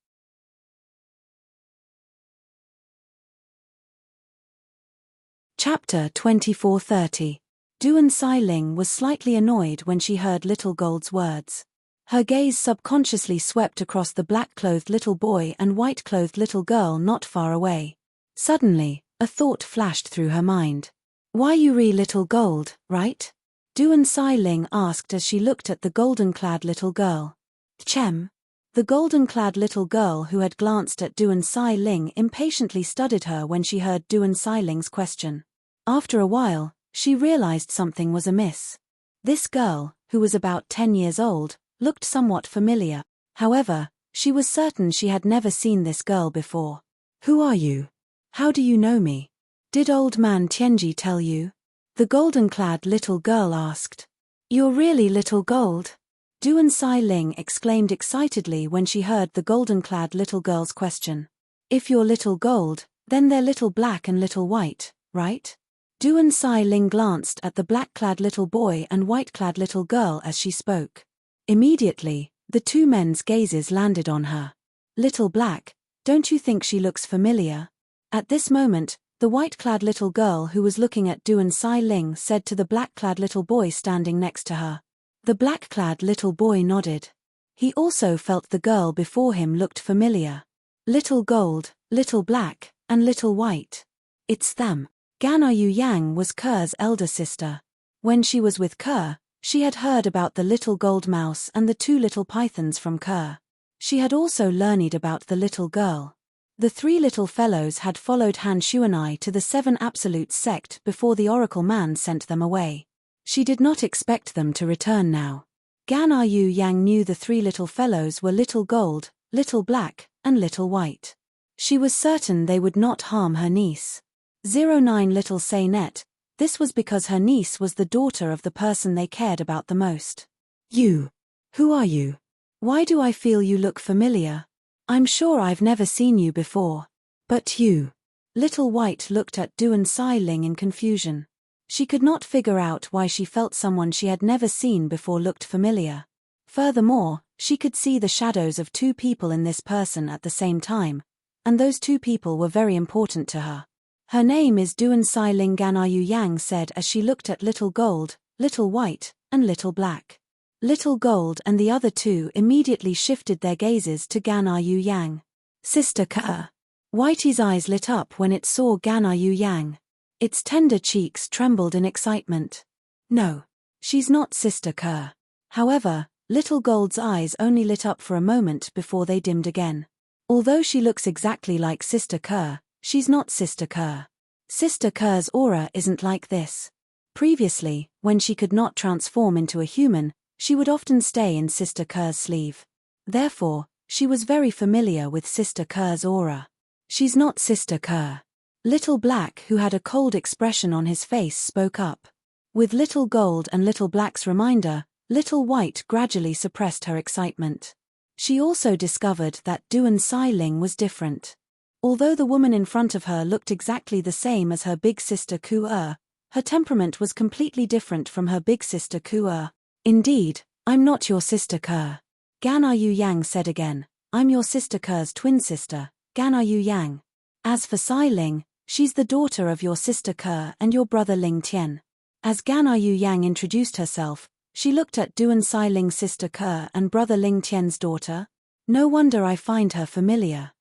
Chapter 2430. Duan Xiling was slightly annoyed when she heard Little Gold's words. Her gaze subconsciously swept across the black-clothed little boy and white-clothed little girl not far away. Suddenly, a thought flashed through her mind. Why you Little Gold, right? Duan Xiling asked as she looked at the golden-clad little girl. Chem. The golden-clad little girl who had glanced at Duan Xiling impatiently studied her when she heard Duan Xiling's question. After a while, she realized something was amiss. This girl, who was about 10 years old, looked somewhat familiar. However, she was certain she had never seen this girl before. Who are you? How do you know me? Did old man Tianji tell you? The golden-clad little girl asked. You're really Little Gold? Duan Xiling exclaimed excitedly when she heard the golden-clad little girl's question. If you're Little Gold, then they're Little Black and Little White, right? Duan Xiling glanced at the black-clad little boy and white-clad little girl as she spoke. Immediately, the two men's gazes landed on her. Little Black, don't you think she looks familiar? At this moment, the white-clad little girl who was looking at Duan Xiling said to the black-clad little boy standing next to her. The black-clad little boy nodded. He also felt the girl before him looked familiar. Little Gold, Little Black, and Little White. It's them. Gana Yu Yang was Ker's elder sister. When she was with Ker, she had heard about the little gold mouse and the two little pythons from Ker. She had also learned about the little girl. The three little fellows had followed Han Shuanai to the Seven Absolutes sect before the Oracle Man sent them away. She did not expect them to return now. Gan Yu Yang knew the three little fellows were Little Gold, Little Black, and Little White. She was certain they would not harm her niece. 09 Little Say Net, this was because her niece was the daughter of the person they cared about the most. You. Who are you? Why do I feel you look familiar? I'm sure I've never seen you before. But you. Little White looked at Duan Xiling in confusion. She could not figure out why she felt someone she had never seen before looked familiar. Furthermore, she could see the shadows of two people in this person at the same time, and those two people were very important to her. Her name is Duan Xiling, Gan Yu Yang said as she looked at Little Gold, Little White, and Little Black. Little Gold and the other two immediately shifted their gazes to Gan Yu Yang. Sister Ke. Whitey's eyes lit up when it saw Gan Yu Yang. Its tender cheeks trembled in excitement. No. She's not Sister Ke. However, Little Gold's eyes only lit up for a moment before they dimmed again. Although she looks exactly like Sister Ke, she's not Sister Ke. Sister Ke's aura isn't like this. Previously, when she could not transform into a human, she would often stay in Sister Ke's sleeve. Therefore, she was very familiar with Sister Ke's aura. She's not Sister Ke. Little Black, who had a cold expression on his face, spoke up. With Little Gold and Little Black's reminder, Little White gradually suppressed her excitement. She also discovered that Duan Xiling was different. Although the woman in front of her looked exactly the same as her big sister Ku, her temperament was completely different from her big sister Ku. Indeed, I'm not your Sister Ke. Gan Yu Yang said again, I'm your Sister Ke's twin sister, Gan Yu Yang. As for Xiling, she's the daughter of your Sister Ke and your brother Ling Tian. As Gan Yu Yang introduced herself, she looked at Duan Xiling's Sister Ke and brother Ling Tian's daughter. No wonder I find her familiar.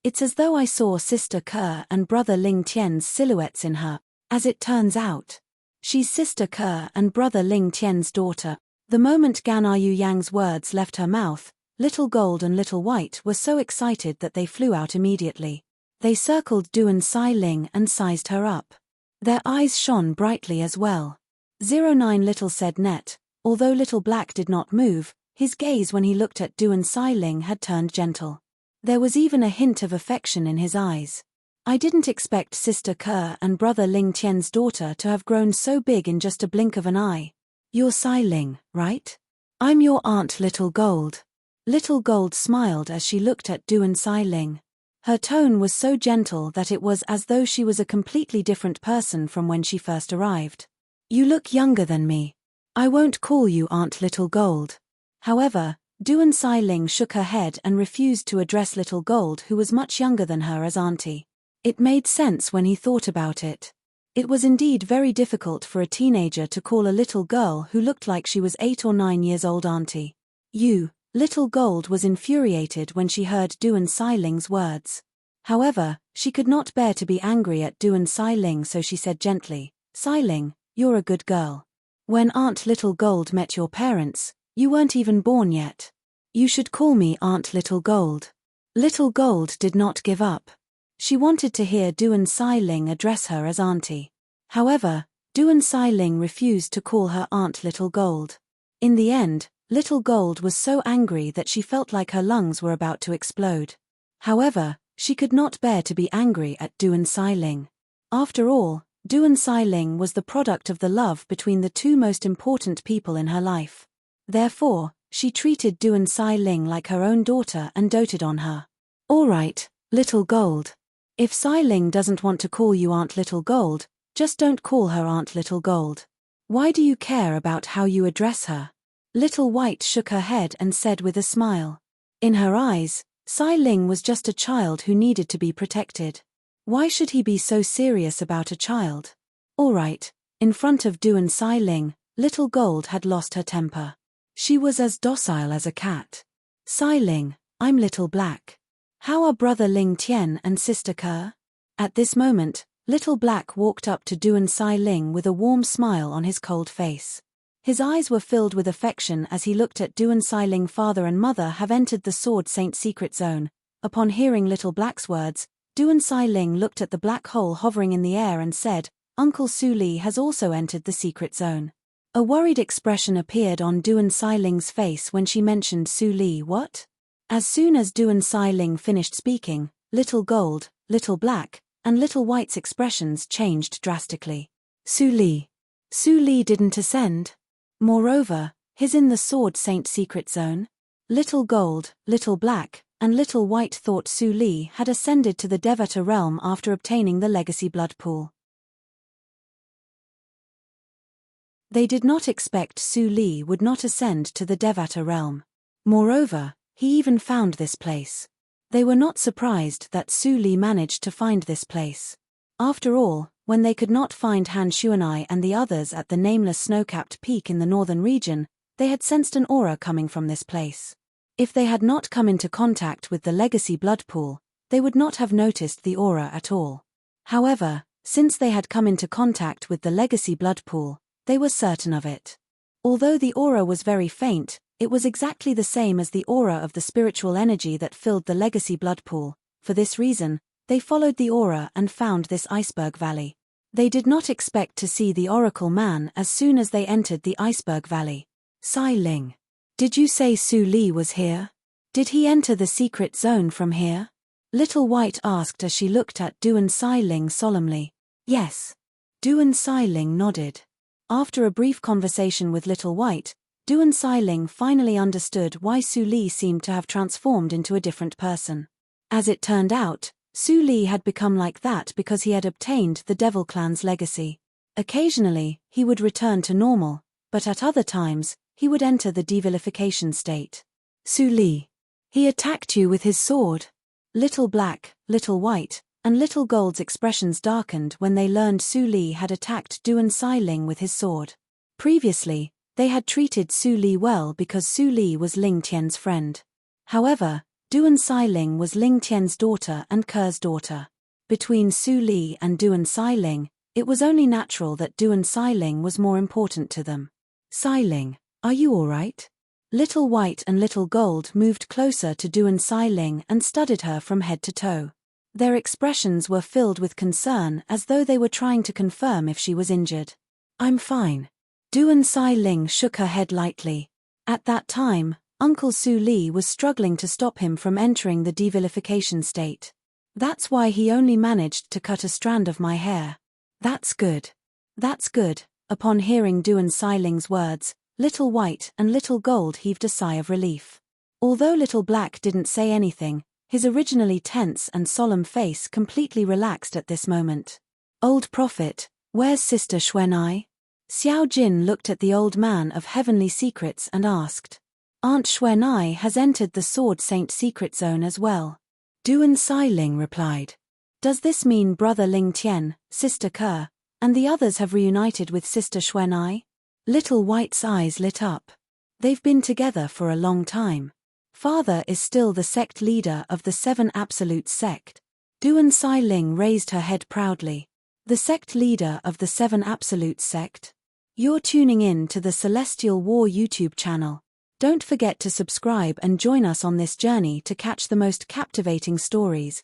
It's as though I saw Sister Ke and brother Ling Tian's silhouettes in her. As it turns out, she's Sister Ke and brother Ling Tian's daughter. The moment Gan Yu Yang's words left her mouth, Little Gold and Little White were so excited that they flew out immediately. They circled Duan Xiling and sized her up. Their eyes shone brightly as well. 09 Little said Net, although Little Black did not move, his gaze when he looked at Duan Xiling had turned gentle. There was even a hint of affection in his eyes. I didn't expect Sister Ke and brother Ling Tian's daughter to have grown so big in just a blink of an eye. You're Xiling, right? I'm your aunt Little Gold. Little Gold smiled as she looked at Duan Xiling. Her tone was so gentle that it was as though she was a completely different person from when she first arrived. You look younger than me. I won't call you Aunt Little Gold. However, Duan Xiling shook her head and refused to address Little Gold, who was much younger than her, as auntie. It made sense when he thought about it. It was indeed very difficult for a teenager to call a little girl who looked like she was 8 or 9 years old auntie. You. Little Gold was infuriated when she heard Duan Xiling's words. However, she could not bear to be angry at Duan Xiling, so she said gently, Xiling, you're a good girl. When Aunt Little Gold met your parents, you weren't even born yet. You should call me Aunt Little Gold. Little Gold did not give up. She wanted to hear Duan Xiling address her as auntie. However, Duan Xiling refused to call her Aunt Little Gold. In the end, Little Gold was so angry that she felt like her lungs were about to explode. However, she could not bear to be angry at Duan Xiling. After all, Duan Xiling was the product of the love between the two most important people in her life. Therefore, she treated Duan Xiling like her own daughter and doted on her. All right, Little Gold. If Xiling doesn't want to call you Aunt Little Gold, just don't call her Aunt Little Gold. Why do you care about how you address her? Little White shook her head and said with a smile. In her eyes, Xiling was just a child who needed to be protected. Why should he be so serious about a child? All right, in front of Duan Xiling, Little Gold had lost her temper. She was as docile as a cat. Xiling, I'm Little Black. How are brother Ling Tian and Sister Ke? At this moment, Little Black walked up to Duan Xiling with a warm smile on his cold face. His eyes were filled with affection as he looked at Duan Xiling. Father and mother have entered the Sword Saint secret zone. Upon hearing Little Black's words, Duan Xiling looked at the black hole hovering in the air and said, Uncle Su Li has also entered the secret zone. A worried expression appeared on Duan Xiling's face when she mentioned Su Li. What? As soon as Duan Xiling finished speaking, Little Gold, Little Black, and Little White's expressions changed drastically. Su Li. Su Li didn't ascend. Moreover, he's in the Sword Saint secret zone. Little Gold, Little Black, and Little White thought Su Li had ascended to the Devata realm after obtaining the legacy blood pool. They did not expect Su Li would not ascend to the Devata realm. Moreover, he even found this place. They were not surprised that Su Li managed to find this place. After all, when they could not find Han Xuanai and the others at the nameless snow-capped peak in the northern region, they had sensed an aura coming from this place. If they had not come into contact with the legacy blood pool, they would not have noticed the aura at all. However, since they had come into contact with the legacy blood pool, they were certain of it. Although the aura was very faint, it was exactly the same as the aura of the spiritual energy that filled the legacy blood pool. For this reason, they followed the aura and found this iceberg valley. They did not expect to see the Oracle Man as soon as they entered the iceberg valley. Xiling. Did you say Su Li was here? Did he enter the secret zone from here? Little White asked as she looked at Duan Xiling solemnly. Yes. Duan Xiling nodded. After a brief conversation with Little White, Duan Xiling finally understood why Su Li seemed to have transformed into a different person. As it turned out, Su Li had become like that because he had obtained the Devil Clan's legacy. Occasionally, he would return to normal, but at other times, he would enter the devilification state. Su Li. He attacked you with his sword. Little Black, Little White, and Little Gold's expressions darkened when they learned Su Li had attacked Duan Xiling with his sword. Previously, they had treated Su Li well because Su Li was Ling Tian's friend. However, Duan Xiling was Ling Tian's daughter and Ker's daughter. Between Su Li and Duan Xiling, it was only natural that Duan Xiling was more important to them. Xiling, are you alright? Little White and Little Gold moved closer to Duan Xiling and studied her from head to toe. Their expressions were filled with concern as though they were trying to confirm if she was injured. I'm fine. Duan Xiling shook her head lightly. At that time, Uncle Su Li was struggling to stop him from entering the devilification state. That's why he only managed to cut a strand of my hair. That's good. That's good. Upon hearing Duan Xiling's words, Little White and Little Gold heaved a sigh of relief. Although Little Black didn't say anything, his originally tense and solemn face completely relaxed at this moment. Old Prophet, where's Sister Xuanai? Xiao Jin looked at the old man of heavenly secrets and asked. Aunt Xuanai has entered the Sword Saint secret zone as well. Duan Xiling replied. Does this mean Brother Ling Tian, Sister Ke, and the others have reunited with Sister Xuanai? Little White's eyes lit up. They've been together for a long time. Father is still the sect leader of the Seven Absolutes sect. Duan Xiling raised her head proudly. The sect leader of the Seven Absolutes sect? You're tuning in to the Celestial War YouTube channel. Don't forget to subscribe and join us on this journey to catch the most captivating stories.